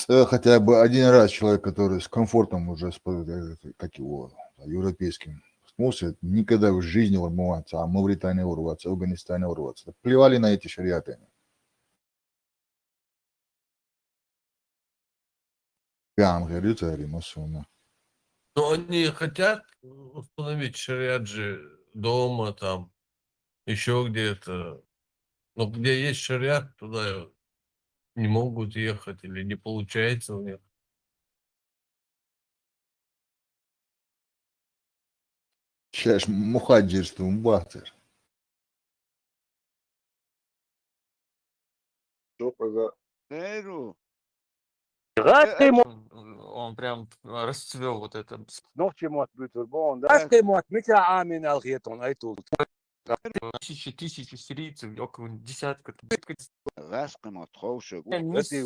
хотя бы один раз человек, который с комфортом уже, как его, европейским, столкнулся, никогда в жизни урваться, а Мавритания урваться, Афганистане урваться. Плевали на эти шариаты. Прям говорится, Римасуна. Но они хотят установить шариат же дома, там, еще где-то. Но где есть шариат, туда не могут ехать или не получается у них. Сейчас мухаджирство, бахтер. Что за Эру? Он прям расцвел вот это. Ночи мот бутурбон, да? Мот, митя амин алгетон, айтул. Тысячи сирийцев, около десятка. Раскамот, хоушек.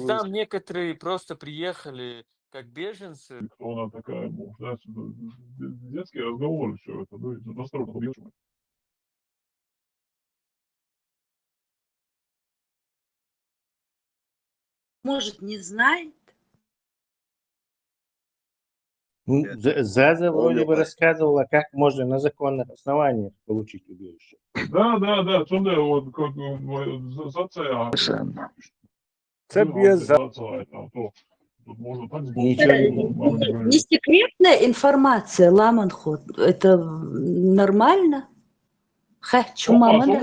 Там некоторые просто приехали как беженцы. Кто она такая, знаешь, детские разговоры, все это, ну, настолько убьешь. Может, не знает? Заза вроде бы рассказывала, как можно на законных основаниях получить убежище. Да, цунде, вот, как, зацея. Не секретная информация, Ламанхот. Это нормально? Хочу, мама, да.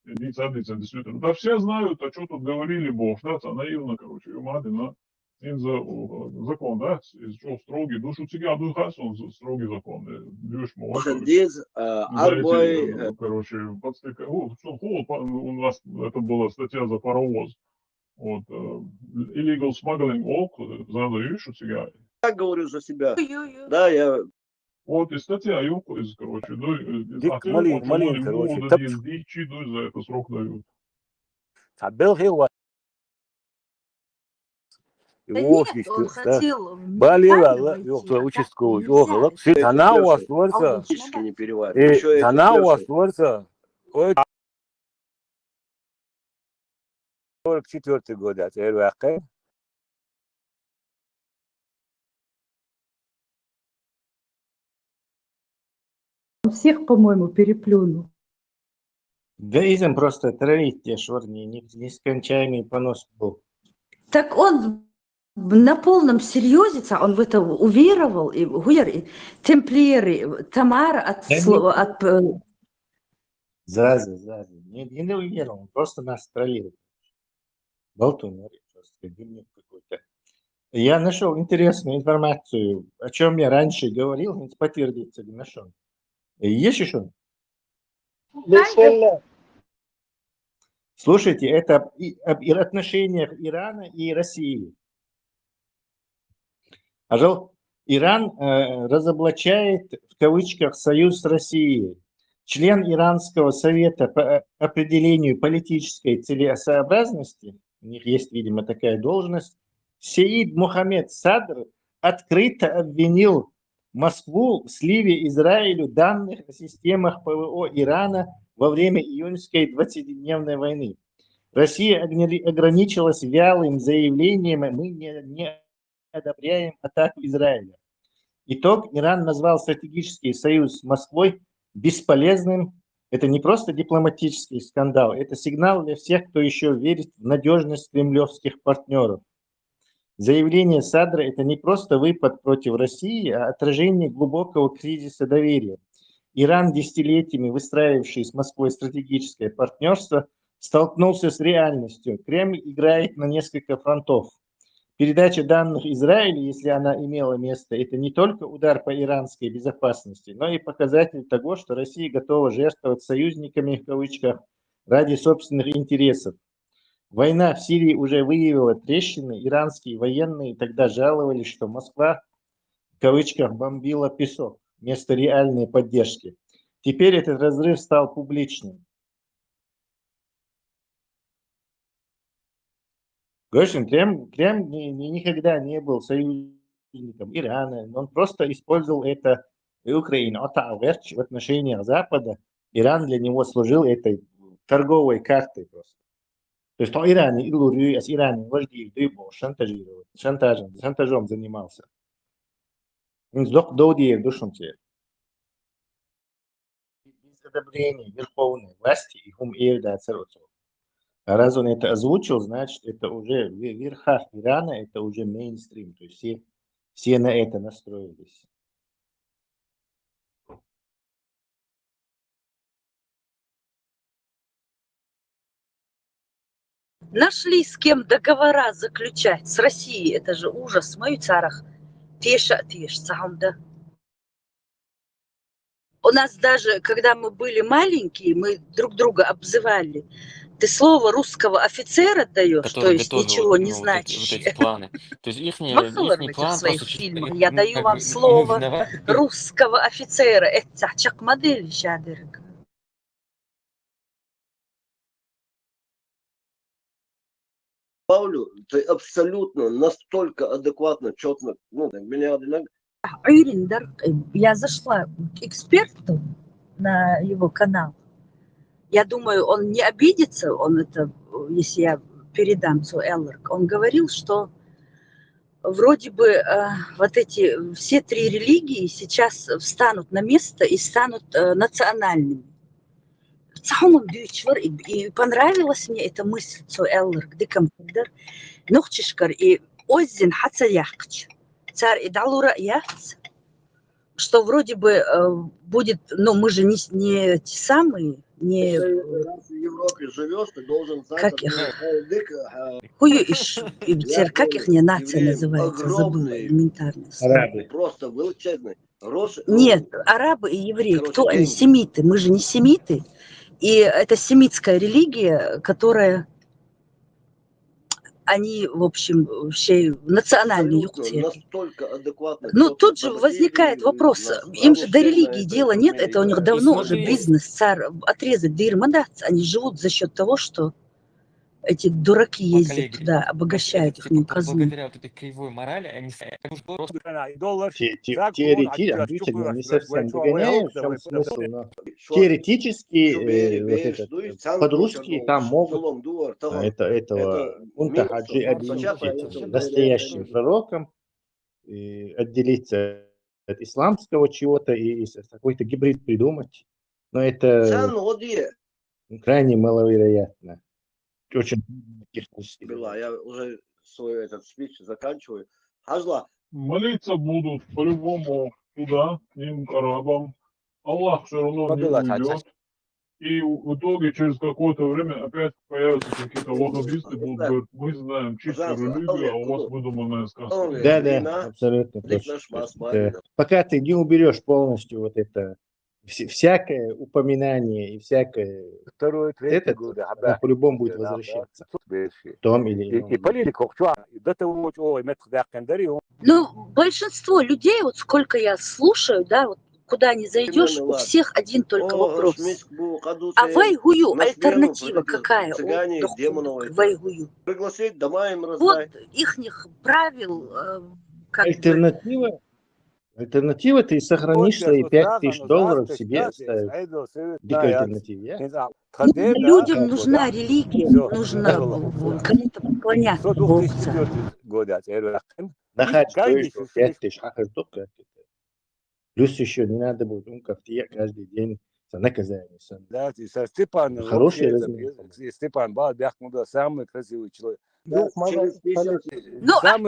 Да все знают, а что тут говорили, Бог, да, наивно, короче, Мадина, закон, да, что строгий, душу тебя, духа, он строгий закон, бьешь молодой. Короче, у нас это была статья за паровоз. Вот, illegal smuggling задаешь у тебя. Я говорю за себя. Да, я... Вот, и статья, короче, малин, короче. Дичи, за это срок дают. Да нет, он хотел... Болела, участковый. Она у вас творца. Не переваривай. Она у вас творца. 44 год, а теперь вака. Он всех, по-моему, переплюнул. Да изм просто травить те шварни, нескончаемый понос был. Так он на полном серьезе, он в это уверовал, и темплиеры, Тамара от слова... Заза. Не уверовал, он просто нас троллирует. Болтун, просто дымник какой-то. Я нашел интересную информацию, о чем я раньше говорил, не подтвердится, не нашел. Есть еще? Слушайте, это об отношениях Ирана и России. Иран разоблачает, в кавычках, союз с Россией. Член Иранского совета по определению политической целесообразности, у них есть, видимо, такая должность, Сеид Мухаммед Садр открыто обвинил Москву в сливе Израилю данных о системах ПВО Ирана во время июньской 20-дневной войны. Россия ограничилась вялым заявлением, мы не одобряем атаку Израиля. Итог: Иран назвал стратегический союз с Москвой бесполезным. Это не просто дипломатический скандал, это сигнал для всех, кто еще верит в надежность кремлевских партнеров. Заявление Садра – это не просто выпад против России, а отражение глубокого кризиса доверия. Иран, десятилетиями выстраивавший с Москвой стратегическое партнерство, столкнулся с реальностью. Кремль играет на несколько фронтов. Передача данных Израилю, если она имела место, это не только удар по иранской безопасности, но и показатель того, что Россия готова жертвовать союзниками, в кавычках, ради собственных интересов. Война в Сирии уже выявила трещины, иранские военные тогда жаловались, что Москва, в кавычках, бомбила песок вместо реальной поддержки. Теперь этот разрыв стал публичным. Гошин, Кремль никогда не был союзником Ирана, он просто использовал это в Украине, в отношениях Запада. Иран для него служил этой торговой картой просто. То есть он Иране, Илурию, с Ираном вождей, дыбо, шантажировать, шантажом занимался. Он сдох до в душном теле. Без одобрения верховной власти и хум ирда цароцов. А раз он это озвучил, значит, это уже в верхах Ирана, это уже мейнстрим. То есть все на это настроились. Нашли с кем договора заключать с Россией. Это же ужас. Мою царах. Теша, да. У нас даже, когда мы были маленькие, мы друг друга обзывали. Ты слово русского офицера даешь, то который есть готовил ничего не вот эти значащее. планы. То есть ихний Слышала в этих план своих просто фильмах? чисто, Я даю как вам бы, мы слово виноваты. русского офицера. Это чак модель щадырка. Павлю, ты абсолютно настолько адекватно, четко, ну, меня Юриндар, я зашла к эксперту на его канал. Я думаю, он не обидится, он это, если я передам свой Элларк. Он говорил, что вроде бы вот эти все три религии сейчас встанут на место и станут национальными. И понравилась мне эта мысль, свой Элларк, декампидер, нухчишкар и озин хацаяхч. Царь и дал раят, что вроде бы будет, ну мы же не те самые, не... Если в Европе живешь, ты должен знать, как их? Как их не нация называется, забыла элементарное слово. Арабы. Просто величезный. Нет, арабы и евреи, короче, кто они? деньги. Семиты, мы же не семиты. И это семитская религия, которая, они, в общем, вообще национальные юхты. Настолько адекватно. Ну, тут же возникает вопрос, им же до религии дела нет, это у них давно уже смотри, бизнес, царь, отрезать дырмадats, они живут за счет того, что эти дураки ездят коллеги, туда, обогащают это, их типа, казну. благодаря вот этой кривой морали, они просто Теоретически, мы не совсем догоняем, в чем смысл, но теоретически вот этот под-русский там могут этого Унта Хаджи объявить настоящим пророком, и отделиться от исламского чего-то и какой-то гибрид придумать. Но это крайне маловероятно. Очень Я уже свой этот спич заканчиваю. Хажла. Молиться будут по-любому туда, к ним, к арабам. Аллах все равно не уйдет. И в итоге через какое-то время опять появятся какие-то ваххабисты, будут говорить, мы знаем чистую религию, а у вас выдуманная сказка. Да, абсолютно точно. Пока ты не уберешь полностью вот это всякое упоминание и всякое это по-любому будет возвращаться в том или ином. Ну, большинство людей, вот сколько я слушаю, да, вот куда ни зайдешь, у всех один только вопрос. А вайгую альтернатива какая? Вайгую. Пригласить, дома им раздать. Вот ихних правил, как Альтернатива, ты сохранишь свои $5000 себе оставить. Дикая альтернатива. Людям нужна религия, нужно кому-то поклоняться. Нахать стоишь 5000, плюс еще не надо будет, как я каждый день за наказание. Хороший размер. Степан самый красивый человек. Ну,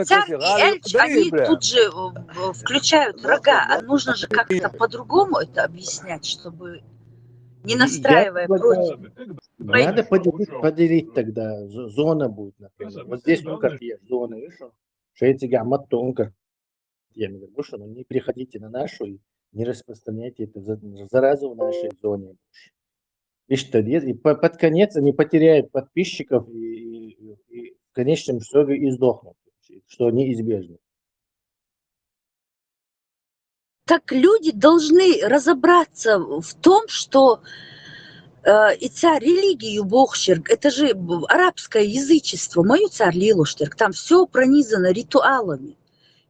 царь и Эльч, они тут же включают рога, а нужно же как-то по-другому это объяснять, чтобы не настраивая против. Надо поделить тогда, зона будет, например. Вот здесь есть зона, шейцигя матто ункар. Я имею в виду, что не переходите на нашу и не распространяйте эту заразу в нашей зоне. И под конец они потеряют подписчиков и в конечном итоге и сдохнут, что неизбежно. Так люди должны разобраться в том, что и царь религию Богшерг, это же арабское язычество, мою царь Лилуштерг, там все пронизано ритуалами.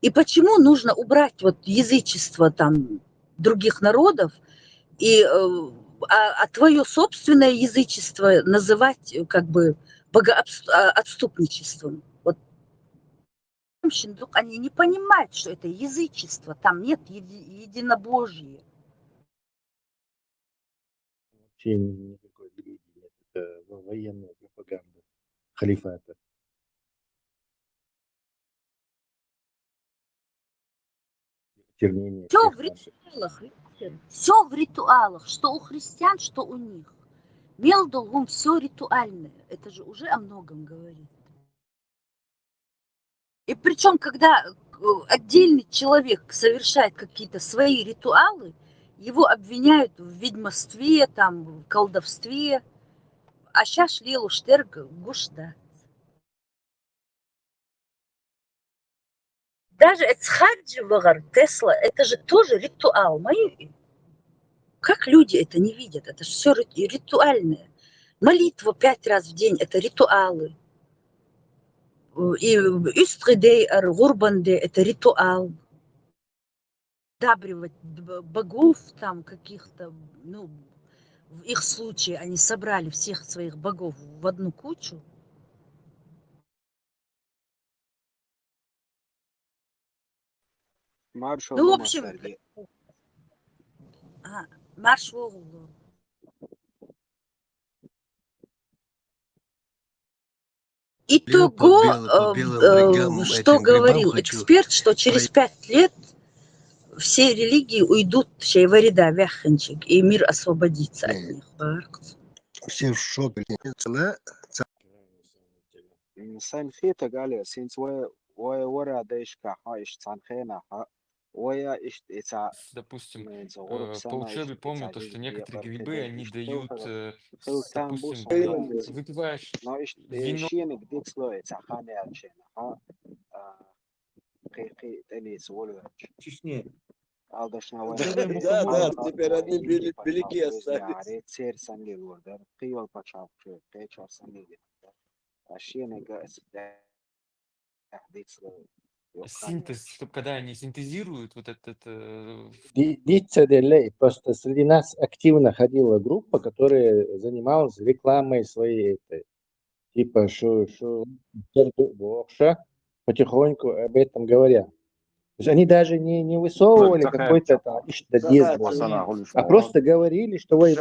И почему нужно убрать вот язычество там других народов И а твое собственное язычество называть как бы богоотступничеством. Вот они не понимают, что это язычество, там нет единобожия. Вообще никакой религии нет. Это военная пропаганда халифата. Тернение Все всех в наших. ритуалах, все в ритуалах, что у христиан, что у них. Мелдолгум все ритуальное. Это же уже о многом говорит. И причем, когда отдельный человек совершает какие-то свои ритуалы, его обвиняют в ведьмовстве, там, в колдовстве. А сейчас Лилу Штерг гушда. Даже Эцхаджи Вагар Тесла, это же тоже ритуал. Как люди это не видят? Это же все ритуальное. Молитва 5 раз в день – это ритуалы. И Истридей, Гурбанде – это ритуал. Dabривать богов там каких-то, ну, в их случае они собрали всех своих богов в одну кучу. Ну, в общем, марш в угол. Итого, что говорил эксперт, что через 5 лет все религии уйдут, Шейварида, Вяханчик, и мир освободится от них. Все в шоке. سنفيتا قال سينس ورا ديشكا هايش سانخينا ويا إيش إتسا Допустим, غرب по سما إيش учебе помню إتسا то, что جيش некоторые بيقر грибы, تدي они إيش дают, خل كان допустим, بوسو выпиваешь نو إيش вино, شينك ديتسلو إتسا خاني عشان ها قي تاني سولو алдашна Да, теперь одни беляки остались. цер санги вордер қиёл пачавчы печар санги ашенега дитсло синтез, чтобы когда они синтезируют вот этот... Дица Делей, просто среди нас активно ходила группа, которая занималась рекламой своей этой. Типа, что потихоньку об этом говорят. То есть они даже не высовывали какой-то там а просто говорили, что вы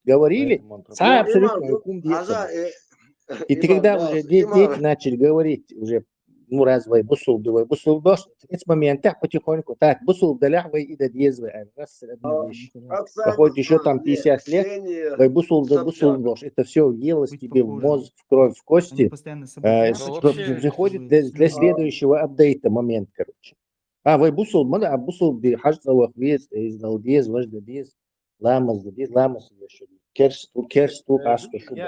говорили, абсолютно. И ты когда уже дети начали говорить, уже, ну, раз вы бусул дождь, в этот момент так потихоньку, так, бусул далях вы и до диезвы, раз одну вещь. Проходит еще там 50 лет, вы бусул дождь, это все въелось тебе в мозг, в кровь, в кости, приходит для следующего апдейта момент, короче. Вы бусул, бусул хаждалах вес, издал диез, важда диез, ламас, керсту, пасту, шубу.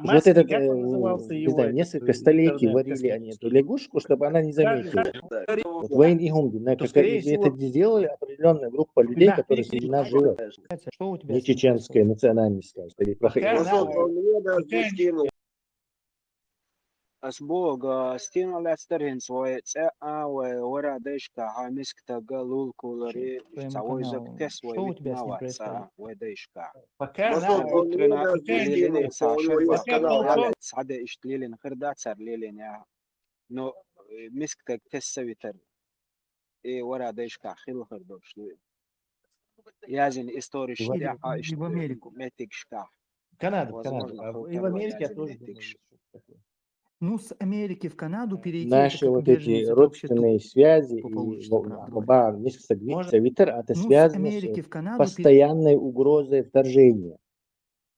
Вот этот, не знаю, несколько столетий варили они эту лягушку, чтобы она не заметила. Вот Вейн и Гумби, это сделали определенная группа людей, которые среди нас живет. Не чеченская национальность, скажем. أسبوع ستين ولا سترهن سوي تسعة وورا ديشكا هاي مسك تقلول كولري سوي زك تسوي ويتناوى ساعة وديشكا ليلين ساشر سعد إيش ليلين خردات صار ليلين يا نو مسك تك تسوي تر إيه ورا ديشكا خيل خردوش يازن إستوريش يا إيش ميتك شكا Канада. И в Америке я тоже думаю. Ну, с Америки в Канаду перейти, Наши это как вот эти беженец, это вообще родственные связи тупо и получится, правда. это Ну, с связано Америки с в Канаду постоянной угрозой вторжения.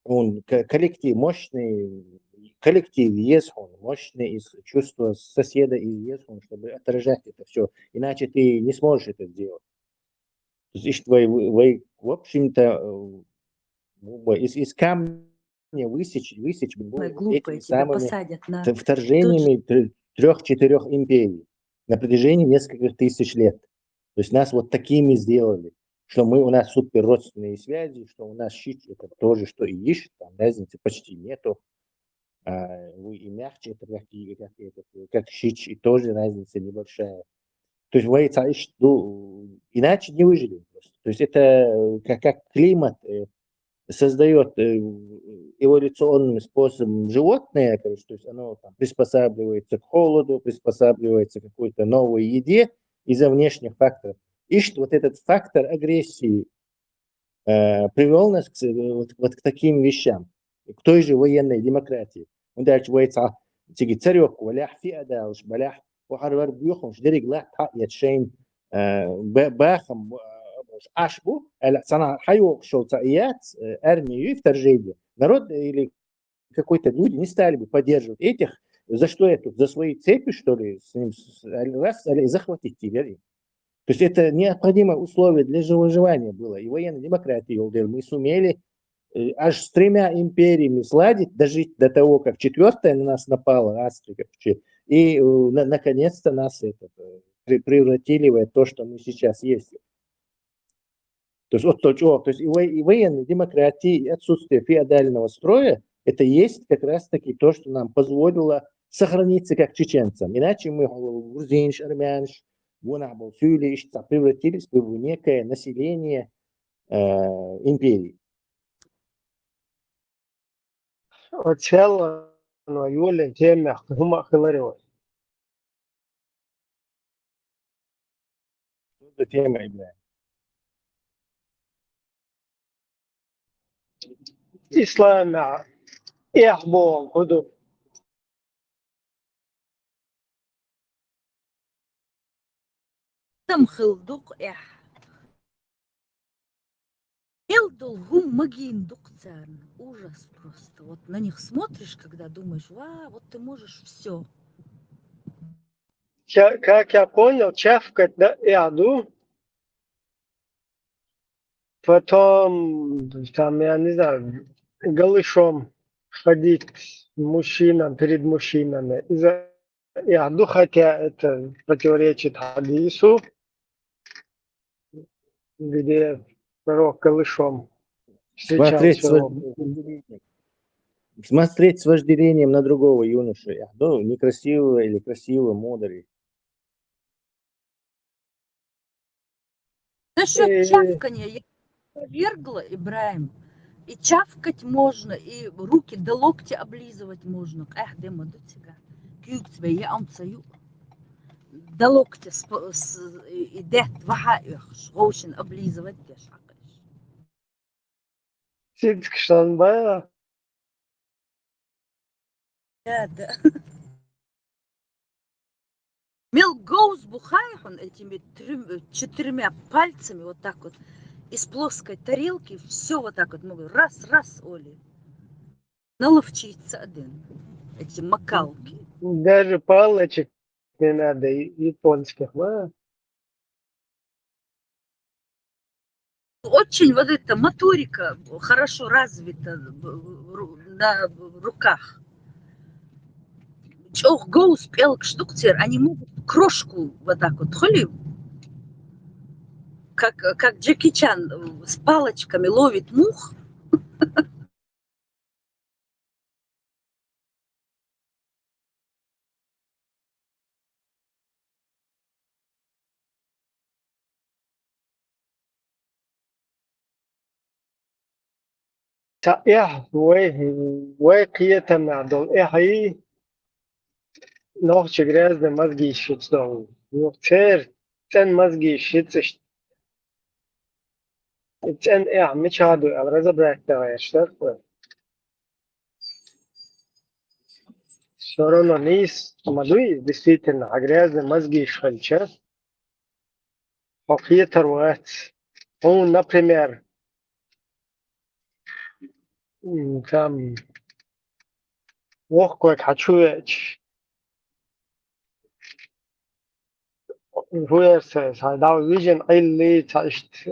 Он коллектив мощный, коллектив есть он мощный из чувства соседа и есть он, чтобы отражать это все. Иначе ты не сможешь это сделать. То есть вы в общем-то, из камня высечь этими самыми вторжениями 3-4 империй на протяжении нескольких тысяч лет. То есть нас вот такими сделали, что у нас супер родственные связи, что у нас щит это тоже, что и ищет, там разницы почти нету. Вы и мягче, это как щит, и тоже разница небольшая. То есть вы иначе не выживем просто. То есть это как климат создает эволюционным способом животное, короче, то есть оно там приспосабливается к холоду, приспосабливается к какой-то новой еде из-за внешних факторов. И что вот этот фактор агрессии привел нас вот к таким вещам, к той же военной демократии. Он дальше говорит, تيجي تسرق ولا في أدا وش بلاح وحرر بيوخم شدري لا يتشين باخم ашбу, sana хайок шолцаият, армию в торжение. Народ или какой-то люди не стали бы поддерживать этих, за что это? За свои цепи, что ли, с ним раз, или захватить тебя. То есть это необходимое условие для выживания было. И военной демократии, мы сумели аж с 3 империями сладить, дожить до того, как 4-я на нас напала, Австрия, и наконец-то нас превратили в то, что мы сейчас есть. То есть, то есть и военной демократии, и отсутствие феодального строя, это есть как раз-таки то, что нам позволило сохраниться как чеченцам. Иначе мы грузинш, армянш, сюлиш, превратились в некое население империи. Оцело, но Юля тема хума хиларио. Это тема является. إسلام إحبو هدو Там хилдук эх. Элдул гум магиндук царн. Ужас просто. Вот на них смотришь, когда думаешь, вот ты можешь все. как я понял, чавкать на яду, потом там, я не знаю, голышом ходить мужчинам перед мужчинами. Из-за яду, хотя это противоречит хадису, где пророк голышом Смотреть встречался. Смотреть с вожделением на другого юношу, некрасивого или красивого, мудрый. Насчет чавкания я повергла, Ибраим. И чавкать можно, и руки до локтя облизывать можно. Эх, дема до тебя. Кюк тебе, я амцаю. До локтя иде два шоушен облизывать дешакаешь. Сидкшан бая. Да. Мелгоус бухайхон этими 4 пальцами вот так вот из плоской тарелки все вот так вот могу раз, Оли. Наловчиться один. Эти макалки. Даже палочек не надо японских. Очень вот эта моторика хорошо развита на руках. Чох гоус пелк штуктер, они могут крошку вот так вот холи, как Джеки Чан с палочками ловит мух. Dạ, вы какие-то надо. И noch грязные мозги считал. Ну, цен мозги считать. Цен мечь аду, а разобрать давай, что такое? Все равно не из мозги, действительно, а грязные мозги шальча. Какие-то ругать. Он, например, там, ох, как хочу هو سعداو ویژن ایلی تاشت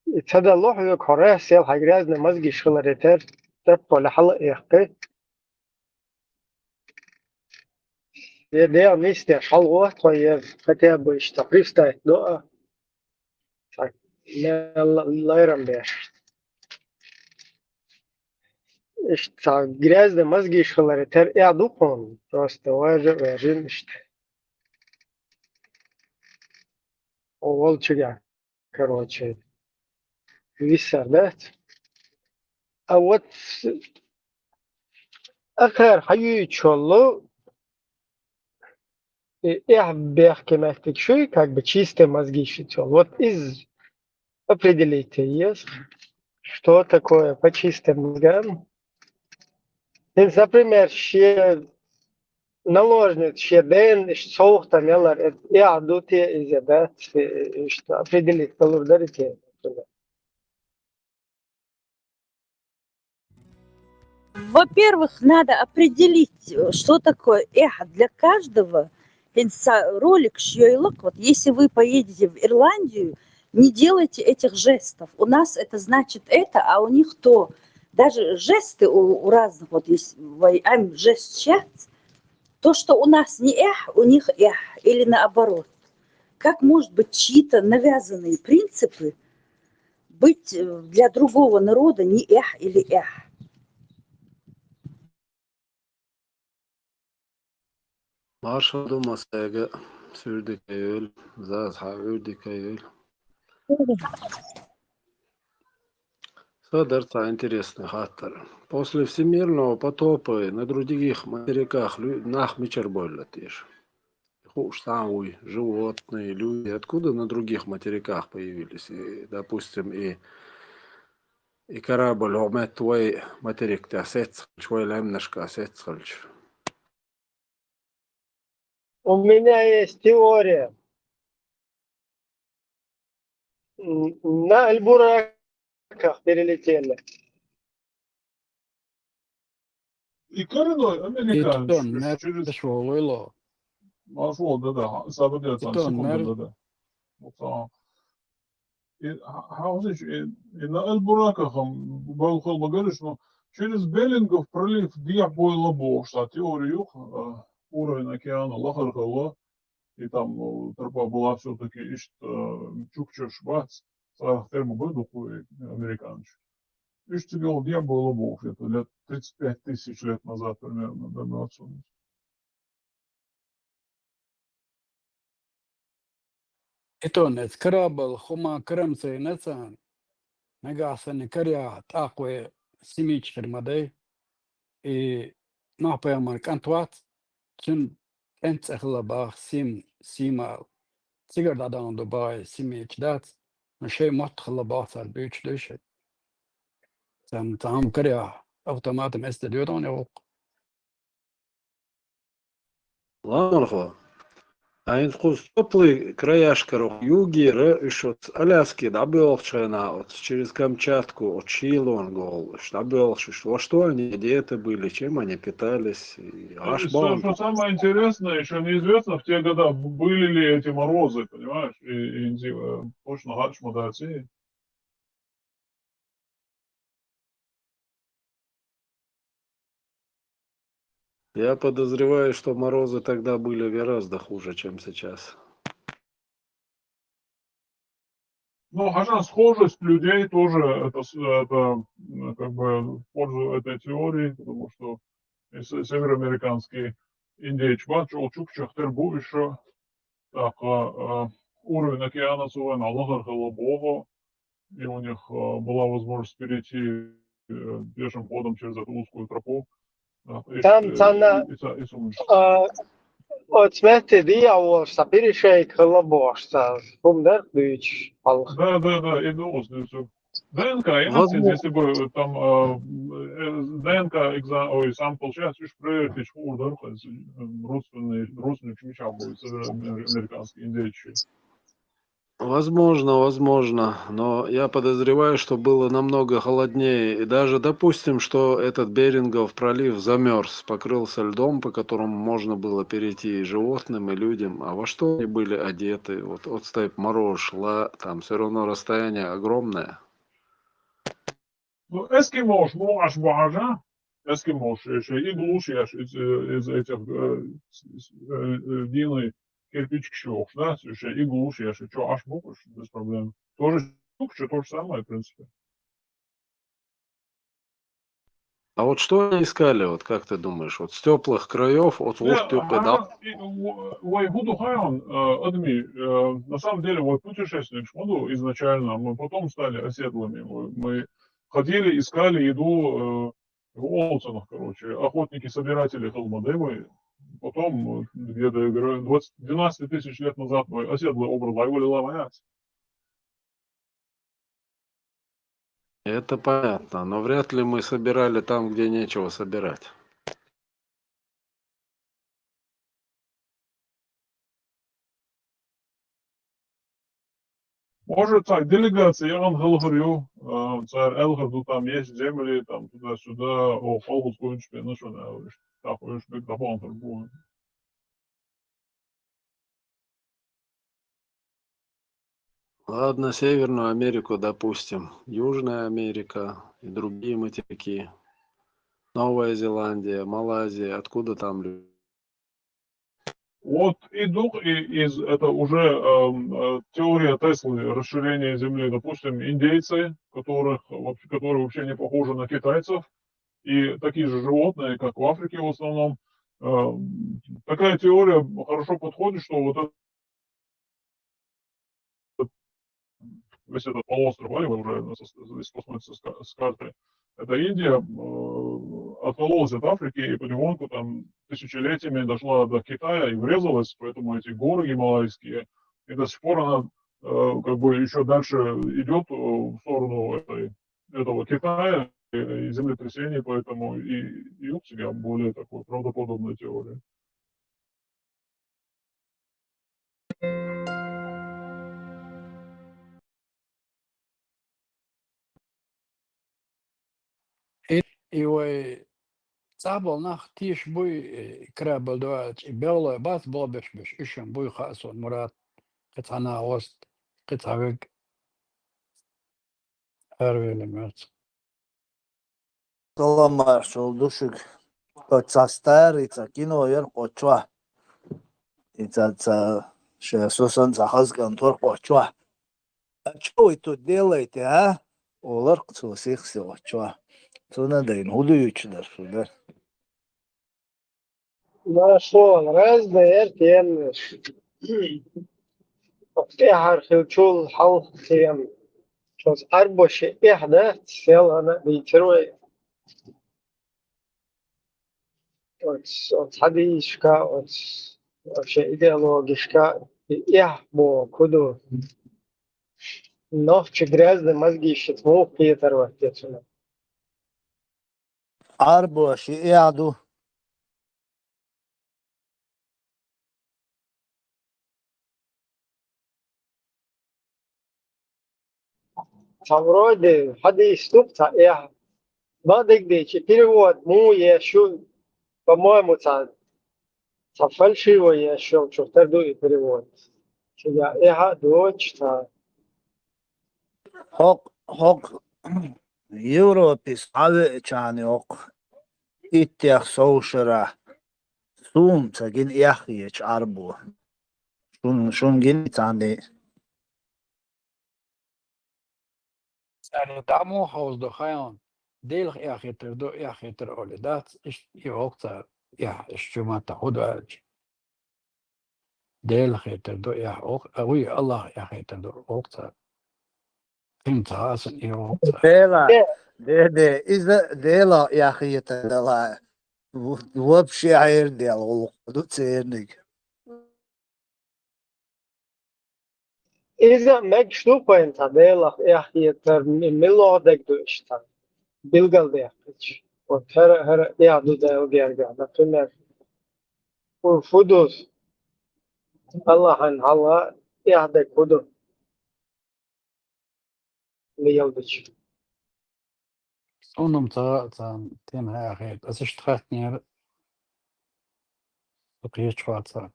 ابتدى الله يكره سيل هجراز نمزج شغلتر تبقى لحلق يحكي يدير ميستي حلوة طيب فتى بيش تقريف ستايت دقة لا الله يرم بيش إشت جراز نمزج شغلتر إعدوكم راست واجب واجب إشت волчья, короче, висят, да? А вот آخر حاجة الله я бехкеместик шуй, как бы чистые мозги считал. Вот из определите, есть, что такое по чистым мозгам. Например, ще наложниц, ще ден, шоух там, ялар, я дуте из да, что определить, колу дарите. Во-первых, надо определить, что такое эхо для каждого. Ролик шьёйлок, вот если вы поедете в Ирландию, не делайте этих жестов. У нас это значит это, а у них то. Даже жесты у разных, вот есть жест сейчас, то, что у нас не эх, у них эх, или наоборот. Как может быть чьи-то навязанные принципы быть для другого народа не эх или эх? Marshall massaga sürdükayül, zazha ürdükayül. Садарца интересный хаттар. После всемирного потопа на других материках нахмичер боллатиш. Хуш самуй, животные, люди. Откуда на других материках появились? И, допустим, и корабль омет твой материк тасец, твой лемнешка сецхальч. У меня есть теория. На Альбураках перелетели. И коренной американец через... Маршрут, да-да, события, секунду, да-да. Вот, и на Альбураках Балхол говорит, что через Беллингов пролив Диабойла Бошта, теорию уровень океана Лахархала, и там тропа была все-таки Чукча Швац, терму выдуху американец. И что тебе Диабойла Бошта, это лет 35 тысяч лет назад примерно, да, мы отсюда. Итонец карабал хума кремцы нецан мегасани каря такwe симичер мадей и напэма кантват чун энцехлабах сима сигардадан дубай симич дат мшей матхлабах сар бич дэшэ там каря автоматом эстедиодон yok. Ладно, а инкус теплый краяшкаров юги, еще от Аляски, да, был вот через Камчатку, от Чилон, гол, что был, что они, где это были, чем они питались, и Что самое интересное, еще неизвестно в те годы, были ли эти морозы, понимаешь, и точно гадш модации. Я подозреваю, что морозы тогда были гораздо хуже, чем сейчас. Ну, хотя схожесть людей тоже, это как бы в пользу этой теории, потому что североамериканский индейч бачил чукчах тербу еще, так, уровень океана Сувена Аллахархала Бога, и у них была возможность перейти пешим ходом через эту узкую тропу. Там цена от смерти дьявола перешейк хлобошта. Помнишь, дыч? Да, и все. ДНК, если бы там ДНК сампл сейчас уж проверить, что родственник чумича будет североамериканский индейчий. Возможно, но я подозреваю, что было намного холоднее. И даже допустим, что этот Берингов пролив замерз, покрылся льдом, по которому можно было перейти и животным, и людям. А во что они были одеты? Вот стоит мороз, шла, там все равно расстояние огромное. Ну, эскимош, ну, аж важа. Эскимош, еще и глушь из этих длинной кирпичков, да, еще и глушь, еще что, аж буквы, без проблем. Тоже то же самое, в принципе. А вот что они искали, вот как ты думаешь, вот с теплых краев, от Вуштюка до... Буду Хайон, Адми, на самом деле, вот путешественник Шмаду изначально, мы потом стали оседлыми. Мы ходили, искали еду в Олцинах, короче, охотники-собиратели Талмадемы. Потом, где-то, я говорю, 12 тысяч лет назад мы оседлый образ Айволи Лаваяц. Это понятно, но вряд ли мы собирали там, где нечего собирать. Может, так, делегация, я вам говорю, царь Элгаду, там есть земли, там туда-сюда, о, Холгус, Кунчпе, ну что, так, уж биг-дапон, будет. Ладно, Северную Америку, допустим, Южная Америка и другие материки, Новая Зеландия, Малайзия, откуда там люди? Вот это уже теория Теслы, расширение Земли, допустим, индейцы, которые вообще не похожи на китайцев, и такие же животные, как в Африке в основном. Такая теория хорошо подходит, что вот весь этот полуостров Аливы уже здесь посмотрите с карты, это Индия откололась от Африки и потихоньку там тысячелетиями дошла до Китая и врезалась, поэтому эти горы гималайские, и до сих пор она как бы еще дальше идет в сторону этого Китая и землетрясений, поэтому и у тебя более такой правдоподобная теория. И ой, цабал нах тиш буй крабал дуач и белой бас болбеш беш ишем буй хасон мурат катана ост катавик арвелемец. Salam şolduşuk. Çastar ita kino yer qoçwa. Ita she sosan zahaz kantor qoçwa. Что вы тут делаете, а? Олар qıtsılsıq qoçwa. Sonra deyin huluyuçlar şurada. Нашел разные темы. افتحر خلشول حل خيام. شوز أربعة إحدى سيل أنا بيتروي. от حديث от вообще идеологическая бо куду ночи грязные мозги щитву Питерова ответственно. Arboşi iadu. Там вроде حديث тупца بعدك дичи перевод му еще по-моему та фальшиво еще что-то и перевод. Я дочь та Hok Европис ave çani ok. İttiyah soğuşura. Sum sagin iyahiyeç arbu. Şun gin tane. Yani damu havuzda hayan değil yahittir do yahittir öyle dat iş yoksa ya işçuma tahudaç değil yahittir do ya ok avi Allah yahittir do yoksa imtihasın yoksa Dela. De izle dela yahiyete dela. Вообще айрдел олуқду церник. إذا مكشوفة أنت ديلك إحيتر ملودك دوشتا بيلقل ديحكش وهر يعدو ديل جيرجع نفهمك وفدوس الله عن الله يعدك فدو ليلدش sonum ta tem hayat as ist tracht mir okay schwarzer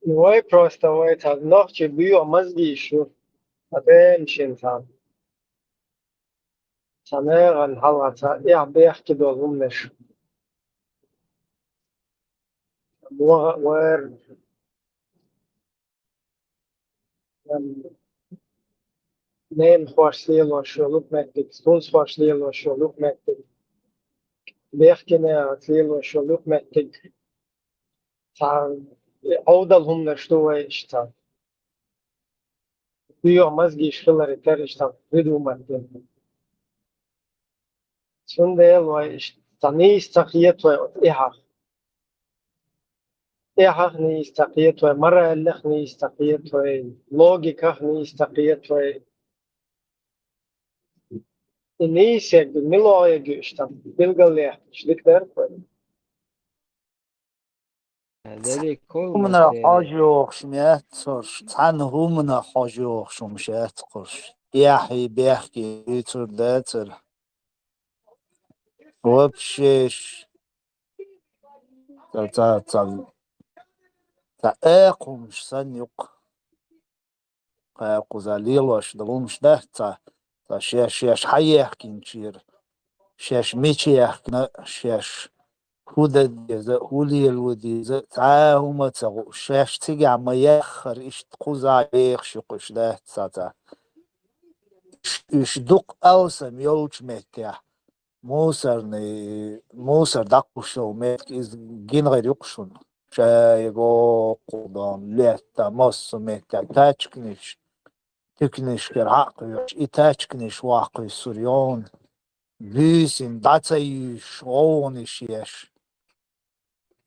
Вой просто вой так ночи бью мозги еще هذا مشين تام سامع عن حلقة تا بيحكي دوغم نش وير neem hoşlayılaşıyorluk mektik, stons hoşlayılaşıyorluk mektik, behkine atlayılaşıyorluk mektik, ta avdalhum neştuva işte, duyamaz gişkiler iter işte, vidumattı. Sundel var işte, ne istakiyet var, إيحق نيستقيت مرة اللخ نيستقيت لوجيكا نيستقيت نيسيك ملوية جوشتم بلغاليح شدك دارك ذلك كل همنا مت حاجة وخشميات صرش تحن همنا حاجة وخشمشات قرش يحي بيحكي يتر داتر وبشيش تا ايقو مش سنيق ايقو زاليلوش دلومش ده تا شيش حيحكي نشير شيش ميشي يحكي شيش هودا ديزا هولي الوديزا تعاهما تغو شاش تيجي عما يخر إش تقوزا يخشقش ده تساتا إش دوق أوسم يوش ميتيا موسر داقوشو ميت إز جين غير يقشون شايغو قودان ليتا مصو ميتيا تكنيش كر عقيوش إتاچكنيش واقي سوريون بيسين داتايش غونيش يش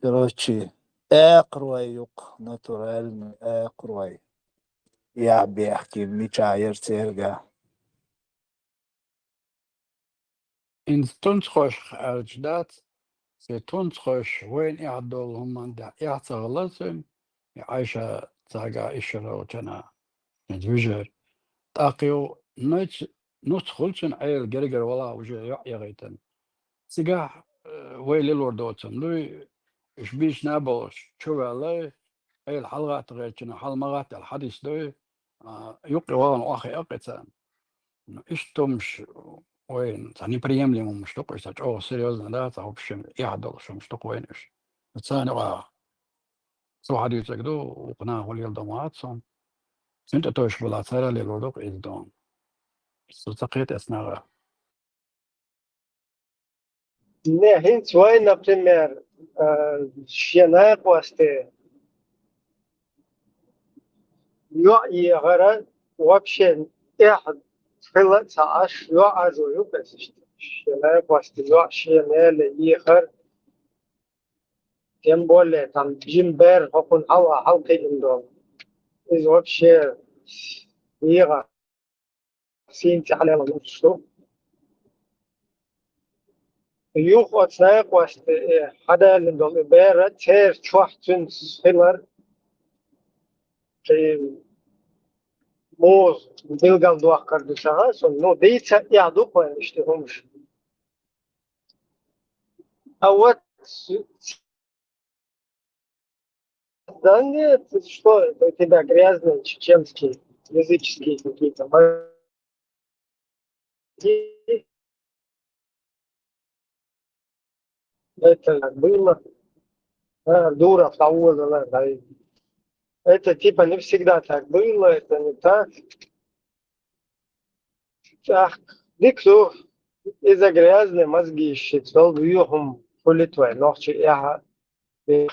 Короче, اقروي يق ناتورال اقروي يا بيحكي ميشاير تيرجا إن تنسخش الجدات في تنسخش وين يعدول هم دا يعتغلطهم عايشة تاقا إشرا وتنا نتوجر تاقيو نتخلصن عيل جرجر ولا وجه يغيتن سيقاح ويل الوردوتن لوي إش بيش نابلش شو علي أي الحلقات غيرتنا حلمغات الحديث دوي يقي وان واخي أقيتان إش تمش وين تاني بريملي مش تقوي ساج أو سيريوزنا لا تعو بشم يعدل شو مش تقوين إيش تاني سو حديث يقدو وقناه ولي الدموات صن انت توش بلا ترى للوضوء إزدون ستقيت أثناء Не, свой, например, щена посты, но и гора вообще эхо خلص عاش لو عزو يبس щена посты, لو щена ليخر тем более там Джимбер, хокун хава халки индон, из вообще ига синти على что يوخ أتناق واست حدا لندم بيرة تير شوحتن سخيلر موز بيلغال دوخ كردشها سن نو ديتا يعدو قوين اشتهمش أوت здание, что это у тебя грязные чеченские языческие какие-то мозги. Это как было. Дура в того, это типа не всегда так было, это не так. Так, диксу из-за грязные мозги считал вьюхом политвой, ночи я и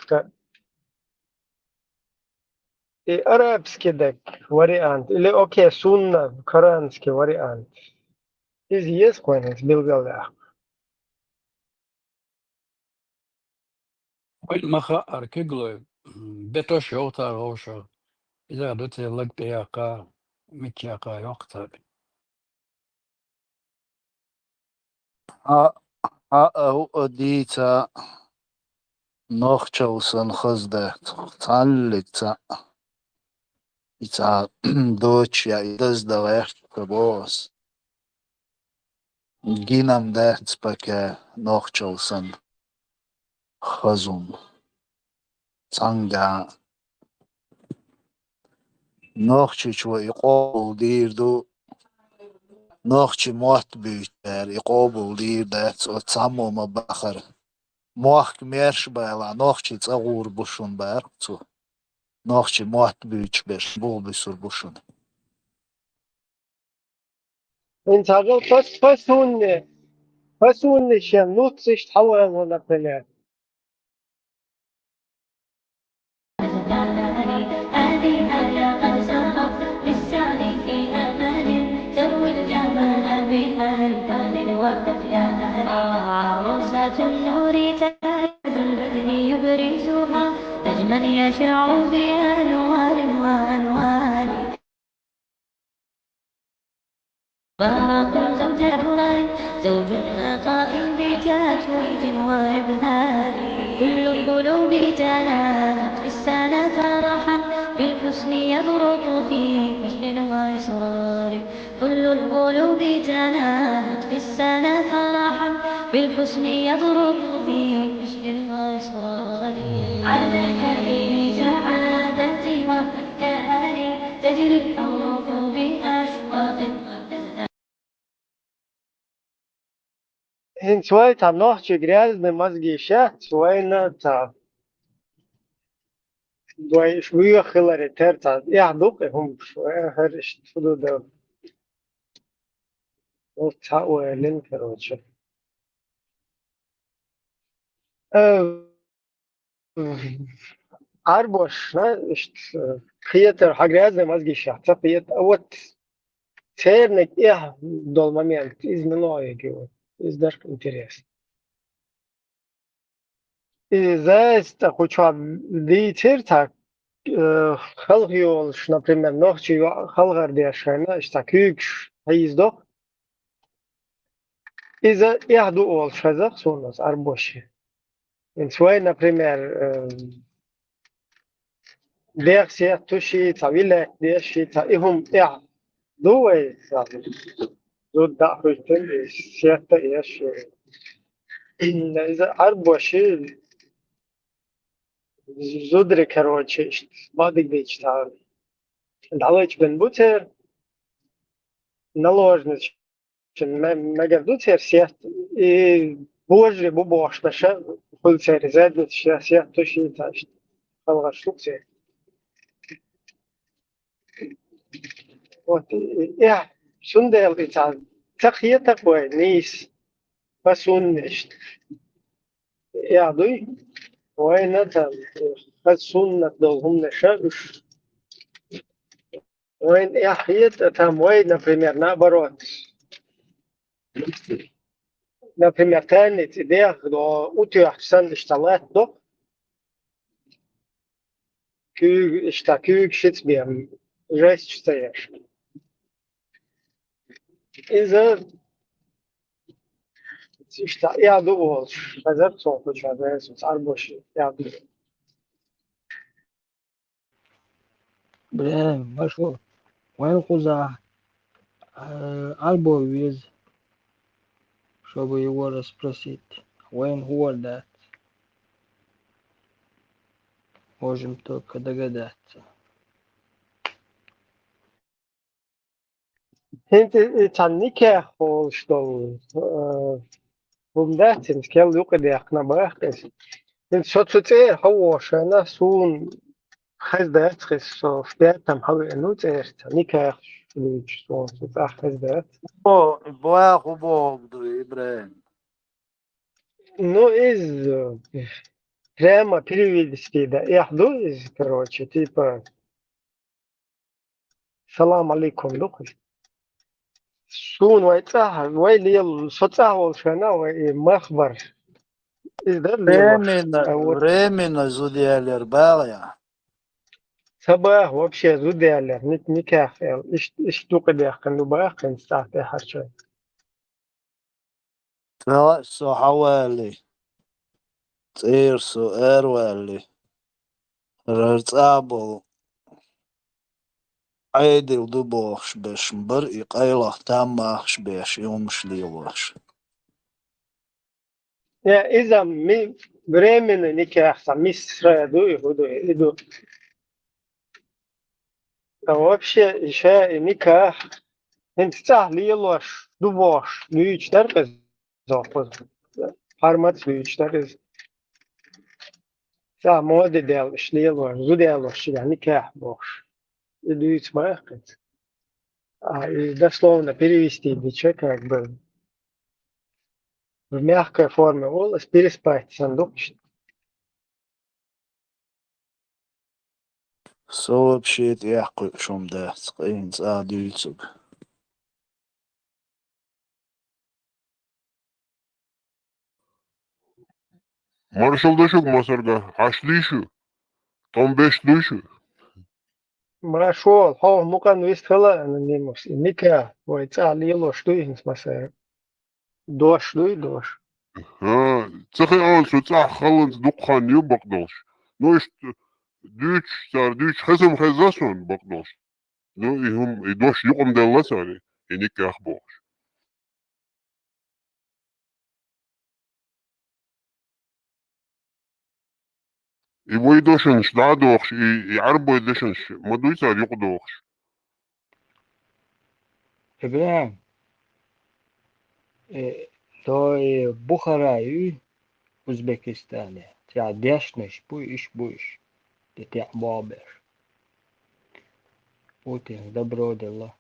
арабский дек вариант, или окей, сунна, коранский вариант. Из есть конец билгалях. وين مخا أركيغلو بتوش يوتا غوشو إذا دوتي لك بياقا متياقا يوقتا هو أديتا نوخشوسن خزدت تعلقتا إتا دوتش يا إدز دوغيخ كبوس جينام دهت بكا نوخشوسن خزوم تانجا نوخشي شو يقول ديردو نوخشي موت بيتر يقول دير دهت وتسامو مباخر موخ ميرش بالا نوخشي تغور بوشون بارتو نوخشي موت بيتش بيش بول بيسور بوشون انت هذا فسون شان نوت sich تحول هنا بلاد عروسة النور تاج البدر يبرزها نجما يشع بأنوار وأنوار زوج قائم بتتويج وإبهار كل القلوب تنامت في السنة فرحا بالحسن يبرق فيه حسن وإصرار كل القلوب تنامت في السنة فرحا بالحسن يبرق فيه حسن وإصرار على كريم سعادتي وفكاري تجري الحروف بأشواق شوية ночи грязные мозги сейчас швейна та двое выехала ретерта я думаю швея هرش فلودا вот تعوالين короче عربوش خيتر грязные мозги сейчас خيت вот церник я дол момент изменило его издашь интерес из-за хочу дитер так خلق يولش например ночью خلق ديشنا اشتكيكش هيزدو إذا يهدو أول شذق سونس أربوشي إن شوي например ديكسي توشي طويلة ديشي تايهم دو يعني دو دعوتين سياتا إيش إذا أربوشي زودري كروتشي ما دقيقة تعال دعوتش بنبوتر наложнич مجردوت سياسة بوجري بوش نشا كل سير زاد سياسة تشي تاش خلق شوك سير يا شندل إتعال تخيتك وينيس فسونش يا دوي وين تام فسونك دولهم نشاش وين يا خيت تام وين например наоборот например тянет идея до утюг сандишталет до кю штакюг шитбем жесть стоишь из-за что я думал что صوت شغال صار يا Блин, большой. Вайл куза. Альбо виз, чтобы его расспросить. Вайн Уордат. Можем только догадаться. انت تعنيك هو شلون ومدات انت كل يوم قد يقنا باخس انت شو تطير هو شانا سون خز دات خس فداتم هو انو تطير تعنيك ليش شلون تطير خز دات Boa Rubo do Ibrahim. ну из прямо перевести да яхду из короче типа салам алейкум духи شون ويتاه ويلي صوته شنا ومخبر Временно зудиали Арбалия. صباح вообще зудиали никак إيش تقدر كانوا باخن ساعة حرشة سو حوالي تير سو إروالي ررتابل عيدل دبوش بش مبر إقايلة تاماش بيش يومش ليوش يا إذا مي بريمن никак سميس رادو يهودو إدو вообще еще никак أنت تعلي لوش دبوش ليش تركز زوج حرمت ليش تركز سا مود ديال شليل وش زوديال وش يعني كاح بوش ليش ما يخد И дословно перевести дича как бы в мягкой форме волос, переспать сандукчик. Сообщит яхку шумда скрин цадюцуг. Marshall duşuk masarga. Haşlıyşı. Tom beş duşu. Маршал, хо мукан вистхала анонимус. Ника, войца лило что их смасая. Дош, дош. Ha, tıkı alsı çah xalın dukhan yu bakdolş. No işte düç xezim xezason bakdolş. No ihum idoş yukum della sari. Enik yah boğş. İbo idoşunş daha doğş. İarbo idoşunş. Maduysa yok doğş. إبراهيم تو بخارای أوزبكستاني تاع ديشنش بوش تاع بابر Putin добро дела.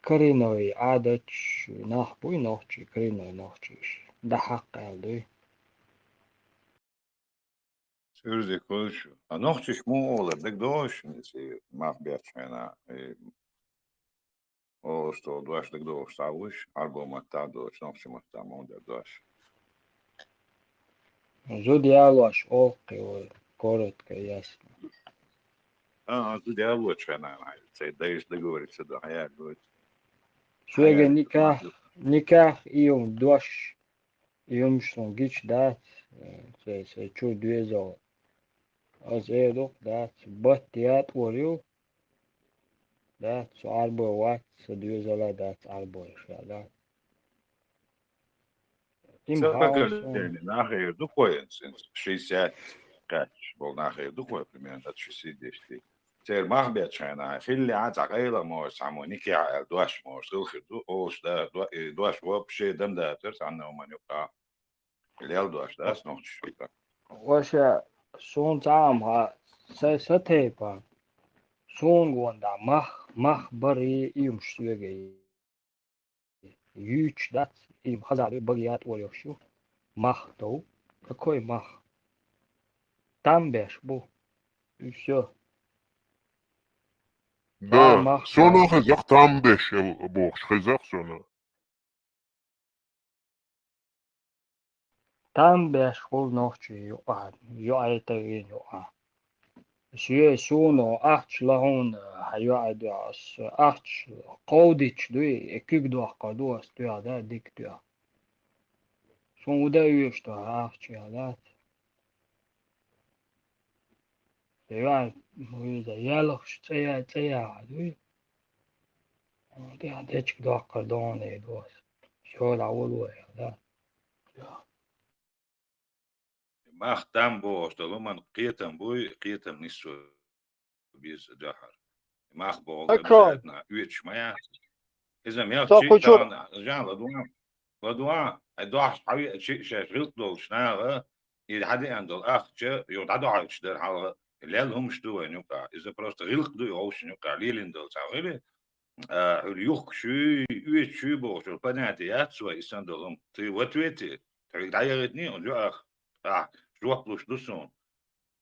Криной عادش نح بوي نحكي كرينوي نحكيش ده حق عليه. Sürüzde konuşuyor. Nohçuş mu olur? Dek doğuşun mahbiyatçına. O što doš dek doğuş savuş. Arbo matta doğuş. Nohçu matta moder doğuş. Зуди алаш окей, коротко, ясно. Тут я лучше, наверное. Це даєш договориться до хая говорить. Швега никах июм дош июм шон гич дат. Це чу двезо. Az édok dát battiát orjú. Dát så arbo wat så двезола dát arbo is dát. Им Поколение нахер духоен, 65 был нахер духой примерно от 60. Теперь махбиатчина, хилли عتقيلا مو سامونيكي على دوش مو سلخدو اوش دا دوش вообще دم да терс анна манюка. Лел دوش да снохч. Ваша сон там ха сатепа. Сон гонда мах бари им швега. Юч дат им хазары багият орёшу. Мах то. Какой мах? Там беш бу. И всё. Да, соно хезах там беш боğş. Хезах соно. Там беш хол ночи юа. Юа это юа. Шие суно ахч лахун хаюа дуас. Ахч qawdich дуи экик дуа qadуас дуа да дик дуа. Сон удаю что ахч ядат. Юа муида ялох цея дуи. Да дечк дуа qadon e дуас. Шо да волу да. Мах там бо что ломан қиетам буй қиетам нису без джахар. Мах бо на үеч мая. إذا ما يحكي كان جان لدوا دوح حبي شيء غلط دول شناغه إذا حد عنده الأخ جا يودعو على شدر على اللي هم شدوا نيوكا إذا بروست غلط دو يوش نيوكا ليلين دول تعالي اليوخ شو يوش شو بو شو بناتي ياتسوا إنسان دولهم تي وتويتي تري دايرتني وجو أخ جوك لوش دوسون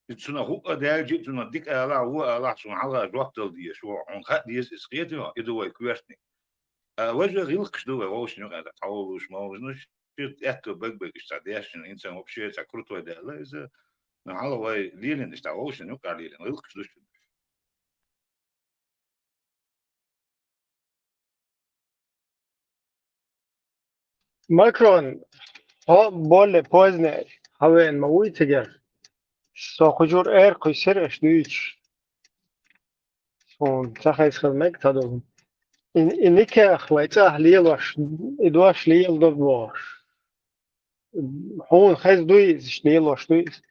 تسونا هو أدال جيت تسونا ديك ألا هو ألا سون على جوك دول دي شو عن خد ديس إسقيتي إذا هو كويرتني وجه غيلك شدوا روش نيوكا تعالوش ما وجنوش اكو بق استعداش الانسان вообще это крутой да из на головой лилин что очень ну калилин илк что Макрон, ها بال پازنه هاوین موی تگر ساخجور قیسرش دویچ سون تخیص خدمک تدوم اینی که اخوایت اهلیل واش ادواش لیل داد واش هون خیز دویز لیل واش دویز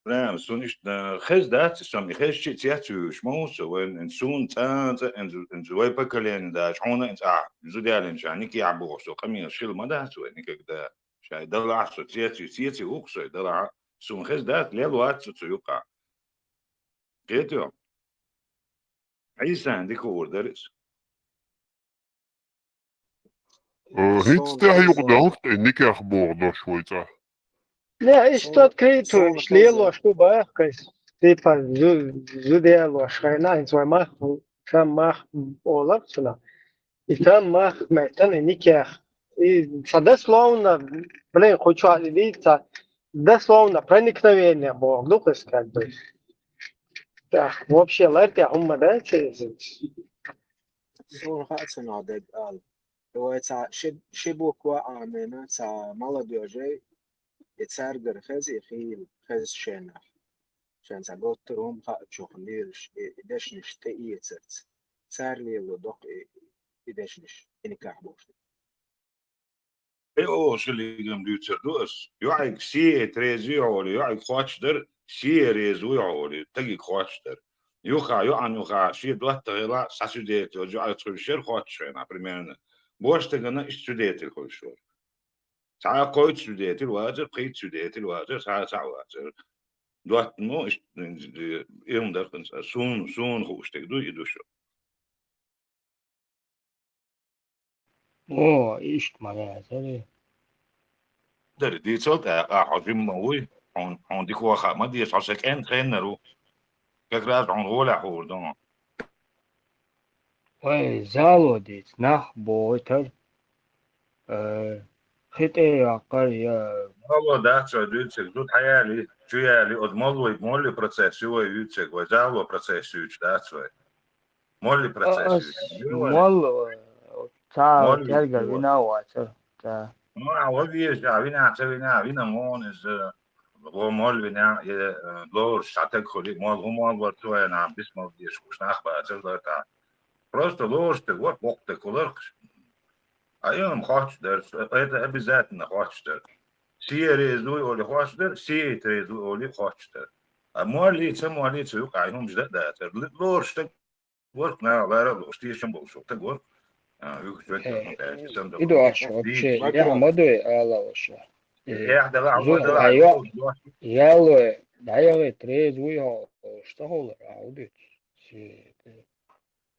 نعم سونيش خز دات سامي خز شيء تياتو شموس وين سون تانت ان زوي بكلين دا شحونه انت زوديالين شانيك يعبو سو قمي شيل ما دات وين كده شاي دلع سو تياتي وقصو دلع سون خز دات ليل وات سو يقع جيتو عيسى عندك اوردرز Niet tegen je gedacht en ik echt boord door Schweizer. Ja, ist dort Krito, Schlelo, Stubachkes, Tipa, Zudelo, Schreina, zwei Mach, Scham Mach, Olapsuna, и там Мах, Метан, и Никях. И дословно, блин, хочу видеться, дословно проникновение Бог, Духовец, как бы. Так, вообще, ларьте, да, صور خاصة عدد قال هو تا شبوك وآمنة تا مالا دوجي يتسارجر خزي خيل خز شينا عشان تا قطرهم خاطشوخ ليرش إدشنش تأيي تسرت سار لي ودق إدشنش إنكاح بوش او شلي جم دوتر دوس يعيق سي تريزي عولي يعيق خواتشدر سي ريزوي عولي تجي خواتشدر يوخا شي دوات تغيلا ساسوديت يعيق تخبشير خواتشين примерно بوش تغنى استوديت الخوشور ساعة قويت استوديت الواجر قيت استوديت الواجر ساعة واجر دوات مو يوم درقن سون خوش تقدو يدوشو إيش ما زالي در دي صوت حجم موي on die gewoon gaat maar die is als ik en trainer kijk raad on rola hoor dan وي زالو ديت نخ بوتر خيط إيه قرية والله ده شو دوت دوت حيالي شو يالي مولي proces شو يوتشك وزالو proces يوتش ده شو مولي proces مول تا مولي تلقى بينا واتر تا ما ودي شعبنا سوينا بينا مون از هو مول بنا لور شاتك خلي مول هو مول ورتو انا بسم دي شوش نخبا تقدر تا просто ложь وقت كلرش ايام خاطش در это обязательно خاطش در سي ريزوي اولي خاطش در سي تريزوي اولي خاطش در مولي تسمولي تسوق عينهم جدا ده لورش تك ورك نا لا لورش تي شنبو شو تقول إدو أشو بشي يا مدوي على وشو احدى زو أيوة يالو دايما تريز ويا اشتغل عودت سي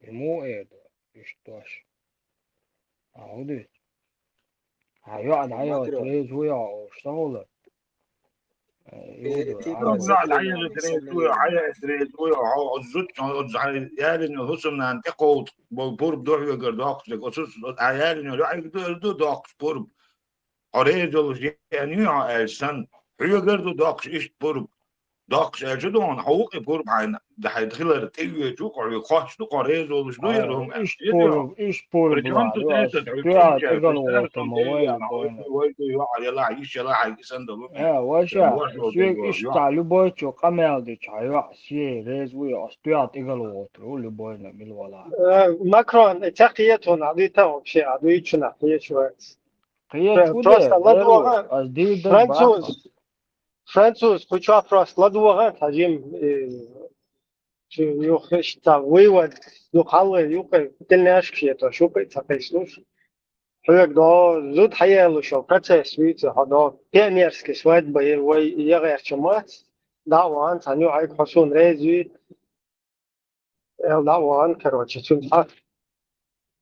مو إيدو يشتوش عودت أيوة دايما تريز ويا اشتغل يودو عيالين الهسم نانتقود بورب دوح يقرداقش لقصص عيالين يقردو داقش بورب عريض يعني السن يقردو داقش إيش بورب داقش أجدون حقوق بورب عين ده هيدخل تيجي جوك يخش دو عريض ولش دو يرهم إيش بورب برجعون لا تتعب تقل وقت موين بوين يلا عيش يلا عيش سندلو واشا سويك إيش تعلو شو قمل دي شايوا سي ريز وي أستوى تقل وقت ولي بوين بالولا ماكرون تقيتون عديتا وبشي عديتشنا قيتشوات просто فرانسوس كوتشا فراس لدوغا تاجيم يوخش تا ويود يقال يوقع تلناش كيتا شو كي تقيسلوش حيك دا زود حيالو شو كتا سويت هذا بيانيرسكي سواد باي وي يغير شمات دعوان تانيو عيك حسون ريزوي دعوان كروتش تنحا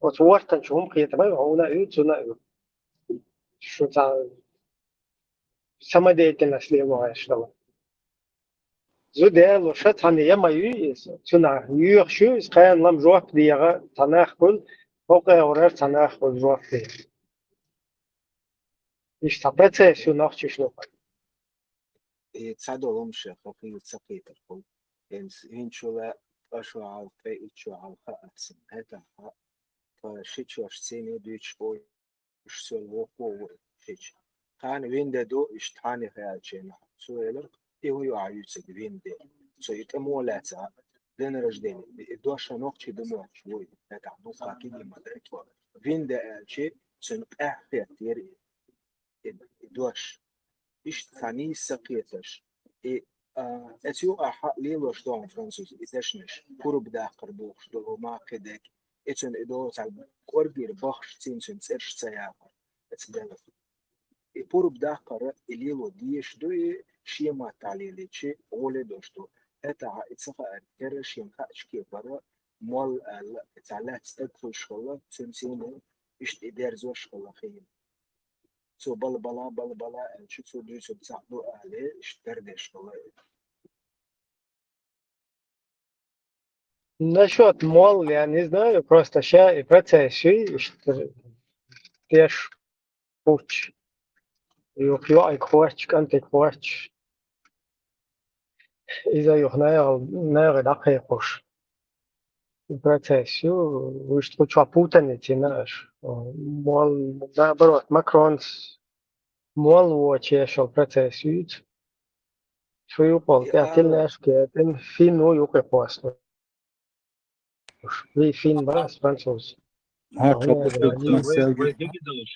وتورتن شوم قيتا ما يعونا يوتسونا شو تا سما ديتنا سليمو عيشتوا زوديلو شت هني يما يس تنا يخشوز كان لم جوك ديغا تناخ كل فوق ورر تناخ كل جوك دي إيش تبتة شو نخش شنو يتصدوا لهم شيخ وفي سقيت الكل إن شو لا أشوا على في شو على خاص هذا فشيء شو أشتيني بيش بوي شو الوقوع شيء كان وين دو إشتاني خيالشين سؤال إيه يعيش وين ده سو يتمولاتها لين رجدين دوش نوقتي دموع شوي تعبوا فاكيد ما درك وين ده شيء سنقع في كتير دوش إيش ثاني سقيتش إيه أتيو أحق ليلوش دون فرنسوس إتشنش قرب داخل بوخش دو ما كدك إتشن إدو تعب قربير بخش تيمشن سيرش سياقة أتدلف قرب داخل ليلو ديش دو شيما تعليلي شيء أولي دوشتو أتا إتسقى أكتر شيم كأشكي برا مول تعلقت تدخل شغلة تسمسينه إيش إدار زور شغلة خيل سو بلا شو سو دي سو بتساعدو عليه إيش تردي شغلة Насчет мол, я не знаю, просто сейчас и процессы, что тешь пуч, и ухло и хвач, канты хвач, إذا يخنايا نايا دقي خوش процессы, вы что чё путаете, знаешь, мол, наоборот, Макронс, мол, вообще шел процессы, свою пол, я тельняшь, я фину юкой после. في فين بس فرنسوس ها تروبوتك مساجد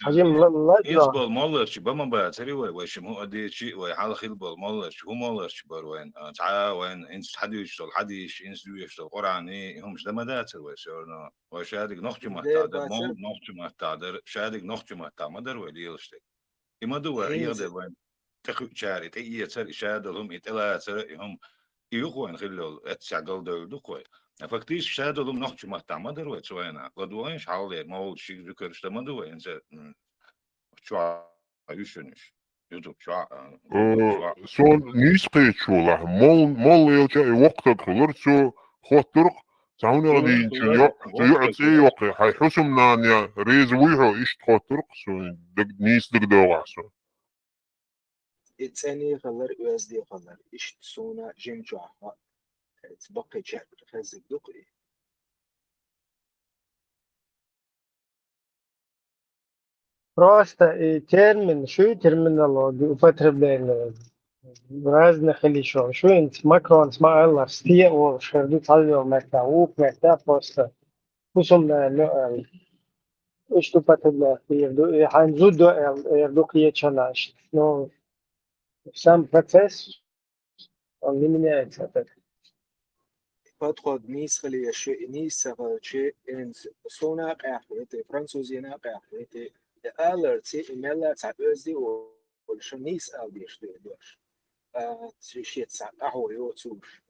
حجم لا يسبل مولش بما باتري وش مو اديشي وحال خيل مولش هو مولش بروين تعا وين انس حد يشتغل حد انس يشتغل قراني هم ده مداتر وشورنا وشادق نخجي ما تعدر مو نخجي ما تعدر شادق نخجي ما تعمدر وليلشتك إما دو يقدر وين تخو شاري تي تر شادلهم يتلا تر هم يخوين خلول اتسعدل دول دقوي فكتيش شادلهم نخجي ما تعمدر وتسوينا قدوين حالي مول شيء ذكر اشتمدو وين شو يشنش يوتيوب شو سون نيسقيت شولا مول يوجا وقت خلر سو خطر تعوني غادي يعطي يوقي حي حسم نانيا ريز ويحو إيش خطر سو نيس دق دوغا سو الثاني خلر USD خلر إيش تسونا جيم جوعها تبقي شهر خزق دقي Просто и термин, что и терминологию употребляем в разных или еще. Что инт Макрон, смаэлла, стиел, шерду талил, мекта, ук, мекта, просто кусумна, что употребляем. И ханзуду, ерду киечанаш. Но сам процесс, он не меняется от этого. подход نيس خلي شيء نيس شيء إن سونا قاعدة فرنسوزينا قاعدة الألرتي إملا تعبزي والشو نيس ألبيش دوش شيء تسعه يوتوش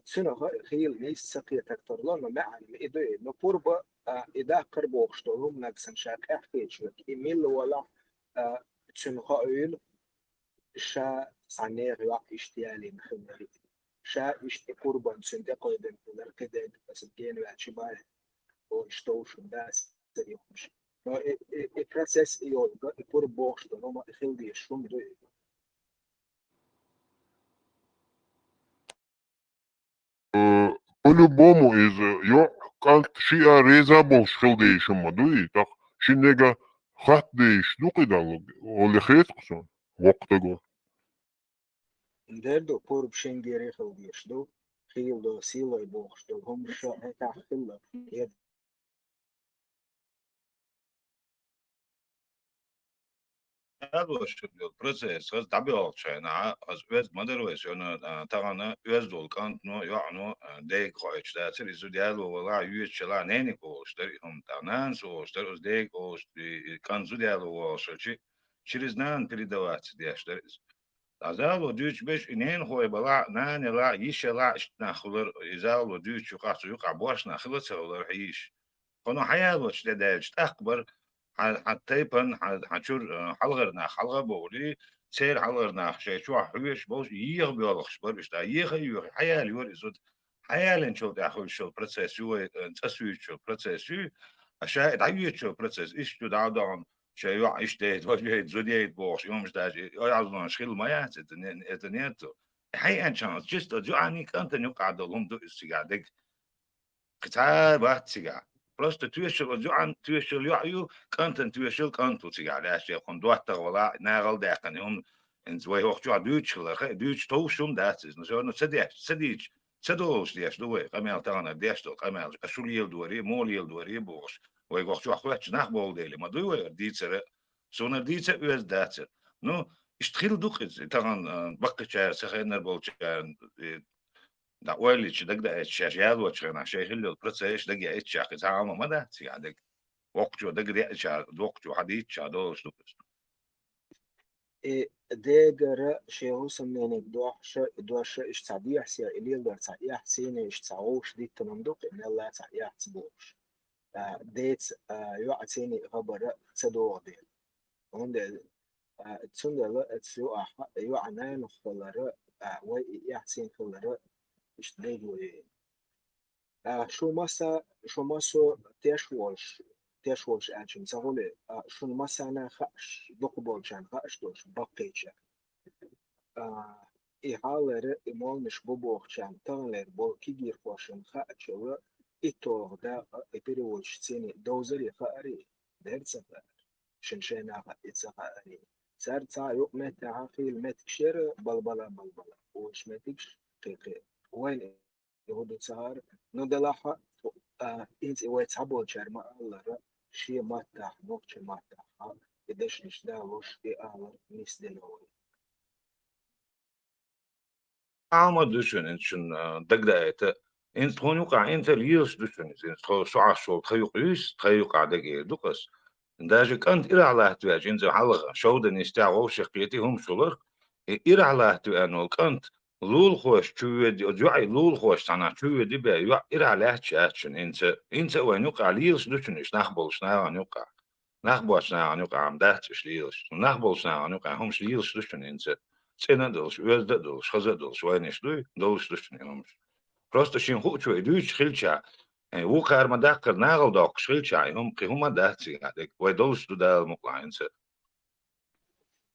تسنه خيل نيس سقي تكتر لنا مع الإدوية نقرب إذا قرب وقتهم نقسم شاك أحكيش إيميل ولا تسنه أول شا صنيع وقت اشتيالي مخمري شا يشتي قربان سنتي قيدن لركدن بس الجين وعشبال واشتوش الناس تريومش البروسيس يولغا قربوش نوما خلدي شوم دو по-любому из как шиа реза был шилдей шумадуи так шинега хатдейш дукидал оле хетксон вақтаго ندردو قرب شنجيري خلدي شدو خيل دو سيلو يبوخش دو هم شا هتا خلا يد هذا البروسيس هذا طبيعي شيء از وز مدر وش أنا تاعنا وز دول كان نو يعني ديك خويش ده تري زوديال ولا يوش شلا نيني كوش تري هم تانان سوش تري از ديك كوش كان زوديال وش شيء شريزنان بريدوات ديش تري أزال ودوش بيش إنين خوي بلا نان لا يش لا إشنا خلر إزال ودوش يقاس يقع بوشنا خلر خلر عيش خنو حياة وش ده أكبر حتى يبان حشور حلغرنا حلغة بولي سير حلغرنا شيء شو حويش بوش يغ بيالخش بربش تا يغ حياة اليور إزود حياة لين شو داخل شو بروسيس شو تسوي شو بروسيس شو أشياء تعيش شو بروسيس إيش تو دعوان شيء إيش ده وجه زوديت بوش يوم مش تاجي يعزون شخيل ما يعت إتنيتو حقيقة شانس جست جو عني كنت نقعد لهم دو استقعدك قطعة بات سجع просто تويشل جوعان تويشل يعيو كانتن تويشل كانتو تيجا علاش يكون دوات ولا ناغل داقن يوم انت وي وقت جو دوتش توشم داتس نزون سديج سدوش ديش دوي قمال تانا ديش دو قمال اشوليل دوري موليل دوري بوش وي وقت جو اخوات ناخ بول ديلي ما دوي ديتسر سونا ديتسر يوز داتسر نو اشتخيل دوقز تاغن بقى سخينر بولش da oilič da ečeš jadvočka na šehilju proces da je ečak samo mada si adek وقتو da gre eča doktu hadiča do štukus ديجر شيء سمينك دوش إيش تعديح سيا إليل در تعيح سيني إيش تعوش دي تنمدق إن الله تعيح تبوش ديت يعطيني خبر تدور ديل هند تسند تسوء يعنان خلرة ويحسين خلرة إيش ديجوي شو مسا تشوش أنشم سهولة شو مسا أنا خش دقبول شان خش دوش بقيتش إحالة إمال مش ببوخ شان تغلر بول كيجير خوشن خأشوا إتوه دا إبريوش سيني دوزري خأري دير سفر شنشينا إتسخأري سار تايو متى عقيل متكشير بلبلا وش متكش قيقي وين يهودو تسهر ندلحة إنت ويتعبول شرما الله شي ماتح نوكش ماتح إدش نشداوش إعالة نسدلوي عما دوشن شن دقدقة انت تكون يقع انت اليوس دوشن انت تخو سعى شو تخيق يوس تخيق دقيقة دوقس داجك انت إلى على احتواج انت حلقة شودن يستعوا شقيتي هم شلر إلى على احتواج انه كنت لول خوش شو جوعي لول خوش تانا شو دي بقى يوع إلى على احتواج انت وين يقع ليوس دوشن ايش نخبل شنا وين يقع نخبل شنا وين يقع عم دهتش ليوس نخبل شنا وين يقع همش ليوس دوشن انت سنة دولش ويزد دولش خزد دولش وينش دوي دولش دوشن همش просто شين خوش شوي دوش خلشة وقار ما داخل ناقل داق خلشة هم قهم ما دهتي هذاك ويدولش دو دال مقلع انت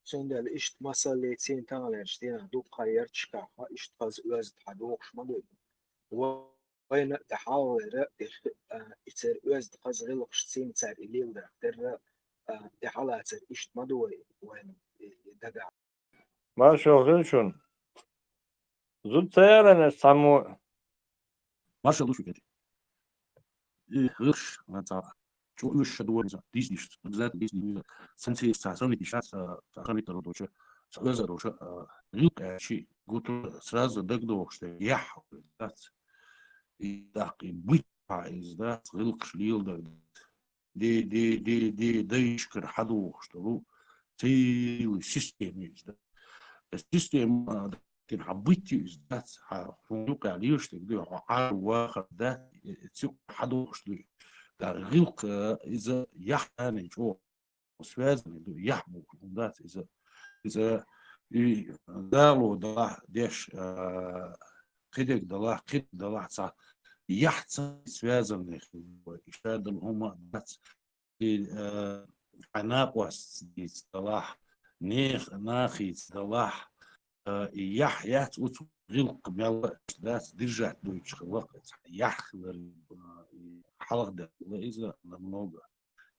سندل إشت مسألة تين تانلش دينا دو قير تشكا إشت قز وزد حدوقش مدوي وين تحاول إتر وزد قز غلقش تين تار إليل ده در تحاول إتر إشت مدوي وين دقع ما شغل شون زود سيارة نسمو Marshall دوش كده غيرش نتا شو يش دور ديش بالذات ديش سنتي استعصاني ديشات استعصاني تردوش سأزر وش غير شيء قلت سراز دقدو وش يح ذات يدقي بيت ذات غلق شليل ده دي يشكر حدو وشترو تي السيستم السيستم كان حبيتي ذات حقوق عليش تقدر عار واخد ده تسوق حدو وشترو غلق إذا يحن شو وسواز يحبو ذات إذا دالو دلا ديش قدك دلا قد دلا صح يحصل سوازن يشاد هما بس عناق واستلاح نيخ ناخي استلاح يح غلق ميلا ذات درجة دوش وقت يحخل حلق ده إذا لمنوجة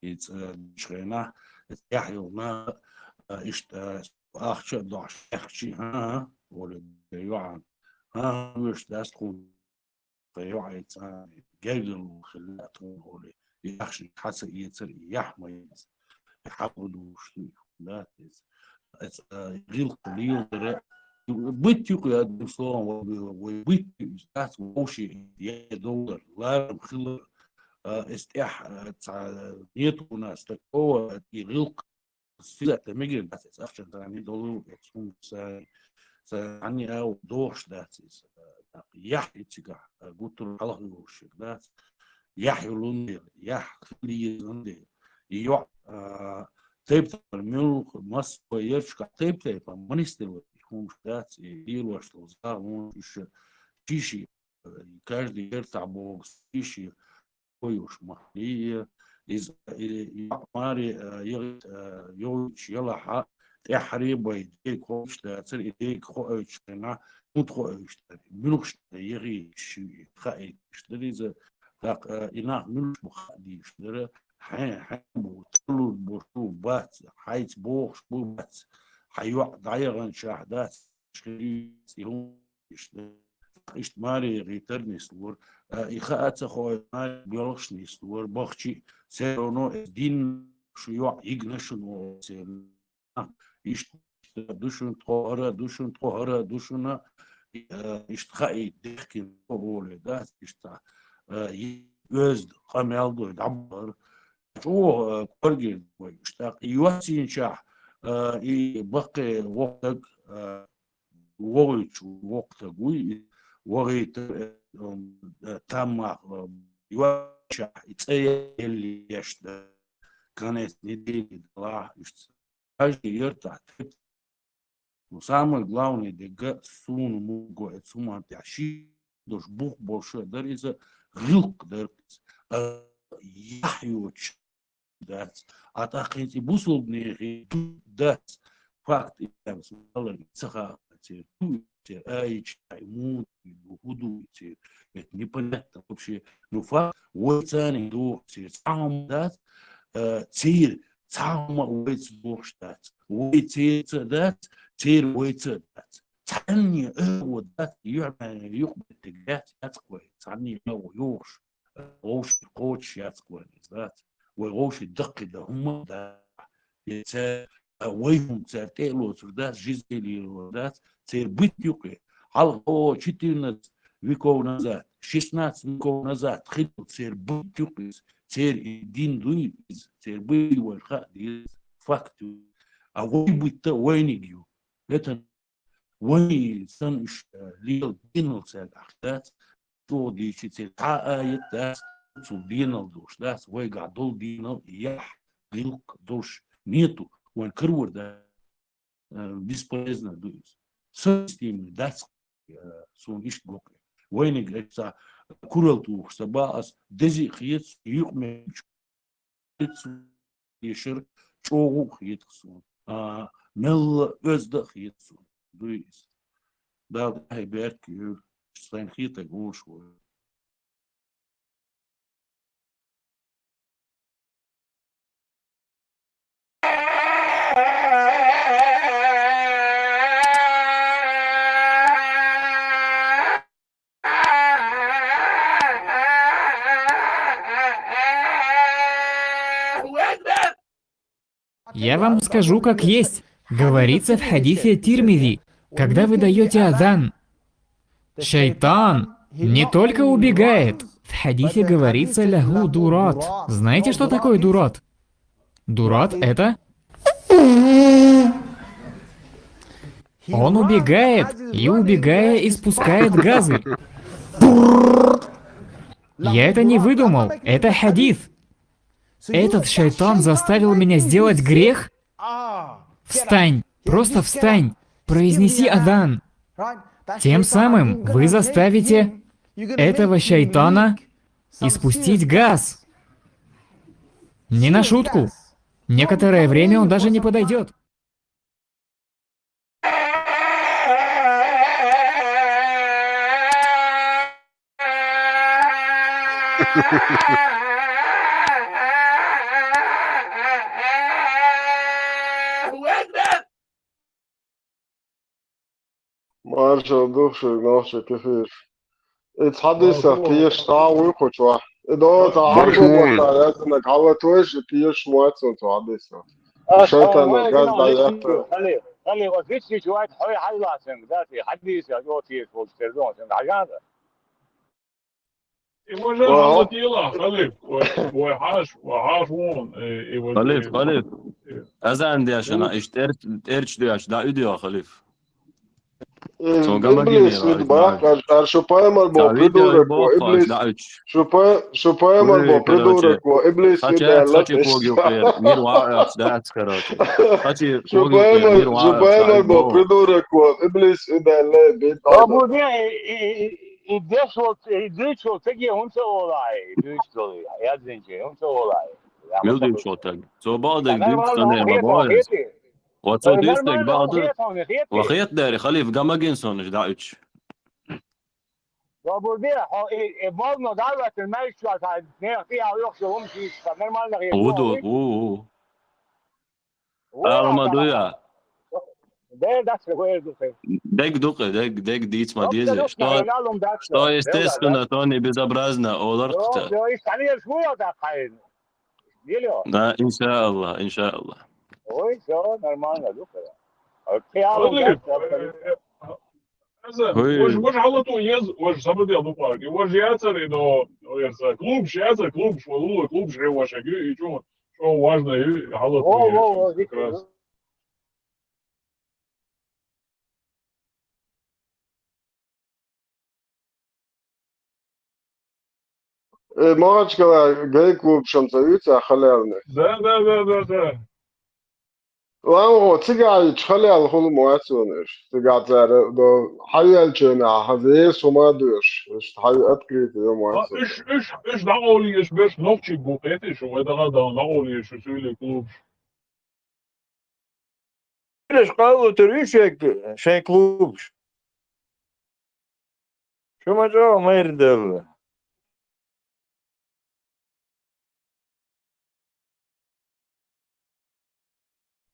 يتشغينا يحيونا إشت أخشى ضعش أخشى ها ولا يوعن ها مش داس تكون فيوعي جايل الخلاتون هولي يخشى حتى يتر يحمي يحاولوا شيء لا غير قليل بيت يقول الدكتور وبيت ذات وشيء يدور لا خلر استيح نيتو ناس تقوى يغلق سيلة تمجر بس أفشل يعني دولو يكون عني أو دوش ذات يحيي تجاه قلت له الله يوش ذات يحيي لوندي يحيي لوندي يوع تيب الملك مصر يرشق تيب منستر يكون ذات يدير واشتغل مش شيشي каждый يرتع بوكس شيشي كويش محلية إذا ماري يوش يلا حق تحريب ويديك خوش تأثير يديك خوش تنا متخوش منوش يغي شيء خائن يشتري إذا ذاك إناه منوش مخدي يشتري حين بوتلو بوشو بات حيث بوخ بو بات حيوع ضيغن شاهدات شري يوم يشتري إشتماري غيترني سلور إخاءات خوي ماري بيرشني سلور بخشي سيرونو الدين شيوع يجنشن وسير إشت دوشن طهرة دوشنا إشتخائي دخكن قبول ده إشتا يوزد قامل دو دعبر شو كورجي ويشتاق يوسين شاح и بقي وقتك وغيت وقتك وغيت تام يوشع اللي يشتغل كانت недели два каждый يرتاح. Но самое главное, дега суну муго et сума тяши дош бух больше дарится рюк дарится яхюч дать. А так эти бусловные дать факт и там смысл цеха те айч айму худу те это непонятно вообще. Ну факт вот цены до те сам дать цель сам уйти бухштать уйти дать تير ويتر تعني هو ذات يعمل يقبل تجات يتقوى تعني هو يوش غوش قوش يتقوى ذات وغوش الدق ده هم ده يتا ويهم ترتيلو ذات جزيلي ذات تير بيت يقي على هو 14 веков назад 16 веков назад خدوا تير بيت يقي تير دين دوي تير بي والخا دي فاكتو أقول بيت وين يجيو это وين سنش ليل دينل سال أحداث تو دي شيء تعايد داس تو دينل دوش داس وين قاعدول دينل يح دينك دوش نيتو وين كرور ده бесполезно دوس سيستم داس سون إيش بوك وين يجلس كورل تو سباس دزي خيط يقمن يشر شو خيط سون مل أزدق يتصل دويس ده هاي بيركي سين خيطة جوش Я вам скажу, как есть. Говорится в хадисе Тирмизи, когда вы даете азан, шайтан не только убегает. В хадисе говорится лягу дурат. Знаете, что такое дурат? Дурат — это... Он убегает и, убегая, испускает газы. Я это не выдумал, это хадис. Этот шайтан заставил меня сделать грех? Встань, просто встань, произнеси адан. Тем самым вы заставите этого шайтана испустить газ. Не на шутку. Некоторое время он даже не подойдет. ماشي دوشي ناشي كيفيش اتحدث كيش تعوي خطوة إذا تعرفوا محتاجات إنك عوضتوش كيش مواتسون تحدث الشيطان الغاز ضيقته خلي وفيتش شوية حوي حلا سنگ ذاتي حديث يا جوتي فوق تلفزيون سنگ عجانة خليف أزان دي عشان اشترت دياش دا إديو خليف إبليس видбак, шупаемар бо придурок, Иблис шупаемар бо придурок, Иблис видалат шупаемар бо придурок, Иблис видалат бит. Abu diye idešo tegi hunca olay, idešo yazınca hunca olay. ميلدي شوتك سو بعضك دي مستنى بابايا واتسو ديستك بعض وخيط داري خليف قام جنسون دايتش Abu diye evolno davet المشروع ne فيها يخشوا شيء normal غير ودو ارمادويا ده ده دك ديت ما ديزه что естественно то не безобразно оларкта да истали шуя да кайн да иншаллах ой всё нормально дука وش على طول يز وش سبب يا دوبارك وش ياسر إنه يرسل كلوب شياسر كلوب شوالو كلوب شيء وش يجي يجون شو واجنا على طول ماش كلا جاي كلوب شمسوية خلالنا ده وأنا تيجي تخلي على كل مواسونش تيجي تعرف ده حيل جنا هذيس وما دوش حيل أتكلم في مواسون إيش دعولي إيش بيش نوتشي بوقيتي شو هذا غدا دعولي شو سوي كلوب ليش قالوا تريش شيء كلوب شو ما جوا ما يرد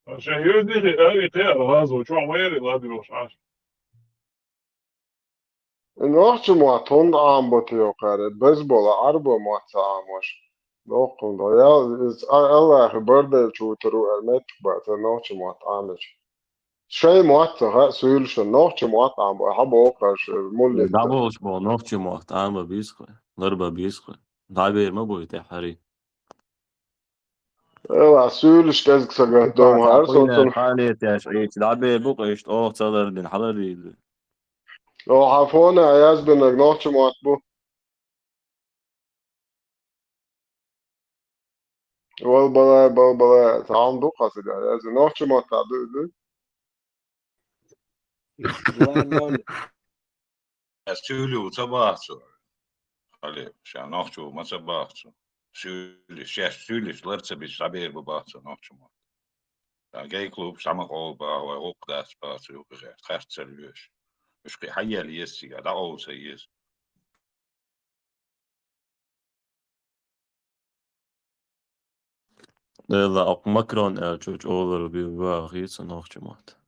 عشان يودي غير غير هذا وشو عميري لا دلوش عاش نوحش مواتون عم بطيو قارد بس بولا أربع موات عامش نوقم ده يا الله برضه شو ترو المت بعد نوحش موات عامش شيء موات ها سؤال شو نوحش موات عم حبوا قاش مولد دعوش بو نوختي موقت عام بيسخ ضربة بيسخ دعبير ما بو تحري لا سؤال كذا سجاد دوم هار تعطينا صوتن حالة يا شيخ دعبير بقيش صدر دين حضري لو حفونا عياز بنك نوحش موات بو والبلا تعال دو قصد عياز نوحش موات تعدو سولي وصباحسو خلي شان نوخشو ما صباحسو سولي شاش سولي لرتس بيش بباحسو نوخشو ما جاي كلوب سامق أو با أو قداس باسو يوكزات خارج سلوش مش قي حيا ليسي دا أو سيس لا أق مكرون تشوج أولر بيبا غيس نوختي موت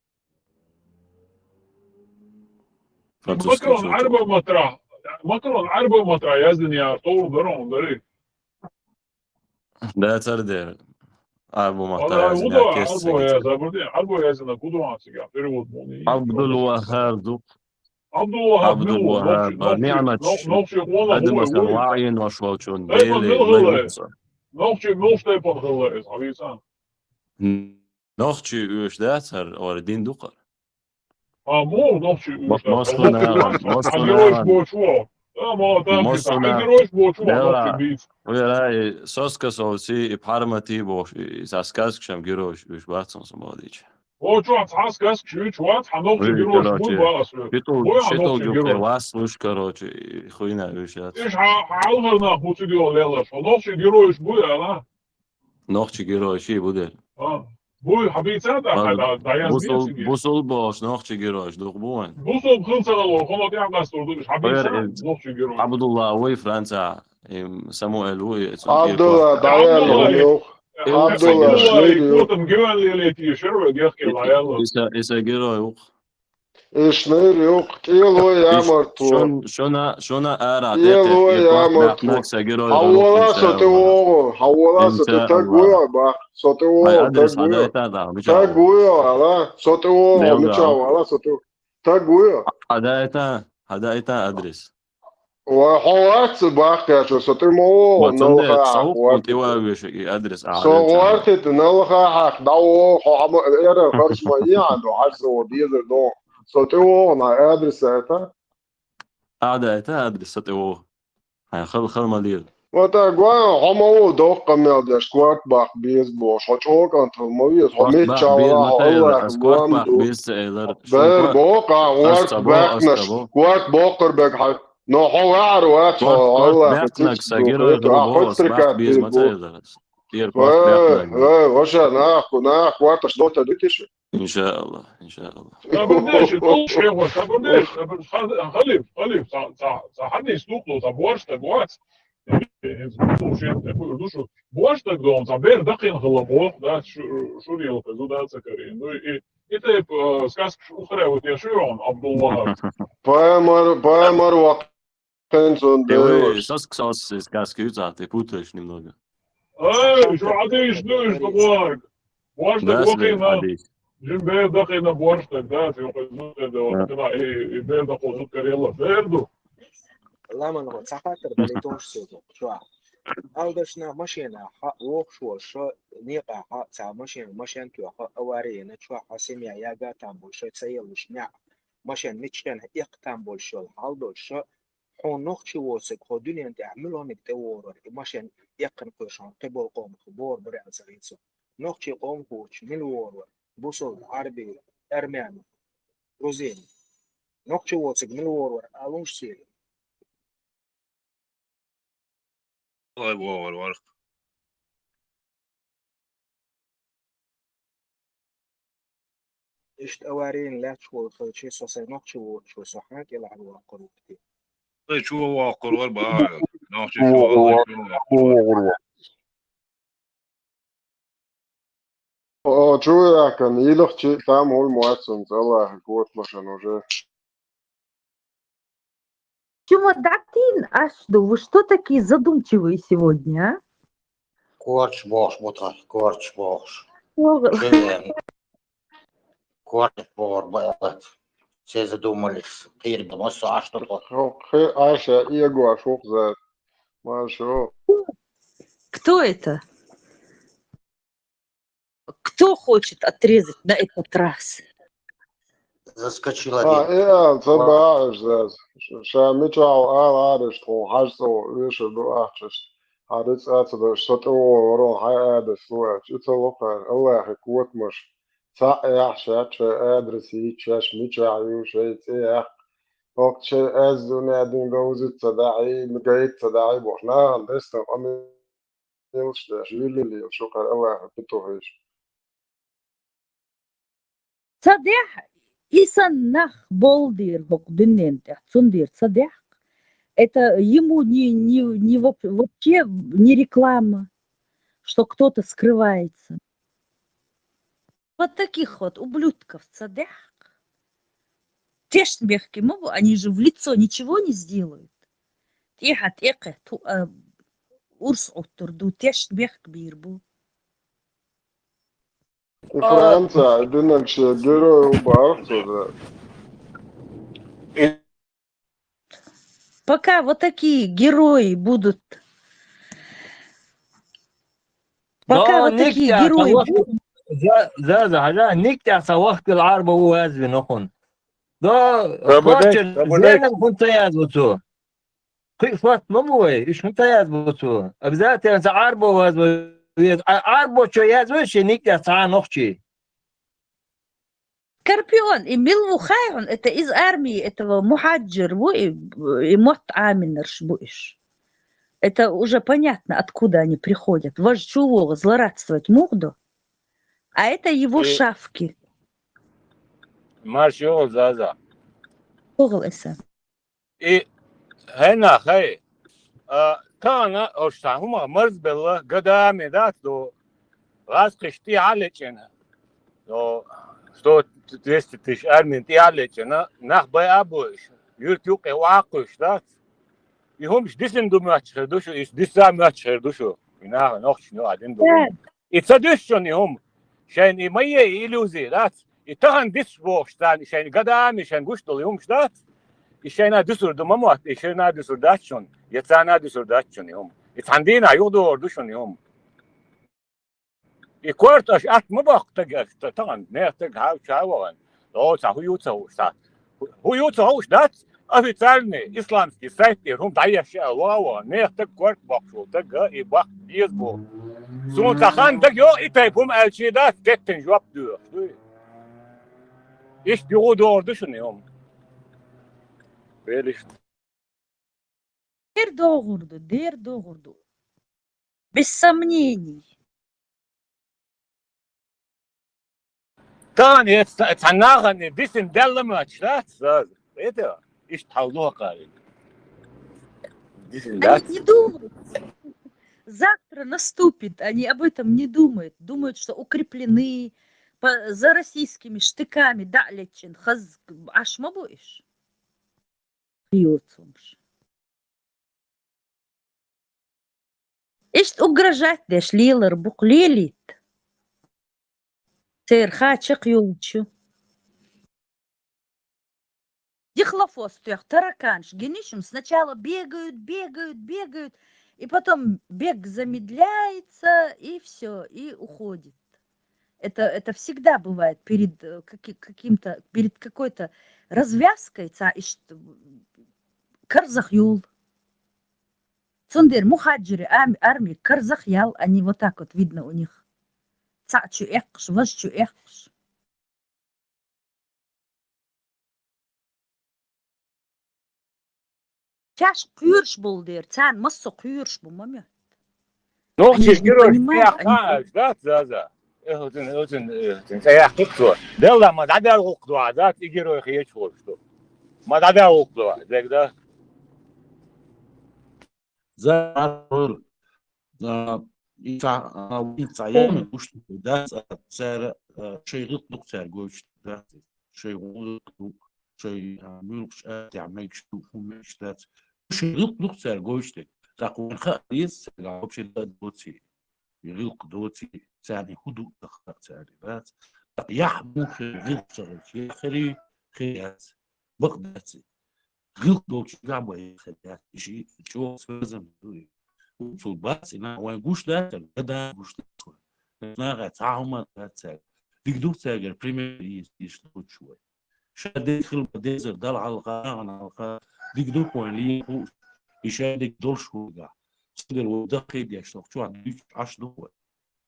فرانسوسكي مكرون عربة مطرح مكرون عربة مطرح يزن يا طول درون دري ده تردي أبو والله محتاج وضع كيس عربة يا زبردين عربة يزن كودو عن سيجا فيرود موني عبد الوهاب ذوق عبد الوهاب عبد نو الوهاب نعمة نوخشي والله هذا هو مثلا هو وعي وشوشون تايفون بيلي ما بالغلة يوصل نوخشي نوش تايفون غلة حبيسان نوختي وش داتر وردين دقر مو نوخشي وش مصر ناغن مصر حجروش ناغن بوشوا ما تاكي مصر ناغن حجروش بوشوا نوخشي دلا بيس ويراي سوسكا سوسي بحرمتي بوش ساسكاسك شم جيروش وش باتسون سموديش هو شو عتحاس كاس شوات حنوخشي وي جروش بوي كروتشي باس شتو بوي شتو حنوخشي جوكي جروش واسلوش كروتشي خوينا وشات ايش عاوزنا خوتي ديو ليلاش حنوخشي جروش بوي انا نوختي جيروشي بودل بوي حبيسات داياز بوصل بيتسي بوصل باش نوختي جيروش دغبون بوصل بخمسة غلو خلو دي عم استردوش غير حبيسات نوخشي جروش عبد الله وي فرنسا سموئيل وي عبد الله دعيال ونيوخ عبد عبد الله الله شنيديو يكوت مجوان ليلتي شرو يحكي العيال إسا جيرو يوخ شنيديو كيلو يا مرتو شونا أرى كيلو تيتك يا يطلق مرتو بأحناك سجيرو يغروق إن حولا شاء الله ستوغو حولا إن شاء الله ستتاقويا با هاي ستوغو أدرس هذا تاقويا يتابع بجاو تاقويا على ستوغو ديوغا مچاو على ستوغو تاقويا هذا يتا أدرس وحوات باقي شو ستوغو وتندي نلخا تصوف كنت حوات يواويش أدرس أعلم تعمل صورت نلخا حق داو حوام إيرا خرش ما يعندو عرس وديزر دو ستوغو نا أدرس ساعتها أعدا يتا أدرس ستوه هاي خل مليل وتاقوا حمو دوق ميل دي سكوات باق بيسبول شو كانت المويس سكوات حميد باق بيز شاورا الله متى سكوات باق موامدو بيز إيلر بير شوكا بوقع ورك أستبو باقنش أستبو ورك بوقر بك حي نو حوار واتشو كوات الله بيحتنك ختيتش سجيرو دوقيتو يغربو اخوت سباحت تركات بيز متى بيسبول يدرس دير كوات بيحتنك وشا ناخ واتش دوتا دوتيش إن شاء الله إن شاء الله Sabırdeş, tol şey var, sabırdeş, Halif, حد يسلوك له طب واش تقوات душу واش تقدون طب بير دقين خلبوه ده شو يلقزو ده سكرين это сказка أخرى вот я شو عبد الله Паймар وقتين Ты ديلرز сос из каскюца, ты путаешь немного. эй شو عادي شنو تقواك واش Да, تقوقين عادي. جيم بير دقين بواش تقدات يلقزو ده كده بير دقوزو كريلا بيردو لا ما نقول سافرت بليتونش سوتو شو أودشنا مشينا ووك شو نيقا تا مشين تو أواري نشوا حسيميا يا جاتام بولشو تسيل وشنيا مشين ميتشين إقتام بولشو هالدو شو حون نقشي واسق خو دنيا انت اعملهم التور ماشان يقن كوشان قبل قوم خبور برع سغيسو نقشي قوم كوش من الور بوصل عربي ارماني روزين نقشي واسق من الور الونش سيري والله اشت اوارين لا شو شي سوسي نقشي وشو سحنك يلعب وقرو كتير شو واقر والبا نقشي شو Čuja, kad Ilhči tamo u Moacom, Allah, Готмашан уже. Чемодатин, а что? Вы что такие задумчивые сегодня, а? Корч бош, мутра, корч бош. Ого. Корч бор, баят. Все задумались. Кирда, а что то? Аша, Иго, шок за. Машо. Кто это? Кто хочет отрезать на этот раз? Заскочил один. Забаешь, Шамичал, Аладыш, Хасо, Виши, Дуахчиш. Адыц Ацада, что-то ворон, хай Адыш, Луач. Это лока, Allah, Готмаш. Яхша, Адрес, Чаш, Мичаю, Шейц, وقت از نادين جوزت تداعي مجايد تداعي بوحنا لسه أمي يلش تشويل اللي شكر الله بتوهيش Цадех Исаннах Болдир Бокдынен Цундир Цадех. Это ему не вообще не реклама, что кто-то скрывается. Вот таких вот ублюдков Цадех. Теш мягкий мову, они же в лицо ничего не сделают. Тихат эке урс оттурду теш мягк бирбу. Франция, динакше герой убавцу. Пока вот такие герои будут. Пока вот такие герои будут. هذا نكتع سوقت العرب هو هذا نخون ده كوتشر زينا كنت ياز بتو كيف فات مموي إيش كنت ياز بتو أبزات أنت عرب وهذا عرب شو ياز وش نكتع ساعة نخشي Скорпион и Милвухайон это из армии этого Мухаджир и Мот Аминерш будешь. Это уже понятно, откуда они приходят. Ваш чего злорадствовать мухду, а это его шавки. ماشي زازا Согласен. إيه هنا خي كان أشتاهما مرز بالله قدامي ذات دو غاز قشتي عليكنا دو что 200 тысяч армий тиалечена нах бай абуш юртюк эвакуш да и хомш дисен думач душу из дисамач душу ина нохч но один дум и цадушон хом шайн и мои иллюзии да и тахан дис воштан шайн гадами шайн гуштол хом да и шайна дусур думамат и шайна дусур дачон яцана дусур дачон хом и тандина юдор душон хом и кварташ ат мабак таган не таг хавчаван о цахуюцау ста хуюцау штат официальный исламский сайт рум даяша вау не таг кварт бакшу таг и бак дизбо сун тахан таг ё и тайпум алчида теттен жвап dur иш юдор düşünüyorum böyle işte Дер doğurdu. Без сомнений. تاني تناغني ديسن دلما تشلات это иш тавло قاري дисен Они не думают. Завтра наступит, они об этом не думают. Думают, что укреплены за российскими штыками. Да, лечин, аж мабуешь? Ишт угрожать деш лилар буклелит. Церха чекьючу. Дихлофостуях, тараканш, генишем сначала бегают, и потом бег замедляется, и все, и уходит. Это всегда бывает перед какой-то развязкой, Карзах юл. Цундер мухаджиры армии Карзах ял, они вот так вот видно у них. Цачу экш, вашчу экш. Чаш кюрш был дер, цан массо кюрш был, маме. Ну, Они же не понимают, они... да. سيحكي ده لما تعدي الغقدوع ده تيجي روح يشوف ما تعدي الغقدوع زي ده زي ينفع يعمل وش ده سعر شيء غلط سعر جوش ده شيء غلط شيء ملوش تعمل شوف مش ده شيء غلط سعر جوش ده تقول خالص لا بشيء ده دوتي يغلق دوتي ثاني هدوء تخطأ ثاني بات يحمو غلق شغل خري خيات بقداتي غلق دوتي قاعد خيات شيء شو لازم وصل بس إنه وين جوش ده كده جوش ده ناقة تعاهم ده تاج ديك تاج البريمير يشتغل شوي شاد يدخل بديزر دل على الغا ديك وين ليه يشادك دول شوي قاعد صدر ودقيق يشتغل شو عندك 10 دول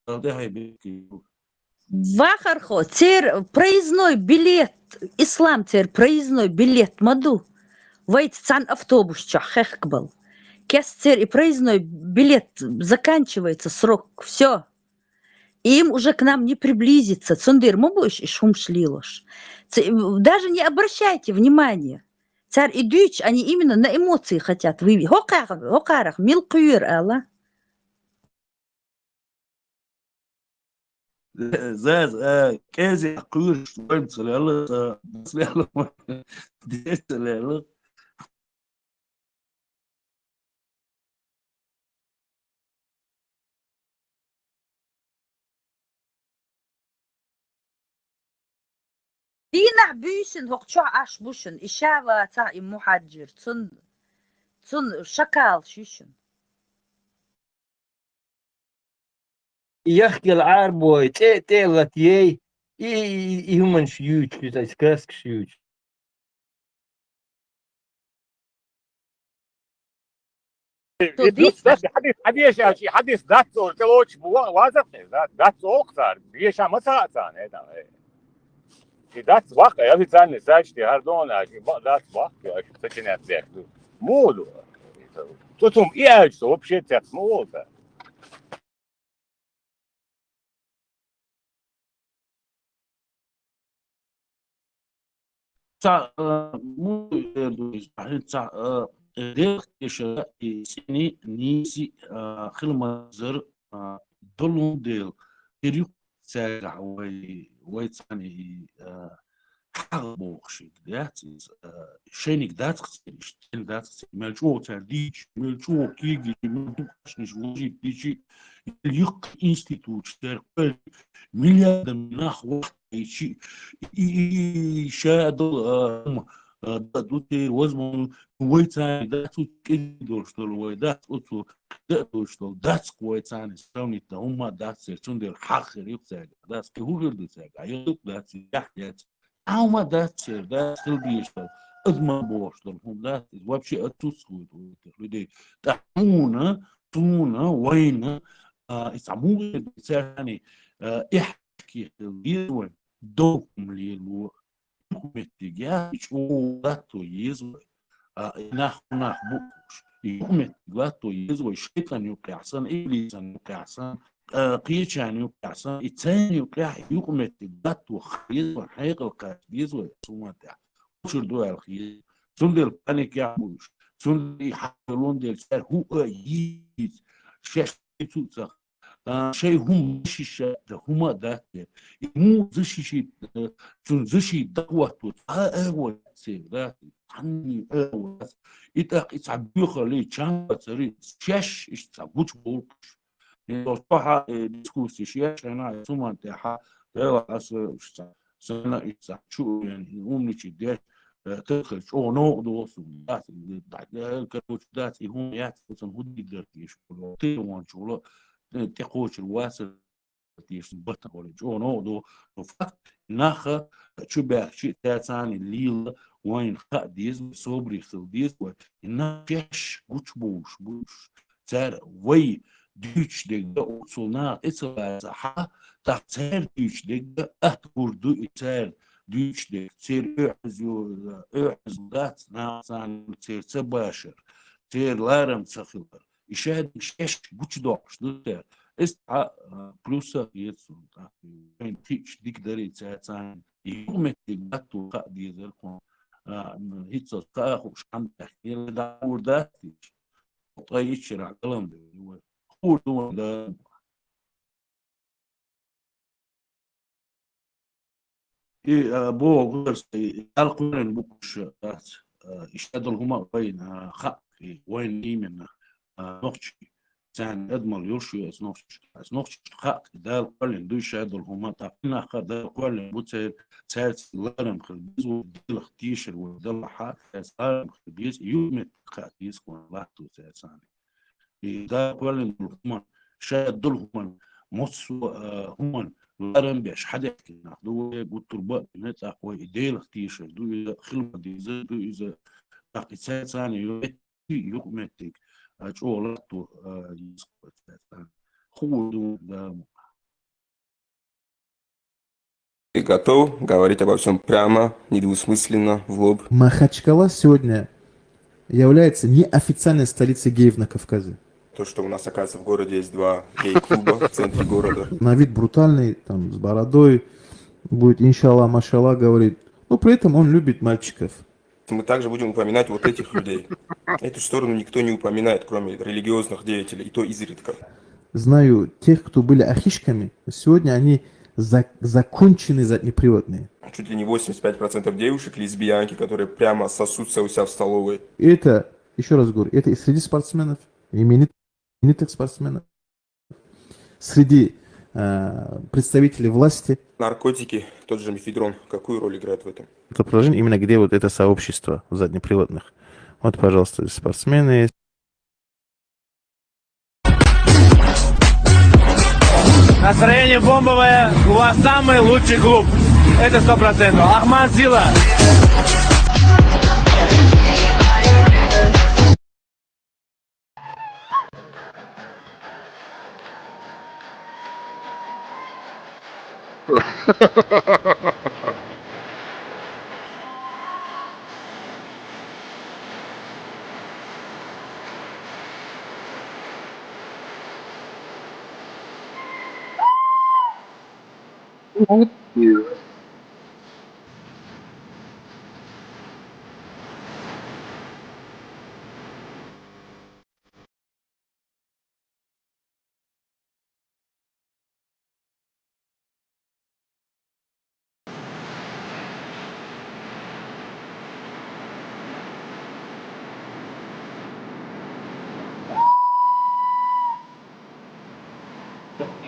ده هيبكي Вахар хо, цер проездной билет, ислам цер проездной билет маду. Вайт цан автобус чахех был. Кес цер и проездной билет заканчивается срок, все. Им уже к нам не приблизиться. Цундыр мобуш и шум шлилош. Даже не обращайте внимания. Царь и дюч, они именно на эмоции хотят вывести. Хокарах, милкуир, алла. زاز كازي قير شوين سلالة سلالة دي سلالة Dina büyüsün, hokçu aş buşun, işava ta muhacir, tsun şakal şişun. يحكي العرب ويتقلت يي يهمن شيوش يتسكسك شيوش حديث ذات تلوش واضح ذات أكثر بيش ما تعطان هذا ذات واقع يا بيتان ساجتي هردون ذات واقع سكنات ذاك مولو توتم إيش سو بشيت تسمو مو دير سيني نيسي خلما زر دلون ديل تريق ساقع ويتاني حغبوخشي دات شينك دات خسيش دات ملجو ترديش ملجو كيجي ملجوش نجوجي ديجي اليق انستيتوت ترقل مليار مناخ وقت شيء شادل دوتي وزمون ويتاني داتو كيدوشتل ويداتو كيدوشتل داتس كويتاني ستوني تهما داتس تندر حاخر يقتاج داتس كهولر داتس يقط داتس يحيات هما داتس داتس تلبيشتل أزمة بوشتل هم داتس وابشي أتوسكوت ويتخلدي تونا وين يسموه بتاعني احكي اليوم دوم ليلو متجاه شو لاتو يزوي نح بوش يوم لاتو يزوي شيطان يوقع حسن إبليس يوقع حسن قيشان يوقع حسن الثاني يوقع يوم لاتو خيز حيق القات يزوي سومتها وش الدول الخيز سندر بانيك يا بوش سندر يحاولون ديال سر هو يز شاش توتر شيء هم شيء هما ذات مو زشي زشي دعوة أول سيرات عني أول إذا يتعبوا خلي كان بتري شاش يتعبوش بولش صراحة ديسكوسي شاش أنا ثم انتهى لا أصل سنة يتعشوا يعني هم نشيد تدخل شو نوع دوس ذات كروش ذات هم يعرفوا هودي درتي شو تيوان شو تقوش الواسل تيش بطن ولا جو نو دو فات ناخا شو بيح شيء تاتاني ليل وين خديز صبري خديز وإنها فيش بوش تار وي دوش دقة وصلنا إسرائيل صحة تختار دوش دقة أتقول إتال دوش دقة تصير أعز ذات ناسان تصير تباشر تصير لارم تسخلر يشاهد شيش بوش دوش دوتر استع بلوسا يتسون وين تيش ديك داري تاتان يوم تقطو قادي ذلكم هيتس قاخوش عم تحكي داور داتيش طيب شرع قلم هو ده بو غرس القرن بوكش اشتغل هما بين خط وين يمنا نقش كان ادمر يوشي نقش خط ده القرن دوش هذا هما تقنا خد ده القرن بوتر سالس لارم خلبيز ودل اختيشر ودل حات سالم خلبيز يوم خاتيس كون لاتو سالسان ده القرن هما شاد دول هما مصو هما لارم بيش حدا كنا دو بوتربا نتا قوي ديل اختيشر دو خلبة ديزا دو إذا تقيسات ثاني يومتك أجولاتو يسقط خودو да. Ты готов говорить обо всем прямо, недвусмысленно, в лоб? Махачкала сегодня является неофициальной столицей геев на Кавказе. То, что у нас, оказывается, в городе есть 2 гей-клуба в центре города. На вид брутальный, там, с бородой, будет иншалла, машалла говорит, но при этом он любит мальчиков. Мы также будем упоминать вот этих людей. Эту сторону никто не упоминает, кроме религиозных деятелей, и то изредка. Знаю тех, кто были ахишками, сегодня они законченные заднеприводные. Чуть ли не 85% девушек лесбиянки, которые прямо сосутся у себя в столовой. И это, еще раз говорю, это и среди спортсменов, именитых спортсменов, среди представителей власти. Наркотики, тот же мефедрон, какую роль играет в этом? Это положение именно где вот это сообщество заднеприводных. Вот, пожалуйста, спортсмены. Настроение бомбовое, у вас самый лучший клуб. Это 100%. Ахмад Сила.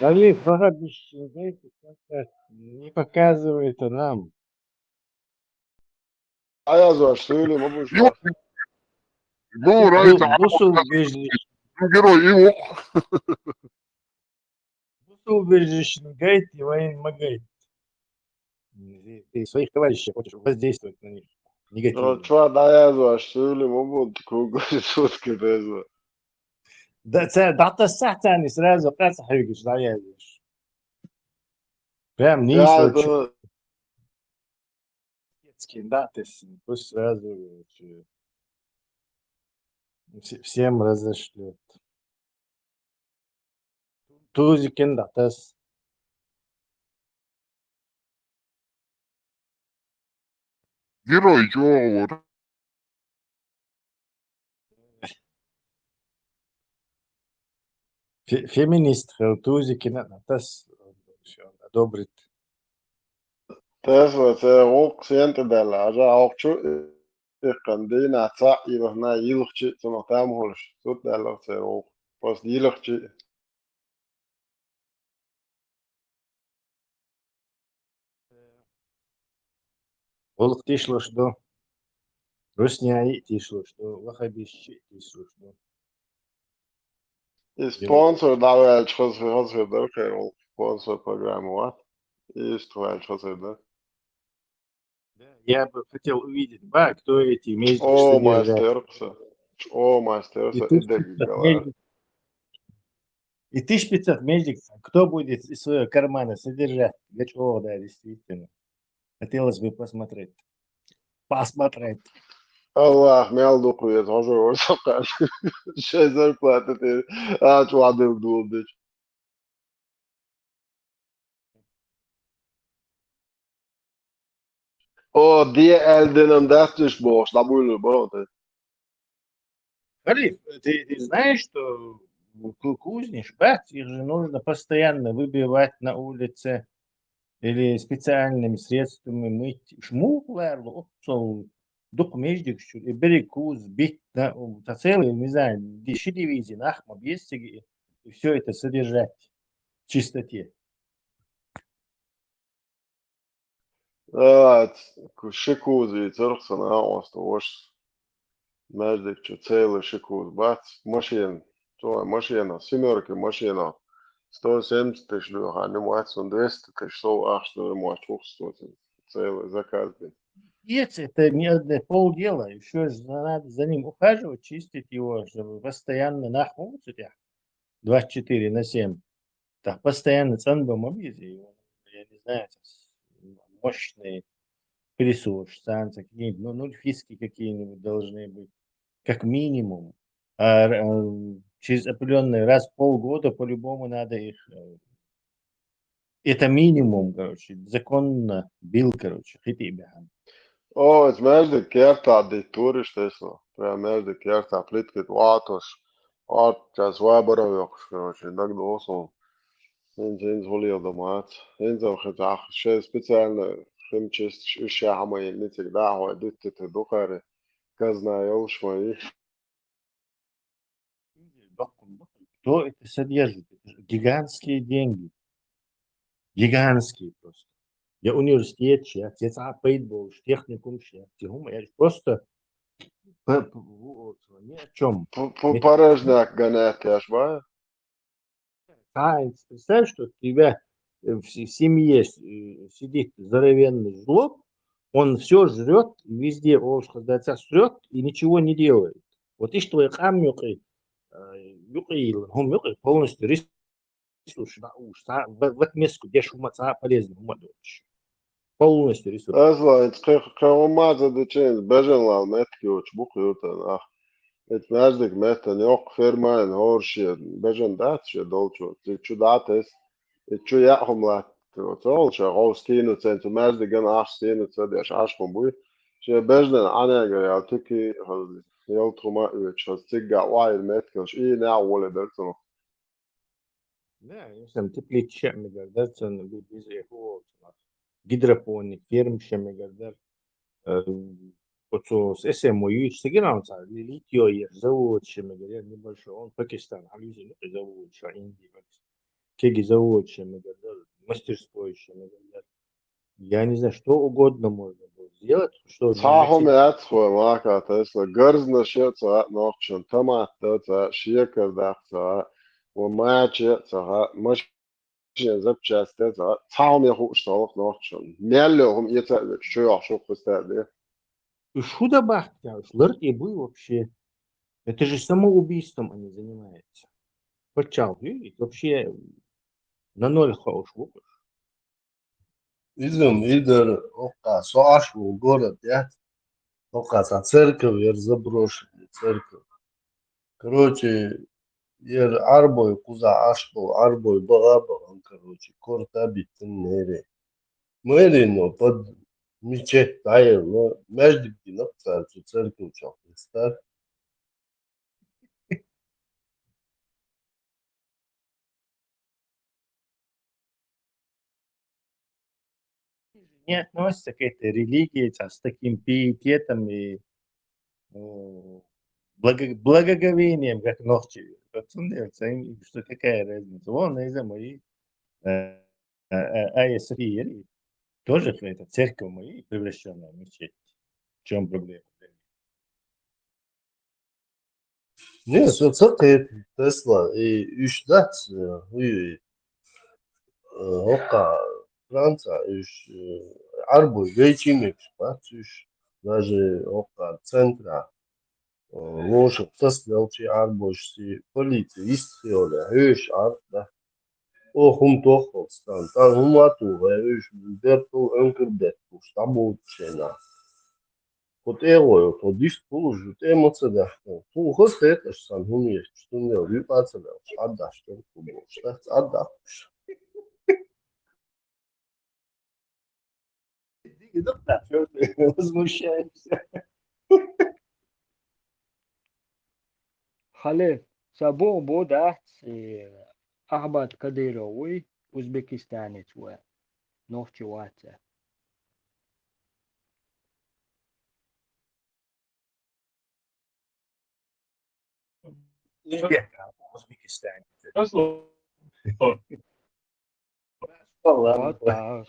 Халиф, не показывает нам. Ayaz söyle mi bu Yok. Bu rayta Nasıl убеждишь? Герой yok. Nasıl убеждишь? Гайд и воин магайд. Ты своих товарищей хочешь воздействовать на них негативно. Çuva Ayaz söyle mi bu kugu sus kibeza. Да الساعة تاني сразу قاس حبيبي لا يعيش. Прям не Ya ищу. Детский, пусть сразу всем разошлет. Тузикин датас. Герой чего? Феминист Тузикин датас одобрит. Tesla Terok Sientedella, Aja Okchu, Kandina, Tsa, Ivana, Yilchi, Sonotam Holsh, Sutella Terok, Post Yilchi. Волк тишло что? Русняи тишло что? Вахабищи тишло что? Sponsor Dawel Chos Delke. спонсор программы ВАТ. И что дальше, да? Я бы хотел увидеть, кто эти междик О, содержат. мастерство, И ты и дегала. И 1500 междик, кто будет из своего кармана содержать? Для чего, да, действительно. Хотелось бы посмотреть. Посмотреть. Allah meldu kuyet hoca orta kan. Şeyler platete. Ağaç vadım doldu. O diye eldenim destüş boş. La buyur bu. Халиф, ты знаешь, что кузниш, их же нужно постоянно выбивать на улице или специальными средствами мыть. Шмуклерлу, дух междик, и бери куз, бить на целый, не знаю, деши дивизии, нахма, и все это содержать в чистоте. Evet. Şikuzi Türksan ağustos'ta hoş. Mezdikçe цели şikuz. Bat maşin. То машина, семерки машина. 170 тысяч леха, не мать, 200 тысяч, 100 что мать, 200 целый заказ. Яйца это не одно полдела, еще же надо за ним ухаживать, чистить его, чтобы постоянно нахмурить 24/7. Так, постоянно ценба мобизи, я не знаю, мощные присуши, станции какие-нибудь, ну, фиски какие-нибудь должны быть, как минимум. Через определенный раз в полгода по-любому надо их, это минимум, короче, законно бил, короче, хитибихан. O, es mezdik kertā turistēslo. Prjā, mezdik kertā plitkit vātos. Ārķās vābaravjoks, короче, так досол. Инз волил домат. Инз охетах, ше специально химчист ища хамай нитик да, хой дитте духари. Казна ёлш мои. Кто это содержит? Это же гигантские деньги. Гигантские просто. Я университет, я пейнтбол, техникум, я просто ни о чем. Порожняк гонять, аж ба? Представь, что у тебя в семье сидит здоровенный жлоб, он все жрет, везде срет и ничего не делает. Вот и что я полностью ресурс, в отместку, где шумаца полезно, полностью ресурс. Азла, кавамаза дечен, беженлал меткиоч, бухютан, et mezdik metan yok firmaen horşi bejen dat şe dolço çu dates çu ya homla tol şe roskinu centu mezdik gan aştinu çedeş aşkon bu şe bejden anega ya tiki yol tuma üç stiga wide metkios i na wole dertno. Да, если теплить чем гордаться, без его гидропоник, ферм чем гордаться. Вот с СМО сыгрался, литье завод чем говорят небольшой, он Пакистан, а люди завод, что Индия, кеги завод чем говорят, мастерской чем говорят. Я не знаю, что угодно можно было сделать, что. Сахом яц хо мака тесла гързна шеца нохчен томат тца шекер дахца وماچه ца ماشين запчасти ца сахом я хушталх нохчен меллем яца чё шо хустаде. Что добавить? Флирт и был вообще. Это же самоубийством они занимаются. Почал, видите, вообще на ноль хорош выпуск. Идем, Игорь, ока, Сашу, город, я. Ока, церковь, я заброшенная церковь. Короче, я арбой, куза ашбол, арбой, балабал, короче, корта битен нере. Мэри, но под мечеть таял, но между где церковь, что представь. Не относятся к этой религии с таким пиететом и благоговением, как ногти. Что какая разница? Вон из-за моей Софии тоже это церковь моей превращенная в мечеть. В чем проблема? Не, соцсети Тесла и üç dert Ока Франция, арбой вечинекс, пацуш, даже ока центра, ложек сослелчи арбошси, полиция истрела, höş арда. O hum toxstan, tan hum atu, höş dertu önkürdet, stabu çena. Kot egoyo, to dist puluju, te motsada. Tu hos tetastan hum yeş, stunde vypatsada, addaştan kubo, stats addaş. Возмущаемся. Халил, сабо бодат Ахмад Кадыровый, узбекистанец, ногчи ватса.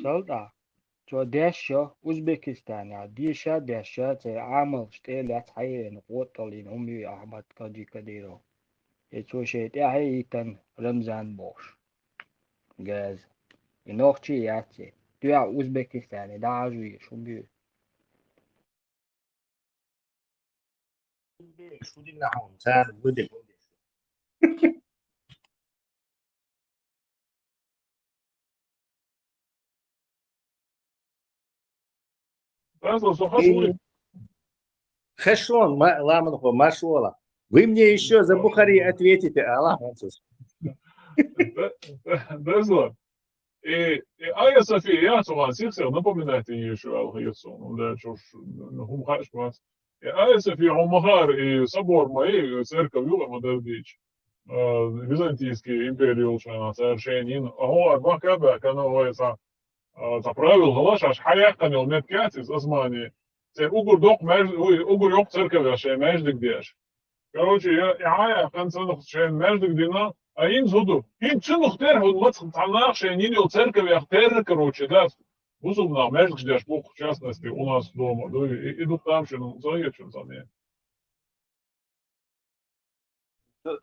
Солда. شو داشة أوزبكستان داشة عمل شتيلات حين قوتلين أمي أحمد كديرو شو شيء هي تن رمضان بوش جاز ينوخشي ياتي تيا أوزبكستان داعجوي شو بيو شو دي نحن سار بدك Хешон, ламанхо, машола. Вы мне еще за Бухари ответите, Аллах. Безлад. Aja Sofija, jāsovāc ieksev, напоминайте еще Алхайцу, да, чуш, хум хашпац. Aja Sofija, Умахар и собор моей церковь Юла Мадавдич, Византийский империю совершенин, Агуар Бакаба, Канавайца, заправил Галашаш, Хаяхтанил Меткатис, Османи, Угур Йок церковь, Междик Деш. Короче, я в конце Междик Дина, а им зуду. Им цену хтер, вот мацх танах, шейнил церковь, ахтер, короче, да. Бузумна, Междик Деш, в частности, у нас дома. Идут там, что заедем за ней.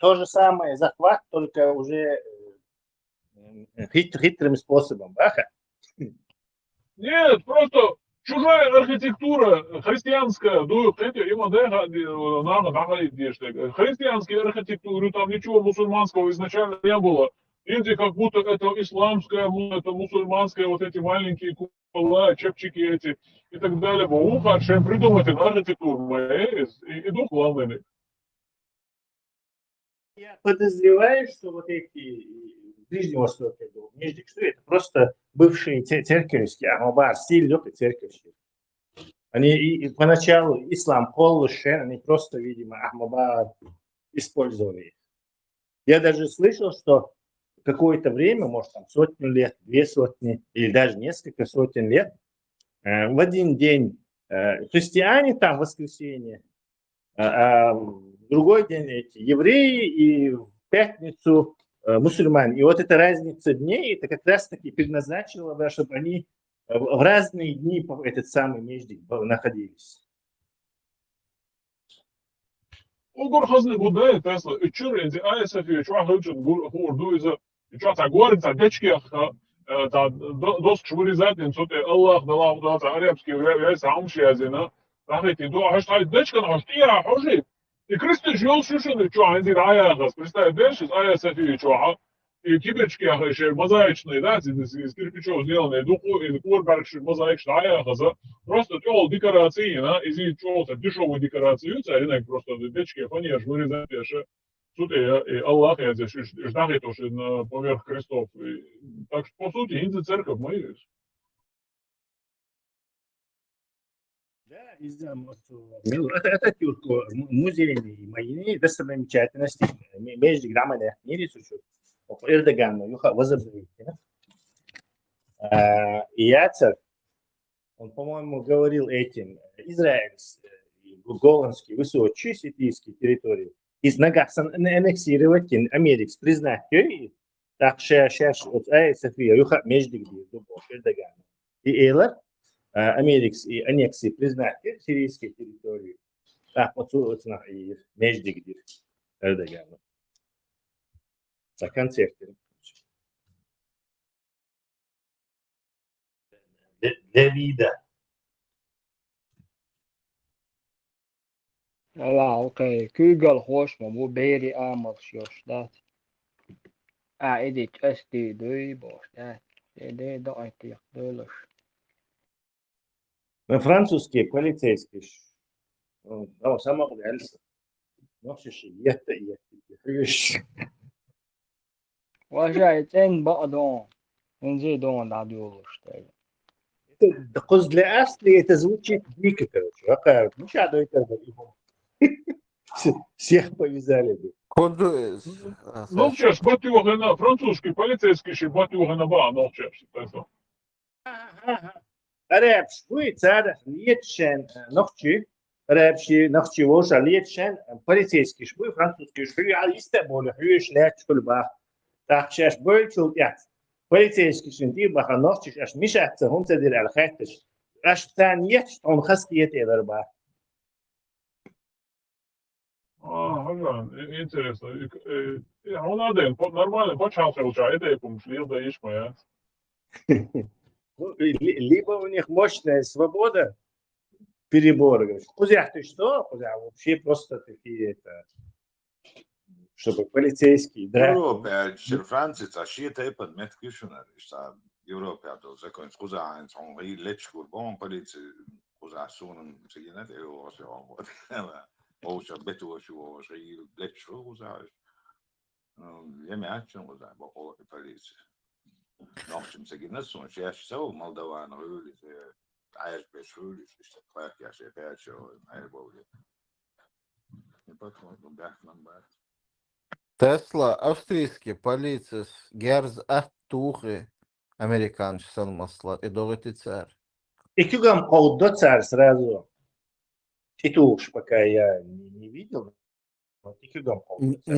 То же самое, захват, только уже хитрым способом, Баха? Нет, просто чужая архитектура христианская, христианские архитектуры, там ничего мусульманского изначально не было. Индия как будто это исламская, это мусульманская, вот эти маленькие купола, чепчики эти и так далее. Уха, чем придумать архитектуру, и дух главный. Я подозреваю, что вот эти Ближнего Востока, Междик, что это просто бывшие церковские, Ахмабар, стиль легкой церковщины. Они и поначалу ислам Коллушен, они просто, видимо, Ахмабар использовали. Я даже слышал, что какое-то время, может там сотню лет, 2 сотни или даже несколько сотен лет, в один день христиане там в воскресенье, а в другой день эти евреи и в пятницу мусульмане. И вот эта разница дней, это как раз-таки предназначено, да, чтобы они в разные дни этот самый Междик находились. Угор хазны гудай, Тесла, и чурензи, София, чуа хучен гурду из-за, чуа та говорит, та дечки, та доск швыризатин, соте Аллах, дала, та арабский, вяйся амшиязина, та хэти, дуа, хаштай дечка, на хаштия, хожи. И Кристы жил шушены, чуа, энзи рая, представь, дешис, София, чуа, и киберчки, еще мозаичные, да, из кирпичов сделанные, духу, и курбаркши, мозаичные, аяхаза, просто тел декорации, да, из чего-то дешевую декорацию, царинок просто дечки, фанеж, вырезать, тут и Аллах, я здесь ждали тоже поверх крестов. Так что, по сути, инди церковь мы. Да, из-за Ататюрк, музей моей достопримечательности, между граммами мире существует. Эрдоган, возобновить. И Яцер, он, по-моему, говорил этим, Израиль, голландский, высокий, сирийский территории, из Нагасан аннексировать Америку, признать ее, так что сейчас вот София, юха между Эрдоган. И Эйлер, Америка и аннексии признать сирийские территории, так вот между Эрдоганом. За концерты. для вида. لا اوكي كيغل خوش ما مو بيري امر شوش دات ايديت اس دي دوي بوش دات دي دايتي دولش На французский полицейский. Ну, сама реальность. Ну, все это. واش ان بعضهم نزيدون دادولش Это قصد لأصلي это звучит дико, короче. Вака, ну, сейчас это всех повязали бы. Noćas batjoga na francuski policijski batjoga na ba noćas. Рябш, вы царь, летшен, ночи, рябши, ночи, вожа, летшен, полицейский швы, французский швы, а Истанбуле, хвиш, лет, шкульба. Так, сейчас больше, я. Полицейский швы, баха, ночи, аж мишаться, он цедир, алхайтыш. Аж таньет, он хаскиет, эверба. Интересно. Он один, нормально, по часу получает, это я помышлил, да ишь моя. Либо у них мощная свобода перебора. Кузя, ты что? Кузя, вообще просто такие, это, чтобы полицейские, да? Европа, Франция, это и под меткишуна, что Европа, то закон, куза, он и лечку, бом полиции, куза, сунун, сигнет, и у вас он вот. Оуша, бету, что и лечку, куза. Я мячен, куза, бокол полиции. Ночим сигнет, сон, я все, Молдаван, рулит, аяш без рулит, что клак, я все пять, что айболи. Не подходит, бах, нам бах. Тесла, австрийский полицейс, герз аттухи, американский санмаслат, и довыты царь. И кюгам колдо царь сразу. И то уж пока я не видел. И кюгам колдо царь.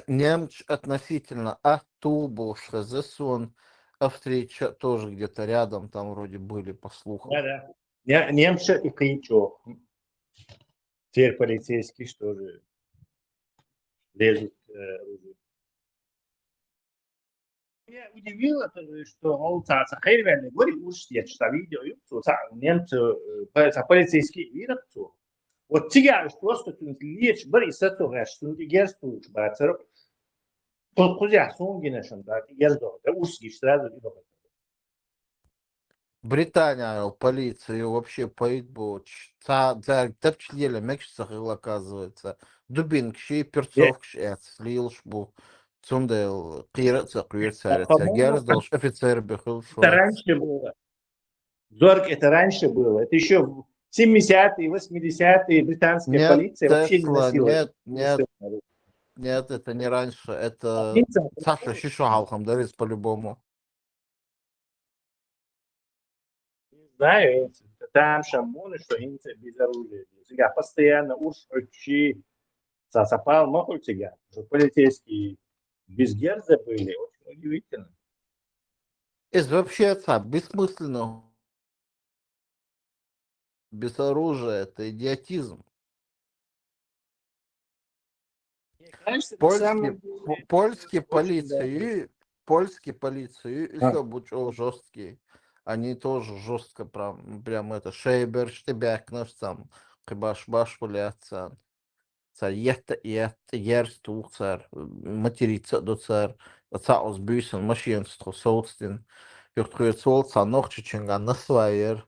Немч относительно Аттубушка, Зесон, Австрия тоже где-то рядом, там вроде были, по слухам. Да. Немцы и Каичок. Теперь полицейские что же лезут. Меня удивило, что он Сахаревен говорит, уж я читал видео, что немцы полицейские видят, что вот тебя просто лечь, бери с этого, что ты герсту, бацер, кузя сунгинешен, да, гердо, да ушки сразу и добавить. Британия, полицию вообще поидбоч. Тапчлели, мекшцах ил оказывается. Дубинкши, перцовкши, слилшбу. Цундел, кирца, квирцарец. Герздолш, офицер бихил Это раньше было. Зорг, это раньше было. Это еще в 70-е, 80-е британская полиция вообще не носила. Нет, это не раньше. Это Саша Шишуалхам, дарит по-любому. Знаю, там шамоны, что инцы без оружия. Сега постоянно уши, сапал, маху сега. Полицейские без герза были, очень удивительно. Это вообще бессмысленно. Без оружия, это идиотизм. Польские полиции еще будут жесткие. Они тоже жестко прям это шейбер, штебяк наш там, кыбаш пуляться. Царьета ерсту цар, материца до цар, цаус бюсен, машинство, соустин, юртхуецолца, ногчиченга, насвайер.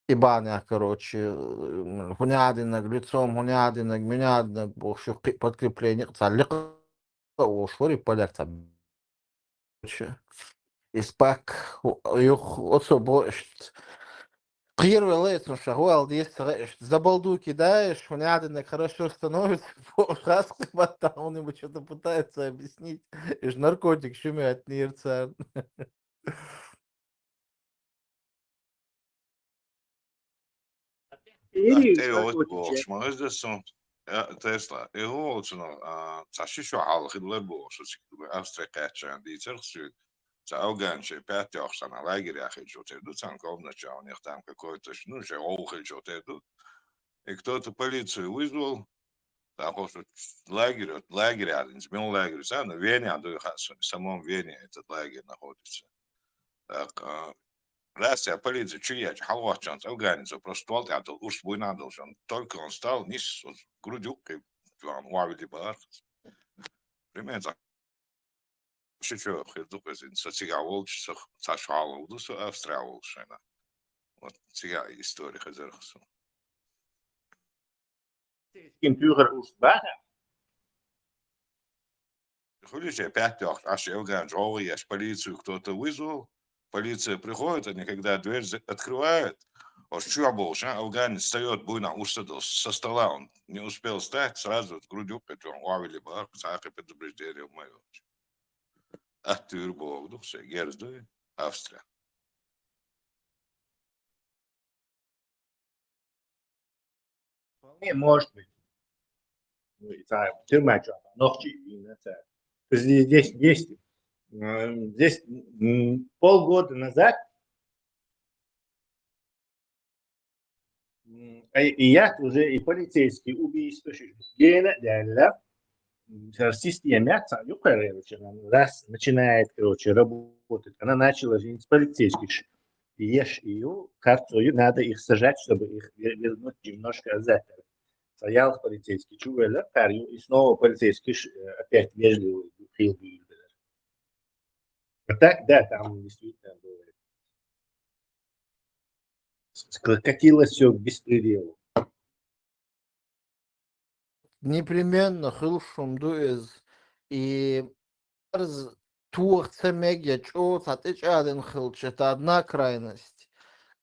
Ибаня, короче, гунядинок, лицом гунядинок, менядинок, больше подкрепление, цалик, ушвори поляк, испак, юх, особо, первый лет, шагуал, 10 за балду кидаешь, гунядинок хорошо становится, раз он ему что-то пытается объяснить, и ж наркотик шумят, нирца. Tesla, شو حال خدمة بوش أفريقيا عندي ترسل تعوجان شيء بيتي أحسن على جري أخي شو تدو تانكونا جاون يختم كويتش نوش أوخي شو تدو إكتوت полицию вызвал تاخذ лагерь один сменил лагерь сам в Вене, а в самом Вене этот лагерь находится. Так Рация полиция чуяч, халвачанс, афганец, просто туалет, а то уж бой надо, только он стал, низ, грудюкой, он уавили бархат. Примерно что хердука социал волчцах сашала удусу австрал шена. Вот сега история хазархсу. Кемпюрер устбара. Ходишь опять аж Элган Джоуи, аж полицию кто-то вызвал. Полиция приходит, они когда дверь открывают, аж чуабол, афганец встает, буйна устадил со стола, он не успел встать, сразу грудью, он уавили бар, сахар предупреждение мое. А ты бог, ну все, герздуй, Австрия. Вполне может быть. Ну, и так, тюрьмачу, ногти, здесь полгода назад и я уже и полицейские убийства, гена, система, раз начинает, короче, работать, она начала жить с полицейских. Ешь ее, картою, надо их сажать, чтобы их вернуть немножко назад. Стоял полицейский, чувствовал, парень, и снова полицейский опять вежливый, хилый. А так, да, там действительно было. Катилось все к беспределу. Непременно хилшум дуэз и туахца мегя чоц отечаден хилч, это одна крайность.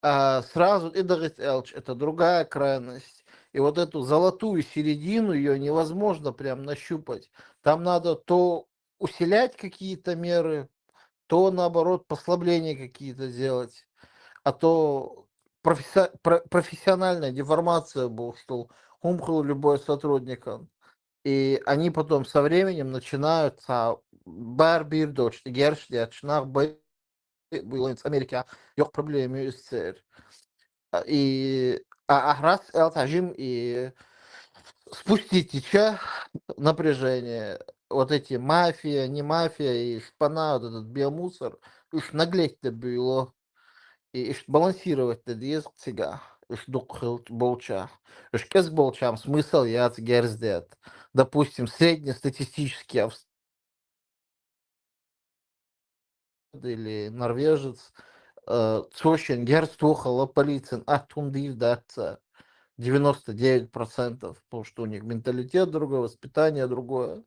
А сразу идагит элч, это другая крайность. И вот эту золотую середину, ее невозможно прям нащупать. Там надо то усилять какие-то меры, то наоборот послабления какие-то делать. А то профессиональная деформация был, что умхал любой сотрудник. И они потом со временем начинают барбир дочь, герш, начинают быть в Америке, yok проблемы с цель. И раз элтажим и спустить теча напряжение, вот эти мафия, не мафия, и шпана, вот этот биомусор, уж наглеть-то было, и балансировать-то есть сега, уж духл болча. Уж кес болчам смысл я герздет. Допустим, среднестатистический или норвежец, цощен герстухала полицин, а тундив даться 99%, потому что у них менталитет другой, воспитание другое.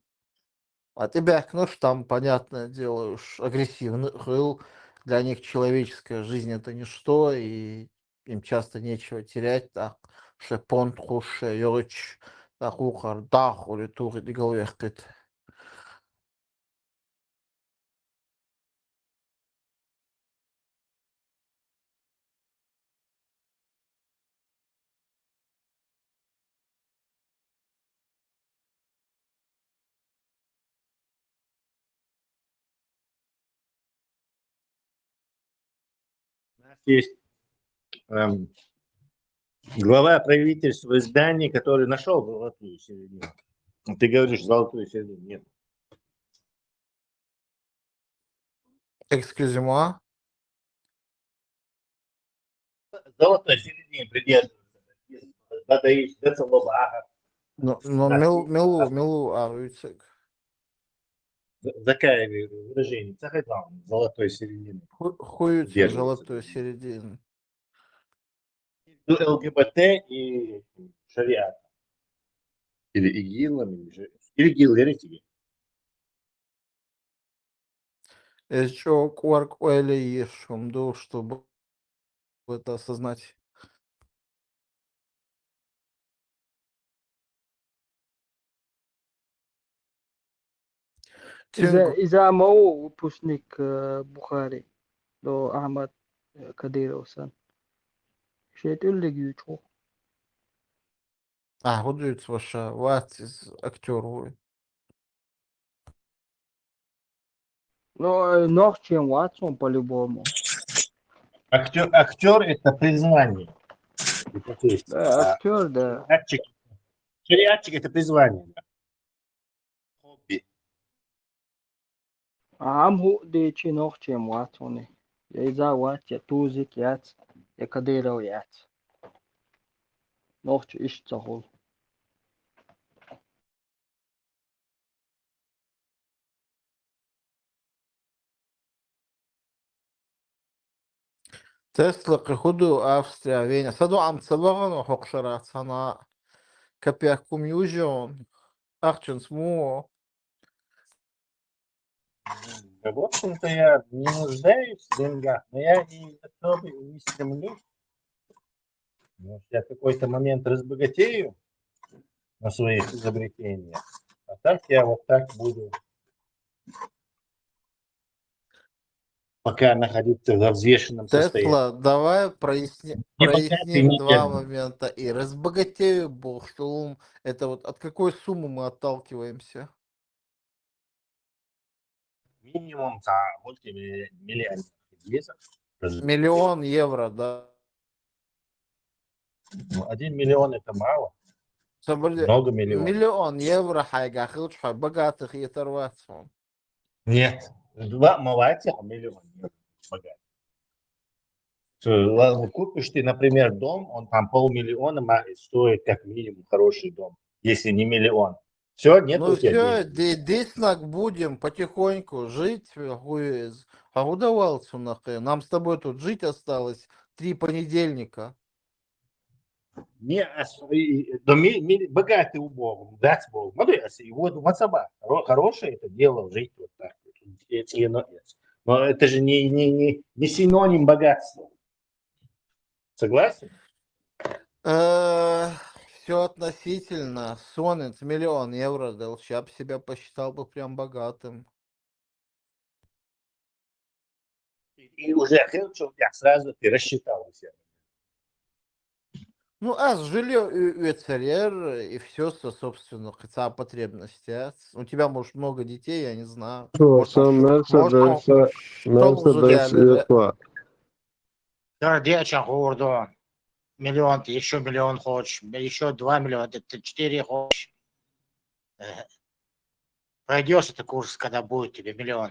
А тебя, ну что там, понятное дело, уж агрессивный хыл, для них человеческая жизнь это ничто, и им часто нечего терять, так, шепон, хуше, йорич, так, ухар, дах, или тур, и головехкет. У нас есть глава правительства Дании, который нашел золотую середину. Ты говоришь, золотую середину нет. Excusez-moi. Золотой середине придерживается. Это лоба. Но милу, арвицек. Такая выражение. Золотой середины. Хуются золотой середины. ЛГБТ и шариат. Или ИГИЛом, или ИГИЛ, верите? Еще кварк ойли ешум, да, чтобы это осознать. إذا ما هو выпускник Бухари, до Ахмад Кадировсан. Шейтулли гючу. Гудует ваша ватис актер. Ну, ног чем Ватсон по-любому. Актер это призвание. Да, актер, да. Шариатчик это призвание. Хобби. Амху де чи ног чем Ватсоны. يا زاوات يا توزك يات يا كديرو يات نوخش إيش تقول Tesla приходу Австрия, Веня. Саду амцабагано хокшарат сана капяк кумюжон. Ахчен смуо. Да, в общем-то, я не нуждаюсь в деньгах, но я и особо не стремлюсь. Может, я в какой-то момент разбогатею на своих изобретениях, а так я вот так буду пока находиться в взвешенном состоянии. Тесла, давай Не богатый, проясним не два бедный. момента. И разбогатею бог, что это вот от какой суммы мы отталкиваемся? Минимум мультимиллионер. Миллион евро, да. 1 миллион это мало. Много миллионов. Миллион евро хайга хилчха богатых и оторваться. Нет. Два малатих миллион богатых. Ладно, купишь ты, например, дом, он там 500 000 стоит как минимум хороший дом, если не миллион. Все, нет Ну у тебя все, денег. здесь будем потихоньку жить. А удавался нахуй. Нам с тобой тут жить осталось 3 понедельника. Не, богатый убогому, дать Богу. Смотри, и вот собака. Хорошее это дело жить вот так. Но это же не синоним богатства. Согласен? Все относительно. Сонец, миллион евро дал. Я бы себя посчитал бы прям богатым. И уже сразу ты рассчитал себя. Ну, жилье ЦРР и все, собственно, хотя потребности. У тебя, может, много детей, я не знаю. Может, Mercedes ietvā. Сердечко гордо. Миллион, ты еще миллион хочешь, еще 2 миллиона, ты 4 хочешь. Пройдешь этот курс, когда будет тебе миллион.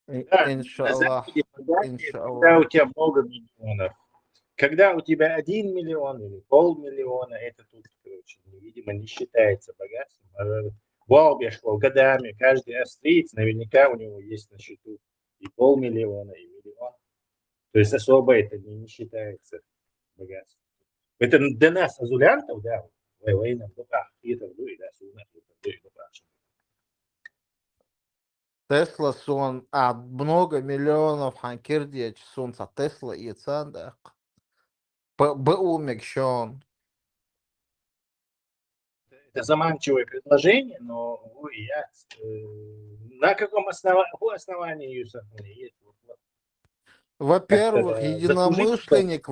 Иншаллах. Когда у тебя много миллионов. Когда у тебя 1 миллион или 500 000, это тут, короче, видимо, не считается богатством. Волбешков годами, каждый австриец, наверняка у него есть на счету и 500 000, и миллион. То есть особо это не считается богатством. Это для нас, азулянтов, да, война в руках, это дует, да, сумма, это дует, Тесла сон, много миллионов ханкирдия солнца Тесла и цандак. БУ Мекшон. Это заманчивое предложение, но на каком основании есть? Во-первых, единомышленник,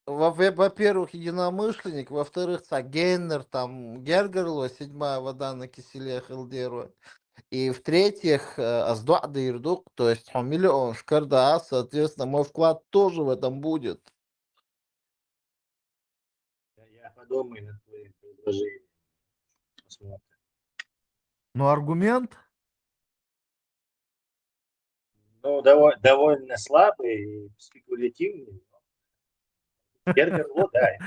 во-первых, единомышленник, во-вторых, Гейнер, там, Гергерло, 7-я вода на киселе хилдирует. И в-третьих, Аздуада Ирдук, то есть миллион шкарда, соответственно, мой вклад тоже в этом будет. Я подумаю над твоим предложением. Посмотрим. Ну, аргумент? Ну, довольно слабый и спекулятивный. Гергерло, да.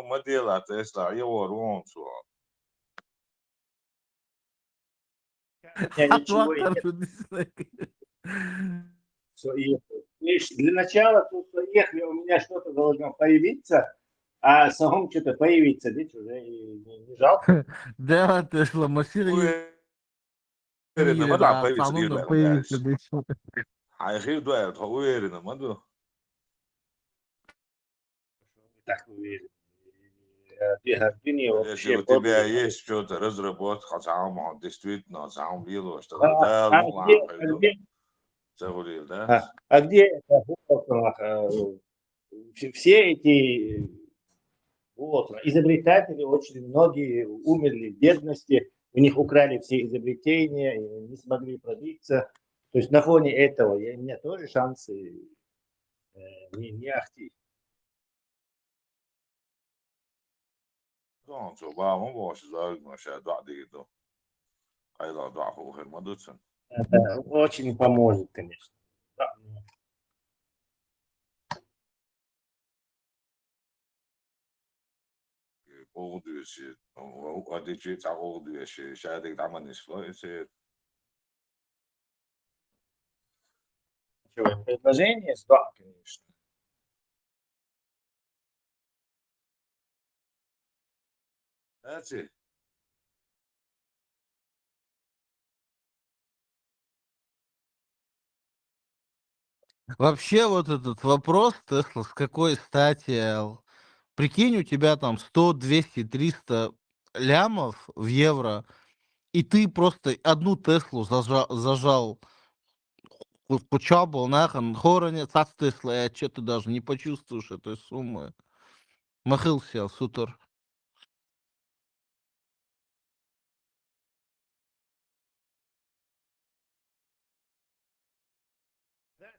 Модель Тесла, его ромцу. Я ничего и нет. Для начала тут поехали, у меня что-то должно появиться, а самому что-то появиться, ведь уже не жалко. Да, Тесла, массирует. Так уверен. Если у тебя есть что-то разработка, сам действительно сам видел, что да, а где все эти изобретатели, очень многие умерли в бедности, у них украли все изобретения, и не смогли пробиться. То есть на фоне этого у меня тоже шансы не ахти. Don't ba mo boş zar maşa da diyordu. Ayla da ho her madutsun. Это очень поможет, конечно. Да. O diyor şey. O adeci ta o diyor şey. Şahit daman islo. Şey. Предложение, да, конечно. That's it. Вообще вот этот вопрос, Тесла, с какой стати, прикинь, у тебя там 100, 200, 300 лямов в евро, и ты просто одну Теслу зажал в кучабл, нахрен, хороне, цац Тесла, и что ты даже не почувствуешь этой суммы. Махился, сутер.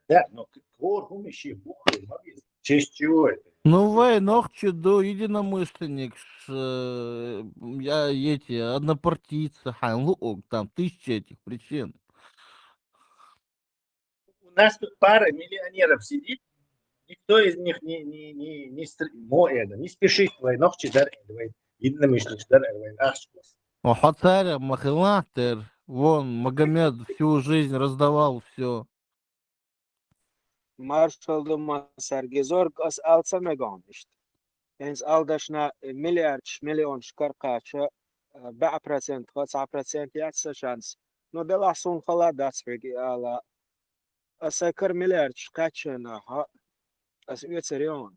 Да, но кворум еще бухает, молодец. В честь чего это? Ну, вы, ногче до единомышленник, я эти, однопартийцы, хайлук, там тысячи этих причин. У нас тут пара миллионеров сидит, никто из них не спешит твой ногче дар эдвайн. Единомышленник дар эдвайн. Хацаря, Махилатер, вон, Магомед всю жизнь раздавал все. Marshall Sergezorg as alsa megan işte. Ens aldashna milyon şkarqaça 4% 9% yatsa şans. No de la sun khala datsvegi ala asakar milyar şkaçına ha as üyetserion.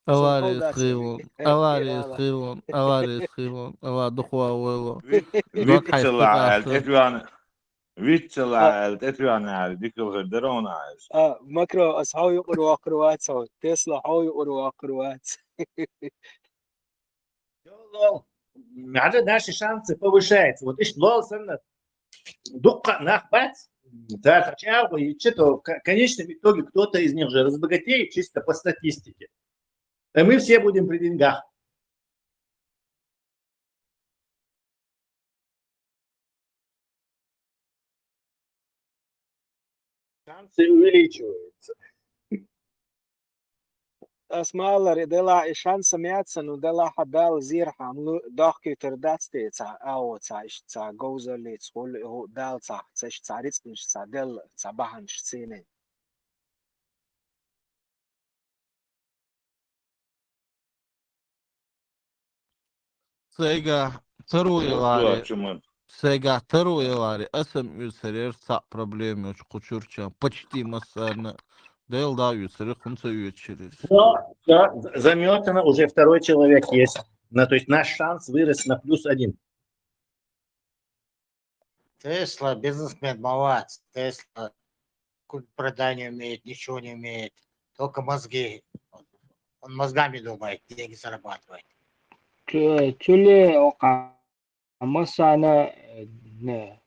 Авария с Хилон, авария с Хилон, авария с Хилон, ава духуа уэло. Док Витцела хайстык ахыр. etüan. Витцела etüan al dikil gırdıron az. Макро as how you uru akruat so Tesla how you uru akruat. Надо наши шансы повышаются. Вот ишь лолсен дукка нахбат. Да, хотя бы и что-то в конечном итоге кто-то из них же разбогатеет чисто по статистике. А мы все будем при деньгах. Шансы увеличиваются. Asmalar de la şansa miyatsan u de la hadal zirham lu dohki terdatste ca aoca ca gozerli skol ho dal ca caritnish ca del ca bahan scene. Сега вторую Yok лари. açımın. Сега вторую лари. Асам юсерер са проблемы уж кучурча. Почти массарно. Дел да юсерер хунца юечерер. Но да, заметано уже второй человек есть. Ну, то есть наш шанс вырос на +1. Тесла, бизнесмен, молодец. Тесла, продать не умеет, ничего не умеет. Только мозги. Он мозгами думает, деньги зарабатывает. Чули масана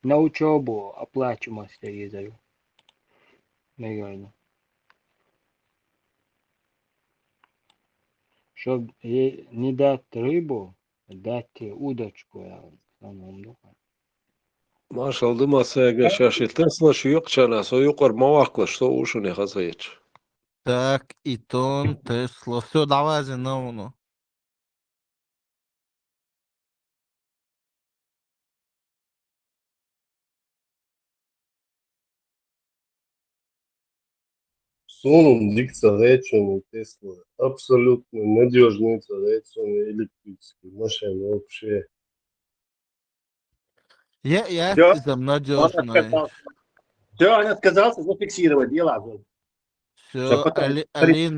на учебу оплачиваемость я даю. Наверное. Чтоб не дать рыбу, дать удочку. Я самому думаю. Maşallah masaya şaşırttın slaşı yok çanası yukarı mavakla что уши не хазаич. Так, Итон, Тесла. Все, давай за новую. Sunum diksa rečeni Tesla. Apsolutno надежница rečeni электрические машины вообще. Я Все, там он надежный. отказался. Все, он отказался зафиксировать дела. Все, потом Али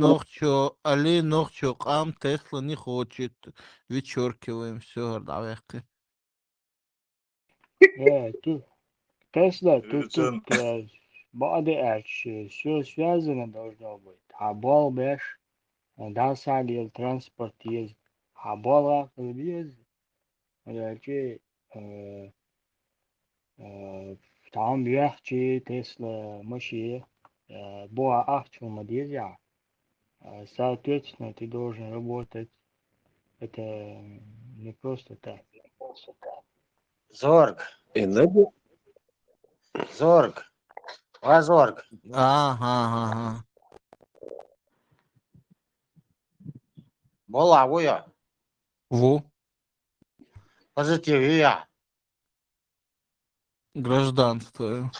Нохчо, Ам Тесла не хочет. Вычеркиваем, все, давай. Тесла, тут بعض все связано должно быть. Хабол беш, дасалил транспорт есть. Хабола есть. Там яхчи Тесла маши. Боа ахчу мадезя. Соответственно, ты должен работать. Это не просто так. Зорг, И надо... Зорг, Зорг. Ага. Бола, вуя. Во, Позитивия. гражданство.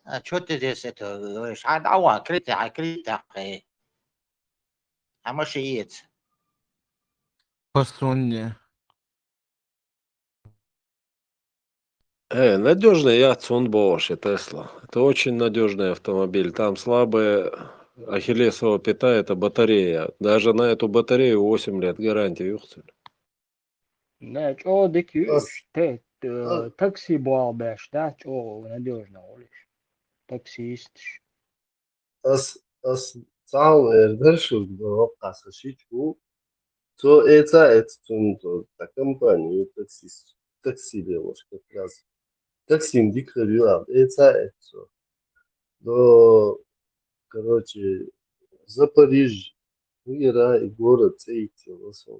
А что ты здесь это говоришь? А давай, критя. А машиец. Посуньте. Надежный Ятсон Бош и Тесла. Это очень надежный автомобиль. Там слабая ахиллесова пята — это батарея. Даже на эту батарею 8 лет гарантии. Юхтель. Да, что дикюш, такси бабаш, да, что надежно улиш. Таксист. As цаун эрдершук до касашичу. То это тунто та компания такси делаешь как раз. Такси дикарю, это. До, короче, Запоріжжя, Іра і город цей цілосом.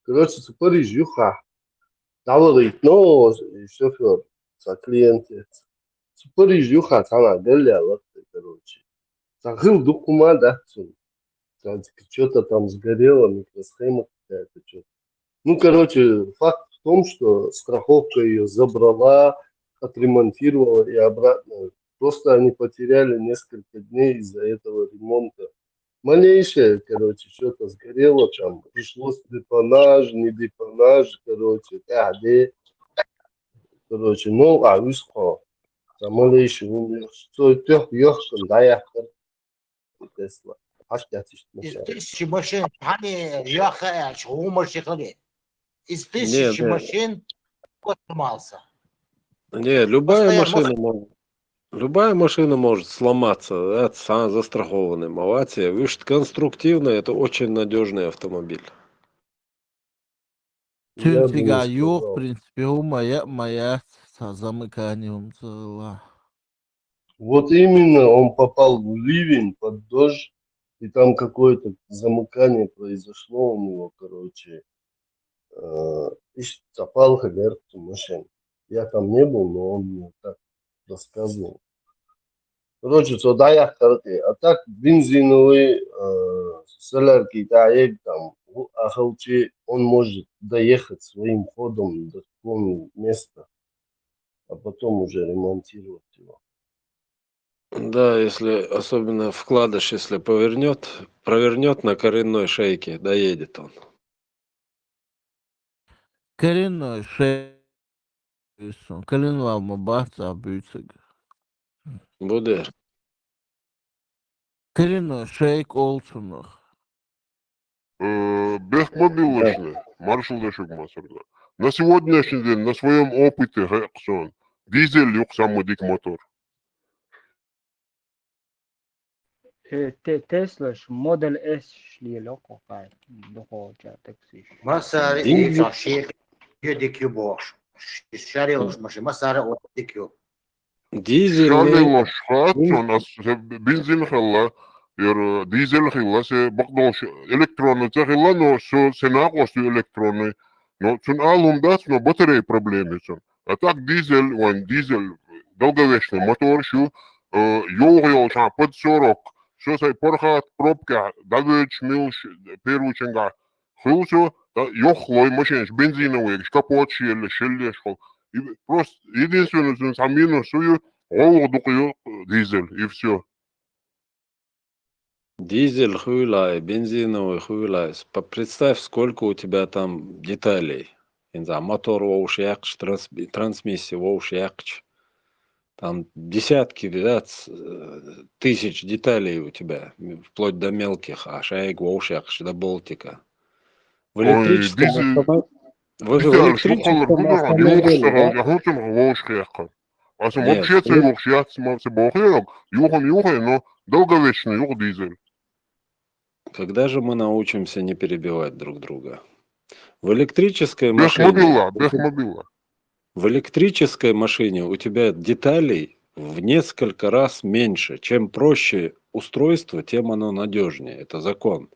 Короче, Запоріжжя, юха. Давали, но шофер, за клиенты. Запоріжжя, юха, цана голяла, короче. Загыл документ, что-то там сгорело, микросхема какая-то, что-то. Ну, короче, факт в том, что страховка ее забрала, отремонтировала и обратно. Просто они потеряли несколько дней из-за этого ремонта. Малейшее, короче, что-то сгорело там. Пришлось депонаж, не депонаж, короче. Короче, ну, вышко. Там малейшее умер. Что тех ехал, да, я Тесла. Аж Из 1000 машин, они ехали, что машины. Из 1000 машин сломался. Не, любая машина может сломаться. Это сам застрахованный. Малатия. Вы же конструктивно, это очень надежный автомобиль. Тюнтига в принципе, моя с замыканием цела. Вот именно он попал в ливень, под дождь, и там какое-то замыкание произошло у него, короче. И запал галерт машин. Я там не был, но он мне так рассказывал. Короче, туда я короче, а так бензиновый солярки там, ахалчи, он может доехать своим ходом до такого места, а потом уже ремонтировать его. Да, если особенно вкладыш, если провернет на коренной шейке, доедет он. Коренной шейк. Коренной мабаца бюцег. Будер. Коренной шейк олсунах. Бехмобилочный, маршалдашек масырда. На сегодняшний день, на своем опыте, Хэксон, дизель юк самый дик мотор. Tesla Model S шли локо кай дохо такси. Масар и зашик юдикю бош. Шарил машин, масар от дикю. Дизельный. Шарил бензин хала, дизель хила се бакдош электронный хила, но сенакос электронный. Но цун алум дат, но батареи проблемы цун. А так дизель долговечный мотор шу йол там под 40. Что сай порхат пробка, давич милш первученга. Хилсу ёхлой машин, бензиновый, капот шеллеш. Просто единственное, что самину сую, голодукую дизель и все. Дизель хуйлай, бензиновый хуйлай. Представь, сколько у тебя там деталей. Мотор воуш якч, трансмиссия воуш якч. Там десятки, тысяч деталей у тебя, вплоть до мелких, а шаек воуш якч, до болтика. В электрическом но долговечный юг дизель. Когда же мы научимся не перебивать друг друга? В электрической машине... В электрической машине у тебя деталей в несколько раз меньше. Чем проще устройство, тем оно надежнее. Это закон.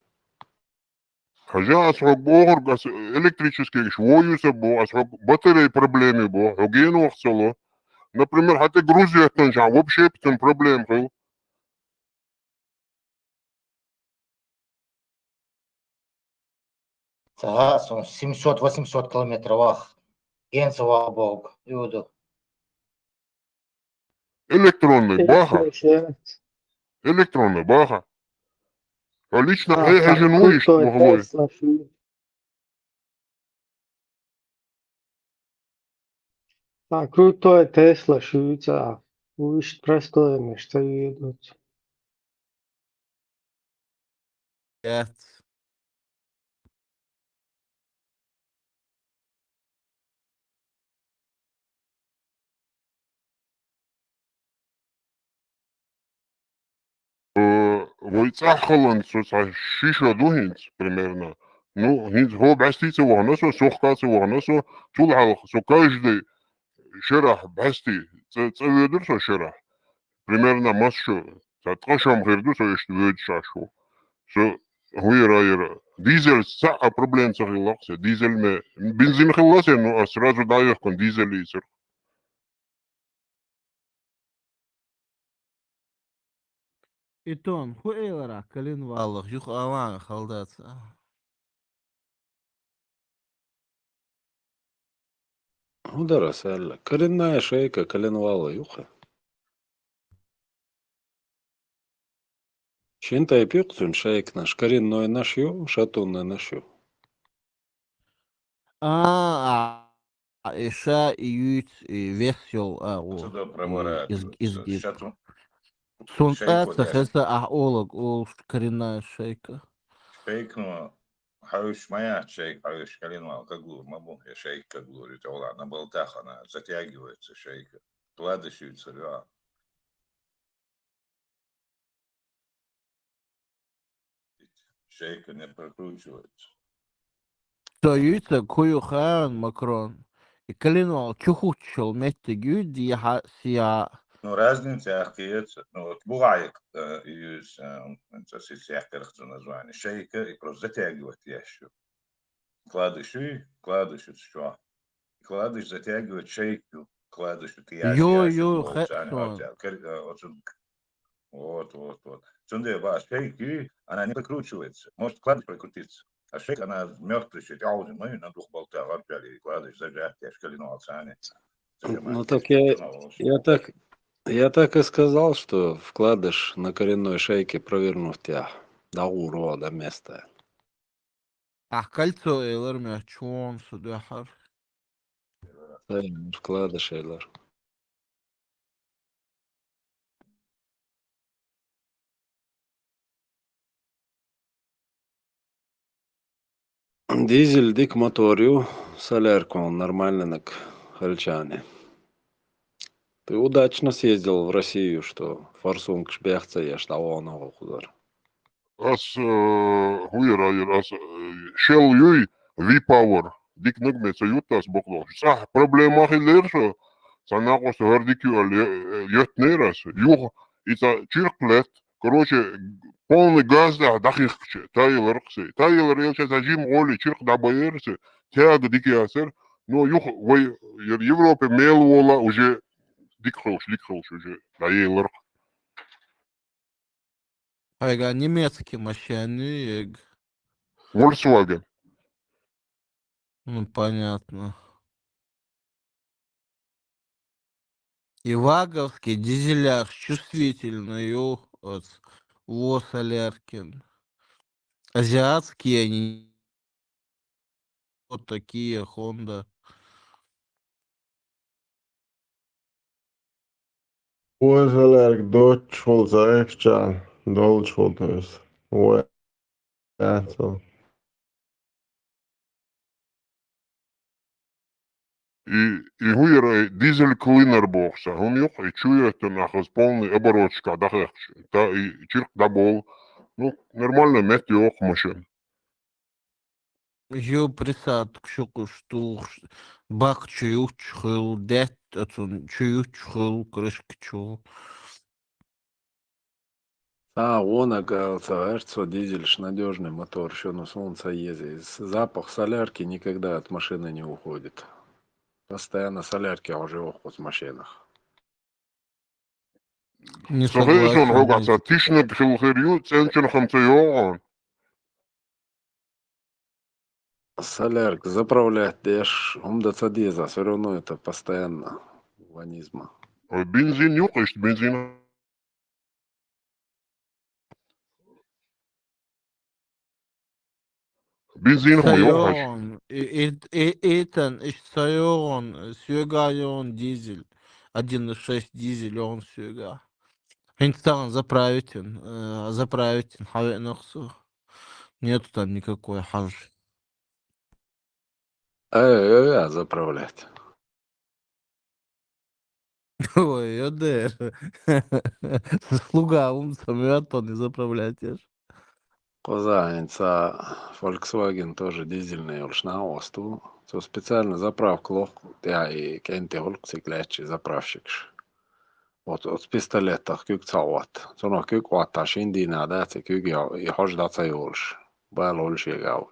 Хотя асхок богор электрический швоюся бо, асхок батареи проблемы бо, хоген вахсало. Например, хотя Грузия там вообще там проблем был. Сагас, 700-800 километров, ах. Генцева бог, юду. Электронный баха. Электронный баха. А лично женуешь углой. Tā krūtoja Tesla šūcā. Viņš prestojamies te iedot. Нет. Войцахалан, шиша духинц примерно. Ну, хинц хо бастица вахнасо, сохкаца вахнасо, тулхал, со каждый шерах басти, цеведер со шерах. Примерно масшо, таткашам херду со ешт вед шашу. Со хуера. Дизель са проблем цахилакся, дизель ме, бензин хиласе, но сразу даях кон дизель исер. Итон, хуэлара, калинвалах, юх аван, халдаца. Ну да, Расаль. Коренная шейка, коленвала, юха. Чинта и пюктун шейк наш, коренной наш ю, шатунный наш ю. Иша иют весел, Сюда проборат. изгиб. Шатун. Сунтаца, это олог, ол коренная шейка. Шейк, ну, حوش моя шейк, حوش калинвал, каглур, мабу, я шейк каглур, это ола, на болтах она затягивается, шейка. Кладышится, да. Шейка не прокручивается. Стоится куюхан Макрон. И калинвал чухучел, метте гюд, я сия. Ну, разница ахкиется, ну, вот бывает, из, это всех кажется название, шейка, и просто затягивает ящик. Кладышь, что? Кладышь затягивает шейку, кладышь, ты Йо, хэксон. Вот. Цунде, шейки, она не прокручивается. Может, кладышь прокрутиться. А шейка, она мертвая, аудин, ну, и на двух болтах отпяли, и кладышь зажать, я шкалину оценится. Ну так я так и сказал, что вкладыш на коренной шейке провернув тебя до урода места. Кольцо элэр мячон, судахар. Вкладыш элэр. Дизель дик моторю, солярку нормальный хальчане. Ты удачно съездил в Россию, что форсунг шбехца ешь того нового худар. Ас хуера, ас шел юй V-Power. Дик нагмеца ютас бокло. Сах проблема хилершо. Санакос гардикю ютнерас. Юх, это чирклет. Короче, полный газ да дахихче. Тайлерксе. Тайлер елче зажим голи чирк да боерсе. Тяг дикиасер. Но юх, в Европе мелвола уже ликхолш уже. Тайлер. Айга немецкий машины. Volkswagen. Ну, понятно. И ваговский дизеляр чувствительный, во соляркин. Азиатские они вот такие, Honda. Uğraşarak dört olsa ekşen, dolç oluruz. O это. И хуера дизель клинер бокса. Он юх и чует нахас полный оборотчика дахахч. Та и чирк дабол. Ну, нормально мет юх машин. Ё присадок шуку штух. Бак чуючхыл, дет отун чуючхыл, крышка чу. Вон, оказывается, дизель ж надежный мотор, еще на солнце ездит. Запах солярки никогда от машины не уходит. Постоянно солярки уже в машинах. Не صحيح شون согласен, هوقع Дмитрий. تيشنت خلخيريو تسنشن خمسيوغون Солярка заправлять, дешь, умда диза, все равно это постоянно ванизма. بنزين يوقش بنزين بنزين هم يوقش Сайон, Итан, Сайон, Сюгайон, дизель. 1.6 дизель, он Сюга. Хинстан заправить, Хаве Ноксу. Нету там никакой хаж. Заправлять. Ой, Йодер. Слуга умцам, я то не заправляешь. Козаинца, Volkswagen тоже дизельный, улшнаусту. То специально заправка лох, я и кенте холкциклячи заправщик. Вот пистолетах кюк цават. Соно кюк ватта шиндина дати кюк и хож да цаюлш. Бал улш ягаул.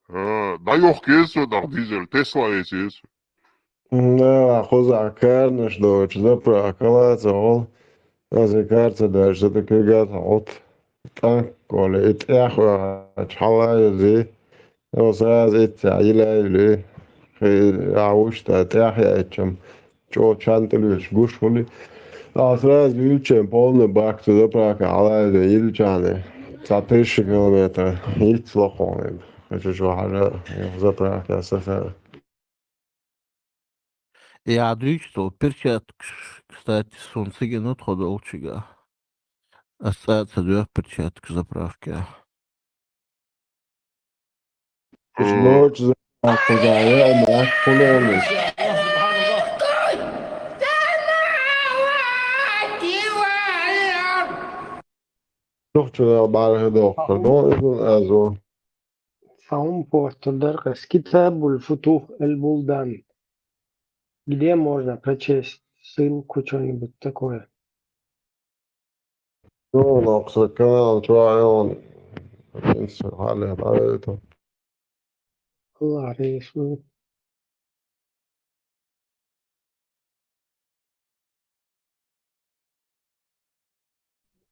دا يوخ كيسو دا ديزل تسلا يسيس Да, хоза карнеш доч, заправкалаца ол. Ази карца даш, за такой гад от. Так, коли ит яхва чхалай Осаз итсаилайли ауshta тяхячем чо чантелюш гушхули осраз вючем полный бак туда прака алайда илчаны 1000 километров ицлохоны хочу жвара запрака сафар Я что перчатки, кстати, солнцегин отходил чига. Остается 2 перчатки заправки. ночь запрака я мак полный شفت بعد دكتور يكون أزور Саум Порто китаб Футух Эль-Булдан. Где можно прочесть ссылку, что-нибудь такое? شو نقص الكلام شو عيون حالي طريقته الله يسلمك.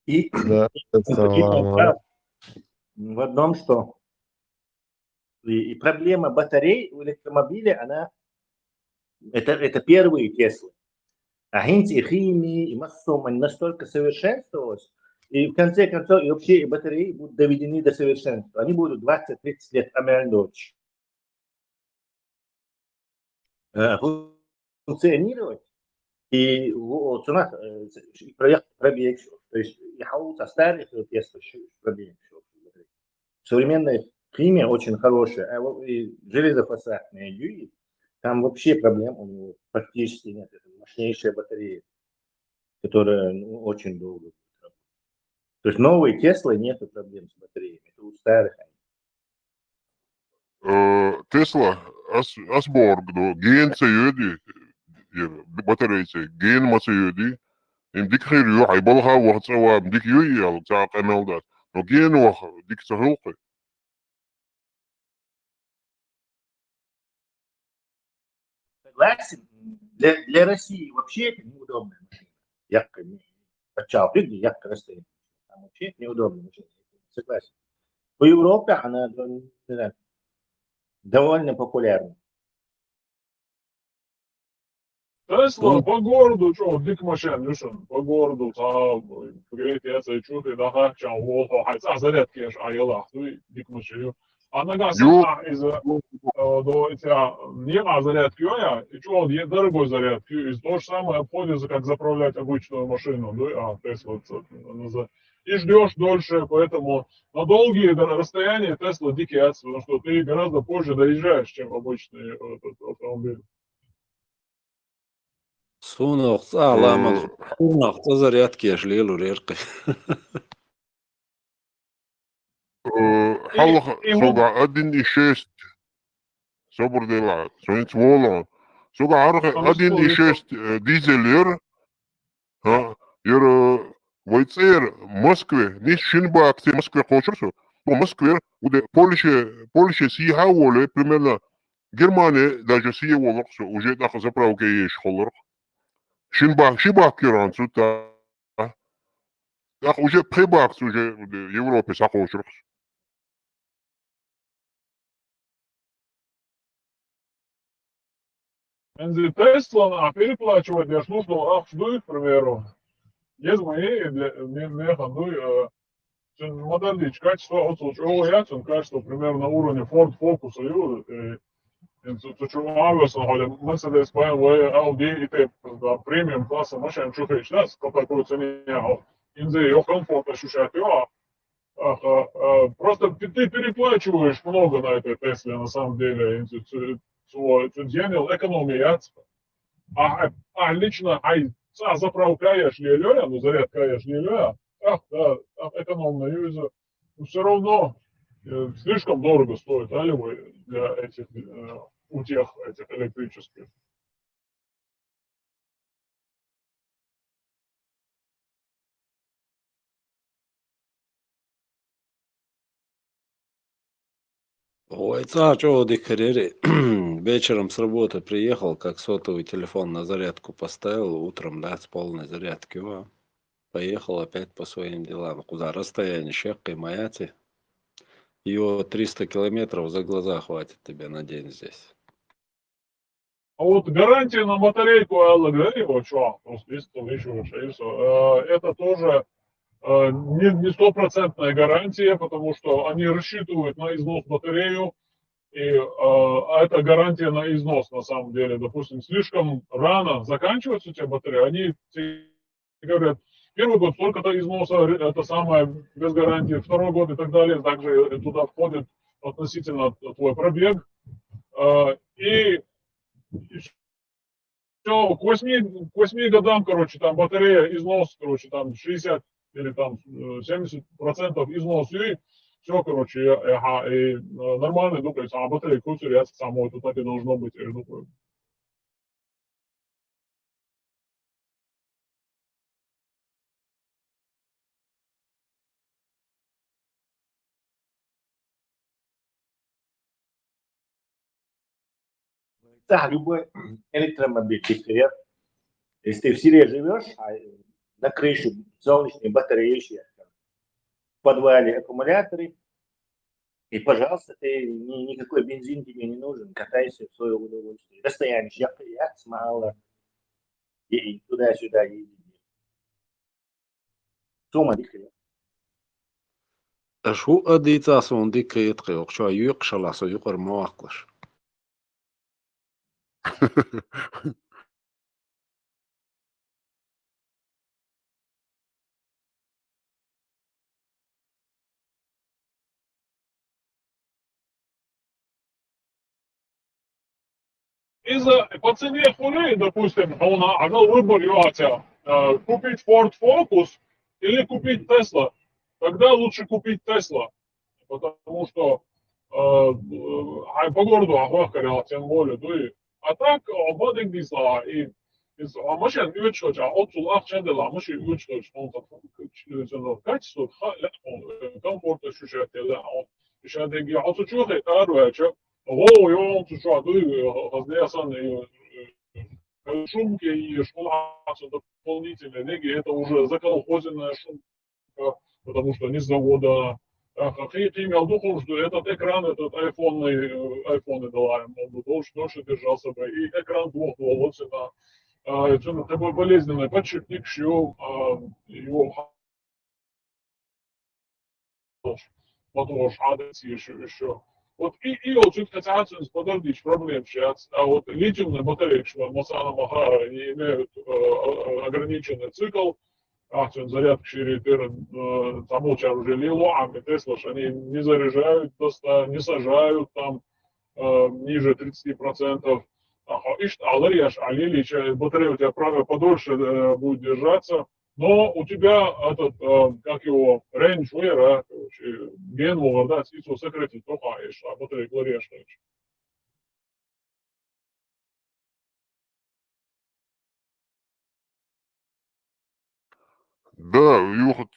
И да в одном, что и проблема батарей у электромобиля, она это первые Теслы. А и химии, и массом, они настолько совершенствовались, и в конце концов и вообще и батареи будут доведены до совершенства. Они будут 20-30 лет амельдочь функционировать. И вот у нас проект пробег, то есть я старых Тесла пробег. Современная химия очень хорошая, а железофосфатные дюи, там вообще проблем у него практически нет. Это мощнейшая батарея, которая очень долго работает. То есть новые Теслы нет проблем с батареями, это у старых. Тесла асборг до ген сеюди батарейсе ген масеюди им дик خير يو حيبلها وحصوا ديك يو يال تاع قملدات но ген وخ ديك سهلقي Согласен, для России вообще это неудобная машина. Якка качал прыгни, якка расстояние. Там вообще неудобная машина. Согласен. В Европе она довольно популярна. Тесла по городу, что, дик машин, Люшин, по городу, греет я чуты, да, хачан, волхо, хайца, зарядки, аж айла, дик машин. А нога сама из-за до этих нема зарядки, и что, он дорогой зарядки, и то же самое обходится, как заправлять обычную машину, да, а Тесла, и ждешь дольше, поэтому на долгие расстояния Тесла дикий ад, потому что ты гораздо позже доезжаешь, чем обычный автомобиль. Сунох, лама, сунох, то зарядки, аж лилу реркой. حلق سوغا أدين إشيست صبر ديلا سوينت وولون سوغا عرق أدين إشيست ديزلير ها войцер Москве, не Шинбак, те Москве хочется, но Москве, где Польша съехала примерно Германия даже съехала, уже так заправка есть холор. Шинбак керанцу, так уже прибак уже в Европе сахочер. Enzi Tesla переплачивать нужно авшдуй, к примеру. Есть мои для хандуй модельдич качество от случая качество примерно на уровне Ford Focus Mercedes, BMW, Audi и те премиум класса машин чухаешь, да, по такой цене. Инзе ее комфорт ощущать, просто ты переплачиваешь много на этой Тесле на самом деле. Денег экономия. А лично, заправкаешь ли лёя, ну зарядкаешь ли лёя, да, экономно юзер, но все равно слишком дорого стоит, алевой для этих утех этих электрических. Ой, что дикарери. Вечером с работы приехал, как сотовый телефон на зарядку поставил, утром, да, с полной зарядки, поехал опять по своим делам. Куда? Расстояние, щеккой, маяти. Ее 300 километров за глаза хватит тебе на день здесь. А вот гарантия на батарейку говорил, что это тоже не стопроцентная гарантия, потому что они рассчитывают на износ батарею, и это гарантия на износ на самом деле. Допустим, слишком рано заканчивается у тебя батарея, они говорят, первый год столько-то износа, это самое без гарантии, второй год и так далее, также туда входит относительно твой пробег. И все, к 8 годам, короче, там батарея, износ, короче, там 60 или там 70% износ, и все, короче, и нормально, думаю, а батарея куча, само это так и должно быть, я думаю. Да, любой электромобиль теперь, если ты в селе живешь, а на крыше солнечные батареи еще, в подвале аккумуляторы, и, пожалуйста, никакой бензин тебе не нужен, катайся в свое удовольствие. Расстояние мало, и туда-сюда ездить. Сумма дикая. Шو أديتا سون ديك يتقيق شو يقشل عصو يقر مواقلش. Из-за по цене хулей, допустим, она выбор купить Ford Focus или купить Tesla. Тогда лучше купить Tesla, потому что по городу Ахвахаря, тем более, да, а так, ободик дизла, и машин üç отцул ахчендела, машин üç он качество, комфорт ощущает, да, он еще деньги, отцу чухай, арвача, он чуша, да, раздеясан, шумки и шумка дополнительные деньги, это уже заколхозенная шумка, потому что не с завода. Ты имел духу, что этот экран, этот айфон дала, он бы дольше держался бы, и экран двухполосный, это такой болезненный подшипник, что его мотор шадец еще. Вот и вот чуть хотят подождить проблем сейчас, а вот литиумные батареи, что Масана Махара, они имеют ограниченный цикл, зарядка шире там уже лило, а Тесла, они не заряжают, не сажают там ниже 30%. Батарея у тебя, правда, подольше будет держаться, но у тебя этот, как его, range wear, ген да, цицу сократить, только а батарея глорешь. Да,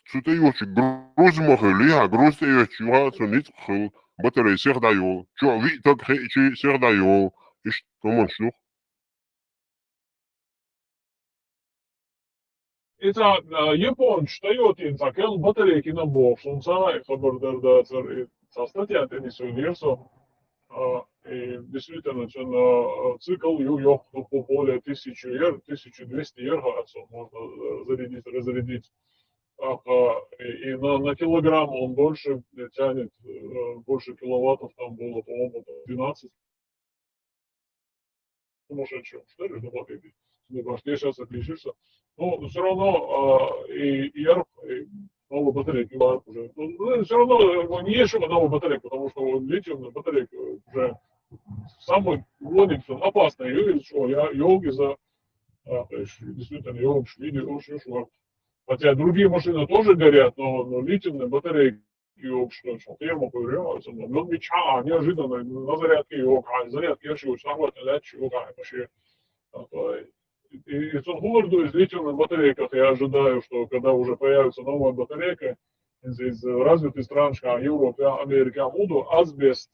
что-то ёчи, груз махали, груз ёчи, нит хыл, батарея всех даю. Чё, ви так хечи всех даю. Иш, комон шлюх. İnsan Japon ştayot insan kel batareyki na box un sana haberdar da со статья ты не судился. Действительно, цикл ёх по более 1000 ер, 1200 ергц можно зарядить, разрядить. И на килограмм он больше тянет, больше киловаттов там было, по-моему, 12 сумасшедшим, что ли, на батарейке. Ну, потому что я сейчас отличился. Но все равно и ERP, и новая батарейка, уже. Ну, все равно не ешь новую батарейку, потому что литиумная батарейка уже самый вводится опасный. И что, я йоги за, то есть, действительно, йоги швиди, очень шварт. Хотя другие машины тоже горят, но литиумные батарейки йог, что фирма поверяется, но меча, неожиданно, на зарядке йог, а зарядки я шью, сахватный ляч йог, вообще. И Цунгурду из литиумных батарейках я ожидаю, что когда уже появится новая батарейка из развитых стран, как Европа, Америка, буду асбест,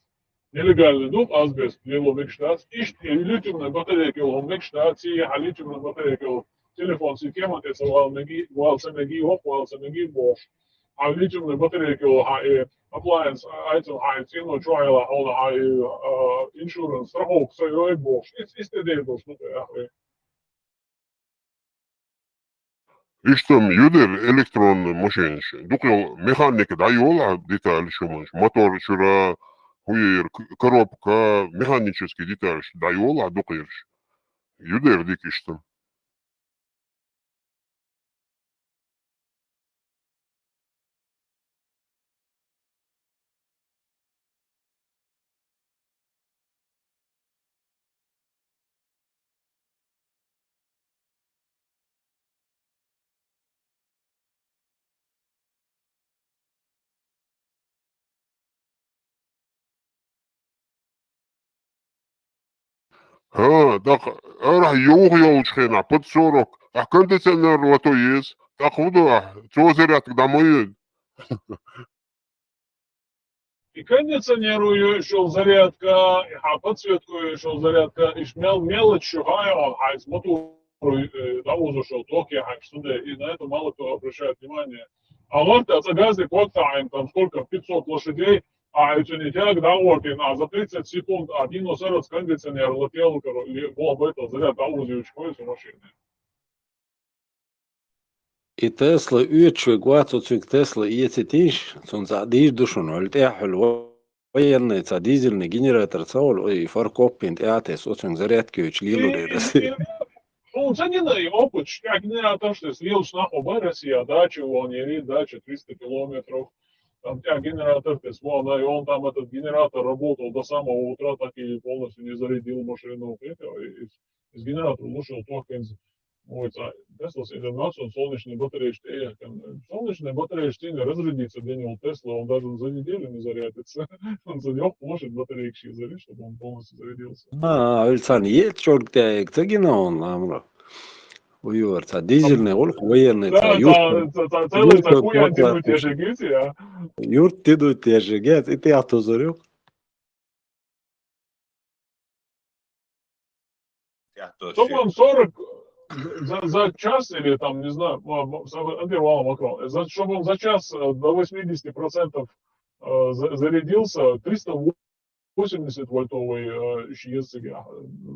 нелегальный дуб, асбест, лило мечтать, и литиумные батарейки, он мечтать, и литиумные батарейки, телефон система, это валсамеги, валсамеги, бош. А литиумные батарейки, appliance, item, цену, trial, insurance, страховка, свой бош. Истинный бош, ну, Иш там юдер электронный машиниш. Дукел механика даю деталь шумаш. Мотор шура, хуер, коробка, механический деталь даю дукерш. Юдер дикиш там. Так, арах ёлчхена, под 40. А кондиционер лото есть. Так худо, чего зарядка домой? И кондиционеру еще зарядка, а подсветку еще зарядка, и мелочь, а из мотора довозу шел токи, и на это мало кто обращает внимание. А вот это газы квартаем, там сколько, 500 лошадей, а это не тяг, да, вот, а за 30 секунд один усердец кондиционер летел, было бы это заряд довозу с машины. И Тесла uitsui kuatsutsuk Tesla ietsitiš, sun sa diždušun ol tehul vajenna, et sa diiselne generator saul oi farkoppind eates otsun зарядки uč liiluriirasi. Функциональный опыт, как не то, что слил шнаху Россия, дача, он ерит, дача 300 километров, там тебя генератор, ты смотришь, и он там этот генератор работал до самого утра, так и полностью не зарядил машину. Из генератора вышел только из Тесла с информацией, солнечные батареи, солнечные батареи не разрядится для него Тесла, он даже за неделю не зарядится. Он за него площадь батарейки зарядит, чтобы он полностью зарядился. Ülsan yet çok değek tegina on amra. Uyuyor ta dizelne ol koyerne ta Целый такой один те же гити, а? Yurt tidu teşeget iti atozoruk. Чтобы он 40 за час или там, не знаю, интервалом около, чтобы он за час до 80% зарядился, 380 вольтовый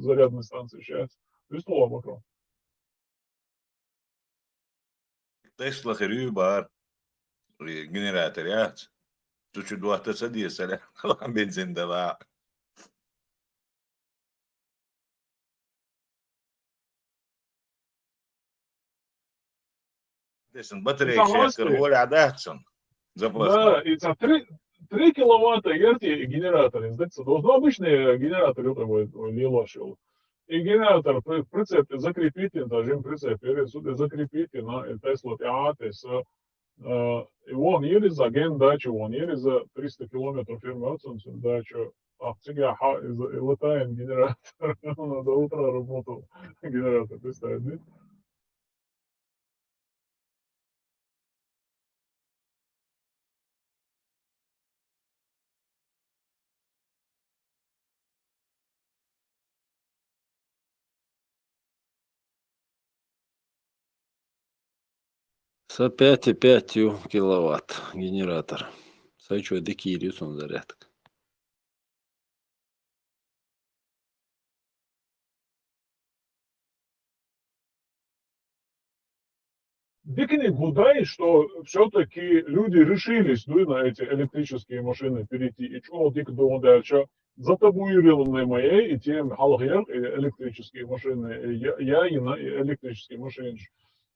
зарядной станции сейчас. 300 около. Tesla Rübar generator ja. Tuossa tuohta diesel benzinde var. Desin батарейка скоро отдастся. Да, и 3 киловатта яркий генератор. Должно обычный генератор лило шел. И генератор в прицепе закрепите, даже в прицепе, сюда закрепите на Tesla Театес. И он еле за ген дачу, он еле за 300 километров фирмы Отсонсон дачу. А сега летаем генератор. Он до утра работал генератор, представляете? С 5,5 киловатт генератор. Сачу декирис он зарядка. Дикий гудай, что все-таки люди решились на эти электрические машины перейти. И что дик дальше затабуированные мои и тем халгер электрические машины, я и на электрические машины.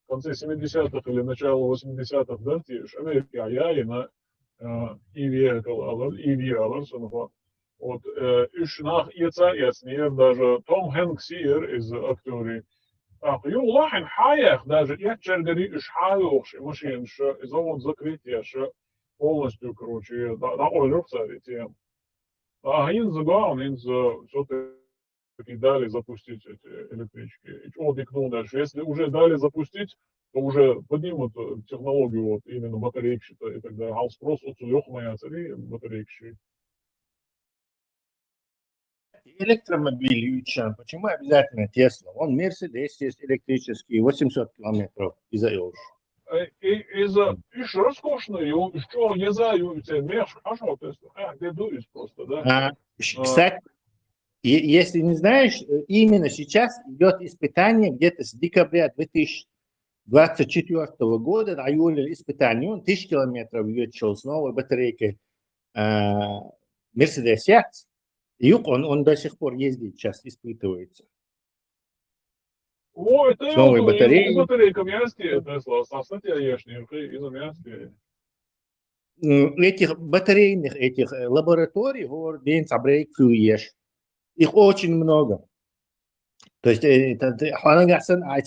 В конце 70-х или начало 80-х, да, Америки, а я и на EV alır. Вот, üç nach jetzt neer, даже Tom Hanks hier из актёры. Юлахин хаях даже я чергали иш хаях машин что завод закрытие что полностью короче да ойлер царите. А им загон им все-таки дали запустить эти электрички. И что дикнул дальше? Если уже дали запустить, то уже поднимут технологию вот именно батарейки и тогда а спрос от легкой цари батарейки. Электромобиль Ючан, почему обязательно Тесла? Он Мерседес есть электрический, 800 километров из Айош. Из-за еще роскошно, что не знаю, мерш, хорошо, где дуешь просто, да? Кстати, если не знаешь, именно сейчас идет испытание где-то с декабря 2024 года, на июле испытание, он 1000 километров ехал с новой батарейкой Мерседес Яхт. Юг, он до сих пор ездит, сейчас испытывается. О, это с новой батареей. Батарейка мясти, Тесла, кстати, яшни, из мясти. Этих батарейных, этих лабораторий, день собрать ешь. Их очень много. То есть, это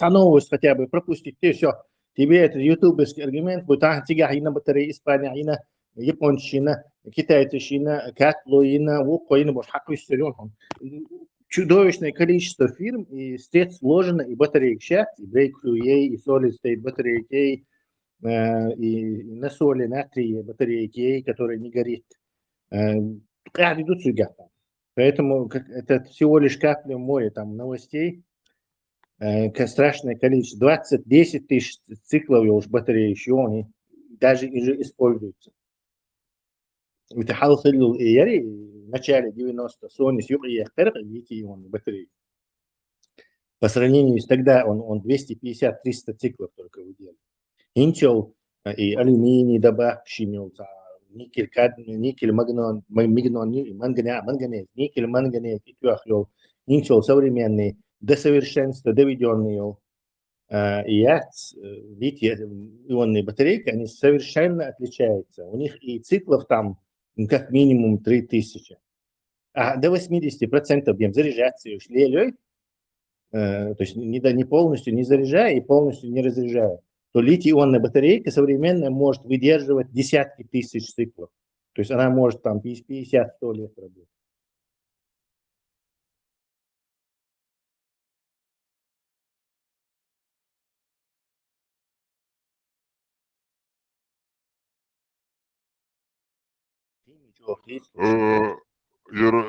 новость хотя бы пропустить, ты все. Тебе это ютубовский аргумент, будет тебе на батарее Испания, японщина, китайщина, катлоина, вукоина, может, хакуй стерёнхом. Чудовищное количество фирм, и средств вложено, и батареек счастья, и брейк-флюей, и solid-state батарейки, и на соли, натрии батарейки, которые не горит. Идут сюда. Поэтому это всего лишь капля в море там новостей. Страшное количество. 10 тысяч циклов уж батареи еще они даже уже используются. Это халхилл и яри в начале 90-х Sony с юга яхтер литий-ионные батареи. По сравнению с тогда он 250-300 циклов только выделял. Intel и алюминий добавщимился, никель, кадмий, никель, магнон, манганез, никель, манганез и тюахлёв. Intel современный, до совершенства доведенный. И литий-ионные батарейки, они совершенно отличаются. У них и циклов там как минимум 3000. А до 80% объем заряжаться лелей, то есть не полностью не заряжая и полностью не разряжая, то литий-ионная батарейка современная может выдерживать десятки тысяч циклов. То есть она может там 50-100 лет работать.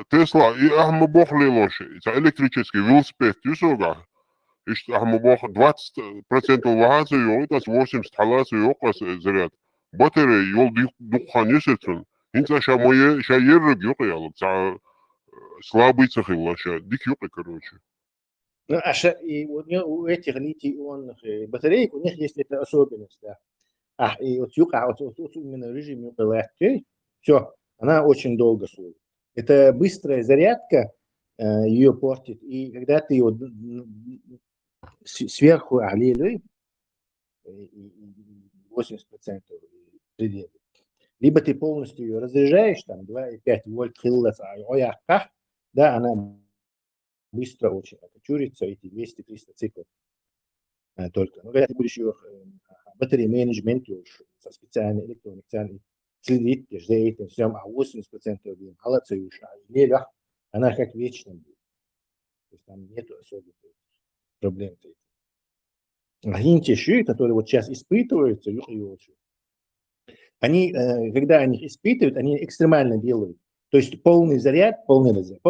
Тесла и ахмабох лилоши. Это электрический велосипед, тюсога. И что ахмабох 20% вахацию, это 80 халацию, заряд. Батарея, йол духань есетун. Инца шамое, шаеррэг ёк ялок. Слабый цехил, дик ёк, короче. Ну, и у этих литий-ионных батареек у них есть эта особенность, да. И вот именно режим юка, все, она очень долго служит. Это быстрая зарядка ее портит, и когда ты ее сверху аллелей, 80% пределы, либо ты полностью ее разряжаешь, там 2,5 вольт хиллес, да, она быстро очень чурится, эти 200-300 циклов только. Но когда ты будешь ее батареи менеджмент со специальной электроникой следить, за этим всем, а 80% объем халацию, она как вечная будет. То есть там нет особых проблем. Гинтиши, которые вот сейчас испытываются, они, когда они испытывают, они экстремально делают. То есть полный заряд, полный заряд,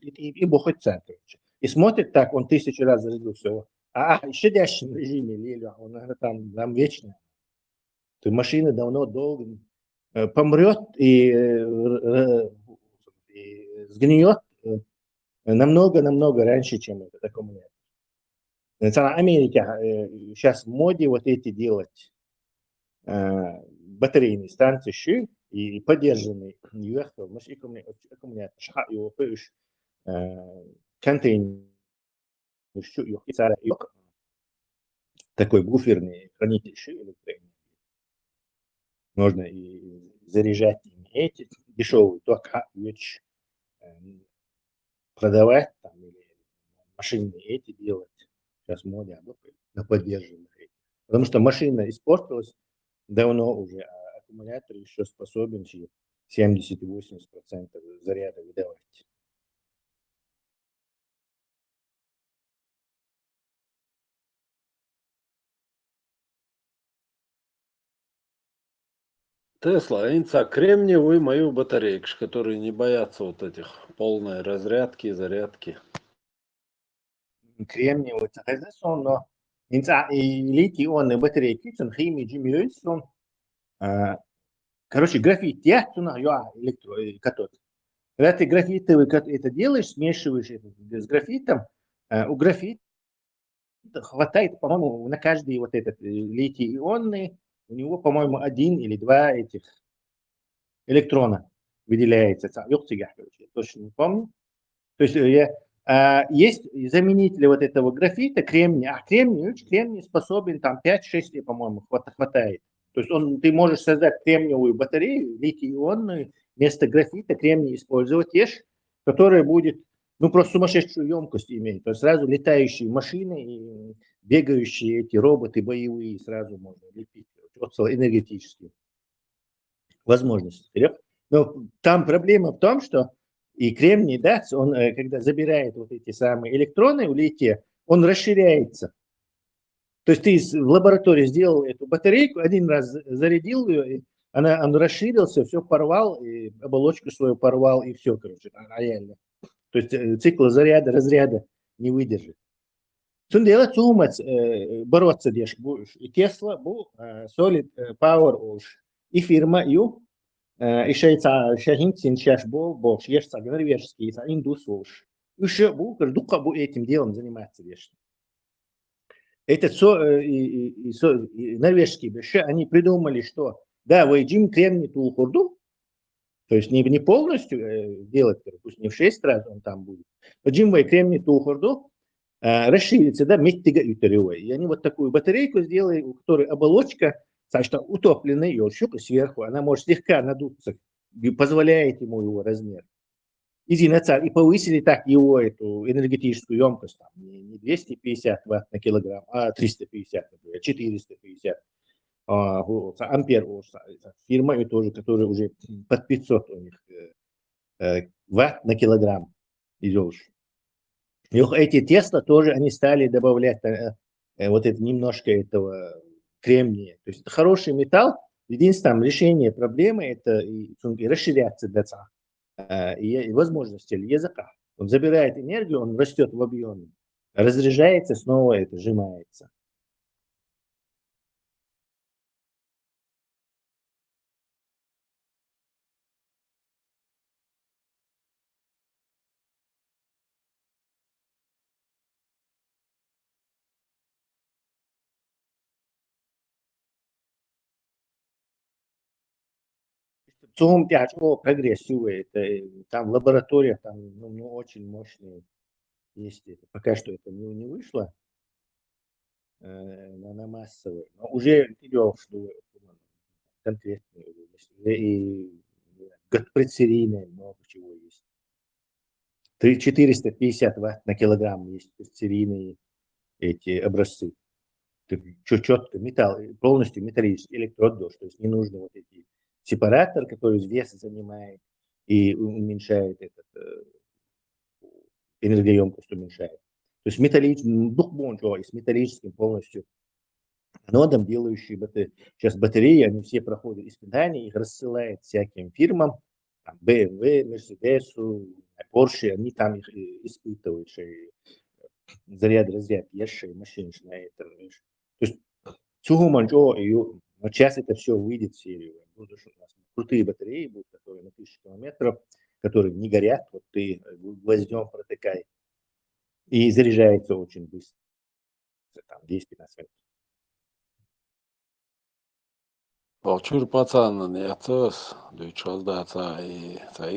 и бухать центр. И смотрит так, он 1000 раз зарядил все. А в щадящем режиме, он там вечно. То есть машина давно долго помрет и сгниет намного раньше, чем это аккумулятор. В Америке сейчас в моде вот эти делать батарейные станции и поддержанные аккумулятор его контейнер такой буферный хранитель электроэнергии. Можно и заряжать эти дешевые тока продавать там, или машины эти делать. Сейчас мода на поддержанных. Потому что машина испортилась давно уже, а аккумулятор еще способен 70-80% заряда выдавать. Тесла, инца, кремниевую мою батарейку, которые не боятся вот этих полной разрядки и зарядки. Кремниевый, но литий-ионные батарейки, короче, графит, катод. Когда ты графитовый это делаешь, смешиваешь это с графитом, у графита хватает, по-моему, на каждый вот этот литий-ионный, у него, по-моему, 1 или 2 этих электрона выделяется. Я точно не помню. То есть есть заменители вот этого графита, кремния, а кремний способен там 5-6, по-моему, хватает. То есть ты можешь создать кремниевую батарею, литий-ионную, вместо графита кремний использовать, которая будет, просто сумасшедшую емкость иметь. То есть сразу летающие машины и бегающие эти роботы боевые сразу можно лепить. Энергетические возможности. Но там проблема в том, что и кремний, он, когда забирает вот эти самые электроны в лития, он расширяется. То есть ты в лаборатории сделал эту батарейку, один раз зарядил ее, и он расширился, все порвал, и оболочку свою порвал, и все, реально. То есть цикл заряда, разряда не выдержит. Делать бороться будешь. И Tesla, Solid Power, и фирма, и шахинцин сейчас был, есть норвежский, индус, еще этим делом заниматься. Это норвежские, они придумали, что выйдем кремний тулхурду, то есть не полностью делать, пусть не в 6 раз он там будет, выйдем кремний тулхурду, расширится, меттига ютаревой. И они вот такую батарейку сделали, у которой оболочка, значит, утопленная, и сверху, она может слегка надуться, позволяет ему его размер. И повысили так его эту энергетическую емкость, там, не 250 ватт на килограмм, а 350, 450 ампер. Фирма тоже, которая уже под 500 у них ватт на килограмм идет. И эти Tesla тоже они стали добавлять вот это немножко этого кремния. То есть это хороший металл. Единственное решение проблемы это и расширяться и возможности языка. Он забирает энергию, он растет в объеме, разряжается, снова это сжимается. Прогрессивы, там в лабораториях там, очень мощные есть. Пока что это не вышло на массовые, но уже идет, что конкретные и предсерийные, много чего есть. 450 ватт на килограмм есть предсерийные эти образцы. Четко металл, полностью металлический электрод, то есть не нужно вот эти сепаратор, который вес занимает и уменьшает энергоемкость, уменьшает. То есть с металлическим полностью анодом, делающий сейчас батареи, они все проходят испытания, их рассылают всяким фирмам, там, BMW, Mercedes, Porsche, они там их испытывают, разряд, машины на это. То есть, Вот сейчас это все выйдет в серию. Будут у нас крутые батареи будут, которые на 1000 километров, которые не горят. Вот ты гвоздем протыкай. И заряжается очень быстро. Там 10-15 минут. Волчур пацан, яцос, дүйчоз да ца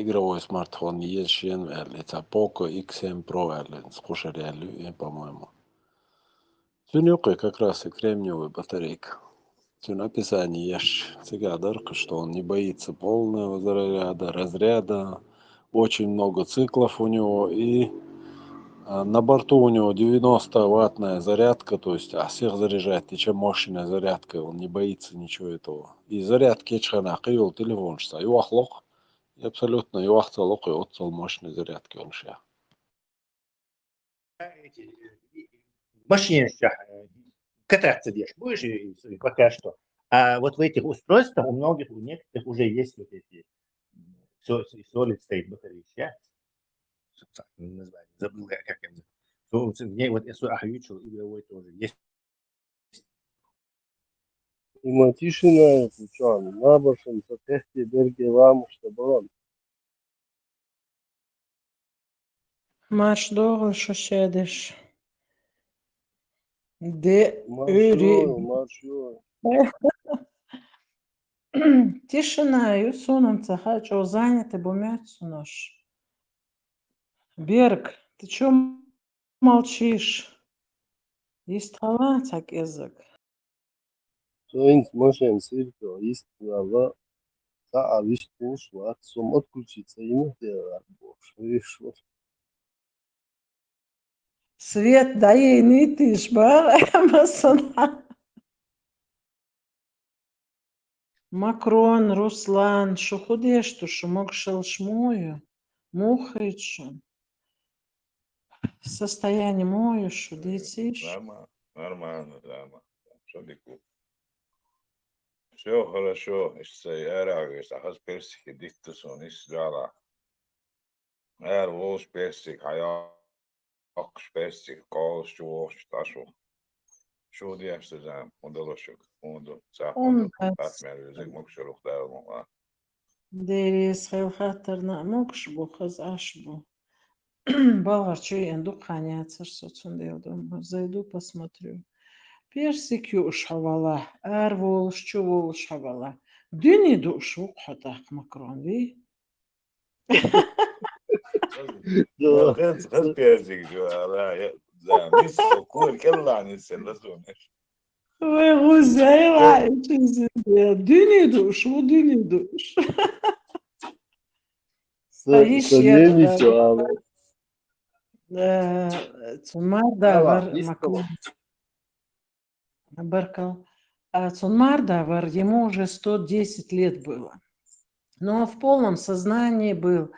игровой смартфон есть шен верли, ца Poco X7 Pro верли, скушали реалю, по-моему. Тюнюкой как раз и кремниевая батарейка. Тюн описание ешь цыгадарка, что он не боится полного заряда, разряда, очень много циклов у него и на борту у него 90-ваттная зарядка, то есть всех заряжает, и чем мощная зарядка, он не боится ничего этого. И зарядки чханак, и телефон шса, и вахлок, и абсолютно, и вахцалок, и отцал мощной зарядки он ша. В машине кататься идешь, будешь пока что. А вот в этих устройствах у многих, у некоторых уже есть вот эти solid state батареи. Название, забыл я, как это. Мне вот Ахавичу игровой тоже есть. Има тишина е случайно. Набършен са техти дерги ламушта балам. Marš довго, що сидиш? Де Маршую, маршую. Тишина, и сонце, хочу зайняти, бо м'ясо наш. Берг, ты чё молчишь? Есть так язык. Соинт машин сирто истинала. Са авиштин шват. Сом отключиться ему делать. Вышел. Свет, да ей не тишь, масона. Макрон, Руслан, що ходиш, то що мог шелшмою, мухаючи. Состояние мое, что летишь. Нормально, нормально, нормально. Что дику? Все хорошо, если ярагis, ахас персики диктусон, исрала. Эр волш персик, хаяк персик, колш чуош, ташу. Что диашты зам, удалошек, унду, Он цахунду, татмер, язык мокшерух дармуа. дерес хатарна мокш бу хаз ашбу. Балар, что я иду ханяться, что думаю, зайду посмотрю. Персики ушавала, ар волш, что волш хавала. Дюни душ вухатах макрон, ви? خلص персик, لا زاميس كل كلا عن السلسونش. Ой, гузяйла, дюни душ, у дюни душ. А еще Цунмарда var Маклон. Баркал. А Цунмарда var, ему уже 110 лет было. Но в полном сознании был.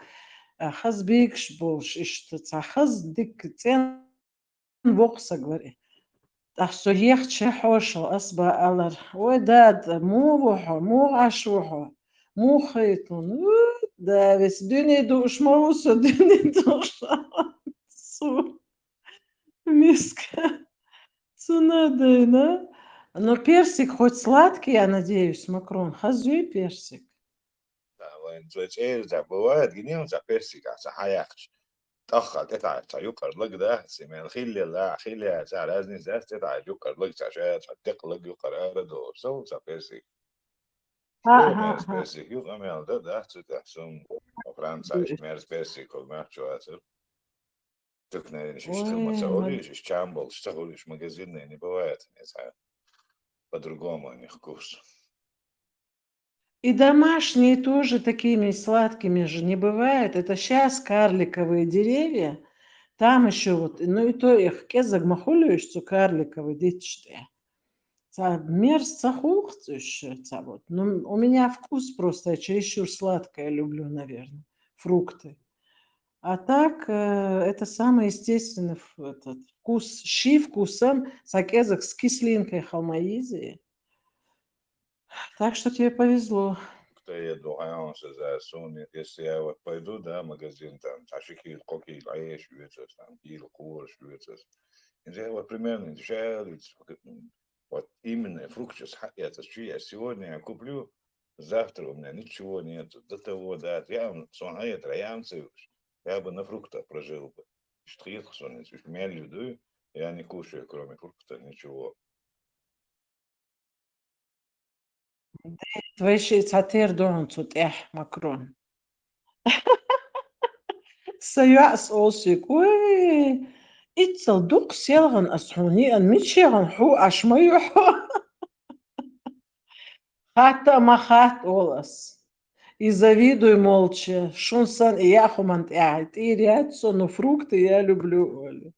Хазбикш был, что хаздик цен вокса, говорит. Так что ехче хошел, асба алар. Ой, да, мувухо, муашухо, мухайтун. Да, весь дюни душ, мауса, дюни душ. Миска. Цунадайна. Но персик хоть сладкий, я надеюсь, Макрон. Хазуй персик. Да, وين زي ده بواد جنيه زي персика, زي حياكش. تأخر تتعب يقر لك ده سمين خيلي لا خيلي زي لازم زي تتعب يقر لك عشان تقلق يقر أرد وسو زي персик. شو ميرس персик يقر ميل ده تتحسن فرنسا إيش ميرس персик وما شو أصل. تكنا إيش خدمة سعودي إيش чамбл اشتغل إيش магазин не бывает не знаю по-другому не вкус. И домашние тоже такими сладкими же не бывает. Это сейчас карликовые деревья. Там еще вот, ну и то их кезаг махулюешь, что карликовые дичты. Мерз еще, вот. Ну, у меня вкус просто, я чересчур сладкое люблю, наверное, фрукты. А так, это самый естественный этот вкус, вкусом, сакезак с кислинкой халмаизи. Так что тебе повезло. Кто еду, а он же за Sony, если я вот пойду, да, магазин там, чашики, коки, лаешь, вецес, там, кил, курш, вецес. И я вот примерно дешевле, Вот именно фрукты это что я сегодня я куплю, завтра у меня ничего нет. До того, да, я бы на фруктах прожил бы. Что я я не кушаю, кроме фруктов, ничего. твои цатер дон цут макрон. Саяс осик, ой, ицел дук селган асхуни ан мичеган ху ашмаю ху. Хата махат олас. И завидуй молча. Шунсан и яхумант ять. И рядцо, но фрукты я люблю, Оля.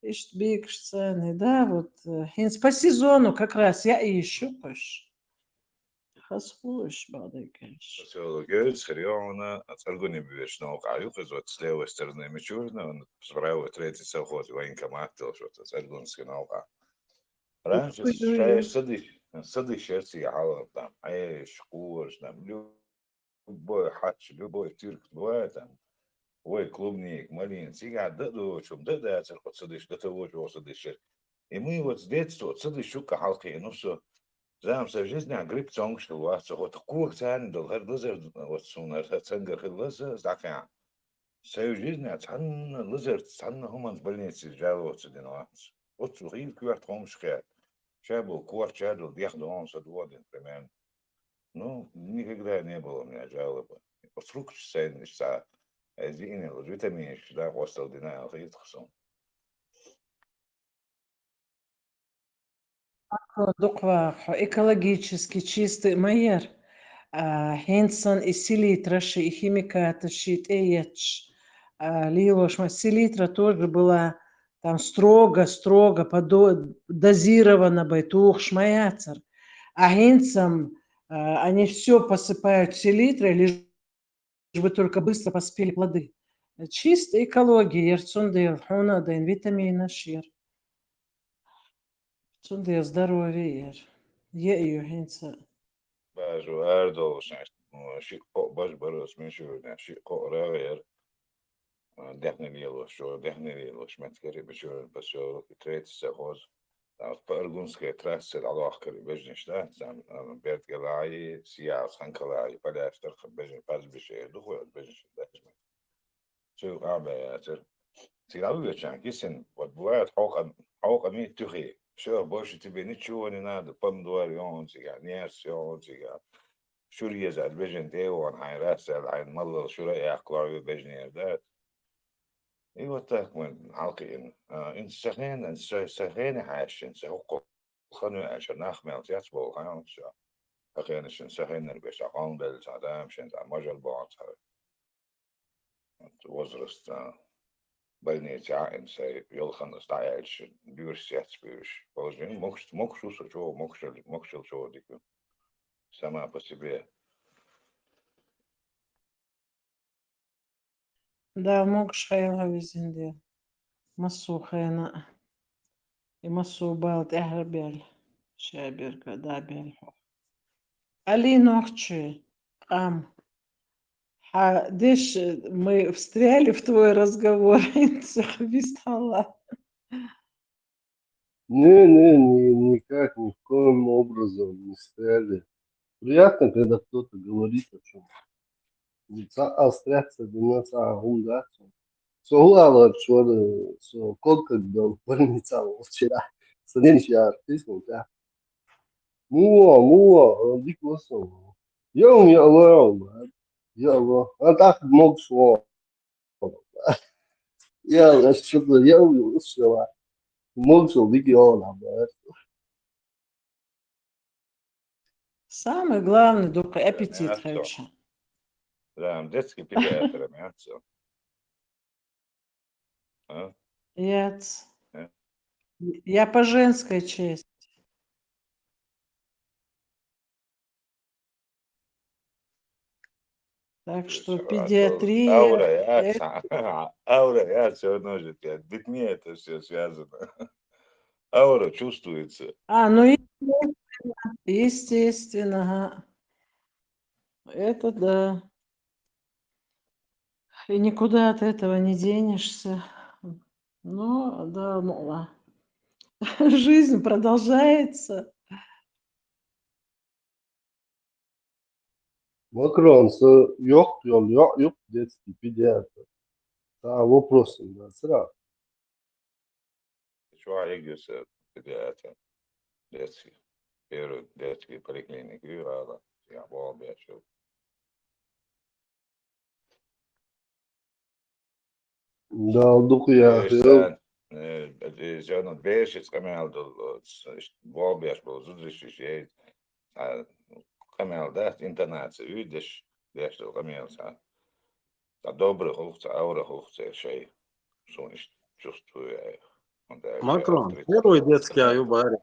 Ишь, биг сцены, да, вот. Хинс по сезону как раз я и ищу, пош. Хасфуш, бадыкаш. Все, говорит, хрена, отсалгуни бивешь, но каю, вот с левой стороны мичурно, он справа третий совхоз, военкомат, то что-то, отсалгунский наука. Раньше сады сердце ягало там, шкур, там, любой хач, любой тирк, бывает там, ой, клубник, малин, сигар, да, чем, да, вот садыш, до того, чего садыш. И мы вот с детства, вот садыш, шука, халки, ну все, زعم سجزني على جريب تونغ شلوا سقط كور تان دل هر لزر وتسونا تسنجر خل لزر زعكا سجزني تان لزر تان هم بلنيت جالو تدين واتس وتغير كوار تقوم شخير شابو كوار شادو بياخدوا عن صدوادين كمان ну никогда не было у меня жалобы вдруг сцены что один или витамин да остал дина алхитхсом Дуква экологически чистый майер. Хенсон и селитра, и химикаты, шит эйч. Лилошма селитра тоже была там строго дозирована байтух шмаяцер. А хенсом они все посыпают селитрой, лишь бы только быстро поспели плоды. Чистая экология, ерцундейл, хуна, дайн, витамина, шир. Цундейл, здоровье, ее хенса. باجو أردو شيء قو باج برس من شو شيء قو راغير دهني ليلو شو دهني ليلو شمت كري بشو بشو تريت سهوز بأرجونسكي تراس على آخر بجنش ده زم بيت جلاعي سياس خنكلاعي بلا أفتر بجن باز بشي دخول بجنش ده شو عباياتر تلاقي بيشان كيسن ودبوات حوق ميت تخي شو باش تبي نتشو ناد بام دوار يون سيجا نياس يون سيجا شوريا زاد بجن ديوان هاي راس العين ملل شوريا أقلعي بجني ذات إيوه تكمن حلقين إن سخين إن سخين عايشين سوق خنو عشان نخمل تياتبول هاون شو أخيرا شن سخين نربيش عقام بل سعدام شن مجال بعض وزرست بلني تعاين سي يلخن استعيش بيوش سياتس بيوش بوجين مكشو شو مكشل شو ديكو سما بسيبه Да, мог шайла визинде. Масу хайна. И масу балт эхрбел. Шаберка дабел. Али нохчи. Диш, мы встряли в твой разговор. Вистала. Никак, ни в коем образом не стояли. Приятно, когда кто-то говорит о чем. Австрияца, динаса, гунда. Согласен, что колка был больница вчера. Следующий артист, да. Муа, дикосон. Я у меня ловил, я ловил. А так мог что. Я что-то я увидел, что мог что дикиона, Самый главный дух аппетит Мясо. хочу. Да, детский педиатр, мясо. Яц. Я по женской чести. Так что педиатрия. Аура, я все равно с детьми это все связано. Аура чувствуется. Ну естественно, ага. Это да. И никуда от этого не денешься. Ну, да, мало. Жизнь продолжается. Макрон, yok yol, yok детский педиатр. А вопросом, да, сразу. شوية يجلس بداية детский, первый детский поликлиник, и هذا يعني واضح شو. Да, дух я إيش хотел. سان جانا بيش كمال دول واضح بول زوجي شيء كمال ده إنترنت يدش بيش دول كمال سان добрый хулц, аура хулц, شيء شو نش чувствую он да شيء Макрон, авторитет первый детский интернет. Аюбари.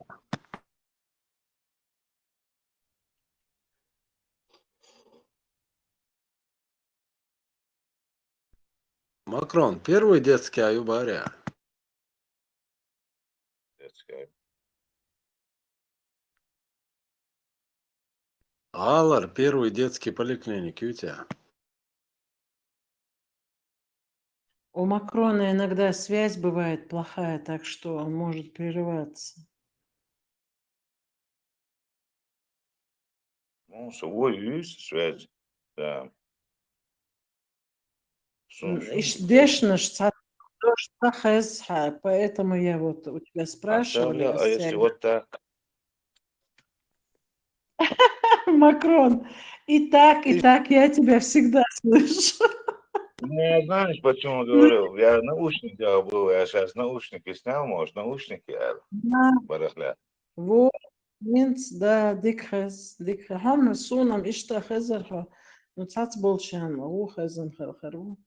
Макрон, первый детский Аюбари. детский Алар, первый детский поликлиник, у тебя. У Макрона иногда связь бывает плохая, так что он может прерываться. ну свой есть связь да Иш сумшун дешнаш хэз, поэтому я вот у тебя спрашивали о а если связи. вот так Макрон, и так я тебя всегда слышу. ну, знаешь, почему Ну, говорю? Я наушники был, я сейчас наушники снял, может, наушники да, барахля. вот, Минц, да, дик хэз. Хам сунам ишта хэзэр, ну цац болчан, у хэзэн хэрхэру.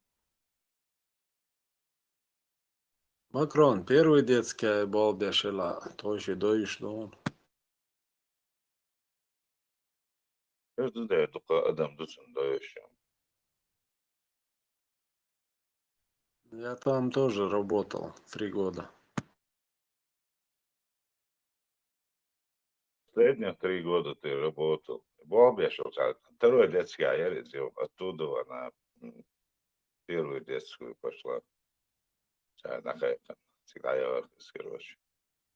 Макрон, первый детский Аюбари Шела. Тоже доишь, он. Это да, только Адам Дуцин даешь. Я там тоже работал 3 года. Последних 3 года ты работал. Бобешил, второй детский, а я летел оттуда, она первую детскую пошла. На Хайфен. Всегда я, короче,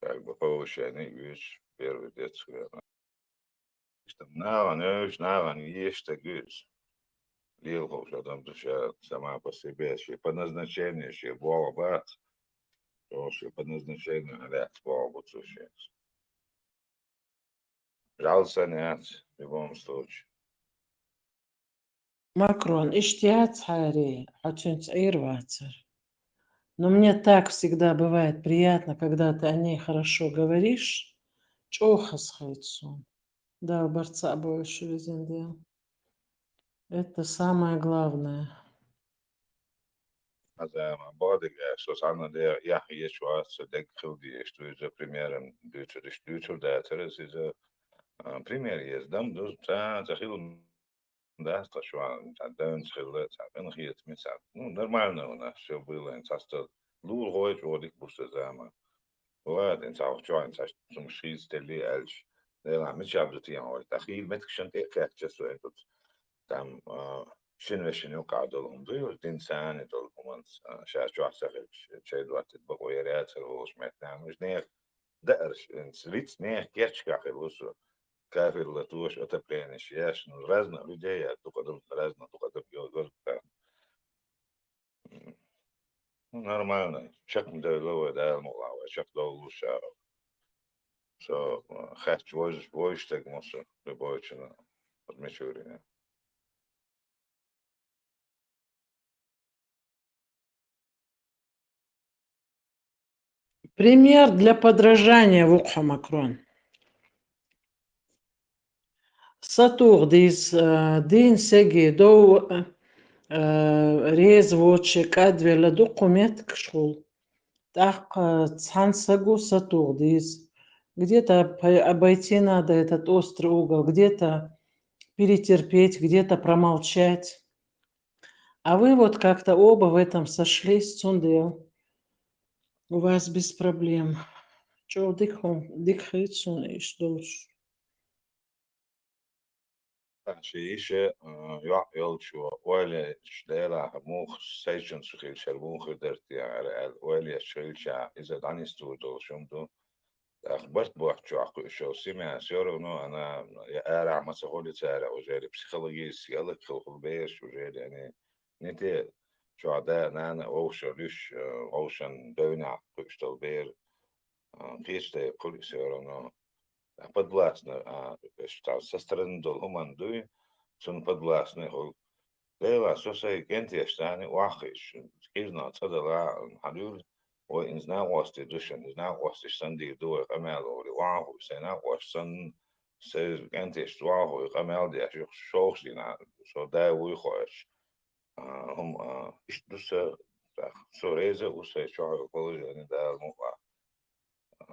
как бы повышение, видишь, первую детскую. Işte наван, есть гюс. Лилхов, что там душа сама по себе, еще по назначению, еще Бога бат, то еще по назначению, да, Богу существует. Жалься нет, в любом случае. Макрон, иштиац хари, хачунц ирвацер. Но мне так всегда бывает приятно, когда ты о ней хорошо говоришь. Чохас хайцун. Да, борца больше везде. Это самое главное. Also, Bordiga, so sana der, ja, hier schwarz, so denk die ist, du primär Deutscher, der Teres ist, primär ist, dann du, за хил, да, что да, schilder, wenn ich jetzt mit sagt, ну, нормально у нас все было, in состав, лул heute wurde ich busste sagen, вот, in auch schon, zum Schießstelle, als, der mit Schabbat, ja, heute, Achil, mit schon, so etwas, там شنو قاعدوا لهم ضيوف إنسان يدول هم شاش واحد شيء دوات بقويرات سلوش متنا مش نير دقرش سليت نير كيرش كاخي وسو كافر لتوش أتبلين شياش رزنا لجيا تقدم رزنا تقدم يوزل نورمالنا شك مدلو ده الموضوع شك دولو شا so خاتش ووش تك مصر ببوشنا مشهورين Пример для подражания Вукха Макрон. Сатур дин сеги до рез воче кадвела до кумет кшул. Так цансагу Сатур диз. Где-то обойти надо этот острый угол, где-то перетерпеть, где-то промолчать. А вы вот как-то оба в этом сошлись, Цундел. У вас без проблем. Чё дикхайцун и что ж. شيء يعقل شو ولا شديرة موخ سيشن سخيل شربون خدرت يعني ولا شيء شا إذا دعني ستودو شمدو أخبرت بوحشو عقو شو سمع سيرو إنه أنا أرى مسؤولي سارع وجاري بسيكولوجي سيالك خلق البيش وجاري يعني نتي شو عدا نانا أوشا ليش أوشن دونا قشتل بير قيشتي كل سيرو إنه подвластны что со стороны дол хуман дуй сон подвластны хол лева сосай генти штани вахиш кизна цадала халюр о инзна wasти душен инзна wasти санди дуй камел ори ваху сена ваштан се генти штваху камел ди аших шохсина со дай уй хош хум иштуса сореза усе шо положение да муа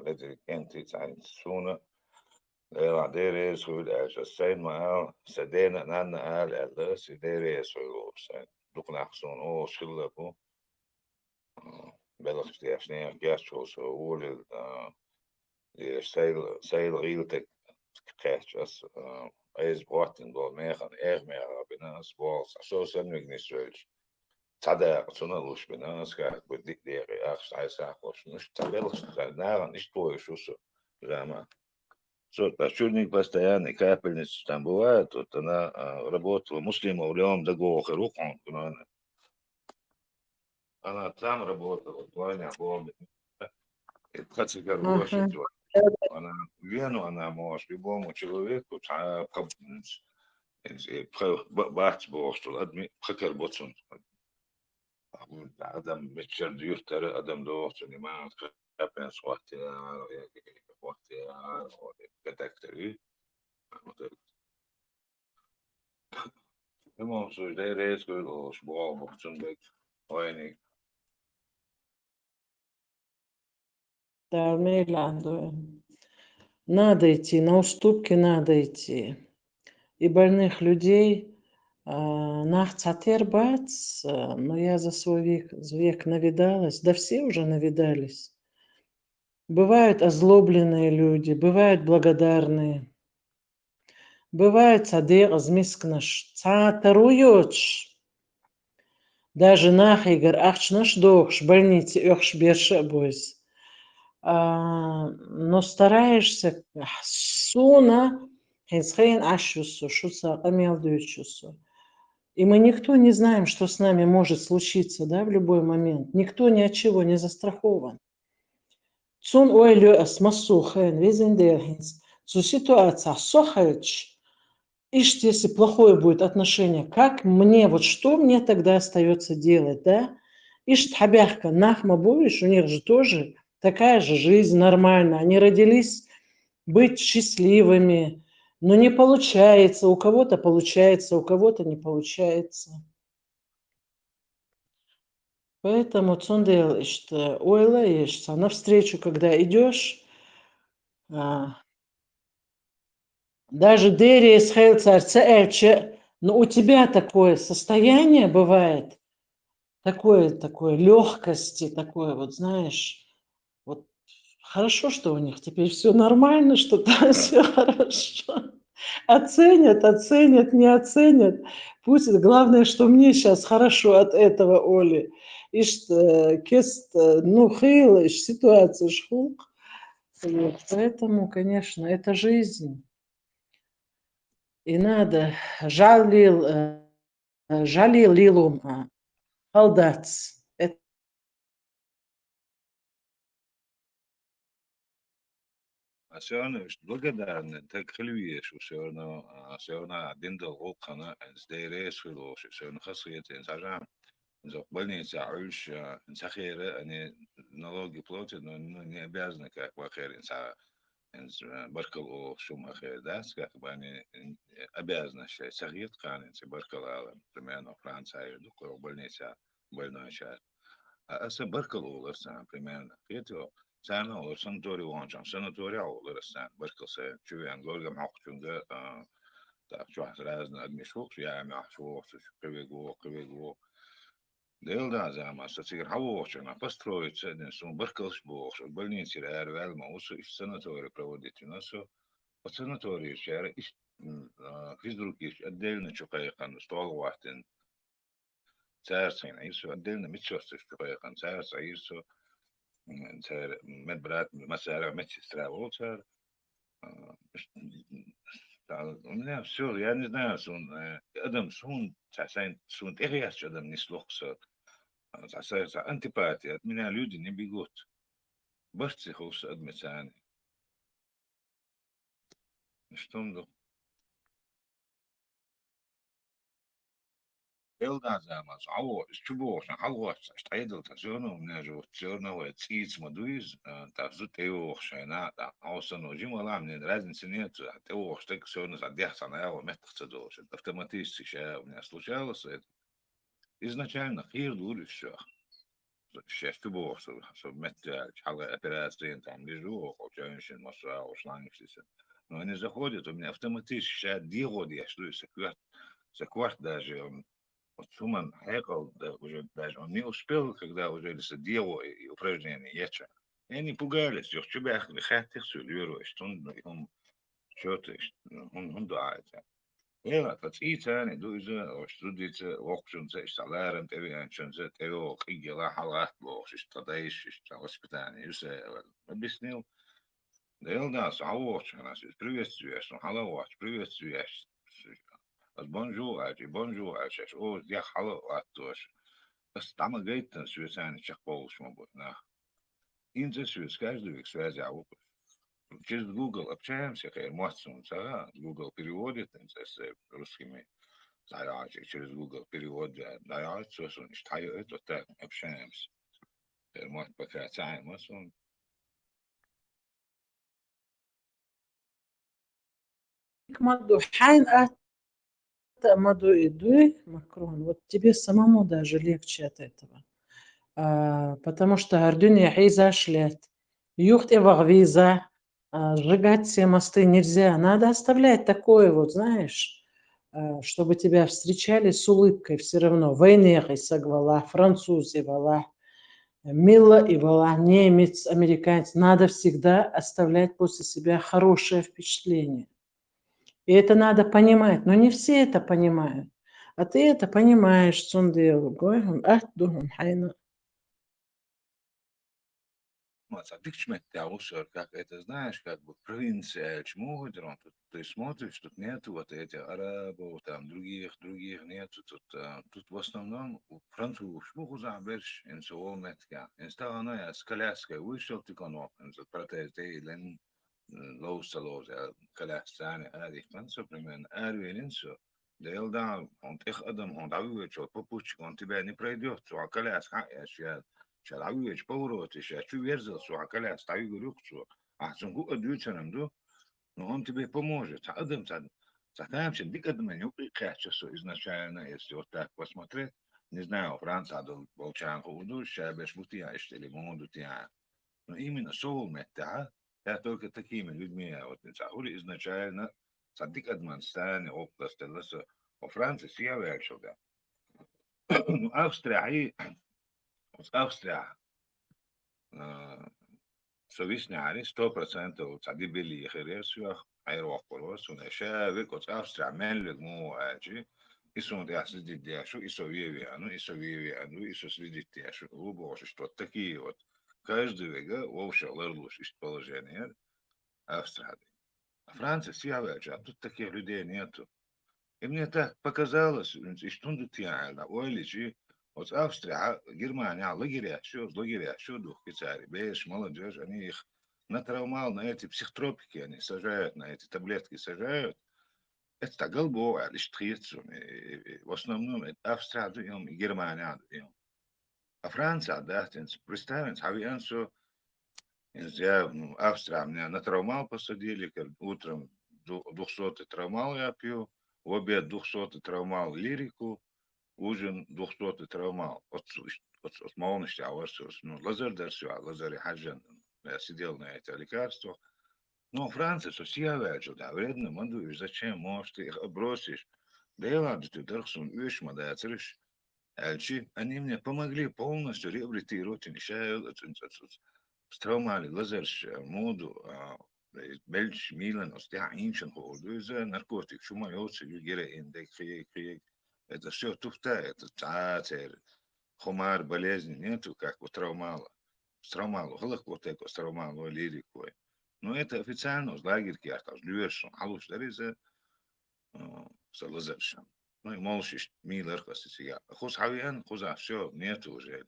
леди генти цайн суна Ja, det är så där så sen man så det när han är eller så det är så då kan jag sån och skulle på belast det är snä gas så och det säl helt catch is botten då mer än mer benas balls så sen mig ni så tada såna lus benas ska på det är jag säger också nu tabellas när inte på så rama. Шурник постоянный, капельница там бывает, вот она работала, муслима улем до гоха, руку, она там работала, в плане ободы. Это хотя Ага. она вену, она может любому человеку, бахт бог, что хакер боцун. Адам вечер дюртер, адам доохтер, нема, капельница, وقتی detector Imam så det är skulle och bra boxen bäck och Да, Мейлянду. Надо идти, на уступки надо идти. И больных людей нахцатербац, но я за свой век навидалась, да все уже навидались. Бывают озлобленные люди, бывают благодарные. Бывает садег азмискнаш, цатаруёч. Даже нахигар ахчнаш дохш, больнице охш берша бойс. Но стараешься суна хейсхейн ашусу, шуса амелдуючусу. И мы никто не знаем, что с нами может случиться, да, в любой момент. Никто ни от чего не застрахован. Цун ойлю асмасухен, везендерхинс. Цу ситуация сохач. Ишь, если плохое будет отношение, как мне, вот что мне тогда остается делать, да? Ишь, табяхка, нахма будешь, у них же тоже такая же жизнь нормальная. Они родились быть счастливыми, но не получается. У кого-то получается, у кого-то не получается. Поэтому цундел, что ойлаешься, навстречу, когда идешь, даже Дерри из Хейлцарца, но у тебя такое состояние бывает, такое легкости, такое вот, знаешь, вот хорошо, что у них теперь все нормально, что там все хорошо. Оценят, не оценят. Пусть главное, что мне сейчас хорошо от этого, Оли. И что кест, ну, хейл, ситуация шхук. Вот, поэтому, конечно, это жизнь. И надо жалил лилум солдат. А все равно благодарны, так хлюешь, все равно один долг, она сдерешь, все равно хасует, инсажам. За больница, аюш, инсахера, они налоги платят, но не обязаны, как вахер, баркал шумахер, да, как бы они обязаны, что сахит канен, баркал, примерно Франция, дукор больница, больной час. А баркал уларсан, примерно, это سنة ولا سنتوري وانشان سنتوري ولا رسان بركل سه شو يعني قول جمع قطعة تعرف شو حسرازنا أدمي شوك يا مع شوك شو قوي ديل ده زي ما ستيجر حوش أنا بستروي تسدين سون بركلش بوش البلنين سير أروال ما وصل إيش سنتوري بروديتي ناسو وسنتوري شارع إيش فيزروكيش أدلنا شو قيقان استوى واحدين سعر سين عيسو أدلنا متشوستش شو قيقان سعر عيسو Met брат, масара, met сестра, вот, у меня все, я не знаю, Адам сун, сун, эряч Адам не слухся, антипатия, от меня люди не бегут. Башцы хулс адмицани. Что он Elda zamaz, awo, stubo, halwa, stedel, tazono, mnajo, tzono, tsiits, maduiz, tazu teo, shena, awsano, jimala, мне разницы нет, тeo, что к сегодня задержаться на его метах цедош, автоматически, у меня случалось это. Изначально, хир дури все. Сейчас stubo, что метя, чала операции, там, лежу, хочешь, масса, ушлангшись. Но они заходят, у меня автоматически, сейчас делают, я что, секварт даже, вот Суман Хэкл, да, уже даже он не успел, когда уже дело и упражнения яча. И они пугались, что тебя хотят все веруешь, что он что-то, он дуается. Я так и тяне, дуйзе, штудице, локшунце, саларем, тебе анчунце, тебе окигела халат, лошиш, тадаиш, воспитание, все объяснил. Да я нас, а вот, приветствуешь, халавач, приветствуешь. Bonjour, bonjour, о, я хало, тоже. Там говорит, связание чахполш, мабуть, на. Инзе связь, каждый век связи, а вот через Google общаемся, как эмоциям, Google переводит, с русскими, через Google переводит, да, что он читаю, это так, общаемся. Может, пока цаем, он. Маду хайн маду иду, Макрон. Вот тебе самому даже легче от этого. Потому что Ордюня Хейзашлет, Юхт Эвагвиза, сжигать все мосты нельзя. Надо оставлять такое вот, знаешь, чтобы тебя встречали с улыбкой все равно. Войнехай сагвала, француз ивала, Мила ивала, немец, американец. Надо всегда оставлять после себя хорошее впечатление. И это надо понимать. Но не все это понимают. А ты это понимаешь, Цундел. Хайна. Ты как это знаешь, как бы провинция Чмугудрон, тут ты смотришь, тут нету вот этих арабов, там других нету, тут в основном француз, Шмугуза берш, инсуолметка, инсталана я с коляской вышел, ты конок, инсу протез, ты лен лоусалоза, колясцане, ади францу, примерно, арвин инсу, Дейл да, он их адам, он давит, что попутчик, он тебя не пройдет, что коляска, я شراويش بورو تشاشو يرزل سو عكلا ستايو لوكسو أحسن هو أدوتشنم دو но он тебе поможет. Адам сахамшин дикадмен юпи качество изначально, если вот так посмотреть, не знаю, Франция до Волчан худу, шабеш бутия или моду тия. Но именно соулмета, я только такими людьми, вот Сахури изначально садикадмен стане область, во Франции сиявая сюда. Австрия, Австрия, совестняли 100% цади били хересуах аэрополос он шаве кот австрия меллек му аджи исун де аслиди дешу исовиевиану исослиди дешу лубош что такие вот каждый вега вообще лерлуш из положения Австрии. А Франция сиявая, а тут таких людей нету. И мне так показалось, что тут я, ойличи, вот Австрия, Германия, лагеря, что дух кицари, беешь, молодежь, они их натравмал на эти психотропики, они сажают, на эти таблетки сажают. Это так голубое, лишь трицу. В основном это Австрия, и Германия. А Франция, да, представим, авиансу, Австрия меня натравмал посадили, утром 200 травмал я пью, в обед 200 травмал лирику, ужин 200 травмал. От молодости, а вот лазер дерсю, а лазер хаджан. Я сидел на этих лекарствах. Но Франция, что сиявает, да, вредно, мандуешь, зачем, может, ты их бросишь. Да и ладно, ты дорогсон, вишма, да, црыш. Они мне помогли полностью реабилитировать, стромали, лазерш, моду, Belgisch Milan, aus der Ancient Holdöse, наркотик, шума, йоци, югере, индек, хиек. Это все туфта, это цацер, хумар, болезни нету, как у травмала. Стромалу, хлопотеку, стромалу, лирику. Но это официально, с лагерки, я там ждешь, алуш, даризе, салазершан. Ну и молчишь, милер, я. Хуз хавиан, хуза, все, нету уже.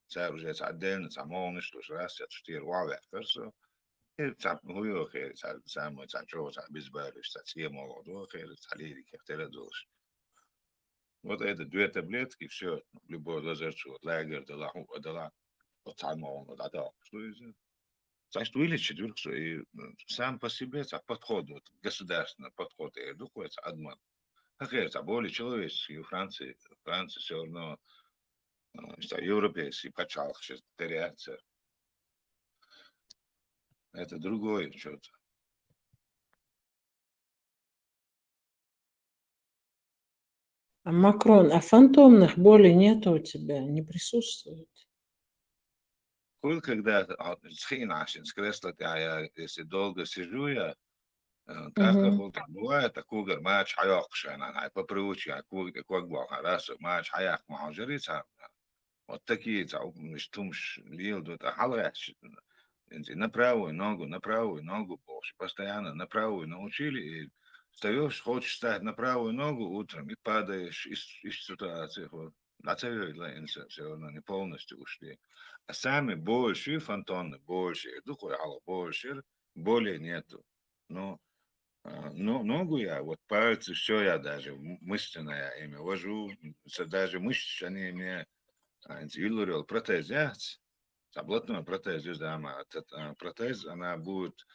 Царь уже отдельно, самому что раз, я четыре валят, хорошо. И цап, хуё, хер, самый, цачо, безбарыш, цацке молодо, хер, цалирики, тередуш. Вот это две таблетки, все, любой лазерчу, лагерь, дала, вот самому, да, что это? Значит, вылечить, и сам по себе подход, вот, государственный подход, и духодится адман. Как это, более человеческий, у Франции все равно, что европейский почал сейчас теряться. Это другое что-то. А Макрон, а фантомных болей нету у тебя, не присутствует? Когда с кресла, я, если долго сижу, я как Мгм. вот бывает, такой матч хаякш, я по привычке, как был, раз матч хаяк махажирица, вот такие, что мш лил, это халач. На правую ногу больше. Постоянно на правую научили, и встаешь, хочешь встать на правую ногу утром, и падаешь из ситуации. Вот. На целый все равно не полностью ушли. А сами большие фантоны, большие, духовые, больше, более нету. Но ногу я, вот пальцы, все я даже, мышцами я ими вожу, даже мышцы, они мне, иллюрил протез, Таблетная протез, да, протез, она будет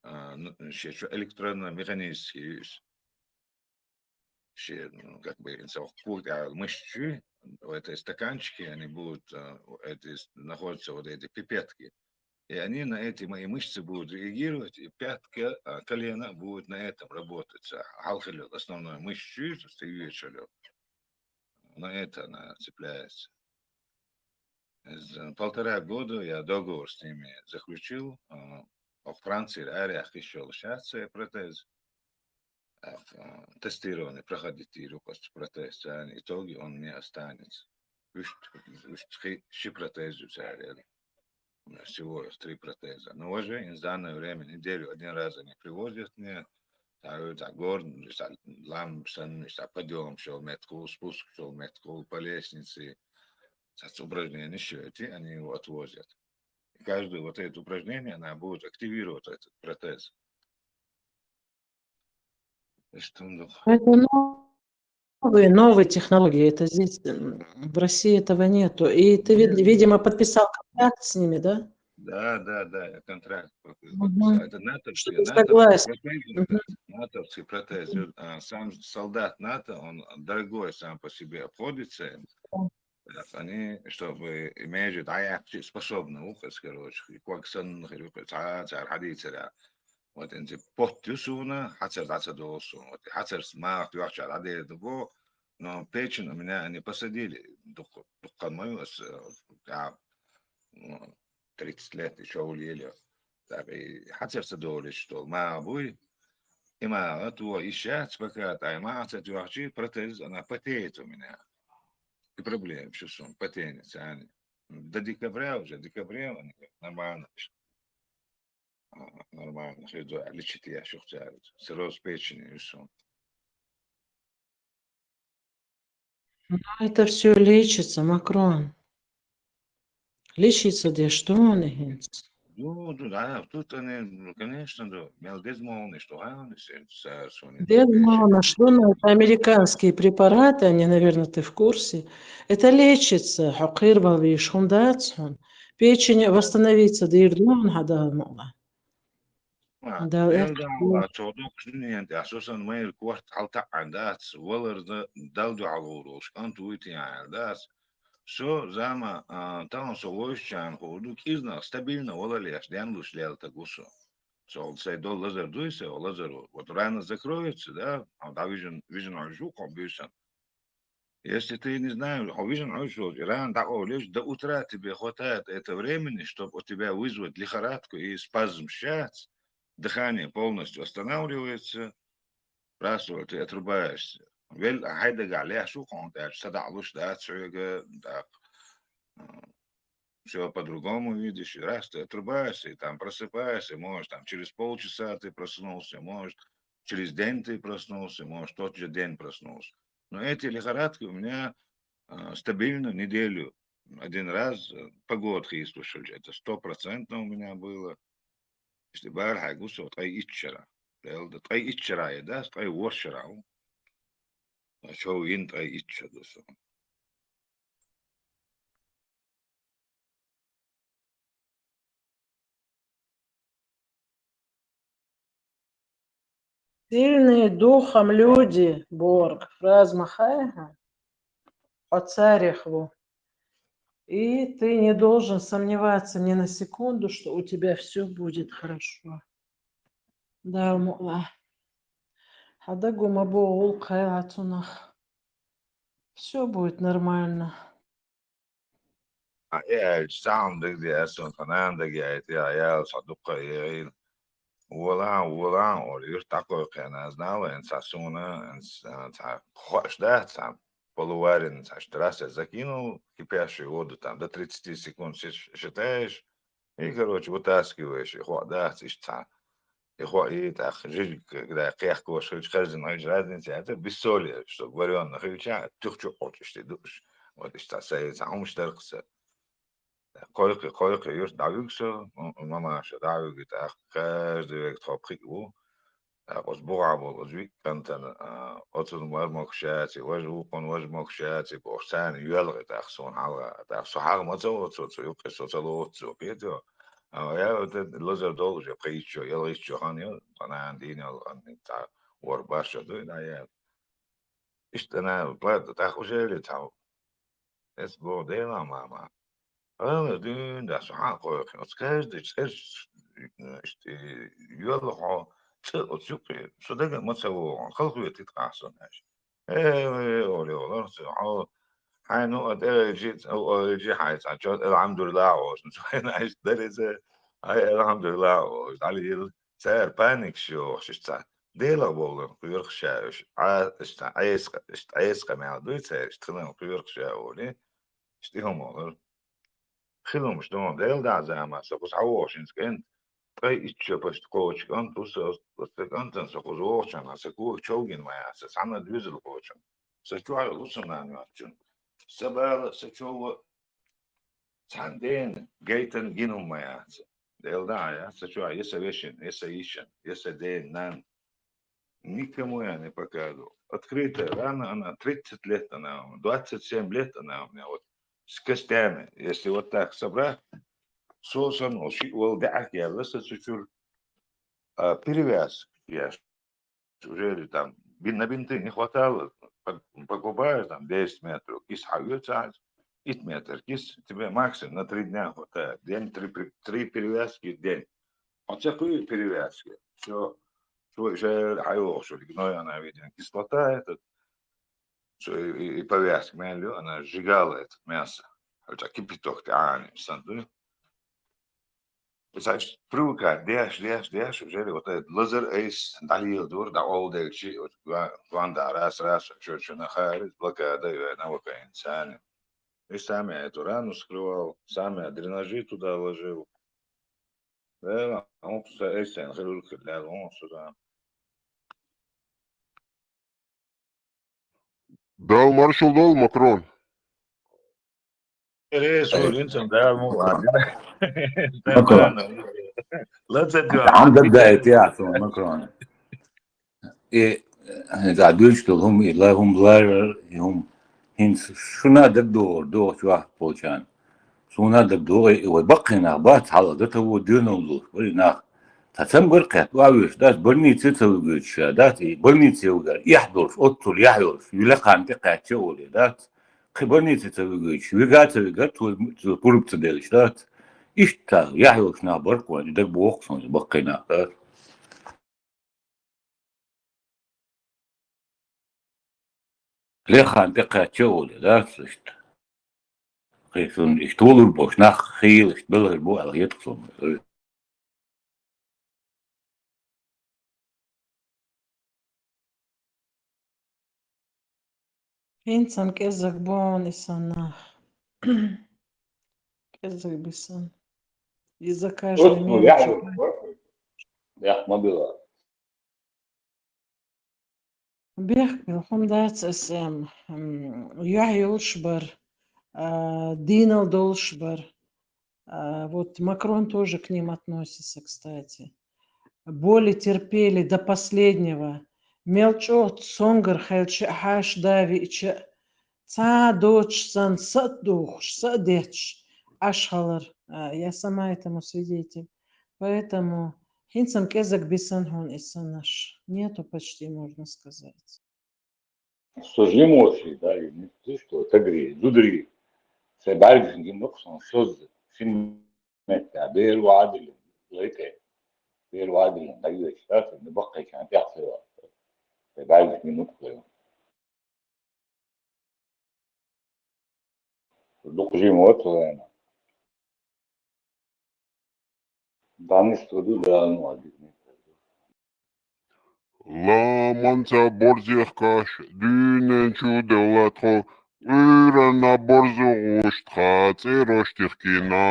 электронно-механический, как бы, мышцы, в этой стаканчике, они будут, находятся вот эти пипетки, и они на эти мои мышцы будут реагировать, и пятка, колено будет на этом работать. Алхалет, основной мышцы, на это она цепляется. За 1,5 года я договор с ними заключил. В Франции ариях еще сейчас протез. Тестирование, проходит протез. В итоге он не останется. Ши протезы взяли. Всего 3 протеза. Но уже в данное время, неделю, один раз они привозят мне. За гор, лампсан, подъем шел метку, спуск шел метку по лестнице. С упражнения еще эти, они его отвозят. И каждое вот это упражнение, она будет активировать этот протез. Это новые технологии, это здесь, в России этого нету. И ты, видимо, подписал контракт с ними, да? Да, я контракт подписал. Мгм. Это Что натовский ты согласен. Мгм. натовский протез. Сам солдат НАТО, он дорогой сам по себе обходится. Они, чтобы иметь способны ухать, короче, как сон, вот эти подтюсуна, хацер доусун, вот хацер смах, тюахчар, аде дубо, но печень у меня они посадили, духан мою, 30 лет еще улили, так и хацер садоли, что ма буй, и ма то ищать, пока тайма, тюахчи, протез, она потеет у меня. И проблем, что сон, потенец, до декабря уже, они нормально. Нормально, лечить я еще хотел. Цирроз печени и все. Ну, это все лечится, Макрон. Лечится, где что он игенс. Ну, да, тут они, конечно, да. Мелдезмолны, что они Безмолвно, что на это американские препараты, они, наверное, ты в курсе. Это лечится. Хакир валвиш хундацун. Печень восстановится, да и рдуан хада мала. Да, это... ميلدا صودوق شنو انت اساسا ما الكوارت حالتا عندات ولر دالدو على الوروش كانت ويتي عندات شو زعما تاون سووش كان هودوك إذنا стабильно ولا лишь дянлуш лел тагусо so say до лазер дуйся лазеру вот рано закроется да да вижен ажу комбисан если ты не знаешь вижен ажу рано да лишь до утра тебе хватает это времени чтобы у тебя вызвать лихорадку и спазм счастья дыхание полностью останавливается, раз вот ты отрубаешься. Вель хайдага алея шухон, да, садалуш, да, цуга, да, все по-другому видишь, и раз ты отрубаешься, и там просыпаешься, может, там через полчаса ты проснулся, может, через день ты проснулся, может, тот же день проснулся. Но эти лихорадки у меня стабильно неделю. Один раз погодки изслушали, это 100% у меня было. Если барха гусо, тай ичера. Тай ичера, да, тай воршера. А что ин тай ичера. Сильные духом люди, Борг, фраз Махайга, о царихву. И ты не должен сомневаться ни на секунду, что у тебя все будет хорошо. Да, мула. Хадагу мабоул кайатунах. Все будет нормально. Ja, samen de zo'n vandaag, ja, صدق يعني ولا or tako kana znala en sasuna en sa хош да сам полуварен sa штрассе закинул кипящую воду там до 30 секунд считаешь и короче вытаскиваешь и да и так жизнь когда кяхко шельчхазин разница это без соли что вареных и ча тюхчу хочешь ты душ вот и что сам штаркса Kolke juist duidelijk mama ze duidelijk het echt de week top gekwo. Was boerabel was weekend en wat zo'n maar mag schaatsen was ook kon was mag schaatsen voor zijn juwel het echt zo'n haal het echt zo haal maar zo ook zo lood zo weet je. Ja het lozer dol je preach je is je han je dan aan die al aan het war barsha doen ja is dan het echt hoezel het hou. Het bordeel mama. دين ده سبحان خالق أتكلم ده يلا أتشوفي صدق ما تسووا خلقوا يتقاعسون إيش أولي والله سبحان حانو أدري جيت أو جي حاجة الحمد لله عوض نسوي إيش درجة هاي الحمد لله عوض على سعر بانيك شو شتا ديلا والله كيرخ شاش عايز كمان دوي سعر اشتغلنا كيرخ شاولي اشتيهم والله خيلهم مش دون ديل دا زعما سوكس عواشين سكنت طي اتشا باش تقوش كنت بس كنت سوكس واشن سكو تشوجين ما ياسس عنا دوزل واشن سكو على لوسنا نياتشن سبال سكو ساندين جيتن جينهم ما ياسس ديل دا يا سكو يسا دين نان никому я не покажу. Открыто, рано она 30 лет она, 27 лет она у меня вот с костями. Если вот так собрать, соусан, волдак, я просто чуть-чуть перевяз. Я уже там на бинты не хватало. Покупаешь там 10 метров, кис хавьется, 5 метров, кис тебе максимум на 3 дня хватает. День 3 перевязки в день. Вот такие перевязки. Все. Что حيوخ شو الجناية أنا видел кислота этот и повязка мелю она сжигала это мясо хотя кипяток тяни санду значит привыкать дешь уже вот этот лазер эйс далил дур да all day شيء ванда раз что нахарит блокада на вока инсане и сами эту рану скрывал сами дренажи туда ложил да он эйс хирург для он сюда دال مارشال دال ماكرون انت ده مو عندنا ماكرون لا تصدق عم بدأت يعرفون ماكرون إيه إذا دوشتوا هم إلا هم بلار هم هنس شو نادر دور شو بولشان شو نادر دور وبقينا بات على ده هو دينولو ولنا تسمى قرقة وعوش ده برني تسويش ده برني تسوي يحضر أطول يحضر يلاقي عن تقع شغله ده برني تسويش ويقعد تقرب تدلش ده إشتا يحضر نابرك وان ده بوقصون بقينا ده ليخان تقع شغله ده إشتا خيسون إشتول البوش ناخ خيل إشتبله البو على يتقصون Pinsan kezak bon isanach. Эзэбисэн. И за каждой Ну, мелочи. я мобила. Бех билхум дацэсэм. Я Юлшбар. Динал Долшбар. Вот Макрон тоже к ним относится, кстати. Боли терпели до последнего. Мелчот сонгар хаш давича. Ца дочь сан садух садеч. Ашхалар. Я сама этому свидетель. Поэтому хинцам кезак бисанхун исанаш. Нету почти, можно сказать. Sözlü emosi, da, ты что, тагри, дудри. Себальгин гимноксон söz. Sinmette, bir vaadil, leyte. Bir vaadil, da işte, نبقى كانت يحصل. Sebalgin gimnokson. Dokuzim otulayana. Danıştırdı da almadı. La manca borzihkash, dünen çudelatho, ürana borzoguştha, tseroştihkina.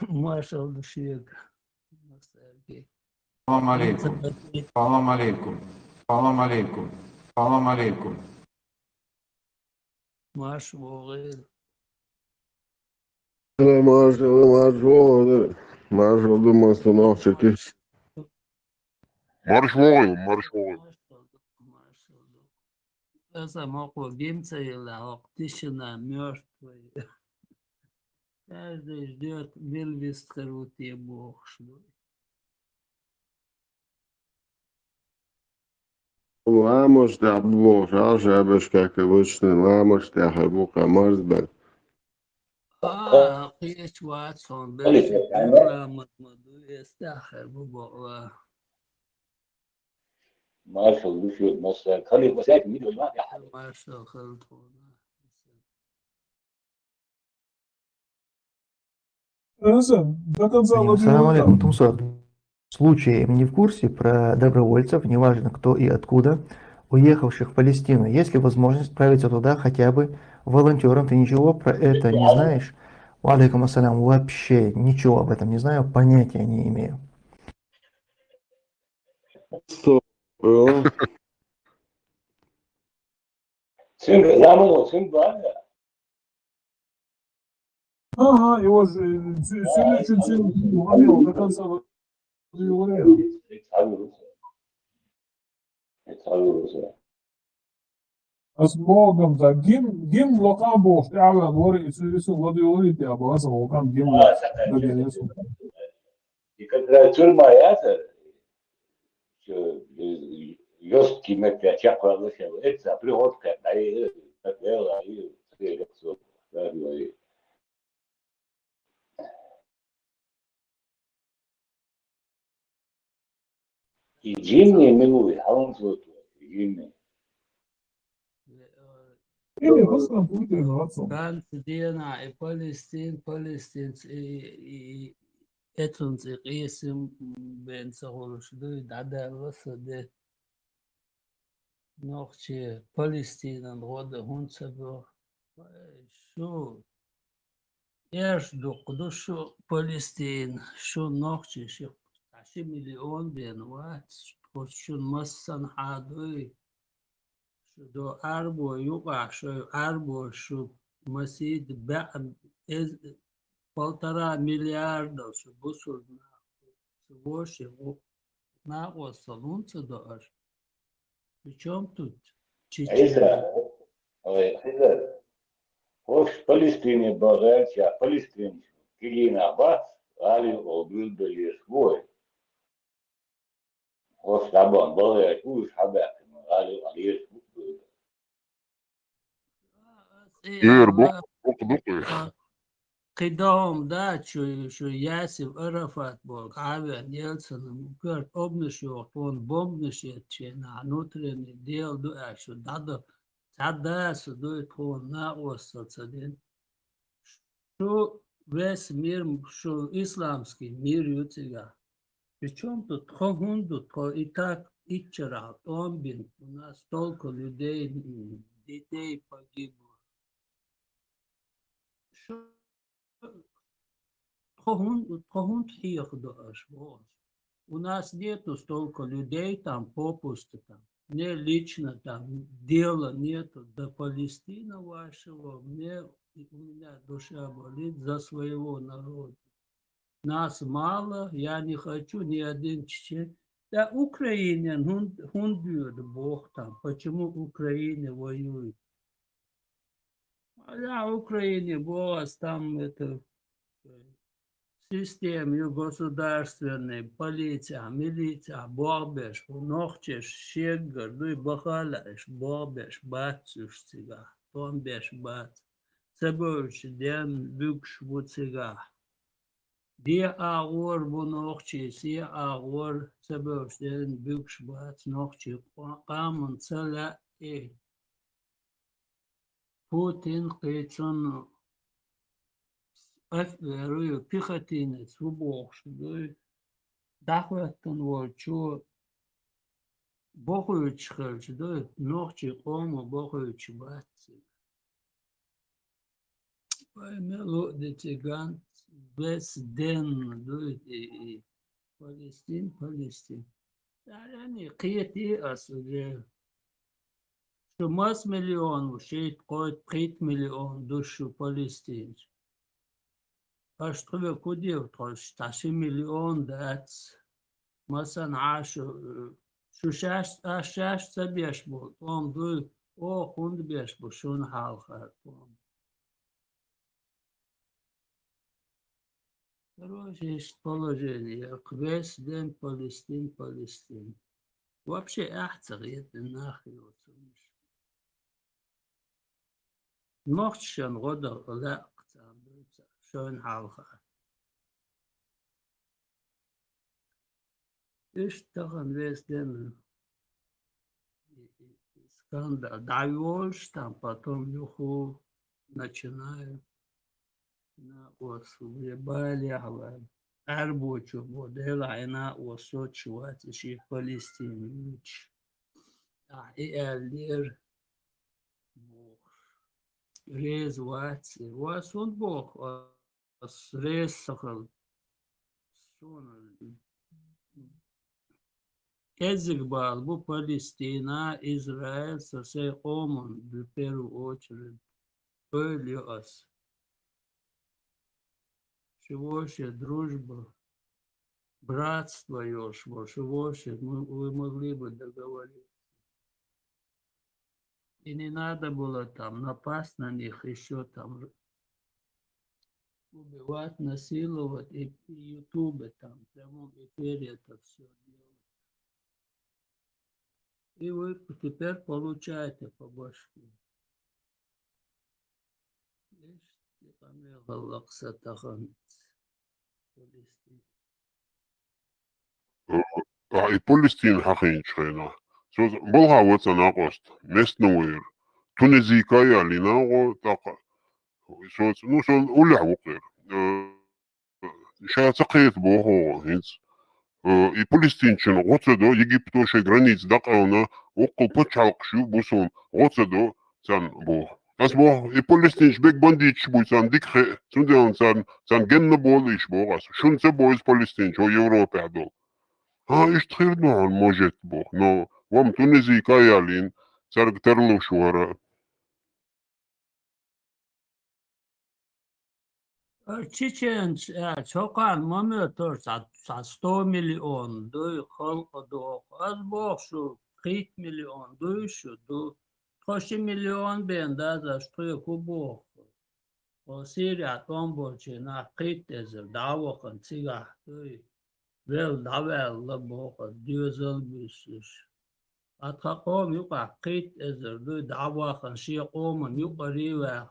Маршал Душевик. Салам алейкум. Салам алейкум. Салам алейкум. Салам алейкум. Марш Вогель. Marshall думался на всякий. Marş voğayım. Это могло гимца или тишина мертвый. Каждый ждет Вильвистеру и Бог что. Lamos da boa, já sabes que acabou de ter lamos da boca mais bem. قيش واتسون بس برنامج مدو يستاخر ببقى Marshall düşüyor mesela. Kalif mesela milyon var ya. Маршал Халтон. Салам алейкум, Тумсор. Случаи не в курсе про добровольцев, неважно кто и откуда, уехавших в Палестину. Есть ли возможность отправиться туда хотя бы волонтером? Ты ничего про это не знаешь? Алейкум ассалям, вообще ничего об этом не знаю, понятия не имею. Çünkü zaman o çünkü var ya. Ага, его следующий говорил до конца говорил. С Богом, да, гимн локам Бог, ты аван, вори, сюрису, воды говорит, я была сам локам гимн, да, генесу. И когда тюрьма это, ёст кимет чаквала сел, это приходка, да и это и все, да, и и Джимми милует, а он тут Джимми. كان دينا فلسطين اتون قيسم بين سهول شدود عدا وسد نوختي فلسطين غود هون سبو شو ايش دو شو فلسطين شو نوختي شو 10 مليون بين وات شو مسن حادوي شو أربو يقع شو أربو شو مسيد بعد полтора миллиарда شو بوصل سووشي ناقص صالونسة دار причем тут Израиль, Израиль. Hoş Palestin'e bağırç ya Palestin kilina bas, ali o bülbül svoj. Hoş taban bağırç uç haber, ali bülbül. قدام دا شو ياسف عرفات بول عابر يلسن مكرت أبنشو قون بومنشيت شينا نوترين ديل دو شو دادو تعدا سو دو قون ناقوس صدين شو بس مير شو إسلامسكي مير يوتيغا Причем тут хогунду, и так и вчера, Томбин, у нас столько людей, детей погибло. Хогунд их дашь, вот. У нас нету столько людей там попусто там. Мне лично там дела нету до Палестины вашего. У меня душа болит за своего народа. Нас мало, я не хочу ни один чечен. Да, Украина, бьет Бог там. Почему Украина воюет? А да, Украине Бог, там это система государственной, полиция, милиция, бобеш, ногчеш, щегар, ну и бахалаш, бобеш, бацуш цига, томбеш бац, цебуш, ден бюкш буцига. Die Auer, wo noch die Auer, Sebastian Büchschwarz, noch die Kamen Zella, Putin, Kitson, Öfverő, Pichatinec, Rubox, Dachwerten volt, Csó, Bohőcskölcs, noch die Oma, Bohőcsbácik. Bei mir, die Zigan, Westden, Palestine. يعني قيتي أصل شو 5 مليون وشيء قوت 3 مليون دوشو فلسطين أشتغل كودي وتخش 10 مليون داتس مثلا عاشوا شو شاش تبيش بول توم دو أو خوند بيش بول شون حال خارطوم Короче, есть положение. Весь день Палестин. Вообще, ахцер, это нахрен. Noch schon Roder gelegt, schön halber. Ich dachte, весь день скандал. Даешь, там потом юху начинаю. На освобождали, рабочую модела, она осочувать еще Палестину. И элдер резвать. Was und Бог, was резал. Язык был Палестина, Израиль, со всей Оман, в первую очередь, были ос. Чего же дружба, братство, чего же вы могли бы договориться. И не надо было там напасть на них, еще там убивать, насиловать, и в Ютубе там, в прямом эфире это все делать. И вы теперь получаете по башке. I Palestine حقين شينا سوز بلها وطن أقوست مستنوير تونسيكا يالينا تاقا سوز نو سوز أولع وقير شا تقيت بوهو هينز и Palestine شنو غوتسدو يجيبتو شي границ دقاونا وقو بتشالق شو بوسون غوتسدو تان بوه Das bo I Palestine bek bandit bu san dik sundan san genna bolish bo gas shun se boys Palestine o Европа adol ha ish tkhirno al mojet bo no wam Tunisi kayalin sarg terlo shwara Чечен, чокан, моментор, 100 миллион, дуй холко до, аз бог шу, 3 миллион, дуй шу, ду, 3 миллион бен, да, за что я кубох. О Сирия, Томбочи, на Критезер, Давохан, Цига, дуй, вел, давел, лабоха, дюзел бисиш. Атхаком, юка, Критезер, дуй, Давохан, Шиакоман, юка, Ривер,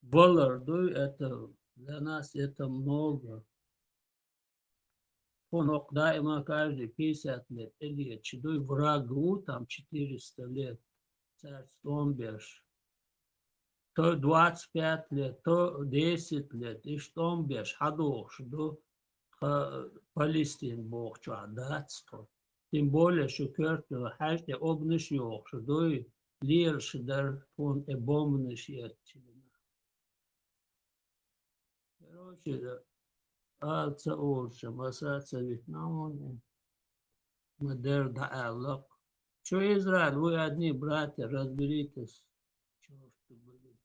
Волар, дуй, это... Для нас это много. Он daima каждый 50 лет. Или чудой врагу там 400 лет. Царством бешь. То 25 лет, то 10 лет. И что бешь. Хадох, что Палестин бог чуадацко. Тем более, что кертного хаште обниш yok, что дой лир шдар фон бомбниш ятчина. Короче, да, алца орша, масаца Вьетнамон, модер да аллах. Что Израиль, вы одни братья, разберитесь, что были.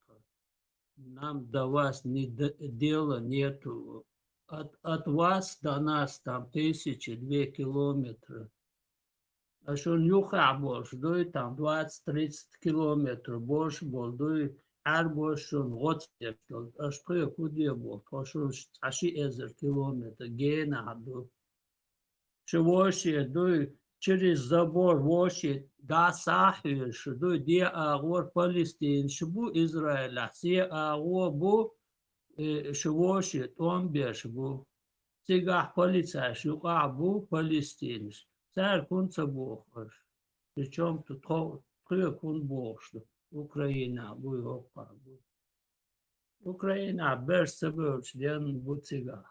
Нам до вас дела нету. От вас до нас там 1000-2 километра. А что нюха больше, дой там 20-30 километров больше был, дой ар больше он вот а что я куда был, а что 10 километров гена до. Что вообще, дой через забор вообще да сахиш, дой де агор Палестин, шбу Израиля, се агор бу швоши томбеш бу. Сега полиция шука бу Палестин. Царь кунца бухаш. Причем тут кун бухш. Украина бу опа бу. Украина без собой член бу сега.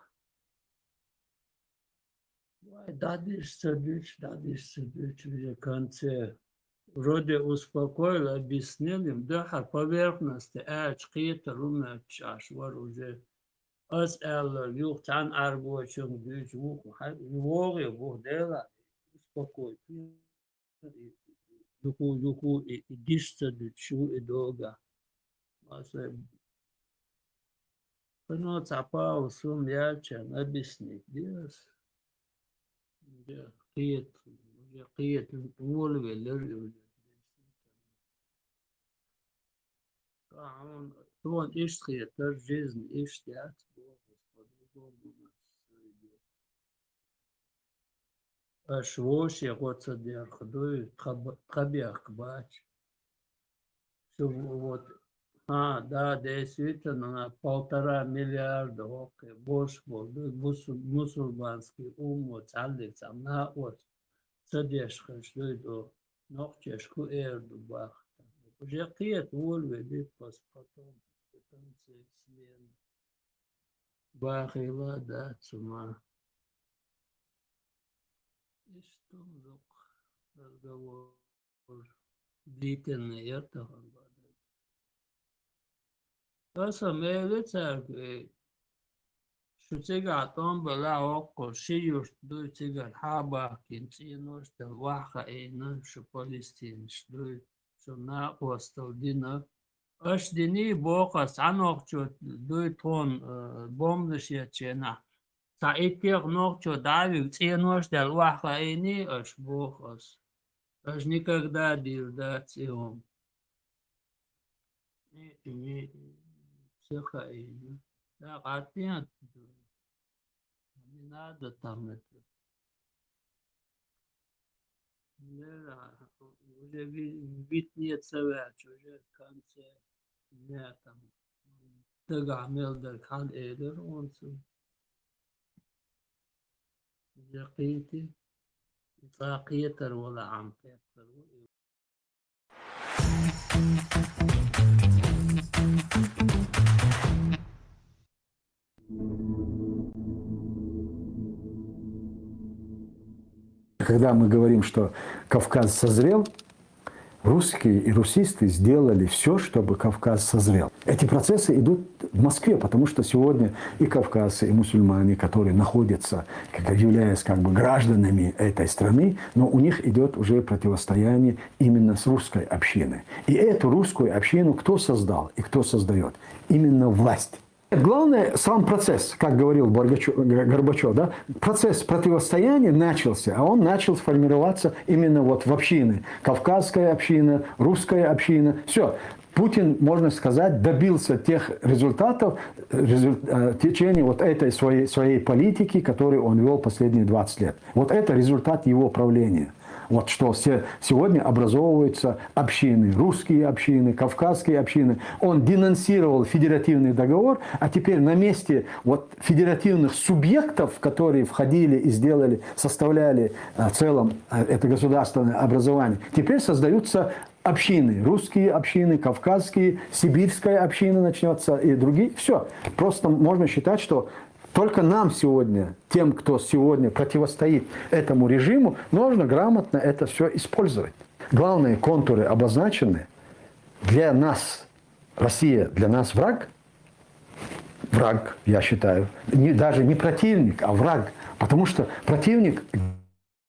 Дадиш садиш в конце. Вроде успокоил, объяснил им, да, поверхности, какие-то руны чаш, уже. Аз эллер, юхтан арбочем, дюч, вуги, вухдела, успокой. Юху, и дишца, дючу, и долга. Ну, цапау, сум, ячан, объяснить, дес. Какие-то волвы, он ищет жизнь, ищет по-другому. А швош я вот содержу, хабях бач. Вот, да, действительно, на 1,5 миллиарда, окей, больше был, мусульманский ум, вот, там на вот, содержу, что это, ногтешку эрду бах. Уже какие-то волвы, битпас потом, в конце смены. Бахила, да, цума. И что вдруг разговор длительный этого года. То самое церкви, что сега там была около шиюш, до сега хаба, кинцину, что ваха и нашу Палестину, что на остов дина. Аш дини бокас анокчо дуйтон бомдышья чена. Та итех нокчо давил ценош дел ваха и не аш бокас. Аж никогда дил да цеом. Не цеха и не. Да, ответ. Не надо там это. Уже вид нет совет, уже в конце дня там тагамел дер хан эдер он جقيتي ساقيتر ولا عم تيتر. Когда мы говорим, что Кавказ созрел, русские и русисты сделали все, чтобы Кавказ созрел. Эти процессы идут в Москве, потому что сегодня и кавказцы, и мусульмане, которые находятся, являясь гражданами этой страны, но у них идет уже противостояние именно с русской общиной. И эту русскую общину кто создал и кто создает? Именно власть. Главное, сам процесс, как говорил Горбачев, да, процесс противостояния начался, а он начал формироваться именно вот в общины. Кавказская община, русская община. Все. Путин, можно сказать, добился тех результатов в течение вот этой своей политики, которую он вел последние 20 лет. Вот это результат его правления. Вот что сегодня образовываются общины, русские общины, кавказские общины. Он денонсировал федеративный договор, а теперь на месте вот федеративных субъектов, которые входили и составляли в целом это государственное образование, теперь создаются общины. Русские общины, кавказские, сибирская община начнется и другие. Все. Просто можно считать, что Только нам сегодня, тем, кто сегодня противостоит этому режиму, нужно грамотно это все использовать. Главные контуры обозначены. Для нас Россия, для нас враг, я считаю, даже не противник, а враг. Потому что противник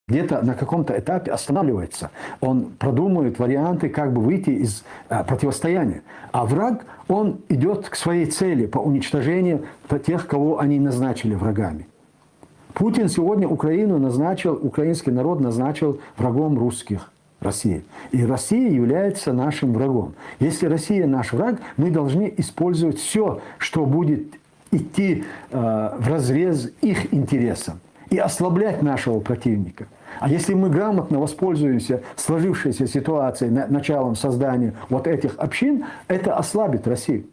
где-то на каком-то этапе останавливается. Он продумывает варианты, как бы выйти из противостояния. А враг, он идет к своей цели по уничтожению тех, кого они назначили врагами. Путин сегодня украинский народ назначил врагом русских. России. И Россия является нашим врагом. Если Россия наш враг, мы должны использовать все, что будет идти вразрез их интересам и ослаблять нашего противника. А если мы грамотно воспользуемся сложившейся ситуацией, началом создания вот этих общин, это ослабит Россию.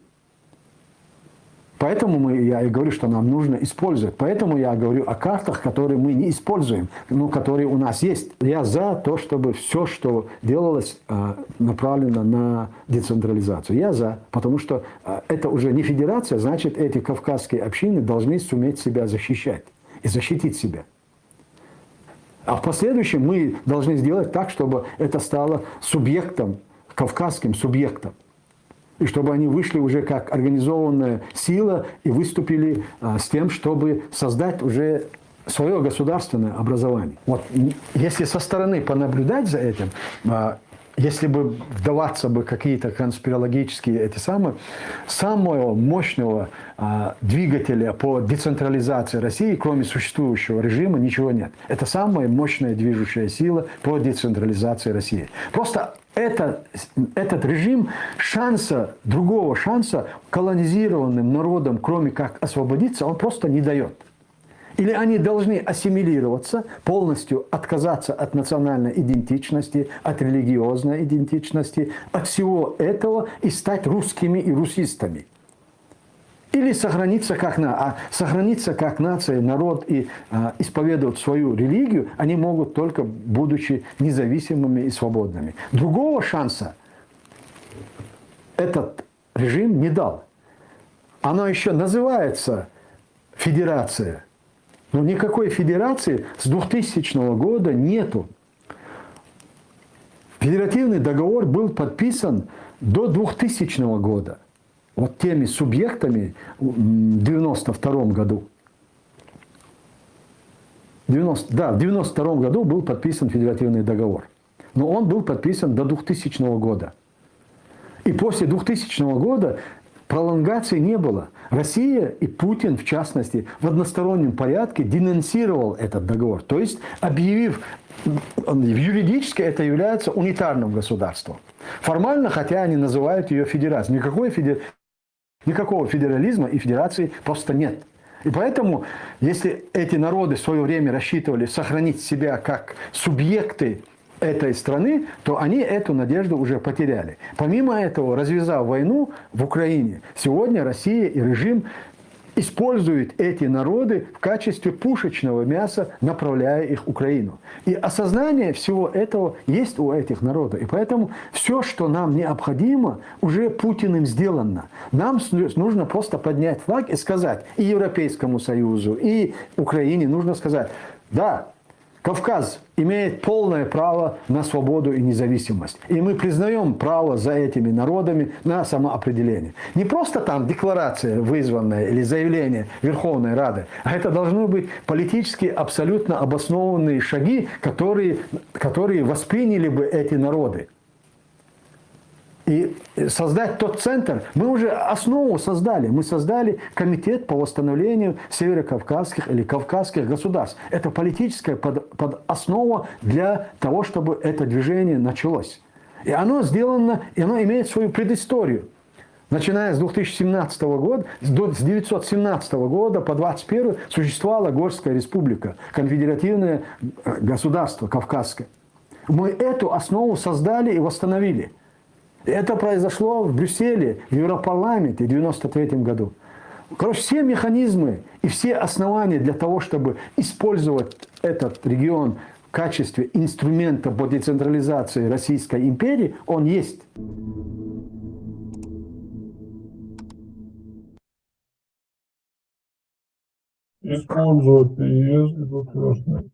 Поэтому я и говорю, что нам нужно использовать. Поэтому я говорю о картах, которые мы не используем, но которые у нас есть. Я за то, чтобы все, что делалось, направлено на децентрализацию. Я за, потому что это уже не федерация, значит, эти кавказские общины должны суметь себя защищать и защитить себя. А в последующем мы должны сделать так, чтобы это стало субъектом, кавказским субъектом. И чтобы они вышли уже как организованная сила и выступили с тем, чтобы создать уже свое государственное образование. Вот если со стороны понаблюдать за этим, если бы вдаваться бы какие-то конспирологические самого мощного двигателя по децентрализации России, кроме существующего режима, ничего нет. Это самая мощная движущая сила по децентрализации России. Просто этот режим другого шанса колонизированным народам, кроме как освободиться, он просто не дает. Или они должны ассимилироваться, полностью отказаться от национальной идентичности, от религиозной идентичности, от всего этого и стать русскими и русистами. Или сохраниться как нация, народ и исповедовать свою религию, они могут только будучи независимыми и свободными. Другого шанса этот режим не дал. Оно еще называется федерация. Но никакой федерации с 2000 года нету. Федеративный договор был подписан до 2000 года. Вот теми субъектами в 1992 году. В 1992 году был подписан федеративный договор. Но он был подписан до 2000 года. И после 2000 года пролонгации не было. Россия и Путин, в частности, в одностороннем порядке денонсировал этот договор. То есть, объявив, юридически это является унитарным государством. Формально, хотя они называют ее федерацией. Никакого федерализма и федерации просто нет. И поэтому, если эти народы в свое время рассчитывали сохранить себя как субъекты этой страны, то они эту надежду уже потеряли. Помимо этого, развязав войну в Украине, сегодня Россия и режим используют эти народы в качестве пушечного мяса, направляя их в Украину. И осознание всего этого есть у этих народов. И поэтому все, что нам необходимо, уже Путиным сделано. Нам нужно просто поднять флаг и сказать и Европейскому Союзу, и Украине нужно сказать, да, Кавказ имеет полное право на свободу и независимость. И мы признаем право за этими народами на самоопределение. Не просто там декларация вызванная или заявление Верховной Рады, а это должны быть политически абсолютно обоснованные шаги, которые восприняли бы эти народы. И создать тот центр, мы уже основу создали. Мы создали комитет по восстановлению северокавказских или кавказских государств. Это политическая основа для того, чтобы это движение началось. И оно сделано, и оно имеет свою предысторию. Начиная с 2017 года, с 1917 года по 1921 существовала Горская республика, конфедеративное государство кавказское. Мы эту основу создали и восстановили. Это произошло в Брюсселе, в Европарламенте в 1993 году. Короче, все механизмы и все основания для того, чтобы использовать этот регион в качестве инструмента по децентрализации Российской империи, он есть. использовать и ездить утверждать.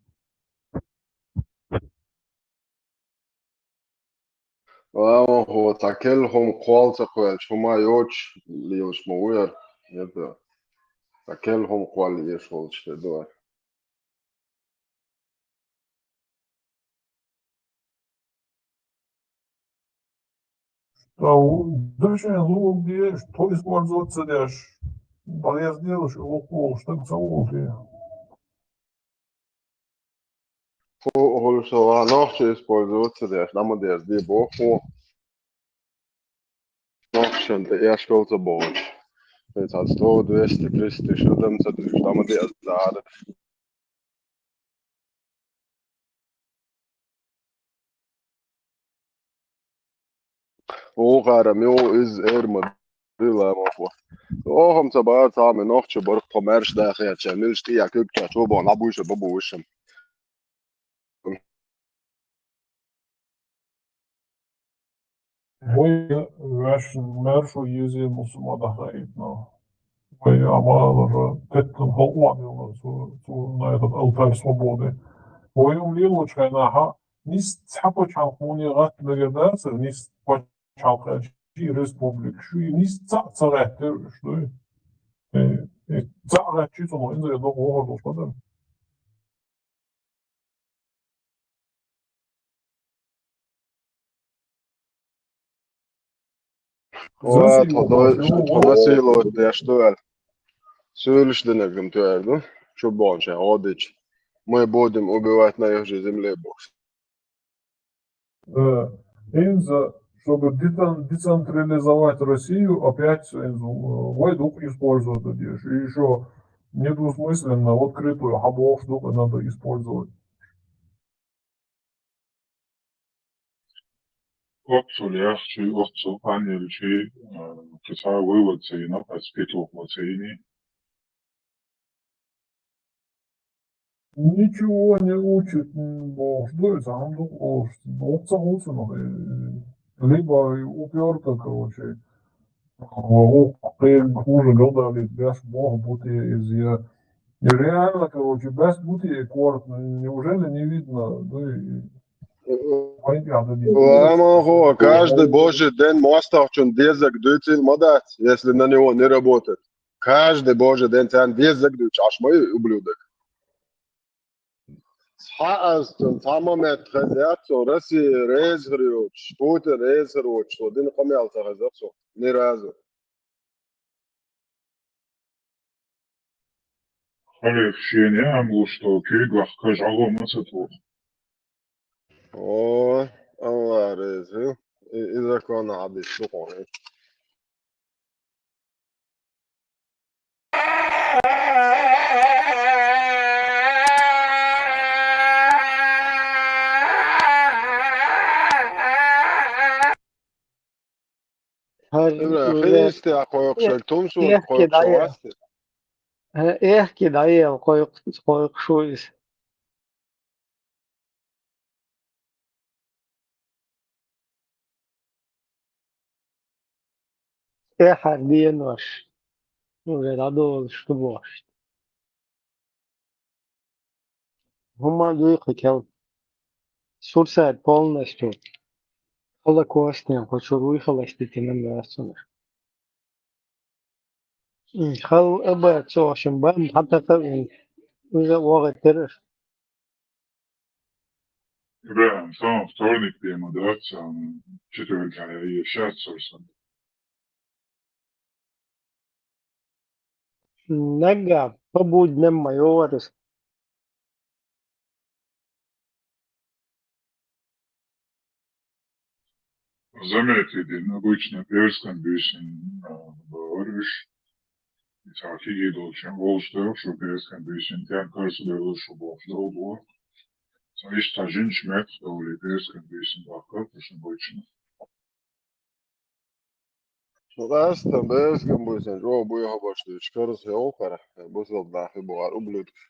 هو تاكلهم قوالت قوال شما يوش ليوش موير يدا تاكلهم قوال يشولش دوار Даже лук где, что использовать цедяш? Полез делаешь, лук, что это лук? هو شو نوخش использовать цедяш نما دير دي بوخو نوخش انت ايش قلت بوش Pēc tādas 100, 200, 300, šodien, 400, tam diez tāda. وغارم يو إز إيرما ريلا مافوا وهم تبار تعمل نوخش برق قمرش داخل تشاملش تيا كيك تشوبو نابوش بابوشم Вы ваш мэршу езде мусумада хаитно. Вы амалара теттен холванил на этот алтарь свободы. Вы умлил чайнаха низ цапо чалхуни гат мегердаца низ по чалхачи республик шуи низ цацарахтер что царахчи то инзе до гого до وتنسيلو يشتغل سولش دنقم تвердо что больше одич мы будем убивать на их же земле бокс Инза, чтобы децентрализовать Россию, опять войдук используют одежь. И еще недвусмысленно в открытую хабов штуку надо использовать. Отцу легче, отцу панельче, писал вывод цена, подспитывал цене. Ничего не учит, что это сам либо уперто, короче, хуже гадали, без Бога бути из я. И реально, короче, без бути корт, неужели не видно, Ламахо, каждый божий день мостов, он дезак дюцил модат, если на него не работает. Каждый божий день он дезак дюцил, аж мой ублюдок. حقاً تمام تخذات ورسي ريز هريوش فوت ريز هريوش ودين قمي على تخذات نيرازو خلي خشيني عملو что كيغах кажало мацету. О, الله ريز إذا كان عبد الشقون خيستي أخوك شلتم شو أخوك شواستي احكي دعية قويق شويس حردين وش وغيرادو شتبوش هما دويقы kel sursēt polnestu Холокостнем, хочу выхолостить и намясуна. خل أبى تسوشن بام حتى تبين إذا وقت ترش. Да, сам вторник тема, да, сам четверг, и сейчас, собственно. Нага побуднем майорис. Заметили, обычно перском бюсен говоришь, и так и едал, чем волштел, что перском бюсен, тем кажется, было, что бог ждал двор. Зависит, один шмек, что ли, перском бюсен, бахка, что обычно. Rasta bezgam būsim robu jābašķi škaras jaukara, būs vēl dāhi būr ублюдки.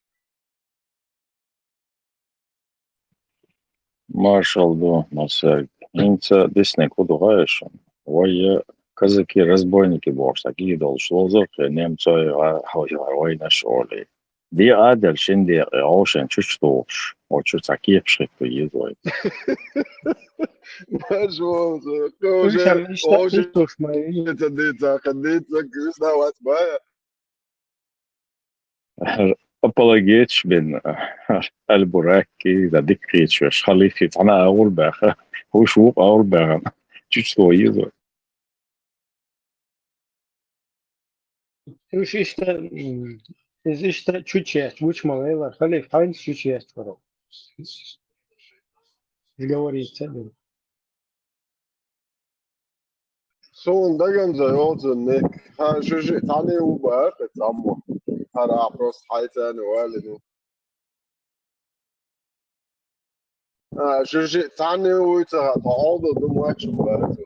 Маршал Масер, инца десне кудугаешен. Вой казаки разбойники борса гидол шлозор, немцой война шоли. دي قادر شندي عوشن تشتوش وشو تاكيف شكو يزوي Mažo, Tiešām kože, viņš tā kože, iztušmēja. kad dīca, ka jūs nav atmājā. أبلاجيتش بين البراكي ذا ديكريتش وش خليفي أنا أقول بقى هو شو أقول بقى تشتو يزوي Viņš izta чучесть, вучмалева, халиф, хайнс чучесть воров. Говорит цедер. Son dagan za yolcu nek. Ha şu tane u bak tamam. Hara prost haytan walinu. Ha şu tane u ta oldu bu maç bak.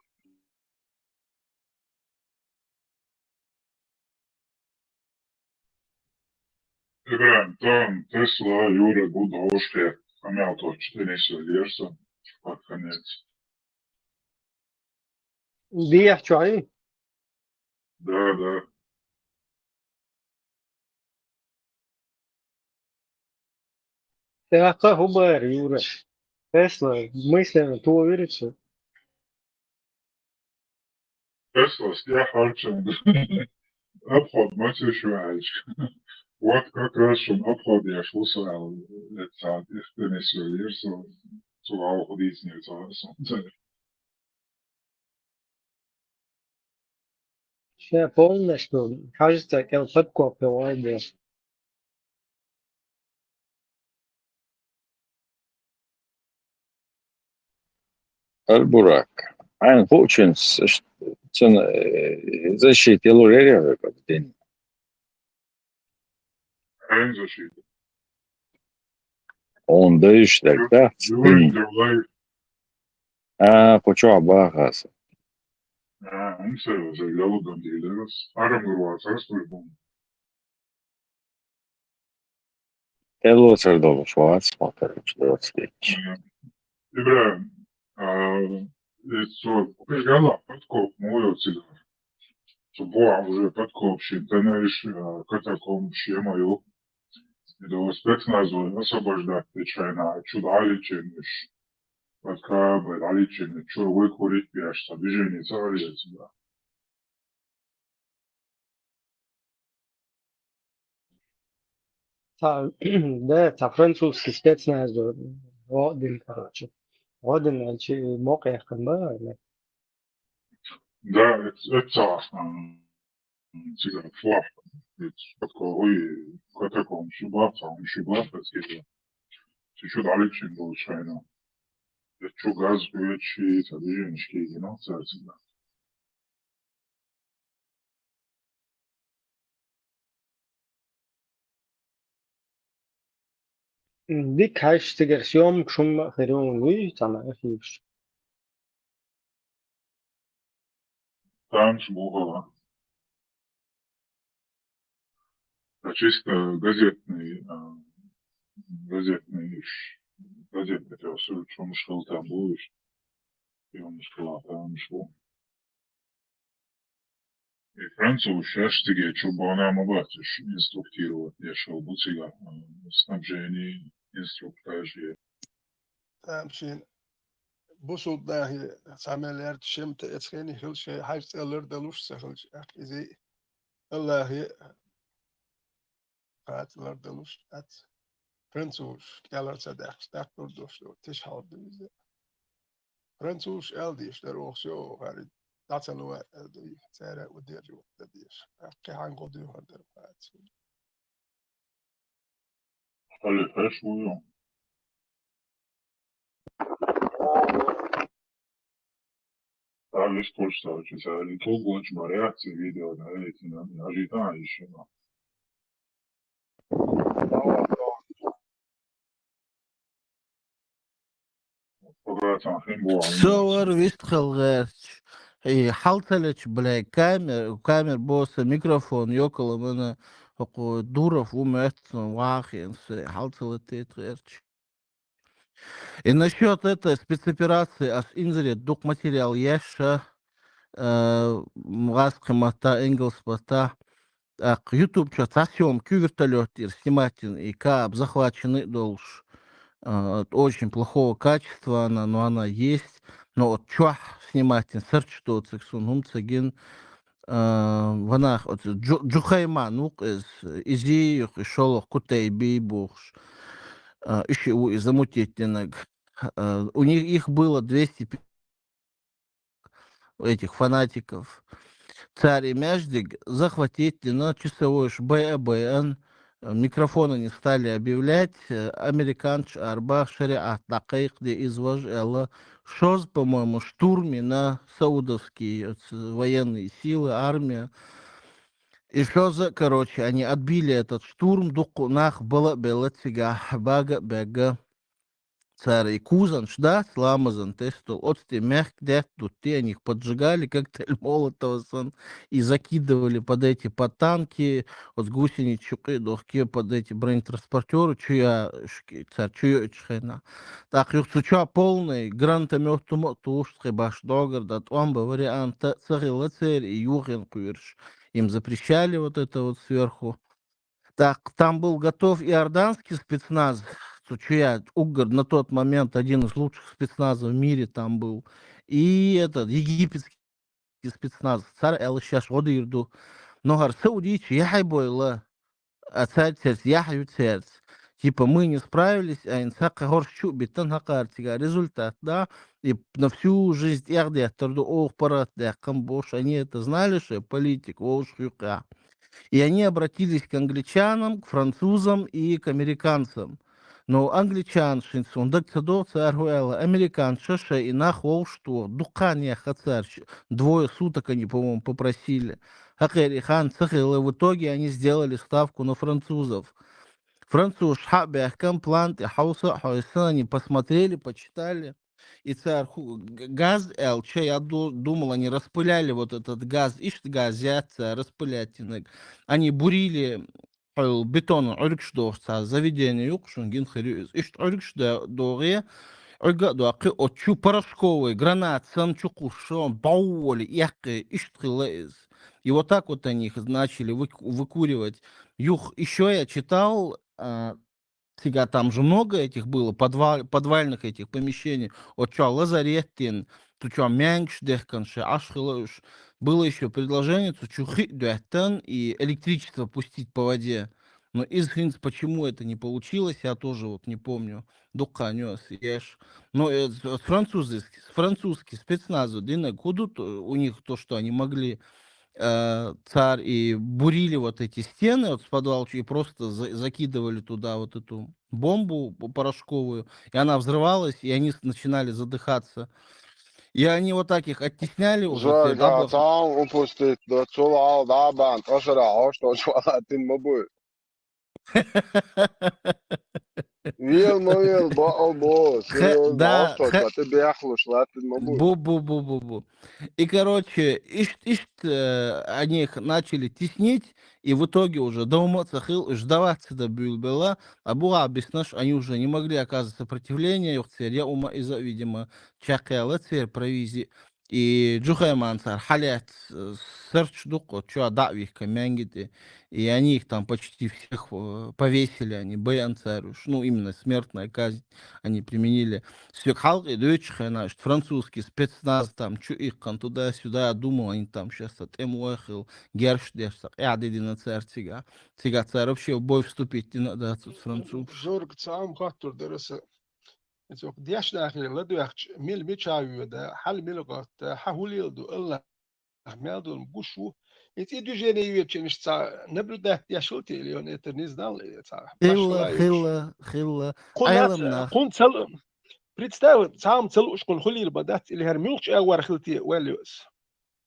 İbrahim, tam Tesla, Jure, gut aussteht. Am Auto, die nächste Lierse. Hat kein Netz. بيحكوا عليه. Да. Така губер, Юра. Тесла, мысленно, то уверится. Tesla, я харчен. Обход, мать еще альч. Вот как раз schon обход я шел сразу. Это die nächste Lierse. Zu auch diesen jetzt alles. Я помню, что, кажется, я подкопил айдея. البراك عن فوتشنس защиты лурерия как день Ein защита. он даешь тогда почему абахаса Он все заявлял до дилерс. Арам гурвацар спрыгнул. Hello, Sardolo, Schwarz, смотришь, İbrahim, Pegala, подкоп, мой отсюда. Субуа уже подкоп, считаешь, катаком, мою. И до спецназу освобождать печально, чудали чинишь. Подкабы, дали чинишь, что выкурить пешься, движение царит сюда. ده французский спецназ Родин, короче. Родин, موقع خنبار. Да, это всегда флаг. Такой катаком шибаться, он шибаться, скидывает. Еще далече был шайна. Что газ вечи, движенечки, ну, всегда. ديك هاش تجرسيوم شم خيرون وي تانا أخيش. Там было чисто газетный все, он шел там будешь, и он шел, там шло. И француз сейчас тебе, чтобы она могла инструктировать, я шел бутига, снабжение, инструктажи. Tamshin busud dahi sameler shimt etskeni hilshe hayst eller dalush sahilsh izi Allahi qatlar dalush at Fransus galar sadak stak durdush tish hawd bize Fransus eldish der oxsho gari datanu eldi sara udir وديش qi hango du hader qat Alle verschwuren. Alles Kurstausche, ali to gočma reakcije video na eти na žitanišima. صور ويدخل غير حلتلش بلا كامير بوس ميكروفون يوكل من دورف ومت واخي حلتلت غيرش. И насчет этой спецоперации ас инзрит дук материал яша мгаскмата энгелспата Так, YouTube что со съемки вертолет снимать и кап захваченный долж. Очень плохого качества она, но она есть. Но вот чё снимать серч то цексун цеген ванах от Джухайманук из изи шолох кутей бейбуш. Еще у замутительных. У них их было 200 этих фанатиков. Царь и Мяждик захватить на часовой БАБН. Микрофоны не стали объявлять. Американч арба шариат таких, где извож шоз, по-моему, штурме на саудовские военные силы, армия. И что за, короче, они отбили этот штурм, дуку нах было белоцига, бага бега. Царь и Кузан, да, сламазан, тесту, от мягк, тут они их поджигали, коктейль Молотова, и закидывали под эти, под танки, от гусенички, дохки, под эти бронетранспортеры, чуя, царь, чуя, чхена. Так, их суча полный, гранатомет, тушки, баш, догар, да, там бы вариант, царь, царь и юрген куирш. Им запрещали вот это вот сверху. Так, там был готов иорданский спецназ, Сучуя, Угар на тот момент один из лучших спецназов в мире там был. И этот египетский спецназ, царь Эл-Шаш, Одирду. Но гар Саудич, яхай бойла, а царь церц, яхай церц. Типа мы не справились, а инсака горщу битан хакартига. Результат, да, и на всю жизнь ярды, торду ох парат, камбош, они это знали, что политик, волш юка. И они обратились к англичанам, к французам и к американцам. Но англичан, он докцадоца аргуэла, американ, шаша и нахол что, дукания хацар, 2 суток они, по-моему, попросили. Хакери хан цахила, в итоге они сделали ставку на французов. Француз шабях комплант и хауса хауисани посмотрели, почитали. И царь газ ЛЧ, я думал, они распыляли вот этот газ, ишт газяция, распылятельный. Они бурили бетон, орикшдорца, заведение юкшунгин хрюз. Ишт орикшдоре, оргадуаки, отчу порошковый, гранат, санчукушон, баули, яки, ишт хилез. И вот так вот они их начали выкуривать. Юх, еще я читал, всегда там же много этих было, подвальных этих помещений. Вот что, лазареттин, то что, мянгш, дехканши, ашхилош. Было еще предложение, то чухи, дехтан, и электричество пустить по воде. Но из почему это не получилось, я тоже вот не помню. Дука нес, ешь. Но французский спецназу, дина кудут, у них то, что они могли царь и бурили вот эти стены вот с подвала и просто закидывали туда вот эту бомбу порошковую, и она взрывалась, и они начинали задыхаться. И они вот так их оттесняли уже. Жорга, там упустить до цула, да, бан, ожра, что швалатин мобу. Вил, бо, Да, ты бяхлу, шлатин мобу. бу. И, короче, они их начали теснить, и в итоге уже дома цахил ждаваться до бюльбела, а була объяснишь, они уже не могли оказывать сопротивление, я ума из-за, видимо, чакала цвер провизи. И Джухайман цар халят серч дуко, чё давих камянгите, и они их там почти всех повесили, они баян царюш, ну именно смертная казнь они применили. Сверхал и дойчха, наш французский спецназ там, чё их туда-сюда, я думал, они там сейчас от Эмуэхил, Герш, дешсак, яды на царь цыга царь вообще в бой вступить не надо, тут француз. Жорг, сам хатур дересе. إذا دياش داخل لا دوخش ميل ميشاوي ده حل ميلقات حولي دو الله أحمد دو مبوشو إنت إدو جيني يوتشنش تا نبرو ده دياشولتي ليون إترنيز دال تا Хилла. كون تل представь сам цел школ خلي البدات اللي هرميوش أور خلتي واليوس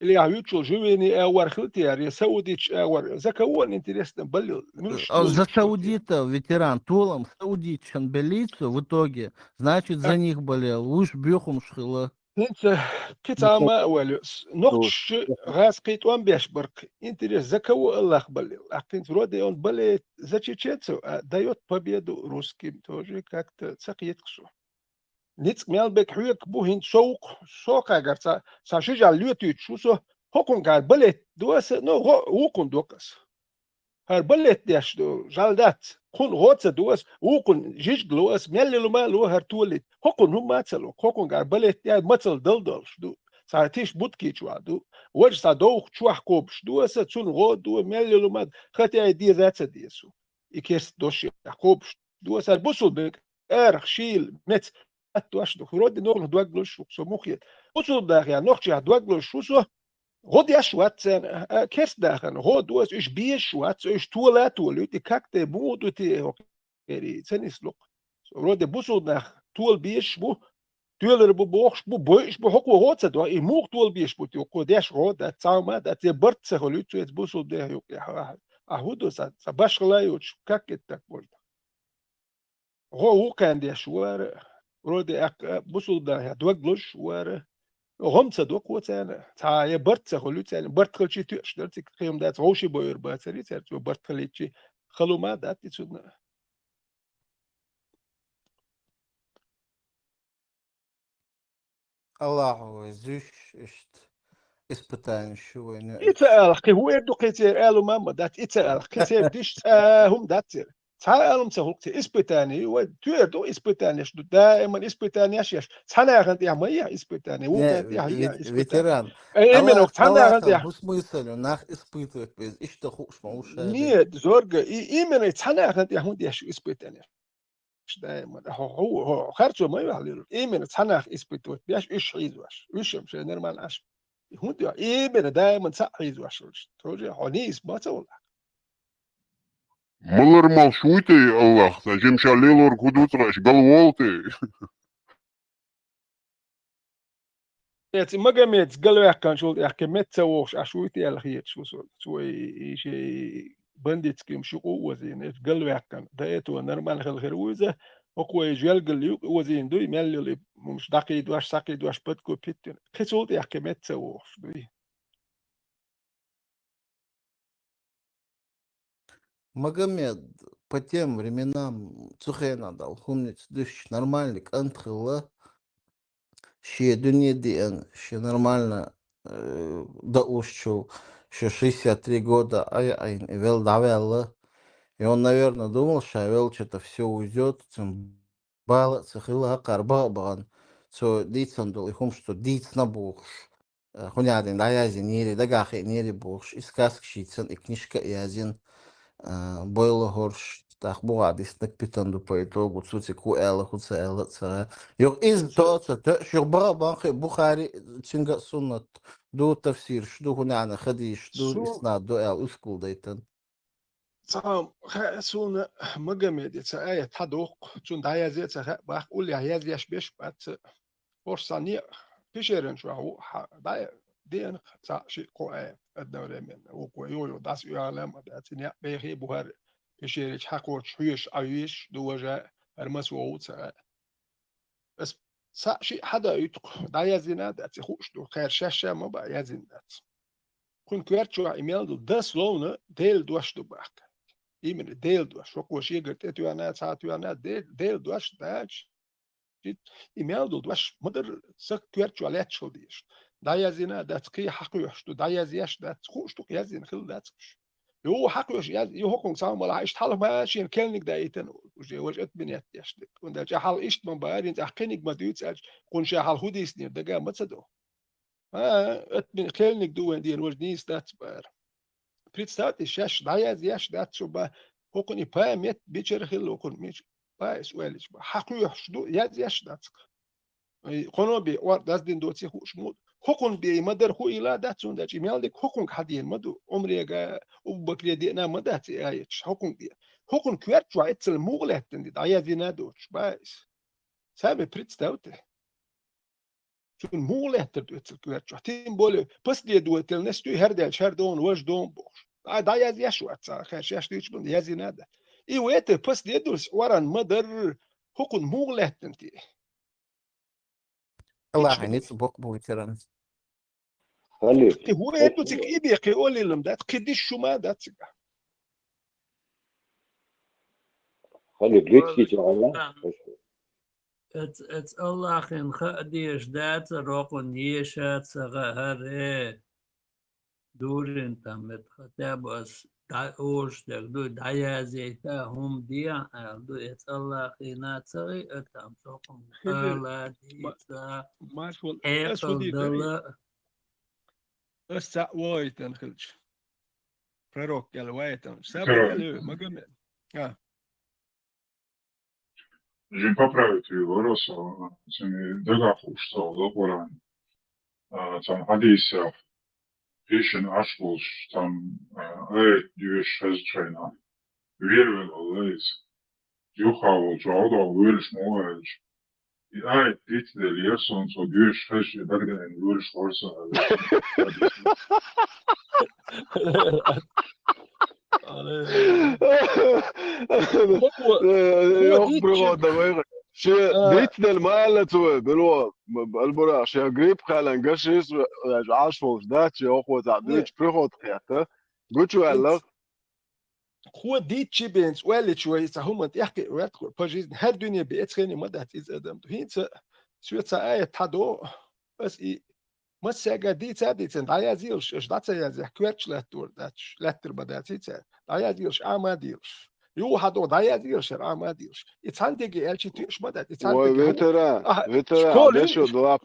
اللي هيوتشو جويني أور خلتي هري سعوديش أور زكوان интересно болел За саудитов ветеран Тулом, саудит Шанбелицу в итоге, значит, за них болел. Уж бьехом шхила. انت كتاما واليوس نقش غاز قيتوان بيشبرك интерес за кого Аллах болел. А ты вроде он болеет за чеченцев, а дает победу русским тоже как-то цакитксу. Ниц мелбек хуек бухин шоук агар са шижа лютит шусо хокун гар болеет дуаса но хокун докас. هر بلت داشتو جالدات كون غوتس دوس وكون جيش جلوس ميل ما لو هر تولد هكون هم ماتلو هكون غار بلت يا ماتل دلدل شدو ساعتيش بوتكي شو دو وجه صدوق شو كوبش دو تون غو دو ميل ما خاتي دي ذات ديسو يكيس دوش كوبش دو سر بوسل بك ارخ شيل مت اتواش دو رود نور دوغلوش شو سموخي بوسل دا يا نوخشي دوغلوش شو غود يا شوات كيس داخن غود دوس ايش بيه شوات ايش تولا تولو تي كاكتي بو تي هوكيري سنس لوك رود بوسل داخ تول بيش بو تولر بو بوخش بو بوش بو هوكو غوتس دو اي موغ تول بيش بو تي كو داش غود دا تاما دا تي برت سهولو تي بوسل ده يوك يا اهودو سباش لايوش كاكيتك بول هو كان دي شوار رود بوسل ده دوغلوش وار غمسة دوك وتانا تا برت خلو تانا برت خلشي تيش درتي قيم دات غوشي بوير باتري ترتو برت خليتشي خلو ما دات تسودنا الله زوش اشت испытание شو إتسأل هو يدو قيتير قالوا ماما دات إتسأل قيتير ديش هم داتير تعالوا مسهولك إسبتاني وتيردو إسبتاني شدو دائما إسبتاني أشياش تانا غنت يا مية إسبتاني وكانت يا هي إسبتاني ветеран أي من الله وقت تانا غنت الله يا смысл нах испытывать без ишта хуш маушали نية زورجة إي من تانا غنت يا هون ديش إسبتاني دائما هو خرجوا ما يعلل إيه من تناخ إسبتوت بيش إيش عيزواش إيش مش نرمال عش هون ده إيه من دائما صح عيزواش تروجي هونيس ما تقول ملر مال شويتي الله تجيم شاليلور كدوتراش قلوالتي يت ما جمعت قالوا كان شو يحكي متى وش عشويتي على خير شو شيء بنديت كم شو وزين قالوا كان ده تو نرمال خير وزه هو يجيل قال وزين دوي مال مش دقي دواش ساقي دواش بدكو بيتن كسول يحكي متى وش دوي Магомед по тем временам Цухена дал, помните, дышь нормальный, контрила, ще дунеден, ще нормально, да ушчу, ще 63 года, ай, вел давел, и он, наверное, думал, что вел что-то все уйдет, тем бал, цехила, карба, бан, so дицан дол, и хум, что диц на бухш, хунядин, да язин, нери, да гахи, нери бухш, и сказки шицан, и книжка язин, Boyle Horsch, так boadis nek pitando по итогу цути ку эла хуца эла ца. Йог из тоца шур барабан хе Бухари цинга суннат ду тафсир шду хуняна хадиш ду иснад ду эл ускул дейтен. صام خاسون مجمد يتسايا تدوق تون دايا زي تسا باخ قول يا هيز ياش بيش بات فرصانية بيشيرن شو هو دايا دين تا شي قوة الدولة من وقوة يو داس يعلم داتني بيخي بوهر بيشيرش حقوق شويش عيش دوجا المسوود سا بس سا شي حدا يتق دايا زينا داتي خوش دو خير شاشة ما بقى يزين دات كون كويرتشو ايميل دو داس لونه ديل دوش دو باك إيمن ديل دوش وقوة شي قلت اتو انا ساعتو انا ديل دوش داش إيميل دو دوش مدر سك كويرتشو عليت شو ديش دايا زينا دات كي حقو يحشتو دايا زياش دات خوش تو يزين خل داتش يو حقو يش يو هكون سام ولا عيشت حال ماشي ان كلنك دايتن وجي وجت بنيت يشتك وند جا حال ايشت من بارين تحقينك ما ديوت كون شي حال هوديس نير دغا ما تصدو ات من كلنك دو دين وجنيس دات بار بريتستات الشاش دايا زياش دات شو با هكون يبا ميت بيشر خل هكون ميش با سؤالش حقو يحشدو ياش دات قنو بي ور داس دين دوتي خوش مود حكم بي مدر هو إلى داتون داتي مالك حكم حدين مدو عمري وبكري دينا مداتي ايش حكم بي حكم كويت شو اتل مغلت دي دايا دينا دوش بايس سابي بريتس داوتي شو مغلت دو اتل كويت شو تيم بولي بس دي دو اتل نستو هردل شردون وش دون بوش دايا دي شو اتسا خير شاش ديش بند يازي نادا اي ويت بس دي دوس وران مدر حكم مغلت انتي الله يعنيت بوك بو ветеран. هو يدو تك إيبي قيولي لهم دات قديش شو ما دات سجا Het Allah in Khadis dat roken yeshat sagahare durin tamet khatabas Orsdag, du dajazita hum dia, du et Allah inatsari etam sokum خضر Allah dita ماشول ekel أسودي تري dala أسا وايتن خلش فروك يلا وايتن سابر Вчера يلا ما قمت j'ai pas правити вырос, дага хуштал, да, Qur'an. Там хадисов, пишен ашкулш, там ayet diyor şezçayna. Vervel Allah'ız. Yuhavu çoğda veriş muğayç. Ayet dit de liyason so diyor şezçe dagda en veriş varsa. هو يخبر ديتش دقيقة شيء ديت المال تو بلو البرا شيء قريب خالن قشيس عاشوش دات شيء أخو تعديش بريخوت خياته قلت له هو ديتش بينس ولا شوي هم تحكي ويدخل بجيز هر دنيا بيتخني ما ده تيز ادم هين شو آية تادو بس ما ساقا دي تادي تن دايا زيلش اش دات يا زي كويتش لاتور داتش لاتر بداتي تن دايا زيلش اما ديلش يو هادو دايا زيلش اما ديلش اتاندي الشي تيش ما ده اتاندي وفيتران دشو دلا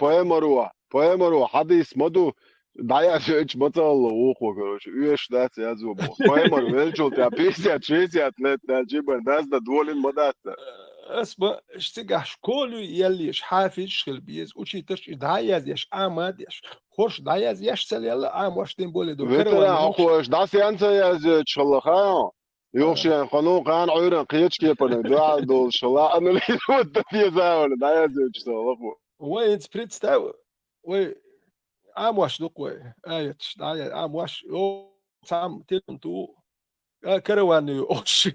поемару حديث مدو دايا شيء بطل وخو كروش يش دات يا زوبو поемару велчул تя 50-60 лет جيبن داس دا دولين مدات اسمع اشتيجا شكولو يليش حافظ شخل بيز وشي تش دايز يش آمد يش خوش دايز يش سل يلا آموش تين بولي دو فيتران كروان أخوش داس ينسى يا شلخا يوشي قانون قان عيرن قيتش كيبن دا دول شلا أنا اللي ود في زاول دايز يش شلخو وين سبريت ستاو وي آموش دوقوي آيتش دايز آموش يو سام تيلنتو كروان يوش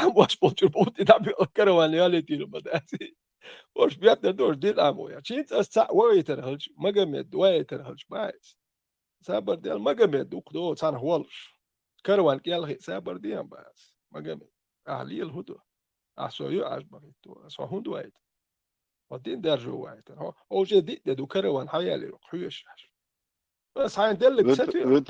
آموش بوتر بوتي دابي كروان يالي تيلو بداتي وش بيتنا دور ديل آمو يا شيت أسا ويتر هلش مجمد ويتر هلش بايس سابر ديال مجمد وكدو تان هولش كروان كيالخي سابر ديال بايس مجمد أهلي الهدو أسويو أشبهيتو أسوا هندو وايت ودين درجو وايت هو جي دي دو كروان حيالي روحيش بس هاي دلك ستير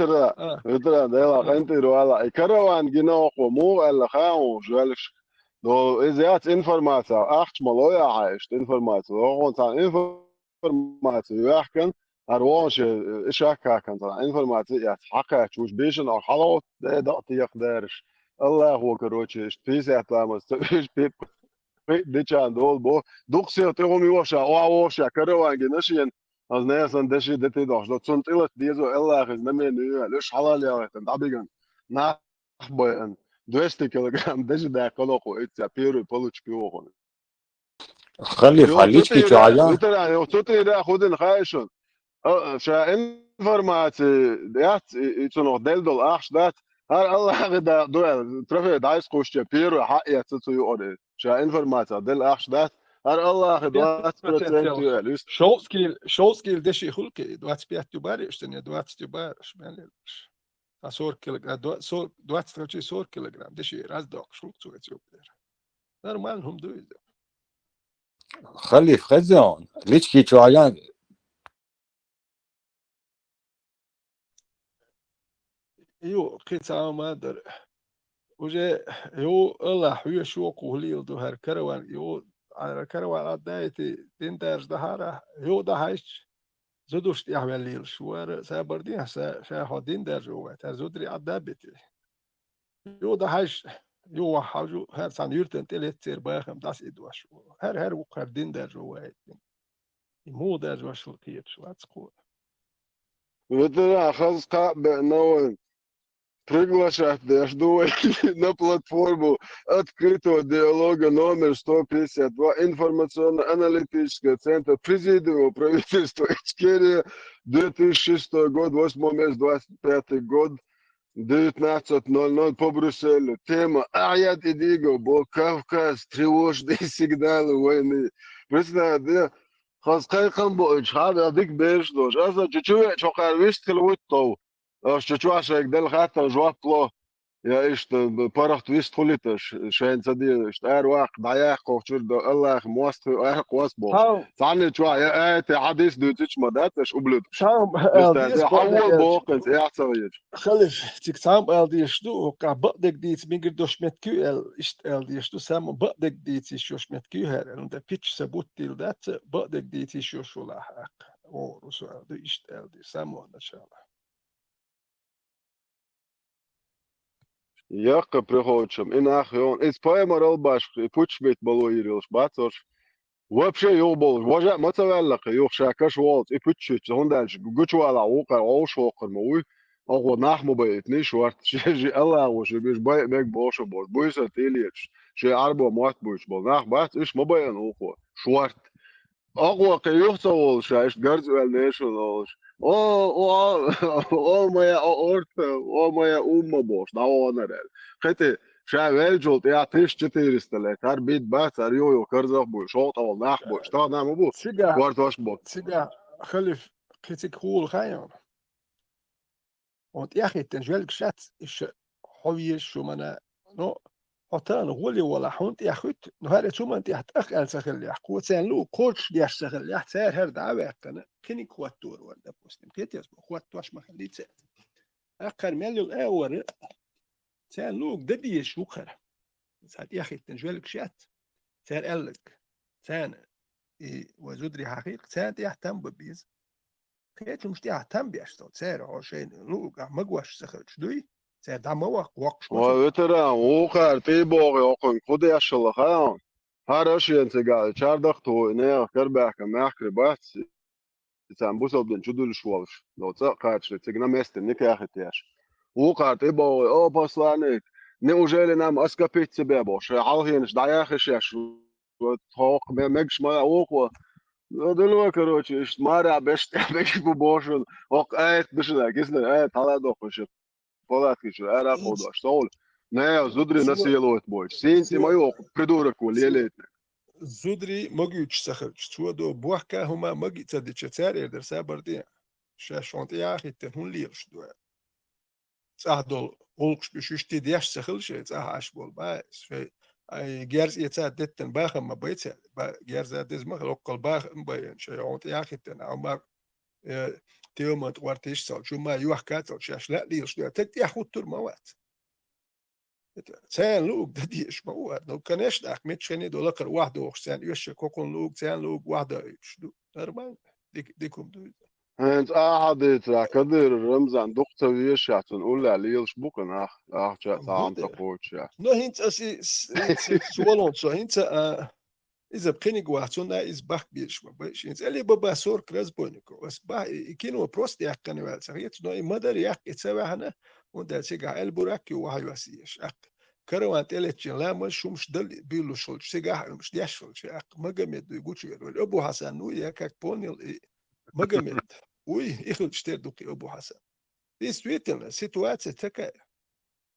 فيتران ديلا أنت روالا كروان جنوخ ومو ألا خاو جوالش دو إزيات إنفورماتيا أحش ملويا عايش إنفورماتيا وغون تان إنفورماتيا يحكن أروانش إشاكا كان تان إنفورماتيا يتحقق شوش بيشن أو حلوت ده دقتي يقدرش الله هو كروتش بيسي أتلامس إيش بيب ديشان دول بو دوكسي تيغم يوشا وشا كروان جنشين از نيسان دشي دتي دوش دو تسنت إلت ديزو الله خز نمي نيو ليش حلال يا وقت دابيغن نحبوين 200 كيلوغرام دشي دا قلقو إتسا بيرو بلوش بيوغن خليف عليك جايان وترى وترى دا خودن خايشون شا انفورماتي ديات يتسو ديل دول أخش دات هر الله غدا دول ترفي دايس خوش بيرو حق يتسو يوري شا انفورماتي ديل أخش دات هر الله غدا 20% شوسكيل دشي خلقي 25 بار اشتني 20 بار شمالش صور كيلوغرام صور 20 صور كيلوغرام دشي راس دوق شو تسوي نورمال هم دو خليف خزون ليش جايان يو قطعة ما در وجه يو الله حوي شو قولي دو هر كروان يو على كروان عدايتي دين درج دهارة يو ده هايش زودوش يعمل ليل شوار سابردين شا هادين درج هو تزودري عدابتي يو ده هايش يو حاجو هر سان يرتن تلت سير باخم داس إدواش هر وقر دين درج هو مو درج واش القيت شو هتسقو وترى خلص قاب نوين приглашать да жду на платформу открытого диалога номер 152 информационно-аналитического центра Президиума правительства Ичкерия 2006 год 8 месяц 25 год 19:00 по Брюсселю. Тема «Аят Идиго, Бо Кавказ, тревожные сигналы войны». Представляете, خلاص قايقن بوش هذا هذيك بيش دوش أصلا تشوي شو قال ويش تلوت تو شو عشان يقدر خاطر جواب له Ja, ist paracht wist خليتش شين تدي ist واق ضياق وشرد الله مواست قواس بوش تام ثاني شو يا حديث دوتش مداتش وبلدش تام ist ديس حول بقدك بوقنس احسويش خلف تيك تام ديش دو كا بقدك ديت ميجر دوش مت كيو ist ديش دو سام بقدك ديت شوش مت كيو هر und der pitch sabut til dat بقدك ديت شوش ولا حق او så det ist دي سام ان شاء الله Яка приходчим, инах он, из поймарал баш, и пучбит балуирилш, бацош. Вообще ёбал, вожа мацаваллак, ёх шакаш волт, и пуччит, хондальш, гучвала ока, оушокер мой, ого нахму бает, не шварт, шежи аллаху, шебиш бай бек боша бос, бойса телич, ше арбо мат буч бол, нах бац, иш мабаян охо, шварт. أقوى قيوخته شايش جرزوال نيشنالش او مايا أورت او مايا بوش داوانا رل خيتي شايل جولت يا تيش تيرستله تار بيت بات يو كرزخ بو شوط او ناخ بو شتا نام بو سيجا وارت واش بو سيجا خلف كيتك هول خايم und ich hätte den Schatz ist هويش شو منا نو حتى نقولي ولا حونت يا خوت نهار شو ما انت حتأخ سخل يا قوت سان لو كوتش دياش سخل يا سير هر دعوة كنا كني كواتور ولا بوستم كيت يسمع كواتوش ما خليت سير أخر مليو الأول سان لو ددي شو خر ساعات يا أخي تنجلك شات سير قالك سان وزودري حقيق سان يهتم ببيز كيت مش يهتم بيشتغل سير عشان لو مجوش سخل شدوي سير دعم وقش ما وترى وخر تيبوغي اوقن خد يشل خاون هارش ينتقال چاردخ تو نه كرباك ماخر بات سان بوسل بن شدول شوالش لو تقاتش تجنا مستن نكاختياش وقار تيبوغي او باسلانيك неужели нам оскопить себя больше алгинш даяхишеш вот мегш моя оква دلوقتي короче مارا بش بوشن اوق ايت بشنا كسنا ايت على دوخش полатки era podoš sol ne zudri насилует больше синти мою придурок лелет زودري مجيش سخر شو دو بوحكا هما مجي تدي تشتار در سابردين شاشونت يا أخي تهون ليرش دو صاحدول أولكش بشوشتي دياش سخل شيء صاحش بول بايس في أي جارز يتساعد دتن باخم ما بيتساعد جارز دز ما لوكال باخم بين شاشونت يا أخي تنا أو ما تيومت وارتيش سال شو ما يوحكات شاش لا ليرش دو تدي أخو تور موات سان لوك دديش مواد لو كانش داك متشني دولار واحد وخسان يش كوكون لوك سان لوك واحد شدو نرمان ديكم دو انت احد كدر رمزان دكتور ويشاتن ولا ليلش بوكن اخ جات عم تقوتش نو هنت اسي سوالون سو هنت إذا بخيني قواتونا إز باك بيش ما بيش هنت اللي بابا سور كراس بونيكو بس با يكينو بروست ياك كانوال سريت نو مدر ياك يتسوى هنا وده سيجا البوراكي وهاي وسيش كروان تلتشين لا مش شو مش دل بيلو شول سيجا مش دياش شول شيء مجمد يقولش أبو حسن نو ياك بونيل مجمد وي يخل تشتر دوكي أبو حسن دي سويتنا سيتواتي تكا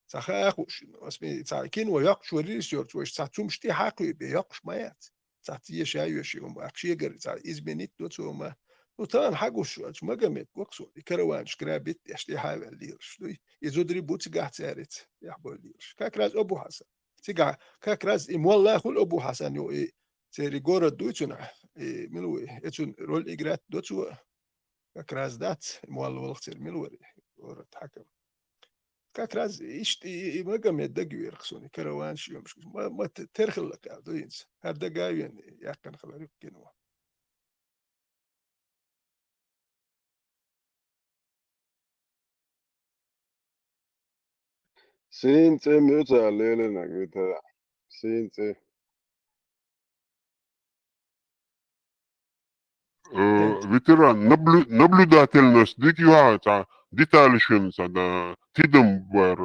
سخاخوش اسمي تاكين ويقش وريسيرش وش تاتوم شتي حقي بيقش مايات تاتيه شايوشي وماكشي غير تا ازمنيت دوتوما وطان حقوش مجمد وقصو كروان شكرابيت يشتي حاجه ليرش يزودري بوتس قاعد سارت يحبوا ليرش كاكراز ابو حسن تيجا كاكراز والله خل ابو حسن يو سيري غورا دوتنا ملوي اتون رول اجرات دوتو كاكراز دات والله وقت ملوري غورا تحكم كاكراز يشتي مجمد دقي يرخصوني كروان شيء مش ما ترخل لك دوينس هذا دقاي يعني ياكن خلاريك كنوا سينتي ميوتا ليلنا ميوتا سينتي ветеран, наблюдательность, дикюата, деталишенца, да, тидом бар,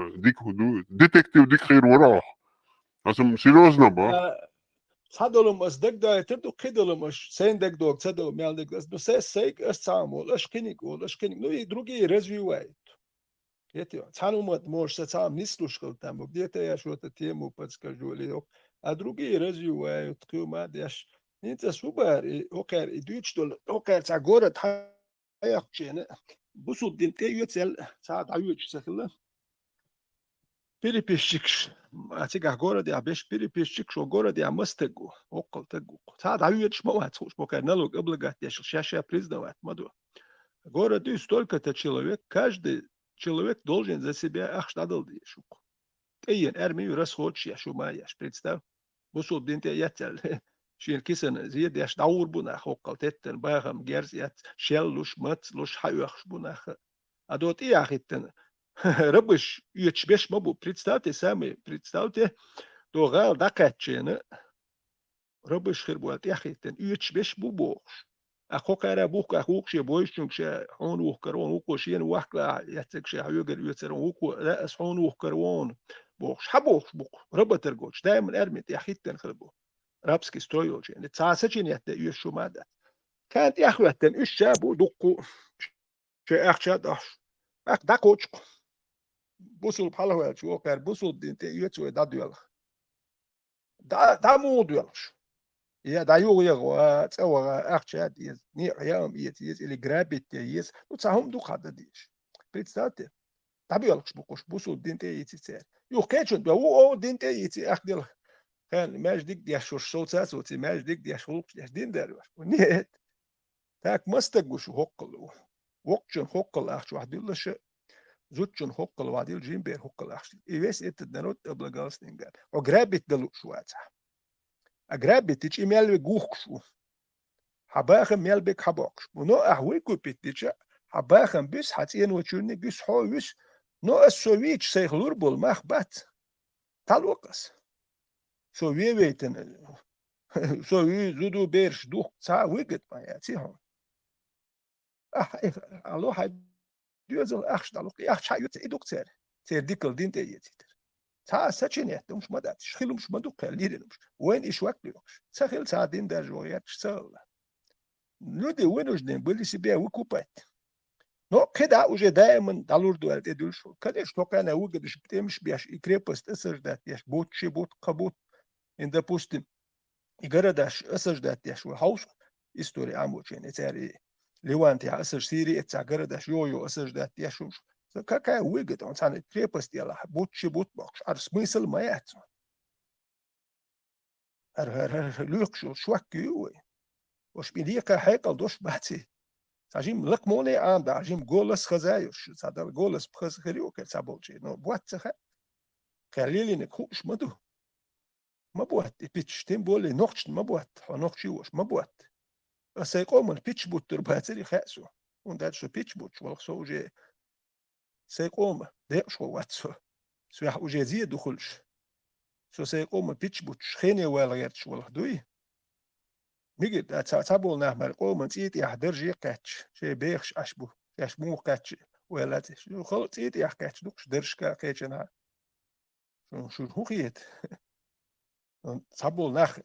детектив дикхир ворох. Асам серьезно ба? صدلهم أس دك دا تردو كدلهم أش سين دك دوك صدلهم مال دك بس بس سيك أس تعمل أش كنيك ولا أش كنيك نو يدروجي رزوي وايد يتيو تانو مش تام نسلوش كلتام بديتا يا شو تتيمو بس كجولي يوك أدروجي رزوي وايد تكو ما ديش أنت سوبر أوكر دوتش دول أوكر تاجورة هايك شيء بوسو دين تيجي تسأل ساعة عيوش سكلا переписчикш. Ацигах городе, а беш переписчик, шо городе, а мастегу, окол тегу. Цад аюч моват, сколько налог облагать, я сейчас признавать, маду. Город и столько-то человек, каждый человек должен за себя ахштадал дешук. Тейен эрми расход шо маяш, представь. Бусул динте ятел. Шин кисен зиед яш даур бунах, окол теттен, багам, герз ят, шеллуш, мацлуш, хаюахш бунах. А дот и ахиттен. Рабыш ючбеш мабу. Представьте сами, представьте, то гал дакатчена. Рабыш хербуат яхиттен, ючбеш бубош. أخوك بوك أخوك شيء بويشون شيء هون وكرون وكو شيء وحلا يتك شيء هيوجر يتسرون وكو رأس هون وكرون بوش حبوش بوك ربع ترجوش دائما أرمت يا خيت تنخربو رابسكي ستويوش يعني تساسجين يت يشو ماذا كانت يا أخوة تن إيش شابو دقو شيء أخشى داش أخ داكوش بوصل بحاله شو كار بوصل دين يتسوي داديال دا مو ديالش يا دايو يغوا تسوى أخشى ديز ني عيام يتيز اللي جرابت يز وتصاهم دو خد ديش بريتستاتي تابيالش بوكوش بوصل دين يتيسير يو كاتشن بو دين يتي أخدل كان ماش ديك دي شوش صوت وتي ماش ديك دي شوك دين داروش ونيت تاك مستقوش هوكلو وقتشن هوكل أخش واحد يلش زوتشن هوكل واحد يلجين بير هوكل أخش إيش إتدنوت أبلغاس نينجر وجرابت دلو شواتها أجرابت تيجي ميل بجوخشو حباخم ميل بك حباخش ونو أهوي كوبيتيجا حباخم بس حتين وتشوني بس حويس نو السويتش سيخلور بول مخبات تالوكس سوي ويتن سوي زودو بيرش دوخ تا ويجت ما ياتيهم الله هاي ديوزل أخش تالوك أخش هاي يتيدوك تير ديكل دين تيتيتر تا سچنيت مش مدات شخيل مش مدوق ليرنمش وين ايش وقتلوش سخيل ساعدين در جويات شسال لودي وينوش دين بلي سيبيا وكوبات نو كده وجه دائما دالور دوال تدولش كدش تو كان وجدش بتمش بياش يكريبست اسجدات ياش بوتشي بوت قبوت ان допустим يجرداش اسجدات ياش وهاوس история амучен цари леванти асж сирии цагарадаш йо اسجدات ياش какая выгода? Он станет крепость дела, будь бокш. А смысл маяться. Люкшул, швакюй. Уж милика хайкал дош бати. Сажим лакмоне анда, ажим голос хазаюш. Садал голос пхазхарюк, саболчи. Но буатцаха. Калилине куш маду. Мабуат, и пич, тем более ночь мабуат, а ночь уж мабуат. А сайкоман пич буттер бацери хасу. Он дальше пич бутч, волхсо уже سيقوم ديقش واتسو سويح وجازية دخلش سو سيقوم بيتش بوتش خيني والغيرتش والخدوي ميجد تابول نحمر قوم تيت يحضر جي قاتش شي بيخش أشبو يشمو قاتش ولاتش شو خلط تيت يح قاتش دوكش درش قاتشنا شو هوخيت تابول نح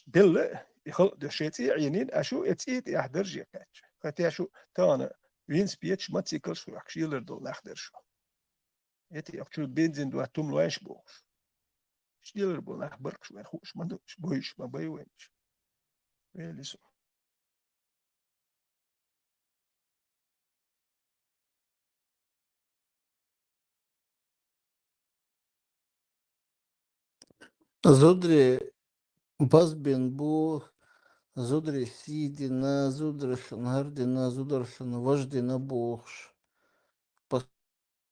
بل يخلط دشيتي عينين أشو تيت يحضر جي قاتش خاتي شو تانا وينس بيتش ما تيكلش في أكشيلر دول نخدرش. يتي أكشيل بنزين دو أتوم لواش بوش. شيلر بول نخبرش وين خوش ما دوش بويش ما بيوينش. ويلسو. زودري بازبين بو زودري سيدنا زودرش نهردنا زودرش вожди на богш.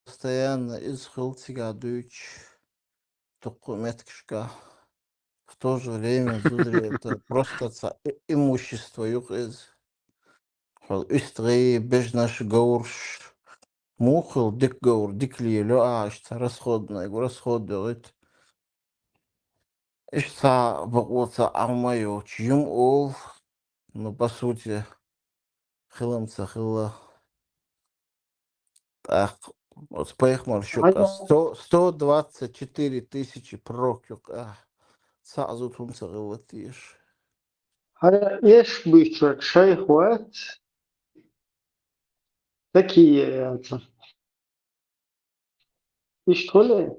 Постоянно из хылтига дույч документишка. В то же время зудри это просто имущество юг из истрей бежнаш гаурш мухал дик гаур дикли аш расходно его расходует ишта богоца амайо чьюм ол но по сути хиламца хила так вот поехал щука 124 тысячи прокюк сразу тун сагаватиш هذا إيش بيشرك شيخ وقت такие إيش تقول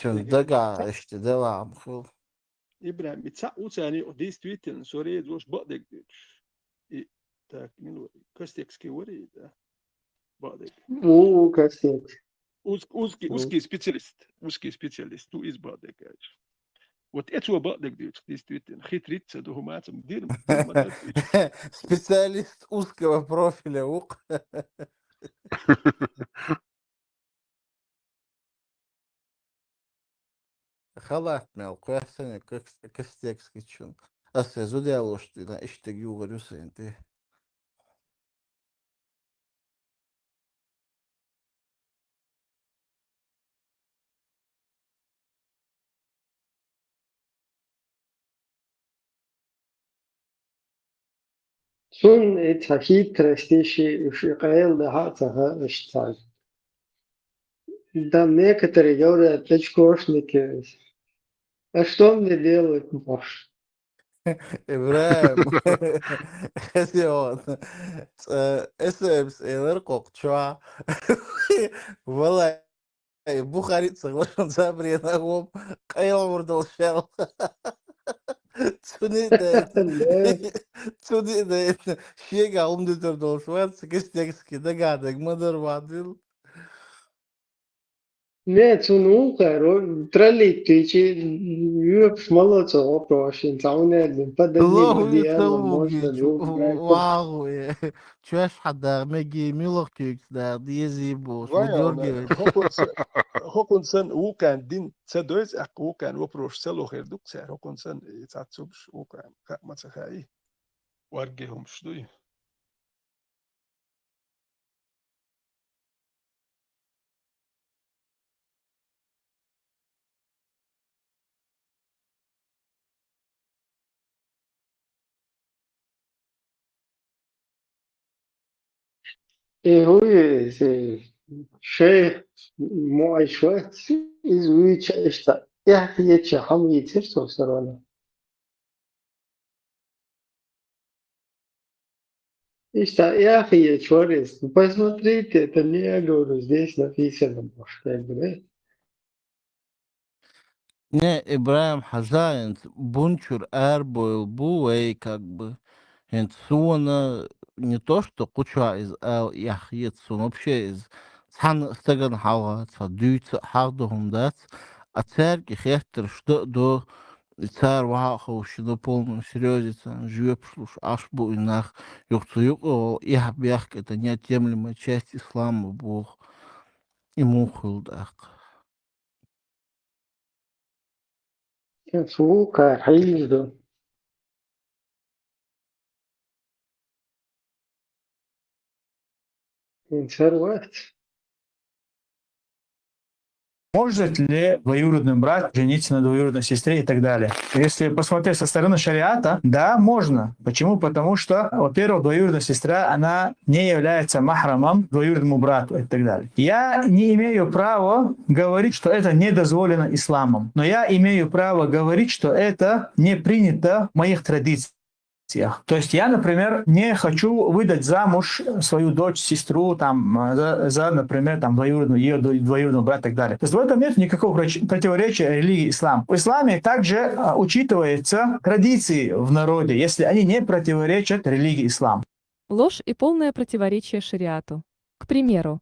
чё дага işte devam kıl إبراهيم بتسقو ثاني ديس تويتن سوري زوش بقدك تاك من كستكسكي وري ده بقدك مو كاسيت узкий специалист, tu избадек. Вот это бадек действительно хитрица до гуматом дирм. Специалист узкого профиля. Халат мел, квасане, костекс кичун. Асе зудялошти на иштег югарюсен ты. Sun хитрости шикаел да хата штаг. Да некоторые говорят, очкошники. А что мне делать, Маш? Ибраим, хазион. СМС qoqchua. Валай, Бухарит соглашен запретом. Кайл мурдалшел. Цуни шега умдытер долшват, кистекски дагадак мадыр вадил. Нет, ну, троллит, ты юб молодца вопросен, сауне, подогни одеяло, можно Вау, чуешь хада меги милохтюкс да диези бош, выдергивает. Hokkonsen ukan din tsadois ak ukan вопрос село хердук сер Hokkonsen цацубш ukan как мацахай варгехум штуй. И вы, шейх мой швед, изучаешь, что я чахам яйцер, что все равно. И что я чорис, посмотрите, это не я говорю, здесь написано, может, да? Не, Ибраим Хазаин, бунчур эрбойл буэй, как бы. Суона не то, что куча из яхьецун, вообще из сан стаган хава, дюйца хардухум дац, а церкви хехтер, что до царь вахау, что на полном серьезе, живет слуш ашбу и нах, юхцуюко, я бях, это неотъемлемая часть ислама, Бог, и мухулдах. Фука, хизду. Инсерват. Может ли двоюродный брат жениться на двоюродной сестре и так далее? Если посмотреть со стороны шариата, да, можно. Почему? Потому что, во-первых, двоюродная сестра, она не является махрамом двоюродному брату и так далее. Я не имею права говорить, что это не дозволено исламом, но я имею право говорить, что это не принято в моих традициях. То есть я, например, не хочу выдать замуж свою дочь, сестру, там, за например, там, двоюродного брата и так далее. То есть в этом нет никакого противоречия религии ислам. В исламе также учитываются традиции в народе, если они не противоречат религии ислам. Ложь и полное противоречие шариату. К примеру,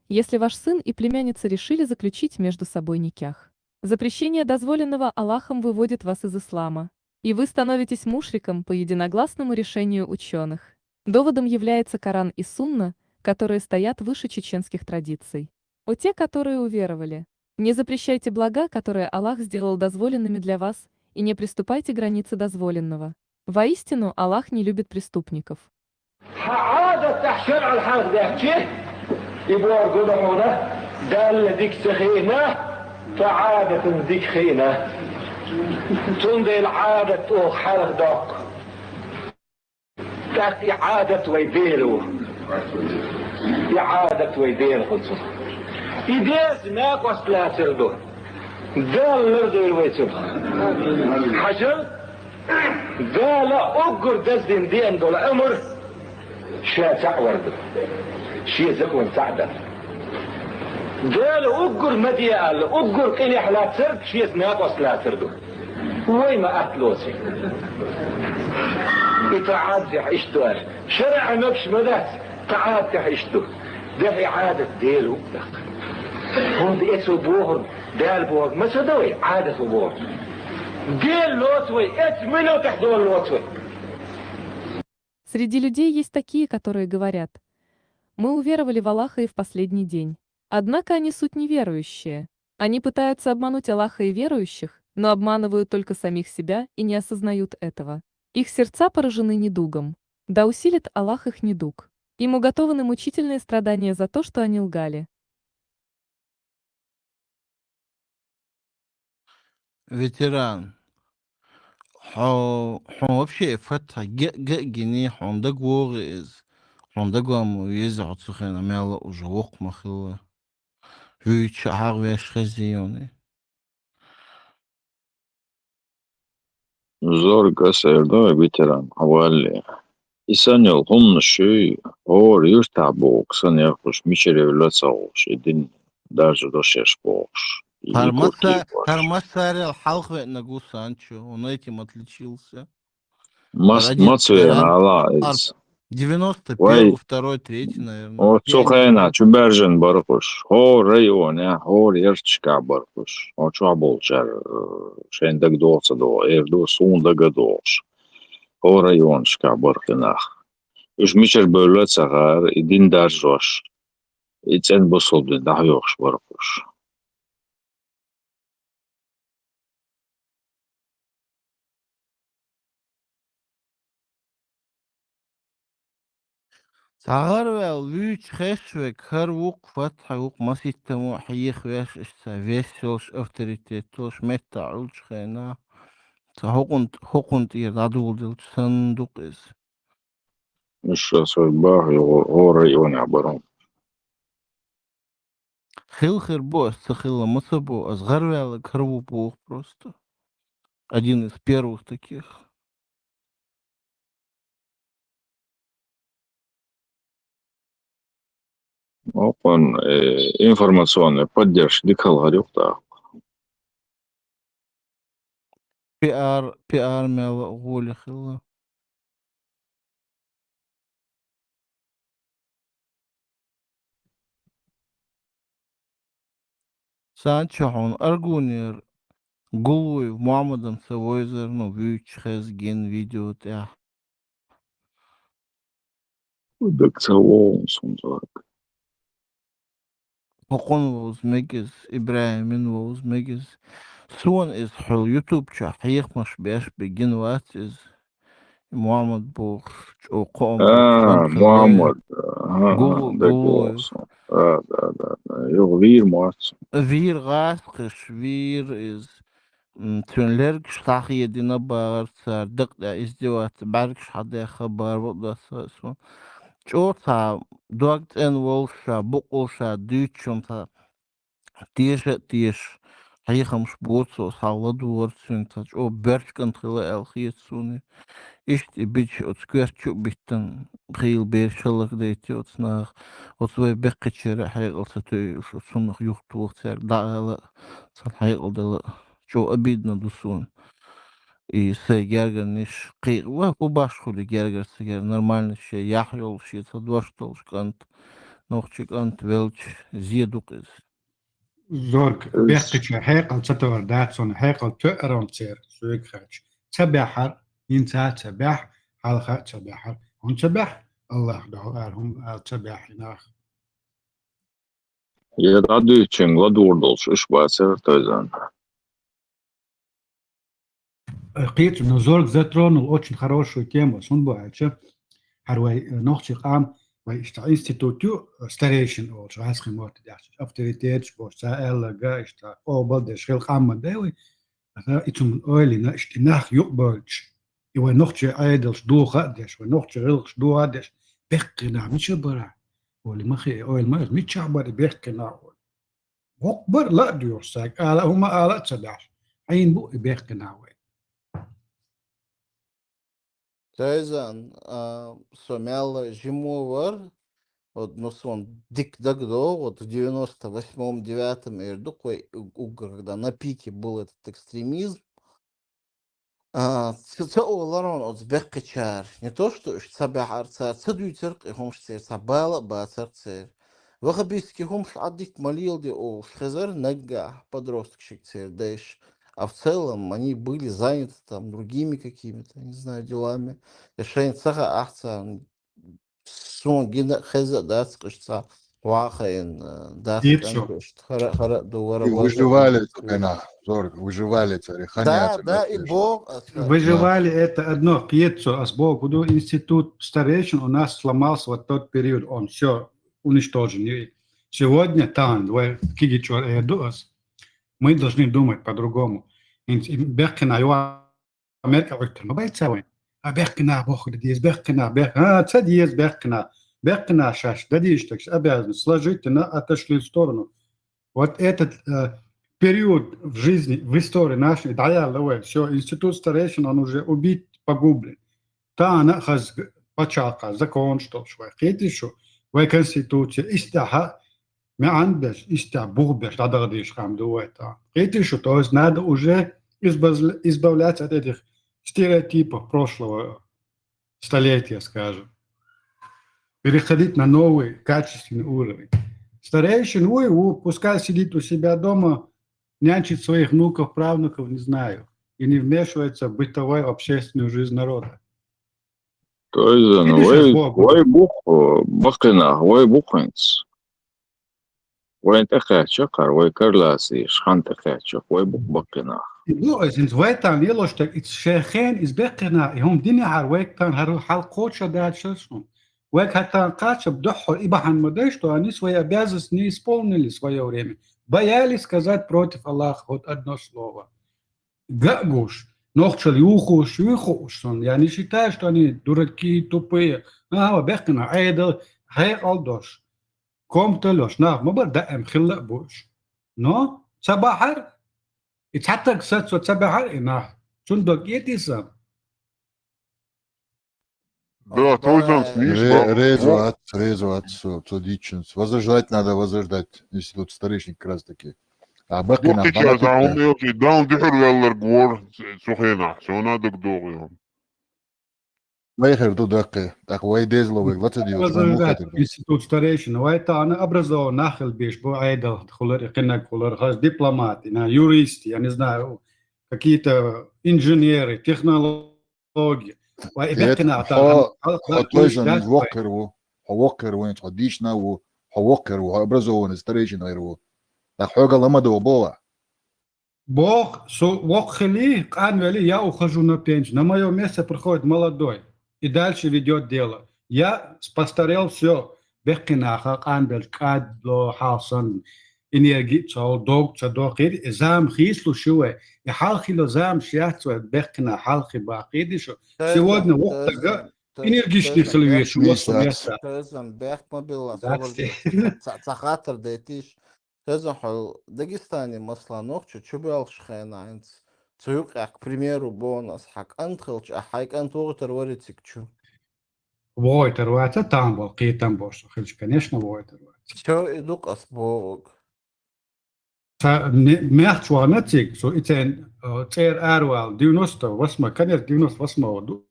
если ваш сын и племянница решили заключить между собой никях, запрещение дозволенного Аллахом выводит вас из ислама, и вы становитесь мушриком по единогласному решению ученых. Доводом является Коран и Сунна, которые стоят выше чеченских традиций. О те, которые уверовали, не запрещайте блага, которые Аллах сделал дозволенными для вас, и не приступайте границы дозволенного. Воистину, Аллах не любит преступников. تنضي العادة او حرق دق تحت إعادة ويديرو إعادة ويدير خلصو إديز ماك وصلا سردو دال لردو الويتو حجر دال أقر دزدين دين دول أمر شا تعوردو شي زكون سعدا دال أقر مديال أقر قيني حلات سرد شي ماك وصلا سردو وين ما أتلوسي يتعاد عيشتو شرع نفس مدات تعاد عيشتو ده إعادة ديلو هون بيقسوا بوغن دال بوغ ما صدوي عادة بوغ ديل لوتوي ات منو تحضور لوتوي. Среди людей есть такие, которые говорят: мы уверовали в Аллаха и в последний день. Однако они суть неверующие. Они пытаются обмануть Аллаха и верующих, но обманывают только самих себя и не осознают этого. Их сердца поражены недугом. Да усилит Аллах их недуг. Им уготованы мучительные страдания за то, что они лгали. ветеран. حو вообще فتح جنيه حوم ده جوغ حوم ده جوام يزعط سخنا مالا وجوق مخلوه هيك عارف خزيوني. Zorgas erdoj veteran حوالي إسانيل هم شيء هو يرتاح بوكس أنا يخش مشري ولا تصوش يدين درجة دوشيش بوكس يكوركي بوش Хармасарил الحلقة نقول سانчо, он этим отличился. مصوينا على إز 91, واي 2, 3, наверное. او تسوخينا چو برجن برقش هو ريوني هو يرتشكا برقش او چو عبولچر شين دق دوص دو اير دو سون دق دوش هو ريون شكا برقناخ يش ميشر بولت سغار يدين درجوش يتسن بصل دين ده يوخش برقش Цагарвел вич хэшвек харвук фатхаук маситтаму хиих вяш иста весселш авторитет тош метта улчхэна хокунт ир адулдил сандук из مش صباح هو ريون عبرون хилхер бос цахила масабо азгарвел харву бог просто один из первых таких. опен информационная поддержка дикалгарюк да PR мела голи хила. Санчохон аргунир Гулуй Муаммадом Савойзер, ну, вич хезген видео тя. دك سوون صنزاك Хокон воз мегез, Ибраимин воз мегез. Суан из хол YouTube ча хаих маш бяш бегин ват из Муаммад бог, о ком бог, сан хиле. محمد دك Гулуй. وصل да يغوير مواتس Вир гасқыш, вир из تونلرك شتاخي دينا بار سار دق دا ازدوات باركش حدا خبر ودا ساسون چوتا دوغت ان وولشا بقوشا ديچون تا تيش هي خمش بوتسو ساولد ورسون تا او برشكن تخيل الخيتسوني اشت بيش اتسكيرتشو بيتن خيل بيرشلق ديتي اتسناخ اتسوي بقيتشير حيقل ستوي سنخ يختوغ سار داغلا سان حيقل دل شو أبيدنا دوسون и с гергерниш қи ва убашхули гергерсигер нормально ше яхйол ши садваштол шкант нохчик ант велч зедук из زورك بيحكي حيقل تطور داتسون حيقل تقرون تير سويك خاتش تبحر ينسى تبح حلقة تبحر هم تبح الله دعوهم تبح هناك يدعو تشنغلا دوردولش اش باسر تازان قيت إنه زورك затронул очень хорошую тему. Он бывает, харвай ночи кам, вай что институту старейшин олж, расхим вот дяш, авторитет, спорта, элга, что обал дешел кам деви, это итум ойли на что нах юбольч, и вай ночи айдалш духа деш, вай ночи рилш духа деш, бехкина мичабара, оли махи ойл мах мичабара бехкина, وقبر لا ديور ساق آلا هما آلا تسداش عين بو بيحكنا وي Тайзан, сомял зимовар, вот ну сон дик дагдо, вот в 98-м, 9-м, когда на пике был этот экстремизм, Ларон от Беккачар, не то что Сабахар царь, Цадуйцерк, и Хомштер Сабала, Бацарцер. Вахабистки хум шадик молилди о шхезер нага подросток дэш. А в целом они были заняты там другими какими-то, не знаю, делами. Решение цаха ахца сум гина хеза дац кышца вахаин дац Ицу. кышт хара дуара И база выживали только на, Зорг, выживали цари, Да, ханяться. да, и Бог. Выживали это одно, Кьецо, а с Богу, институт старейшин у нас сломался в тот период, он все уничтожен. И сегодня там, мы должны думать по-другому. Бехкина, Америка, ما بيتساوي. بحكنا باخد ديز بحكنا تديز بحكنا شاش дадиштекс обязан сложить на отошли в сторону. Вот этот период в жизни, в истории нашей, все, институт старейшин, он уже убит, погублен. Та она хаз почака, закон, что швай, еще, в конституции, истаха, ما عندش بوغبش дадагдиш хам дуэта. Еще, то есть надо уже избавляться от этих стереотипов прошлого столетия, скажем. Переходить на новый, качественный уровень. Старейшин, пускай сидит у себя дома, нянчит своих внуков, правнуков, не знаю, и не вмешивается в бытовую общественную жизнь народа. То есть, вой бух, бахкина, вой буханц. Вой тахачок, вой карласи, шхан тахачок, вой бух бахкина. Ну, sind weiter nilo stek it's shekhen is bekna hom dini har wek tan har halqot shadat shon wek hatta qacha бдохо ибахан модель что они свои обязанности не исполнили в свое время, боялись сказать против Аллаха вот одно слово. Гагуш нохчали ухуш я не считаю, что они дураки тупые. Бекна айдал хай алдош комталош на мабар даем хилла буш но сабахар يتحتك ست وتسبع إنه صندوق يتيسم. Да, Тойзанс, Резу цодиченс. Возрождать надо возрождать институт старейшин как раз таки. А Бакина, Бухтича, за умелки, даун дихер веллер гвор, сухена, сона докдогион. Вейхер тудак, так вайдезловый, 29. Институт старейшин, это она образован нахил беш, бо айдал, хулар, дипломаты, юристы, я не знаю, какие-то инженеры, технологии. Отлежан вокеру, вокеру, отлично, вокеру, образован старейшин айру. Так хога ламадо бола. Бог, вокхели, канвели, я ухожу на пенсию. На мое место приходит молодой. И дальше ведет дело. Я постарел все. Бехкинаха, Анбель, Кадло, Хаусан, энергия, дог, цадохир, зам хислу шуэ, и халхило зам шиатсуэ, Бехкина, халхи бахидишу. Сегодня вот тага энергичный хлевеш. Тезам бехмобила, цахатр детиш. Тезам хол Дагестане масланох, чубал шхайнайнц. К примеру, бонус, хак антхелч, а хайк антугтер варитикчу. Войтер, это там был, там был, конечно, войтер. Все идут с Бог. Мягче ванатик, so это арвал 98, конечно, 98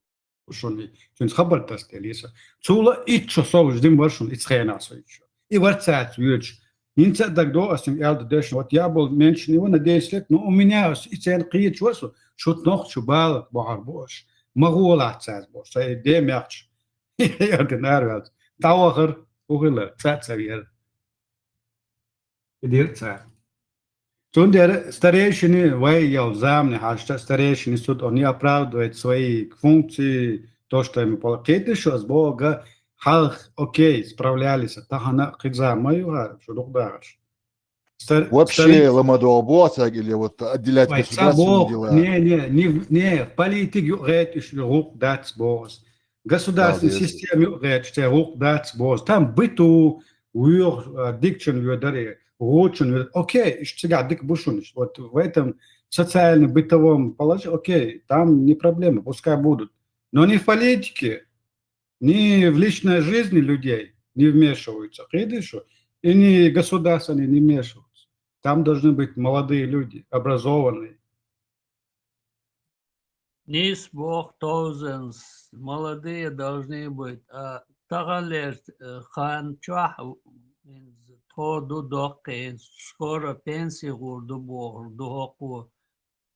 душони, чунс хабартас телиса. Чула ичо соуш дим варшун ицхенасо ичо. И варцат юч. Инца дагдо асим ялд дэш, вот я был меньше него на 10 лет, но у меня ицен қиет чуасу, шут нох чубал бахар бош. Могу лацаз бош, сай де мягче. Я динарвал. Тауахар угилер, цацавер. Идир цар. Тунде старейшины воял замны, а что старейшины суд, они оправдывают свои функции, то, что им полагается, что с Бога халх, окей, справлялись, тахана хидза мою, что духдаш. Вообще ламадо боса или вот отделять государственные дела. Не, в политике говорит, что рук дать босс. Государственная система говорит, что рук дать босс. Там быту, дикшн, ведаре. Очень, окей, всегда дик бушуниш. Вот в этом социально-бытовом положении, окей, там не проблемы, пускай будут. Но не в политике, не в личной жизни людей не вмешиваются, и не государство не вмешиваются. Там должны быть молодые люди, образованные. Низ Бог Тозенс, молодые должны быть. Тагалер хан чах ходу доки, скоро пенсии гурду борду хоку.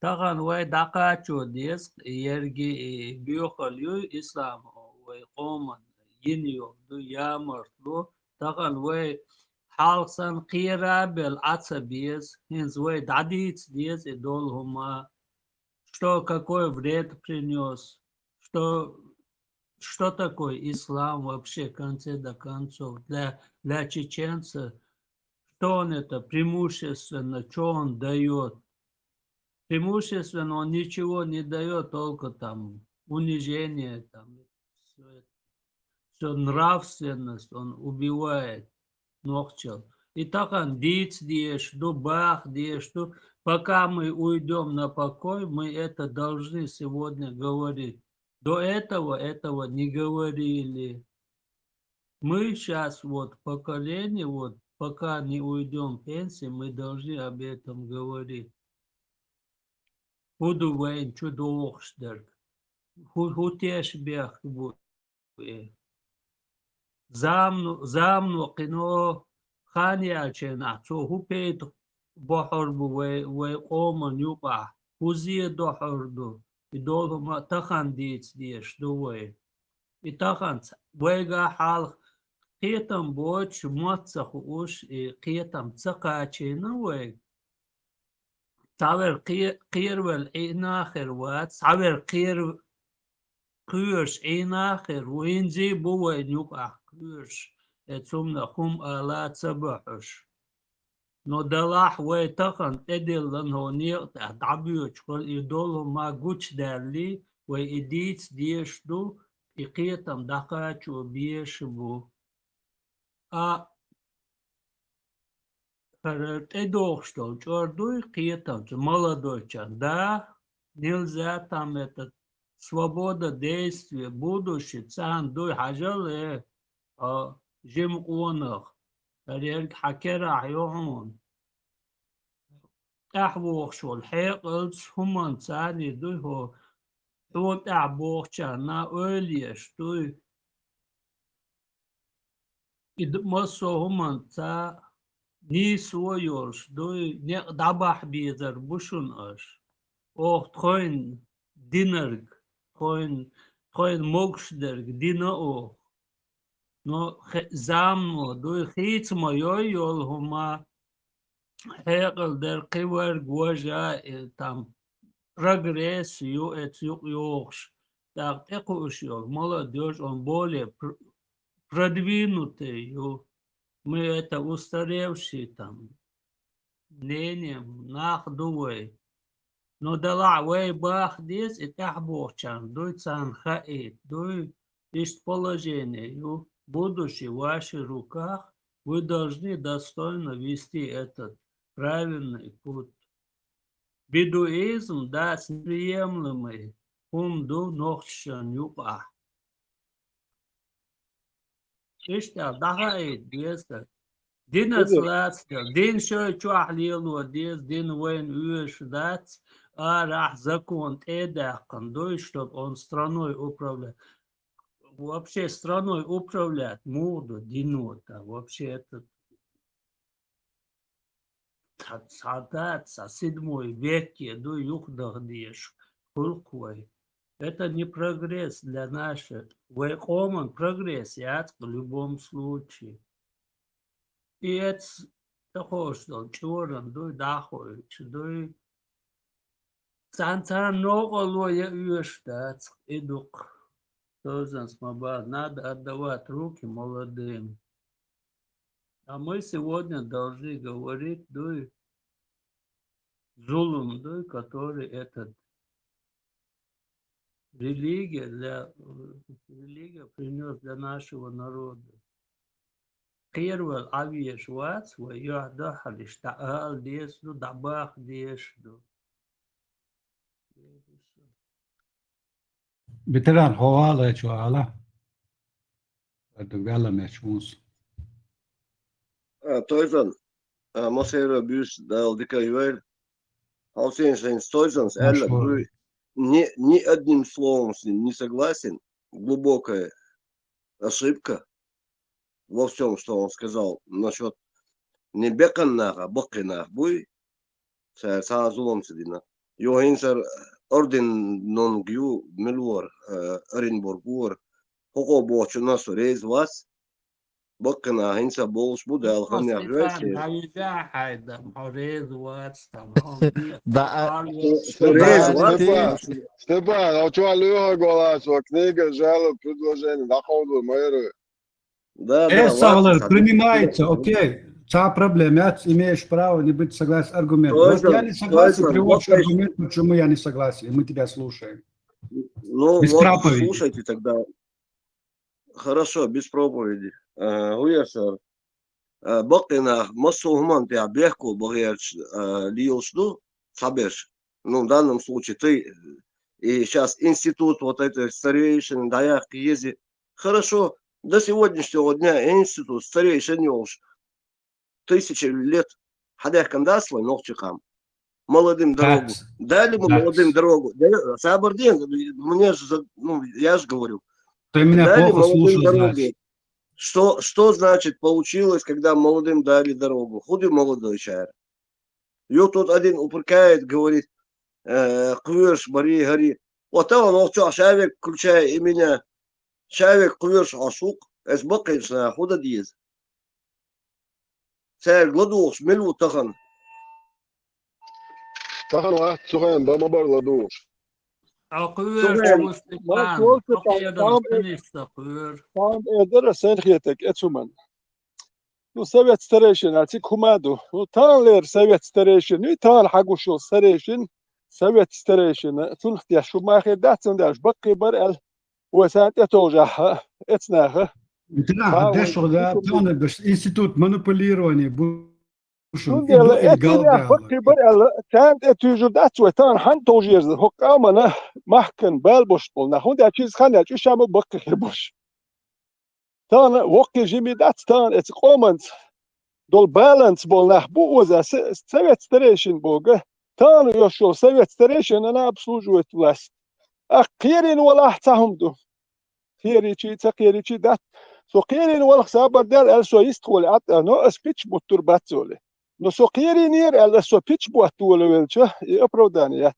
Таган вай дакачу диск, ерги бюхалю ислам, вай коман, гиньо, ду ямарду, таган вай حالسن قيرة بالعصبيز هنز وي дадиц диз и дол хума что какой вред принес, что такое ислам вообще в конце до концов для чеченца, что он это преимущественно, что он дает. Преимущественно он ничего не дает, только там унижение, там, все нравственность он убивает. Нохчел. И так он диц диешь, ду бах диешь, ду. Пока мы уйдем на покой, мы это должны сегодня говорить. До этого не говорили. Мы сейчас вот поколение, вот пока не уйдем в пенсию, мы должны об этом говорить. Худу вейн чудохшдерг. Хутеш бех будет. زامنو قنو خاني عشان هو بيت بحر وقوم يوقع وزي دحر دو يدول ما تخن ديش دوي يتخن ويجا حال قيتم بوش موتسخ وش قيتم تسقاشينا وي تعبر قير والإناخر وات تعبر قير قيرش إناخر وين زي بوين يوقع قيرش اتسمنا خم آلات سبحش نو دلاح وي تخن تدل لنهو نيقت دعبيوش قل يدولو ما قوش دارلي وي إديت ديش دو إقيتم دقاش وبيش بو Эдохштол, чордуй қиетам, молодой чан, да, нельзя там это, свобода действия, будущее, цан, дуй, хажале, жим онах, тарель хакера айон, ахвохшол, хеклц, хуман цани, дуй, хо, вот ахбох чан, на өлеш, дуй, и массо хуман ца, ني سويورش دوي دبح بيزر بوشون اش او تخوين دينرگ تخوين موكشدرگ دينا او نو زامو دوي خيت ما يول هما هيقل در قوار گوجا تام прогресс يو ات يوخش так экуш يول молодежь он более продвинутый ю. Мы это устаревшие там мнением нахдуй. Но дала вей бах дис и тахбохчан, дуй цан хаит, дуй есть положение. В будущем в ваших руках вы должны достойно вести этот правильный путь. Бедуизм, да, неприемлемый, ду нохчан юка. إيشتغل ضحايد ديسك دين أسلاتك دين شو أحليلو ديس دين وين уж дать راح закон эдакан до чтобы он страной управляет. Вообще страной управлять моду динота вообще это цадаться 7 веке до юхдагдеш хулквай. Это не прогресс для наших. Welcome прогресс, я в любом случае. И это такое, что черен, дуй дахуешь, дуй цан много я уезжать, иду тоже смабад. Надо отдавать руки молодым. А мы сегодня должны говорить, дуй зулум, дуй, который этот религия принес для нашего народа. Первый авиаш вац, я дахали, штаал десну, дабах дешну. بتلعن حوالا شو على الدجالة مشموس Toizan, Mosera Bus, Dal Dikayver, Hausеншейн Toizans, Эллен, вы ни одним словом с ним не согласен. Глубокая ошибка во всем, что он сказал насчет نبقنا بقنا بوي سا زوم سدينا يو هينسر أردن نون جيو ملور أرينبورغور هو بوشنا سوريز واس بقنا هينسا بولش بودا الخني Stefan, أفريسي Haida, Haida, Horez, Watstam, سوريز Степан, واس Степан, а что Алёха голасу, книга жалоб, предложений, доходу, мэры. Да, Савлар, принимается, окей. Ца проблема, имеешь право не быть согласен с аргументом. Просто я не согласен, приводишь аргумент, почему я не согласен, мы тебя слушаем. Ну Без вот проповеди. слушайте тогда. Хорошо, без проповеди. Уясер. Бакина массу гуман тебя бехку богерч лиошду сабеш. Ну, в данном случае ты и сейчас институт вот этой старейшины, даях ези. Хорошо, до сегодняшнего дня институт старейшин уж 1000 лет хадях кандаслы ногчикам. Молодым дорогу. Дали мы молодым дорогу. Сабардин, мне же, ну, я же говорю. Ты меня Дали плохо слушал, дорогу. значит. Что значит получилось, когда молодым дали дорогу? Худый молодой человек. Ее тут один упрекает, говорит, куверш, бари, гори. Вот он молчал, человек, включая и меня. Человек, куверш, ашук, es бакаешь на худа диез. Сэр, гладуш, милу тахан. Тахан واحد سخن بما برلدوش. Tam eder senhiyetek etsuman. Nu Soviet Station atik kumado. Nu tanler Soviet Station. Nu tan hagusho Station. Soviet Station. Tulht ya şu mahir datsun dash baqi bar el. وسانت اتوجه اتناها. Да, дешево, да, институт манипулирования. بقي بر كانت اتوجه داتو تان هان توجيز حكامنا محكن بالبوش قلنا هون دا چیز خانه چو شامو بقي خربوش تان وقي جيمي دات تان ات قومنت دول بالانس بولنا بو وزا سويت ستريشن بوغا تان يوشو سويت ستريشن انا بسوجو اتلاس اخيرين ولا احتهم دو خيري چي تقيري چي دات سو خيرين ولا خسابر دال السو يستخول عط نو اسبيتش بوتربات زولي No so kiri nir el so pitch bo atule velcha aprodania.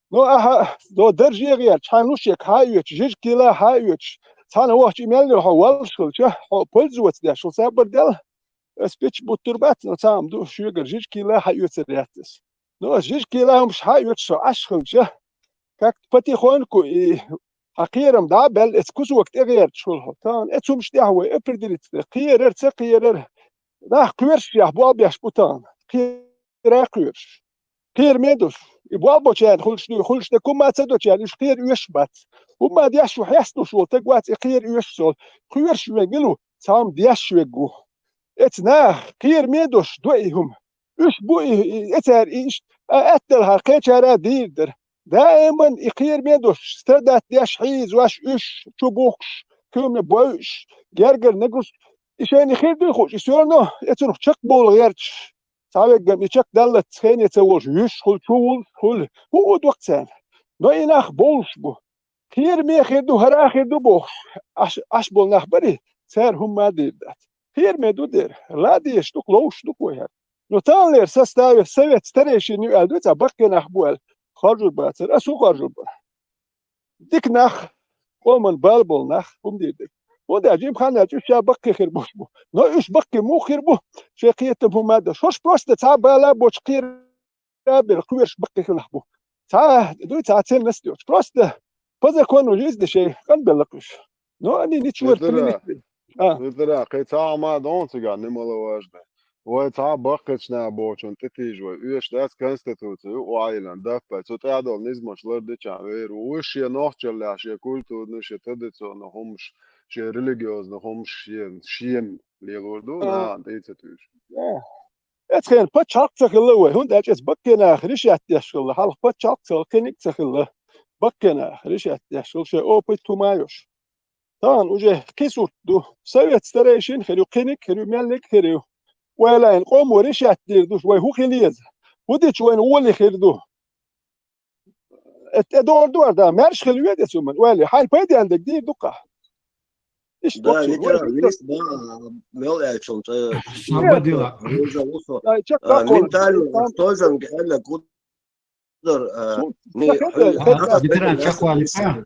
No aha do derjier chanushek hayuch jikila hayuch. Sana wach imel ho walshulcha polzwat da shul saber del speech bo turbat no sam do sugar jikila hayuch reatis. No jikila hum hayuch so ashulcha. Как потихоньку и акирам да бел эскус вакт эгер шул тан этсум штяхве эпердилит киерер цекиерер да кверш я бо бяш бутан كير كير ميدوش يبغى بوشان خلش تكون ما تصدق يعني إيش كير يشبت وما دياش وحيستو شو تقوات كير يشسول كير شو يقولوا سام دياش يقو اتنا كير ميدوش دويهم إيش بوي اتر إيش أتلها كيشارا ديردر دائما كير ميدوش استردت دياش حيز واش إيش شو بوخش كم بوش جرجر نقص إيشان خير دوخش يسولنا اتروح شق بول غيرش سابق قبل يشك دلت خين يتوج يشخل شول خل هو دوقتان نو إناخ بولش بو خير مي خير دو هر آخر دو بو أش بول نخبري سير هم ما دير دات خير مي دو دير لا ديش دوك لوش دوك ويهر نو تان لير سستاوي سويت ستريشي نيو ألدو تا بقي نخبوال خرجو باتر أسو خرجو با ديك نخ قومن بالبول نخ هم دير ديك وده جيب خانة جيب شا بقي خير بوش بو نو إيش بقي مو خير بو شيقيتهم هم هذا شوش بروست تعب لا بوش خير بالقويرش بقي خير بو تعال دوي تعال نستيوش بروست فذا كونو جيز ده شيء كان بلقش نو أني نتشور كليني ترى قطع ما دون تجا نملا واجد وتعب بقيتش نابوش أنت تيجي وإيش داس كونستيتوتي وعائلة دفع تتعدل نزمش لردش عوير وش ينوخش اللي عشان كولتو نش تدتو نهمش شيء ريليجيوز نهمش شين ليغوردو نا ديتتوش اتخيل بتشاق تخلوه هون ده جس بقينا خريش يتشغل حال بتشاق تخلينك تخله بقينا خريش يتشغل شيء أو بيتو مايوش طبعا وجه كيسور دو سويت ستريشن خليو كينك خليو مالك خليو ولا نقوم وريش يتدير دوش وهو خليز وديش وين هو اللي خيردو الدور ده مارش خليو يدسو من ولا حال بيدي عندك دير دقة Da, ветеран, есть, да, Мелячон, Свободила. ментально, что же он говорит, Ветеран Чахуалипа.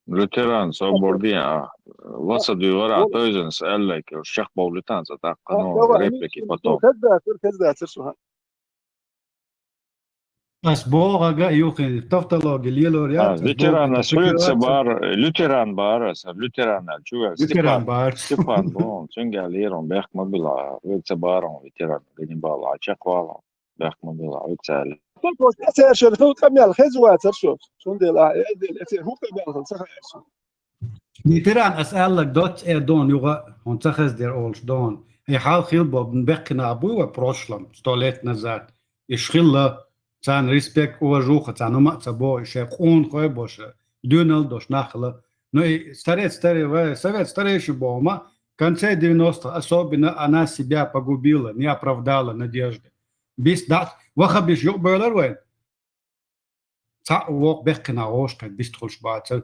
Лютеран, Собордия, Васаду Вара, Тойзенс, Эллек, Шах Паулитанца, так, ну, реплики потом. Asboga юхи тофталог лило ряд. Ветеран, Лютеран Барас, Лютеран, Чуга, Степан, Бон, Цингалирон, Бехмобила, Вицебарон, Ветеран, Ганнибала, Чахвалон, Бехмобила, Вицели. Ветеран أسألك دوت دون يوغا هون تخز دير أولش دون يحاول خيلبو بنبقنا أبوه بروشلم ستوليت نزات يشخيل تان ريسبكت уважуха تان ما تبو يشيخون خوي бош дюнал дош нахла но и старый совет старейший бома в конце 90-х особенно она себя погубила, не оправдала надежды. Без дат вахабиш юбелер вен تا وق بقنا عوش كان بيستخلش بعد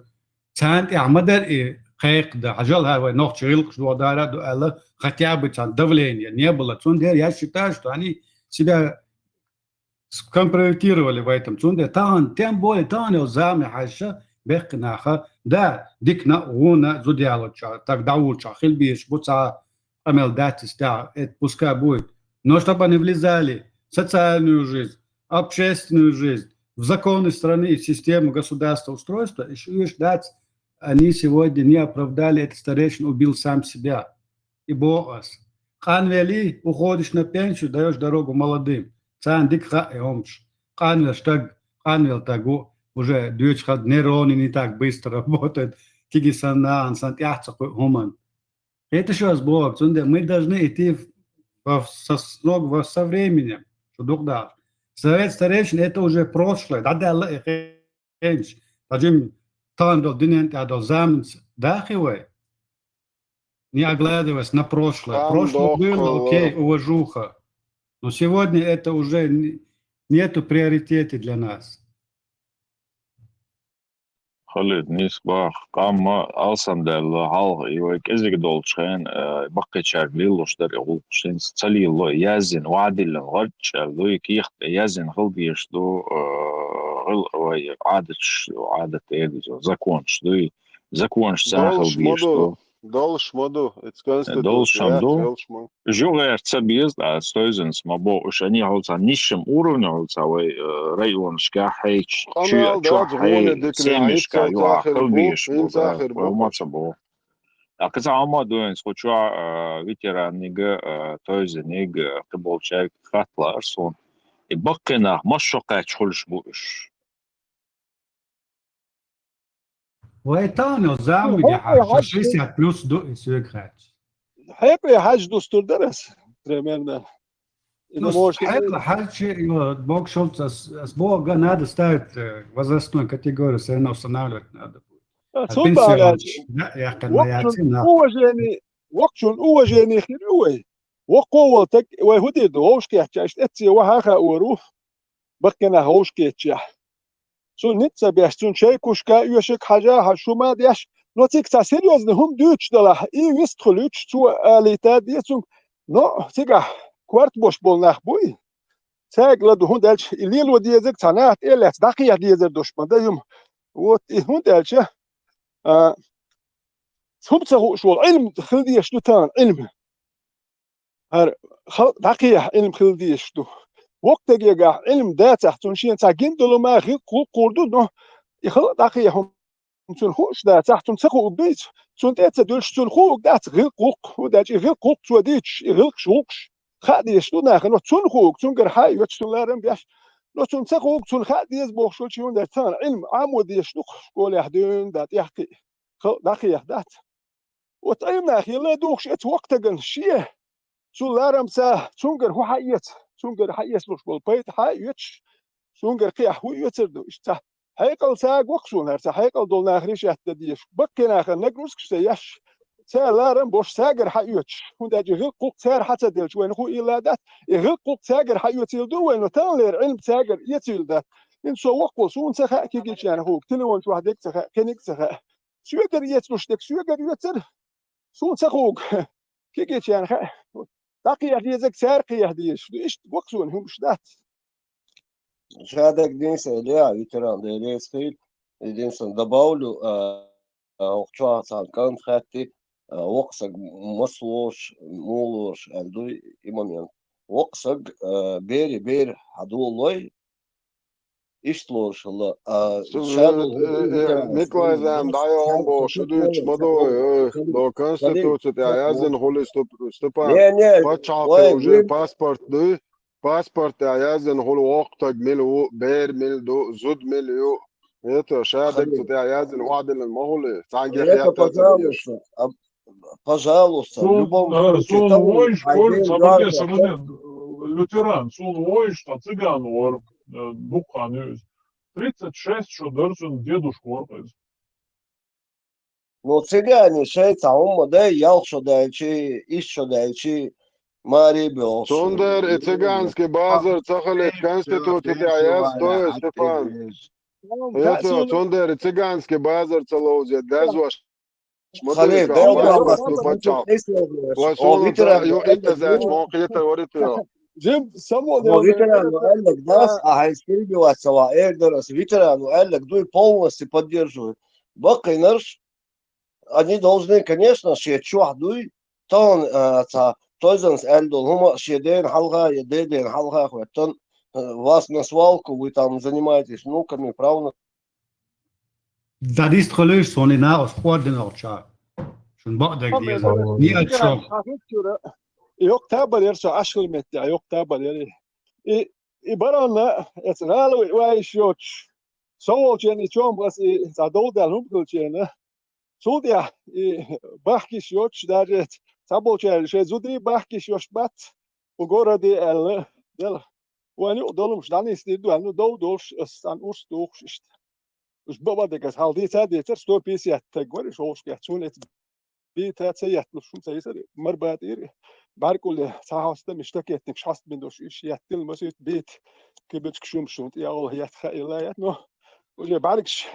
سانت عمدر خيق ده عجل هاي نوع شغل شو دارا دو الله ختيابة كان دولين يعني يبلا تون ده يا شتاش تاني سيدا скомпрометировали в этом цунде тан тем более тан الزام حاجة بقنا خا ده ديكنا ونا زوديالو так дауча خل بيش بوца амел датис да это пускай будет но чтобы они влезали в социальную жизнь, общественную жизнь, в законы страны, в систему государства, устройства, еще ждать, они сегодня не оправдали, этот старейшин убил сам себя. И Боас. Ханвели, уходишь на пенсию, даешь дорогу молодым. Цан дик ха и омч. Ханвел тагу, уже дючхад нейроны не так быстро работают. Кигисанан, сантьяцах хуман. Это что с Богом? Мы должны идти со временем. Что дух дал. Совет старейшин это уже прошлое. Да Аллах хенч. Таджим тандол динент адол замн дахивай. Не оглядываясь на прошлое. Прошлое было, окей, уважуха. Но сегодня это уже нету приоритета для нас. خالد نسبة قام أصلا دل هال يوك إزيك دول شين بقى شارليلو شتري غول شين تسليلو يازن وعدل غرج لو يكيخ يازن غل بيشدو غل وي عادة إيدزو زكونش دوي زكونش ساخل بيشدو Dolš modu, Dolšam Жугер цабиз да стоизенс мабо уж они голца низшим уровне голца вой район шкахейч чухай семишка юахал биш мацабо а каза амадуен скоча ветеранига тоизеник каболчак хатларсон и бакена машока чхулш буш ويتانو زامي دي حاجة 60 بلس دو سويكرات حقيقة حاج دستور درس примерно. حقيقة حاجة Бог Шольц Бога надо ставить возрастную категорию, все равно устанавливать надо. уважение خيروي وقوتك وهدي دوش كيحتاج اتسي وهاخا وروح بكنا هوش كيتشح سون نتسا بيحسون شيء كوشكا يوشك حاجة شو ما ديش نوتيك تا سيريوزن هم دوتش دلا اي ويستخلوش تو اليتاد يسون نو تيجا كوارت بوش بولناخ بوي تاج لدو هون دالش الليل وديزك تنات إلا دقيقة ديزر دوش مدايم وت هون دالش هم تسهو شو العلم خلدي يشتو تان علم هر دقيقة علم خلدي يشتو وقت يجا علم داتا تنشين تاجين دلو ما غير قردو نو يخل دقيقة هم تون خوش داتا تون تخو بيت تون داتا دولش تون خو دات غير قوق وداج غير قوق توديش غير شوقش خادي يشتو ناخن تون خو تون غير حي وتشتون لارم بياش لو تون تخو تون خادي يزبوخ شو تشون داتان علم عمود يشتو قول يحدون دات يحكي خل دقيقة دات وتعلم أخي لا دوخش ات وقت جن شيء تون لارم سا تون غير هو حيت سونجر حيس لوش بالبيت حيتش سونجر قيا هو يتردو اشتا هيقل ساق وقسون هرتا هيقل دول ناخريش يحتديش بكي ناخر نقروس كشتيش سا لارم بوش ساقر حيوتش هون داجي غير قوق سار حتى ديلش وين هو إلا دات غير قوق ساقر حيوتيل دو وين وتان لير علم ساقر يتيل دات إن سو وقو سون سخاء كيجيش يعني هو كتلوان شو هديك سخاء كنيك سخاء Süger yetmiştik, süger yetser. Sun sakuk. Kiki çen. Takiyah diyecek serkiyah diyeş. İşte vaksun hümüşdat. Шадок Дениса, да, ветеран, да, я сказал, единственное, добавлю, وقتها كان خاتي وقصق مصلوش مولوش عنده إمامين وقصق بير عدو الله إشتلوش الله Nikolaj Zem, daje on bo šudujuć modoj, do konstitucije, ja znam holi Stepan, pačalke уже паспорт, ja znam holi وقتك ملو بير ملو زود ملو это шадок, я znam وعدل المهولي, санге хиятат. Пожалуйста, в любом случае. Сон войш, коль сабадес, лютеран, сон войш, та цыган вор, духан юз. 36 što dörsun djedušku orpez. No cigāņi šeit ummadē jalšodēči, izšodēči, Maribel. Sonder i ciganski bazar cahalet konstitūcija, to je Stefan. Это Sonder i ciganski bazar calouzje, dezoš. Хале, انت زاش موقيت وريته. جيب سمو Но ветерану قال لك das, а هيسترجوا Эрдерас, ветерану قال لك дой полностью поддерживают. Бакайнерш, они должны, конечно, шеечух дуй, тон тойзанс эльдол, хума шеден халга, еден халга, хуэтон вас на свалку, вы там занимаетесь внуками, правда? Dat is gelukt, zo'n in als geworden al tja. Zo'n bakdek die is niet uit zo. Yok tabar yerse aşkıl metti, yok tabar yeri. İbaranla etnalı ve iş yok. Soğuk çeni çoğun bası zadolda lumkul çeni. Sudia bahkiş yok derret. Sabol çeni şey zudri bahkiş yok bat. Bu gora di el del. Wani dolmuş dan istedi yani doğduş stan ustuş işte. Us baba de gas haldi sadece sto pis yattık var iş hoş geçun et. Bir tane yatmış şu sayısı marbat iri. Barkul sahasında müştaki ettik şast bin doş iş yattil masut bit kibet kşum şunt ya Allah yatkhailayat no. Uje barkş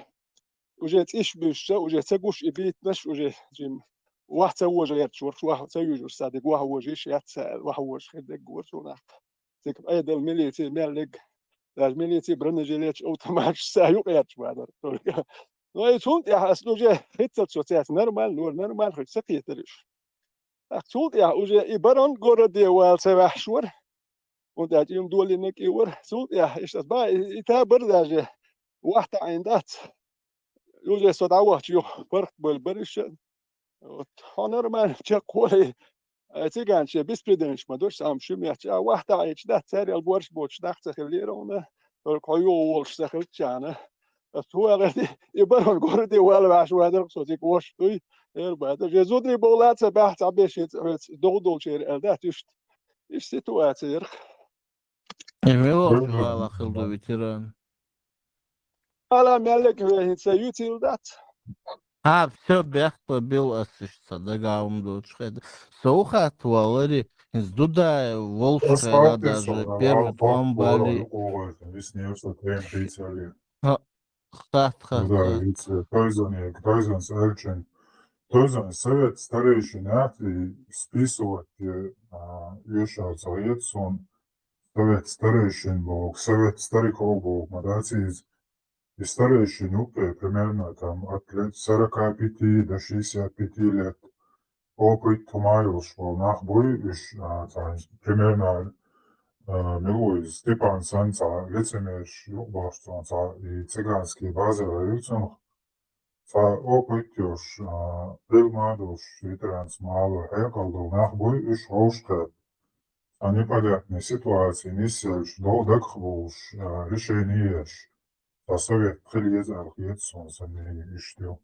uje iş büşse uje seguş ibitnaş uje jim واحد سوى جيات شورش واحد سوى جور صادق واحد وجيش يتسأل واحد وش خدك جورش وناخ زيك أيد المليتي مالك المليتي برنجليتش أوتوماتش سايق ياتش بعد no i sunt ja služe hitset societ normal normal hit sekretarisch ach sunt ja uje I baron gore de wel se wachshur und dat im dolinek iwer sunt ja ist das ba ita berdaje wahta eindat uje so da wach jo park bol berish normal chakoli ciganche bispredenish madosh am shumyach wahta ichdat serial borsh boch dacht khilirona koyo wolsh sakhilchana هو غادي يبرر غوردي ولا باش هذا صوتي واش دوي بعد جزودني بولات بحث عبيش دودول شير الدات ايش سيتواتير Emelo vala khildo veteran. على مالك سيوتيل دات Все бехто бил асышца дагаумду чхед. Соухат валери издуда волшера даже первый помбали. Toizans Elčin. Toizans Sovet starejši neatvi spisovat je iešauts lietas un Sovet starejšin bog, Sovet starikov bog, madācīs и старейшин upē, примерно там от лет 45 до 65 лет опыт маюшвал нахбой, примерно Милуис Степан Санца, лицемерш Юбашцонца и цыганские базовые лицом, опыт još Vilmāduš veterāns mālo Hekaldu nahboj iš Olškēt. Непонятная ситуация, не сельш, долдак хвуш, решение еш. Совет خليزار يتسون سنة يشتيو.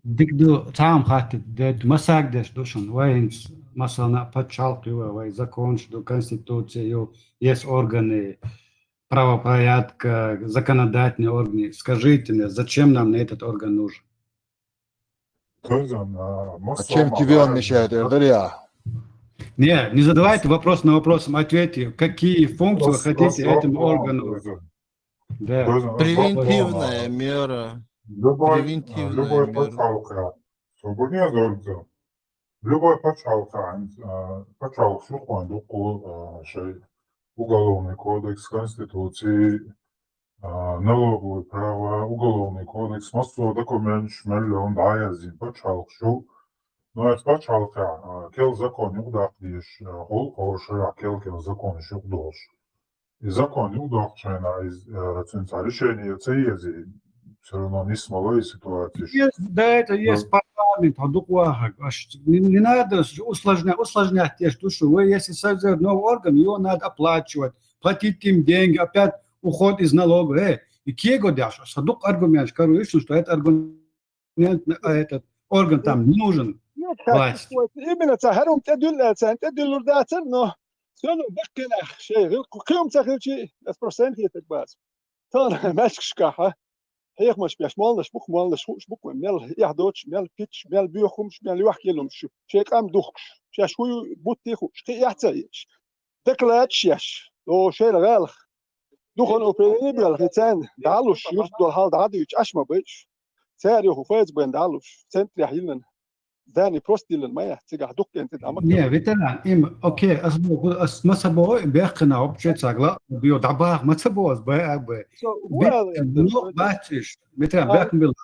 Дикду там хатит, дед масагдеш душан, вайнс масана подчалкива, вай закон, что конституцию, есть органы правопорядка, законодательные органы. Скажите мне, зачем нам этот орган нужен? Зачем тебе он мешает, Эрдария? Не задавайте вопрос на вопрос, ответьте, какие функции вы хотите этому органу. Да. Превентивная мера. Любой Превентивная мера. почалка, свободнее зордзо. Любой почалка, почалк шухуан дуку шей уголовный кодекс, конституции, налоговые права, уголовный кодекс, массу документ шмеллен даязин почалк шу. Но это почалка, кел закон не удахлишь, хол ошера кел закон шух дош. И закон не удахчена из решения цеези. Все равно не смолой ситуации. Да, это есть парламент, а докуага. Не надо усложнять те штуки. Вы, если создаете новый орган, его надо оплачивать, платить им деньги, опять уход из налога. И кего дашь? Садук аргумент, короче, что этот орган там не нужен. Власть. именно تهرم تدل تدل داتر نو سنو بكنا شيء كم تخرجي البروسنت يتباس ترى ماسك شكاحه هيك مش مالش بوك مالش بوك مال يحدوش مال بيتش مال بيخمش مال يحكي لهم شو شيء قام دوخش شوي بوتي خوش كي يحتاج دكلاتش يش لو شيء غالخ دوخن اوبريني بالغتان دالوش يرد الحال داديش اشما بيش ساري هو فاز بين دالوش سنتري حيلن داني بروستيلن ما يحتاج دوك انت دامك Не, ветеран, им, окей, ما سبوا بيقنعوا بشيء ساقلا بيو دعباه ما سبوا بقى بيو باتش ветеран بيقن بالله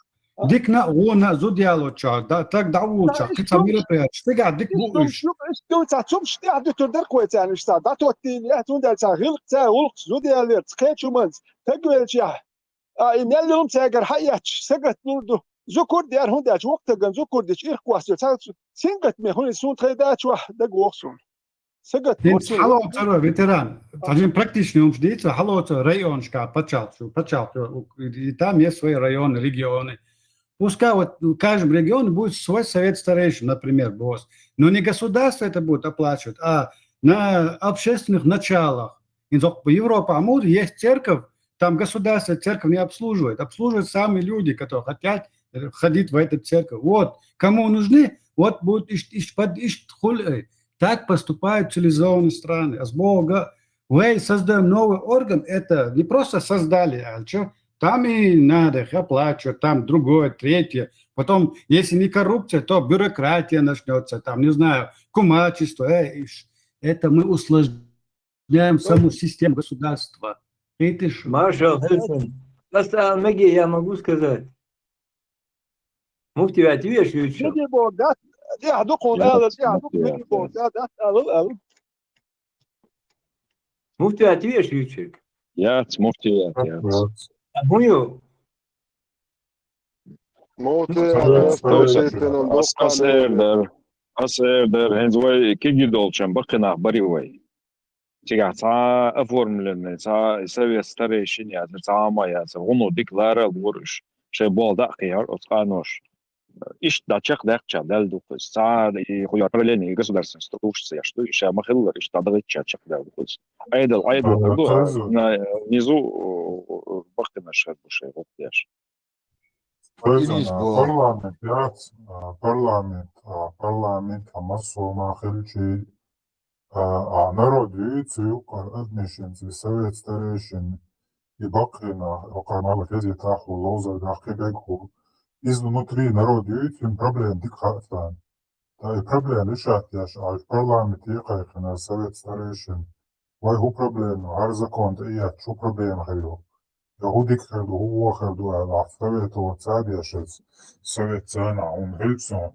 ديكنا ونا زوديالو تشا так دعوتشا كيف ميرا بياتش تقع ديك بوش شوف ايش تو تعتم شتي عاد تقدر كويس يعني ايش دا تو تين يا تون دا غلق تا غلق زوديال تخيل شو منز تقبل شيء يمل لهم تاجر حياتش سقط نوردو زوكور ديار هون داش وقت جن زوكور ديش إير كواسيو سينقت مي هون سون تريداتش واحد دق وقصون سقط حلو ترى ветеран تعجين практичный ум ждите حلو районшка почал и там есть свои районы регионы пускай вот в каждом регионе будет свой совет старейшин, например, босс, но не государство это будет оплачивать, а на общественных началах. В Европе Амур есть церковь, там государство церковь не обслуживает, обслуживают сами люди, которые хотят ходить в эту церковь. Вот, кому нужны, вот будут так поступают цивилизованные страны. А с Бога, вы создаем новый орган, это не просто создали, а что? Там и надо их оплачивать, там другое, третье. Потом, если не коррупция, то бюрократия начнется, там, не знаю, кумачество. Это мы усложняем саму систему государства. Маршал Хельсон, Маги, я могу сказать. Муфти отвечу. Муфти отвечу. Я муфти Мую. Асердер, хензвай киги долчам бакина баривай. Тига ца оформленный, ца совет старейшин я, ца моя, ца воно декларал ворыш, ше бол да хияр отханош. Иш дачах дача дал дукус, ца и хуя правление государственной структуры, что ше махиллер, иш тадагы чачах дал дукус. Айдл, внизу бакина ше буше вот яш. Парламент, масома хелчи, народ видит, admissions, совет старейшин, и бакина, окамала фези таху, лоза, дахкебегу, изнутри народ видит, им проблем дикхатан. И проблем решать яш, а в парламенте ехайхина, совет старейшин, вайгу проблему, ар закон, и я, что проблема хаю. Yahudi kırdı, huva kırdı, Sovet o sadece Sovet sana, on Hilson,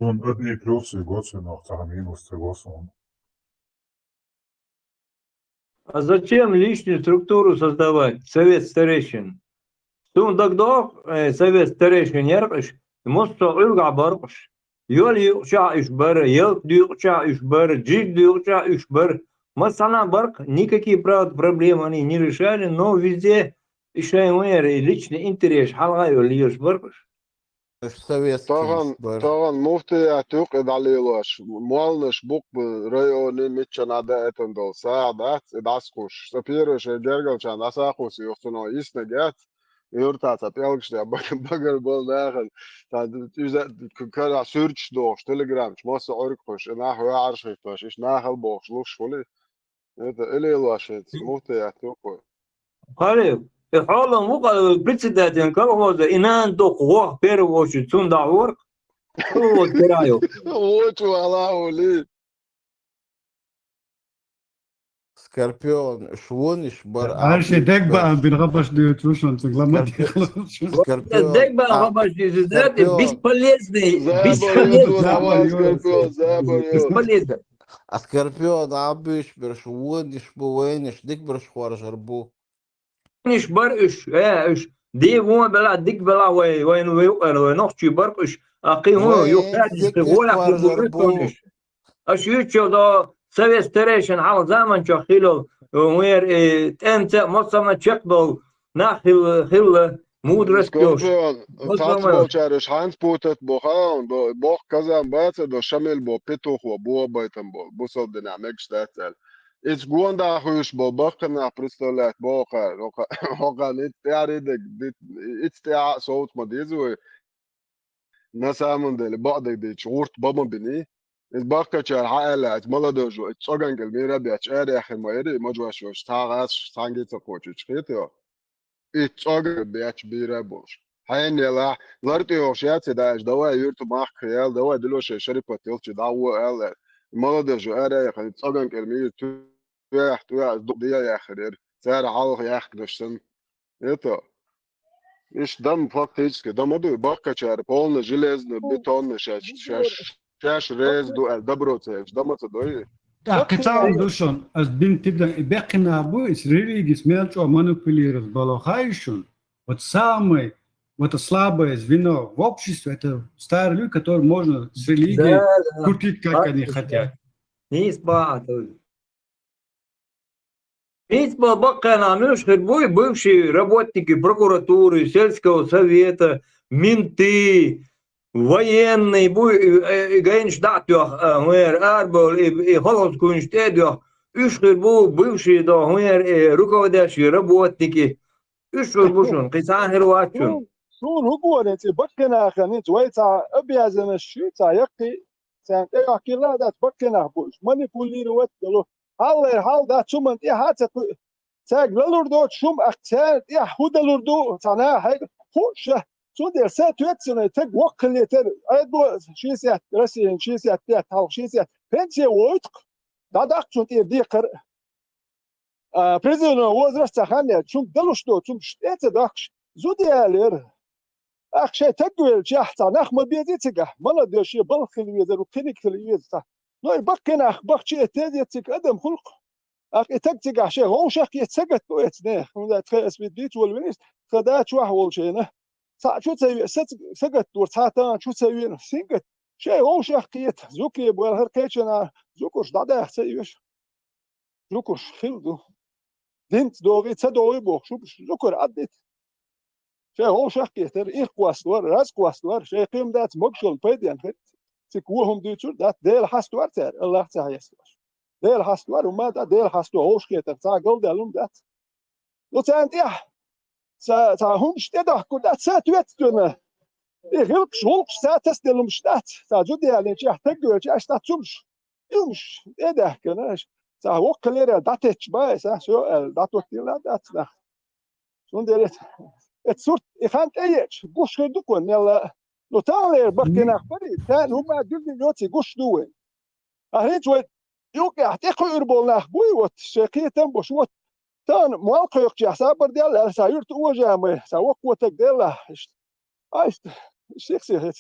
on одни плюсы годсунок, а минусы годсун. А зачем лишнюю структуру создавать? Совет старейшин. Сун дагдох совет старейшин яркаш, мосто улга баркаш. Йол юкча ишбар, йол юкча ишбар, джиг юкча ишбар. Масана барк, никакие проблемы они не решали, но везде إيشايوير ليشني إنتريش حلقة وليش برقش. طبعا مفتي اعتقد عليه مالنش بوك بريوني ميتشان عدا اتندل ساعدات اداسكوش سبيرش جرجل شان اساقوس يوصنو يسنجات يورتا تابيلكش ده بقر بول داخل تيزا كرا سيرش دوش تليجرام ماس اوركوش انا هو عارفش ايش ناخل بوش لوش فولي это или лошадь مفتي اعتقد خالد حالا وقال председатель колхоза инан до хох первую очередь сундавор вот кираю. Вот вала ули. Скорпион, швониш бар عارف ديك بقى بنغبش ديت وشون تغلمت Дек был рабочий результат бесполезный, Заболел, бесполезный, Скорпион, заболел. бесполезный. А скорпион عبش برشوونش بوينش ديك برشوار جربو مش برقش ايش دي هو بلا ديك بلا وين نوختي برقش اقي هو وين يقعد ديك يقول لك برشوار جربو يقولش اش يوتشو دا سوي ستريشن على زمن شخيلو وير انت مصمم تشقبل ناخل خل مودرس جوش Skorpion, Tatsbočariš Hans putet bo haun, bo kazan bace do šamil bo pituhu, bo baitam bo, busol dinamik štetel. It's gonda huš bo bakana представлять бока, ока нит яридек, it's тя соут мадизу. На самом деле, بعدك دي شعورت بابا بني. الباقة شار عائلة مولدوجو اتشوغان كالميرا بيتشاري يا أخي مايري مجوش وشتاغاس شتانجي تقوش تشخيطيو. اتشوغان بيتش بيرا بوش. حين يلا لارتي وشياتي داش دوا يورتو ماخ خيال دوا دلوش شركة تيلتش داو ال مولدوجو اري يا أخي اتشوغان كالميرا تويح دقدية يا أخي سعر عالغ يا أخي دشتن. إيتو. إيش دم فاكتيجسكي دم ادو باقة شار полно железно бетонно شاش ريز دو دبروتش دم تدوي قطعا دوشون از بين تبدا بقنا بو اس ريلي جسمال شو манипулировать балахайшун вот самый вот слабое звено в обществе это старые люди, которые можно с религией крутить как они хотят. Не спать. Принципа Бакана Мюшхербой, бывшие работники прокуратуры, сельского совета, менты, военные, Гейнштадтюх, Арбол и Холодскунштедюх, Ишхербу, бывшие руководящие работники, Ишхербушун, Кисахервачун. شون هو انت بكنا خنيت ويتا ابيازن الشيتا يقي سان يحكي لا ده بكنا بوش ماني بولير وتلو هل ده شو من هات تاج لوردو شوم اختار هودلوردو تانا هاي خوش شو ده سات ويتسن تاج وقل تر ادو شيسات رسين شيسات تاع شيسات بنتي ويت ده شو دي قر بريزون وزرا تخانيا شو دلوشتو شو شتيت داكش زوديالير أخشى تقول جحتا نخمة بيديتك ملا ديشي بلخ الويزر وكنك الويزر نوي بكنا أخ بخشي تيديتك أدم خلق أخ إتقتك عشي هو شاك يتسقط ويتناخ ولا تخيس بيديت والويز خدات واحد والشينا شو تسوي سقط ورثاتا شو تسوي سقط شيء هو شاك يت زوكي بغير كيتشنا زوكوش دادا يحسيوش زوكوش خلدو دينت دوغي تدوي بوخ شو زوكور عدت شيء هو شاكي تر إيه قواستوار راس قواستوار شيء قيم ذات مقشل بيديان خد تكوهم ديتشور ذات ديل حاستوار تر الله تعيسوار ديل حاستوار وما ذات ديل حاستو هوش كي تر تاقل دالهم ذات لو تانت إيه تا هم شتدا كل ذات سات ويتنا إيه غلق شغلق سات تسدلهم شتات تا جودي يعني شيء تقول شيء أشتات تمش يمش إيه ده كناش تا وقت ليرة ذاتش بايس شو ذات وقت لا ذات ده شون ديرت الصورت إخانت أيش قش خدوكون يلا لو تاني بكنا خبري تان هم قلنا يوتي قش دوين أهريج وين يوقع تأخذ إربولنا بوي وات شقية تنبش وات تان موالق يقجع سابر ديال سايرت وجا ما سوق وتك ديال أيش شخصي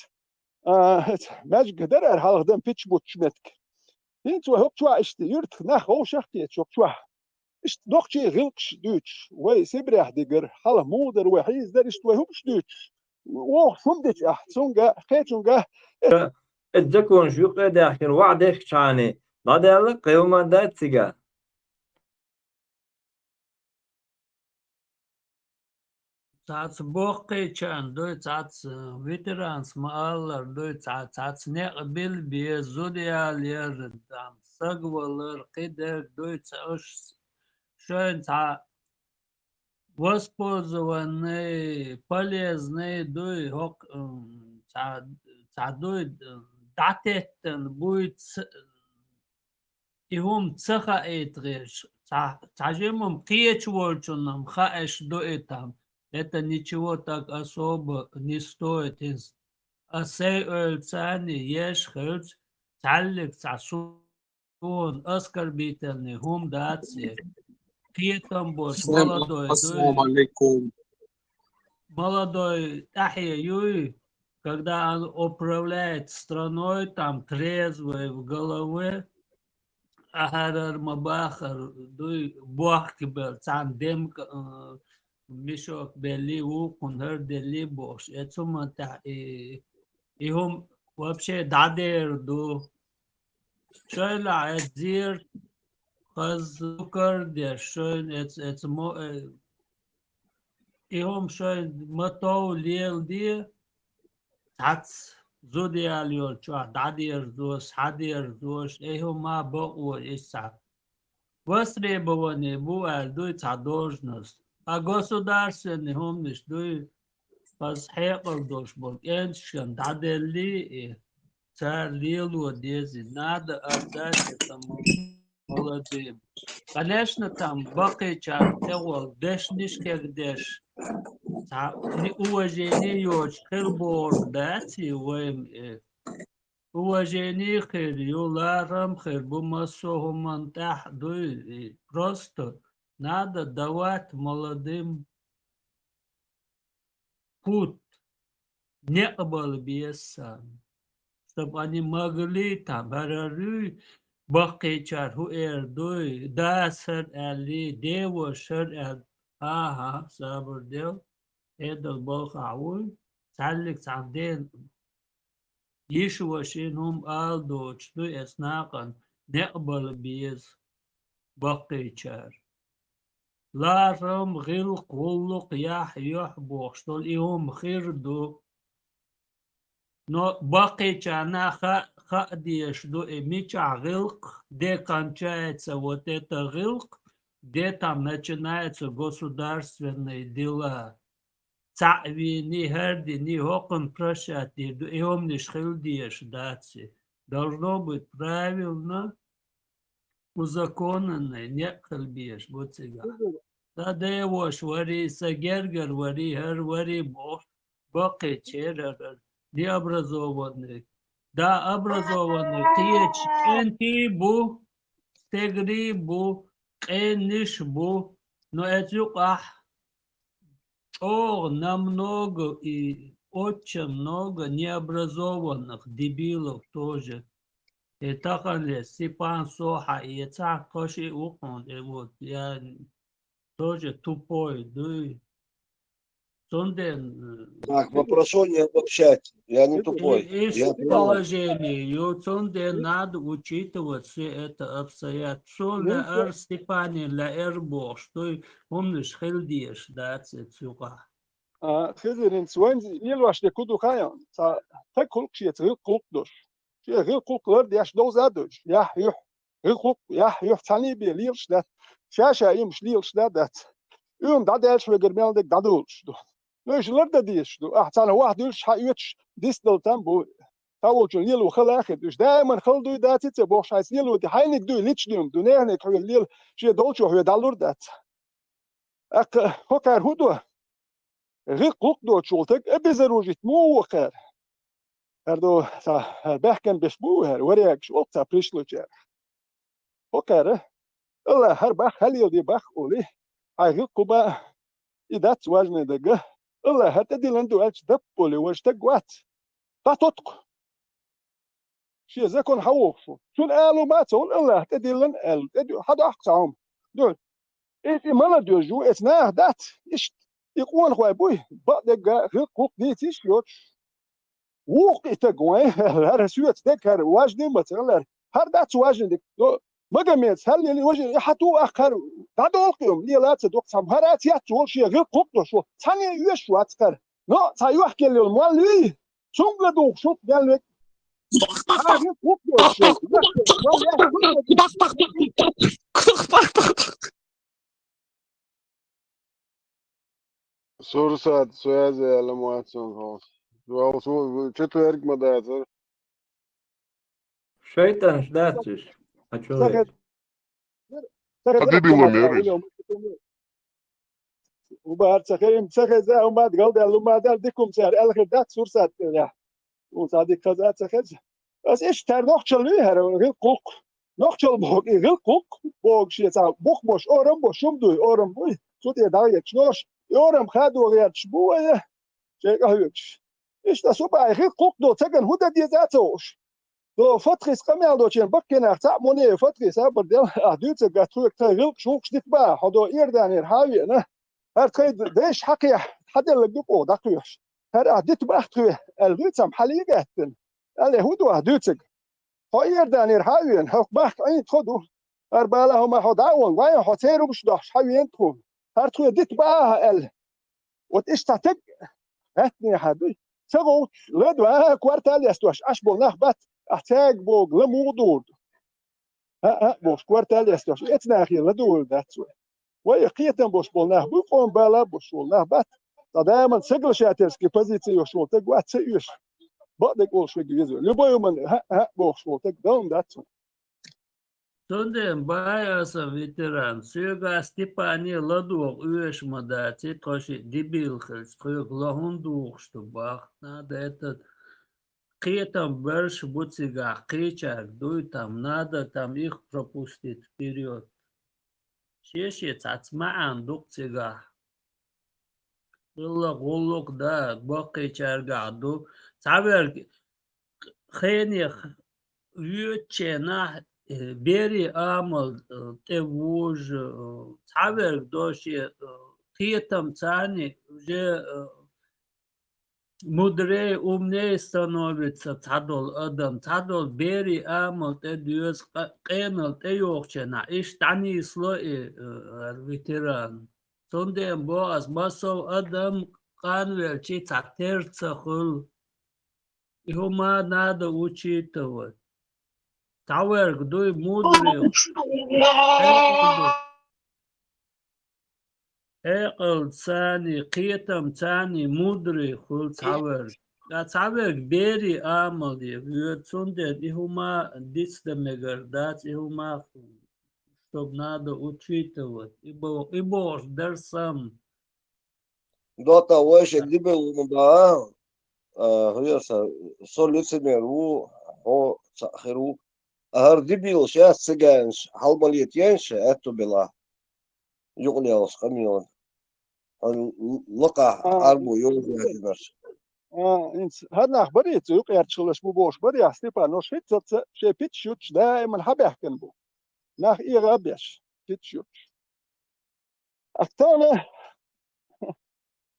هت ماجك درر حال خدم بيتش بوتش متك هنت وهو شو يرت نخ هو شقية شو إيش دوختي غلقش دوتش وي سبرح ديجر حاله مودر وحيز در إيش توهمش دوتش ووه فندش أحسنجا خيتشنجا الزكون شو قد آخر وعدك شاني ما دالك يوم دات سجا Tāds boqqichān, doi tāds veterāns maallar, doi tāds neqbil bie zodiālier, dām sagvalar, qider, doi tāds šoin tā воспользованные, полезные, дой хок, дой датеттен будет и цеха эйтреш, Скажем, нам хаэш дуэтам. Это ничего так особо не стоит. Асей цани еш хэлц, цаллик цасун, оскорбительный, хум дации. Там бош, Ассаламу алейкум. молодой тахия юй, когда он управляет страной, там трезвый в голове, ахарар мабахар, дуй бухкибер, цан дем мешок бели укун, хер дели бош. Это мата и هم вообще дадер ду шойла эдзир хазукар дер шойн эц мо и هم шойн матоу лел ди тац зодиалиор чуа дадер дос хадер дос и هم ма бо иса востребование буал дуй ца должность а государственный هم ниш дуй пас хекал дош бол эншен дадели царь лилу дези надо отдать этому молодым. Конечно, там бакыча тевол дешнишкег деш. Уважение yoch хербор дати воем уважение хер юларам хер бумасо мантах дуй просто надо давать молодым путь не обалбесан. Чтобы они могли там барару бакычар хуэрдуй да сэр али дево сэр ал ага сабр дел эдал болхауй цаллик цанден ишвашинум алдоч дуй эснакан неқбал биез бакычар ларам гил куллук ях юх бохштол иум хирду но бакычана ха до мича гилк, где кончается вот это гилк, где там начинаются государственные дела. Цави ни херди, ни хокон прощать, и он не шхилдиеш дати. Должно быть правильно узаконенное, не хельбиеш, вот сега. Да его швари сагергер, вари хер, вари бог, бакычер, необразованный. Да, образованный. Ты бу, стегри бу, эниш бу, но это намного и очень много необразованных дебилов тоже. И так он Степан Соха, и это тоже ухон, и вот я тоже тупой, да. Так, попрошу не обобщать. Я не тупой. Из положения, надо учитывать все это обстоятельства. Ла Степане, ла Эрбо, что помнишь, хелдиш, да, цюга. خذين سوين يلواش يكودو خايان تا تكل شيء تغير قلق دوش شيء غير قلق لرد ياش دوز أدوش يح يح غير قلق يح تاني بيليرش ده شاشة يمش ليرش ده دادش وجرمال دك دادولش ده ليش لرد ديش ده أحسن واحد يلش حيوتش ديس دل تامبو تاول جون يلو خلاخ دوش دائما خلدو ده تتبوش عايز يلو دي حينك دو ليش ديم دو نهنك هو الليل شيء دولش هو دالور ده هكار هدوه غير قلق دو تشولتك ابزروجت مو وخير هردو تا بحكن بشبو هر وريك شولت تا بريشلوجر وكاره الله هر بخ هل يدي بخ اولي هاي غير قبا إدات واجنة دقه الله هتدي لندو ألش دبولي واجتقوات تاتوتق شيء زكون حووفو شون قالوا ما تقول الله هتدي لن قال حدا أحقصهم دول إيه مالا دو جو إتناه دات إشت يقول خوي بوي بعد غير قوق دي تيشيوتش ووق إتقوي هر سويت دك هر واجنة مثلا هر دات واجنة دك مجمعت هل اللي وجه يحطوا آخر دادو القيم ليه لا تصدق سام هرات يحطوا شيء غير قوق شو ثاني يوش واتكر لا تايوح كل المال لي شو بدو شوف قال لك غير قوق شو Sursat svezēja lemācību. Četru ergma dēdzer. Šeitans dēcis. Adibila Meres. وبعد سخيم سخزة وما تقول ده لما ده ديكم سعر الخير ده سورسات يا وصادق خزات سخز بس إيش تر نخشل ليه هذا غير قوق نخشل بوق غير قوق بوق شيء سا بوق مش أورم بوش شوم دوي أورم بوي شوت يدعي شنوش أورم خادو غير شبوه شيء كهيش إيش تسوبا غير قوق دو تكن هودا دي ذاتوش دو فترس كمل دو شين بكنا أحسن مني فترس أبردل أدوت قطوك تغير شوك شتبا هذا إيردانير هاوي نه هر كيد ديش حقيقة حد اللي بيقو دقيقش هر أديت بأختوه الغيتم حليقة اليهود أديتك هاير دانير هاوين هاك بحث عين تخدو هر بالا هما هداون وين هتيرو مش داش هاوين تخون هر كيد ديت بقى وتش تعتق هاتني حبي سقوط لدوا كوارتال يستوش أشبه نخبت أحتاج بوق لموضوع ها بوش كوارتال يستوش إتناخي لدول داتسوه ويقيتن بوش بولناه بقوم بالا بوش بولناه بات دائما سجل شاترسكي بوزيتي وشولتك واتسيوش بعدك بوش ويجيزو لبوي من ها بوش شولتك دون داتسو Sondern Bayersa veteran, Söga Stepani Ladog, Ueshmadati, Toshi, Dibilchels, Krug Lahunduchstu Bach, na, этот Кетам Берш Буцига, Кричак, дуй там, надо там их пропустить вперед. Шешец, Ацмаан, Дукцига. Было голок, да, Бакичарга, ду. Савер, Хенех, Вючена, Бери Амал, Тевуж, Савер, Доши, Кетам Цани, уже мудрее, умнее становится цадол адам, цадол бери амал те дюз кенал те йохчена, иш тани слой ветеран. Сондем боас басов адам канвер чи цатерца хул. Ихума надо учитывать. Тавер гдуй мудрый. Эқл цани, қиетам цани, мудрый хул цавер. Цавер бери амалди, вьетсундет, ихума дистемегер, дать ихума, чтоб надо учитывать. Ибо дерсам. Дота войше дибел мба هيسا صار لسميرو هو ساخرو هر دبيل شاس سجانش حلماليتينش اتو بلا يغنيوس كميون لقى أربو يوم يهدناش هذا أخباريت يقير تشلش بوش بري أستيبا نوش هيت شيء بيتشوتش دائما حبيح كنبو ناخ إيه غابيش بيتشوتش أكتانا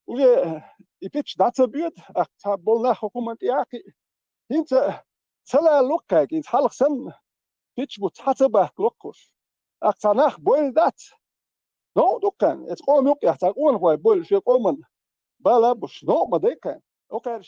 وجه يبيتش داتا بيد أكتابول ناخ حكومة ياكي هنت سلا لوكاك إنت حلق سن بيتش بتحتبه لوكوش أكتاناخ بويل دات نو دوكان اتقوم يوكي أحتاقون هو بويل في قومن بالا بوش نو ما ديكان اوكي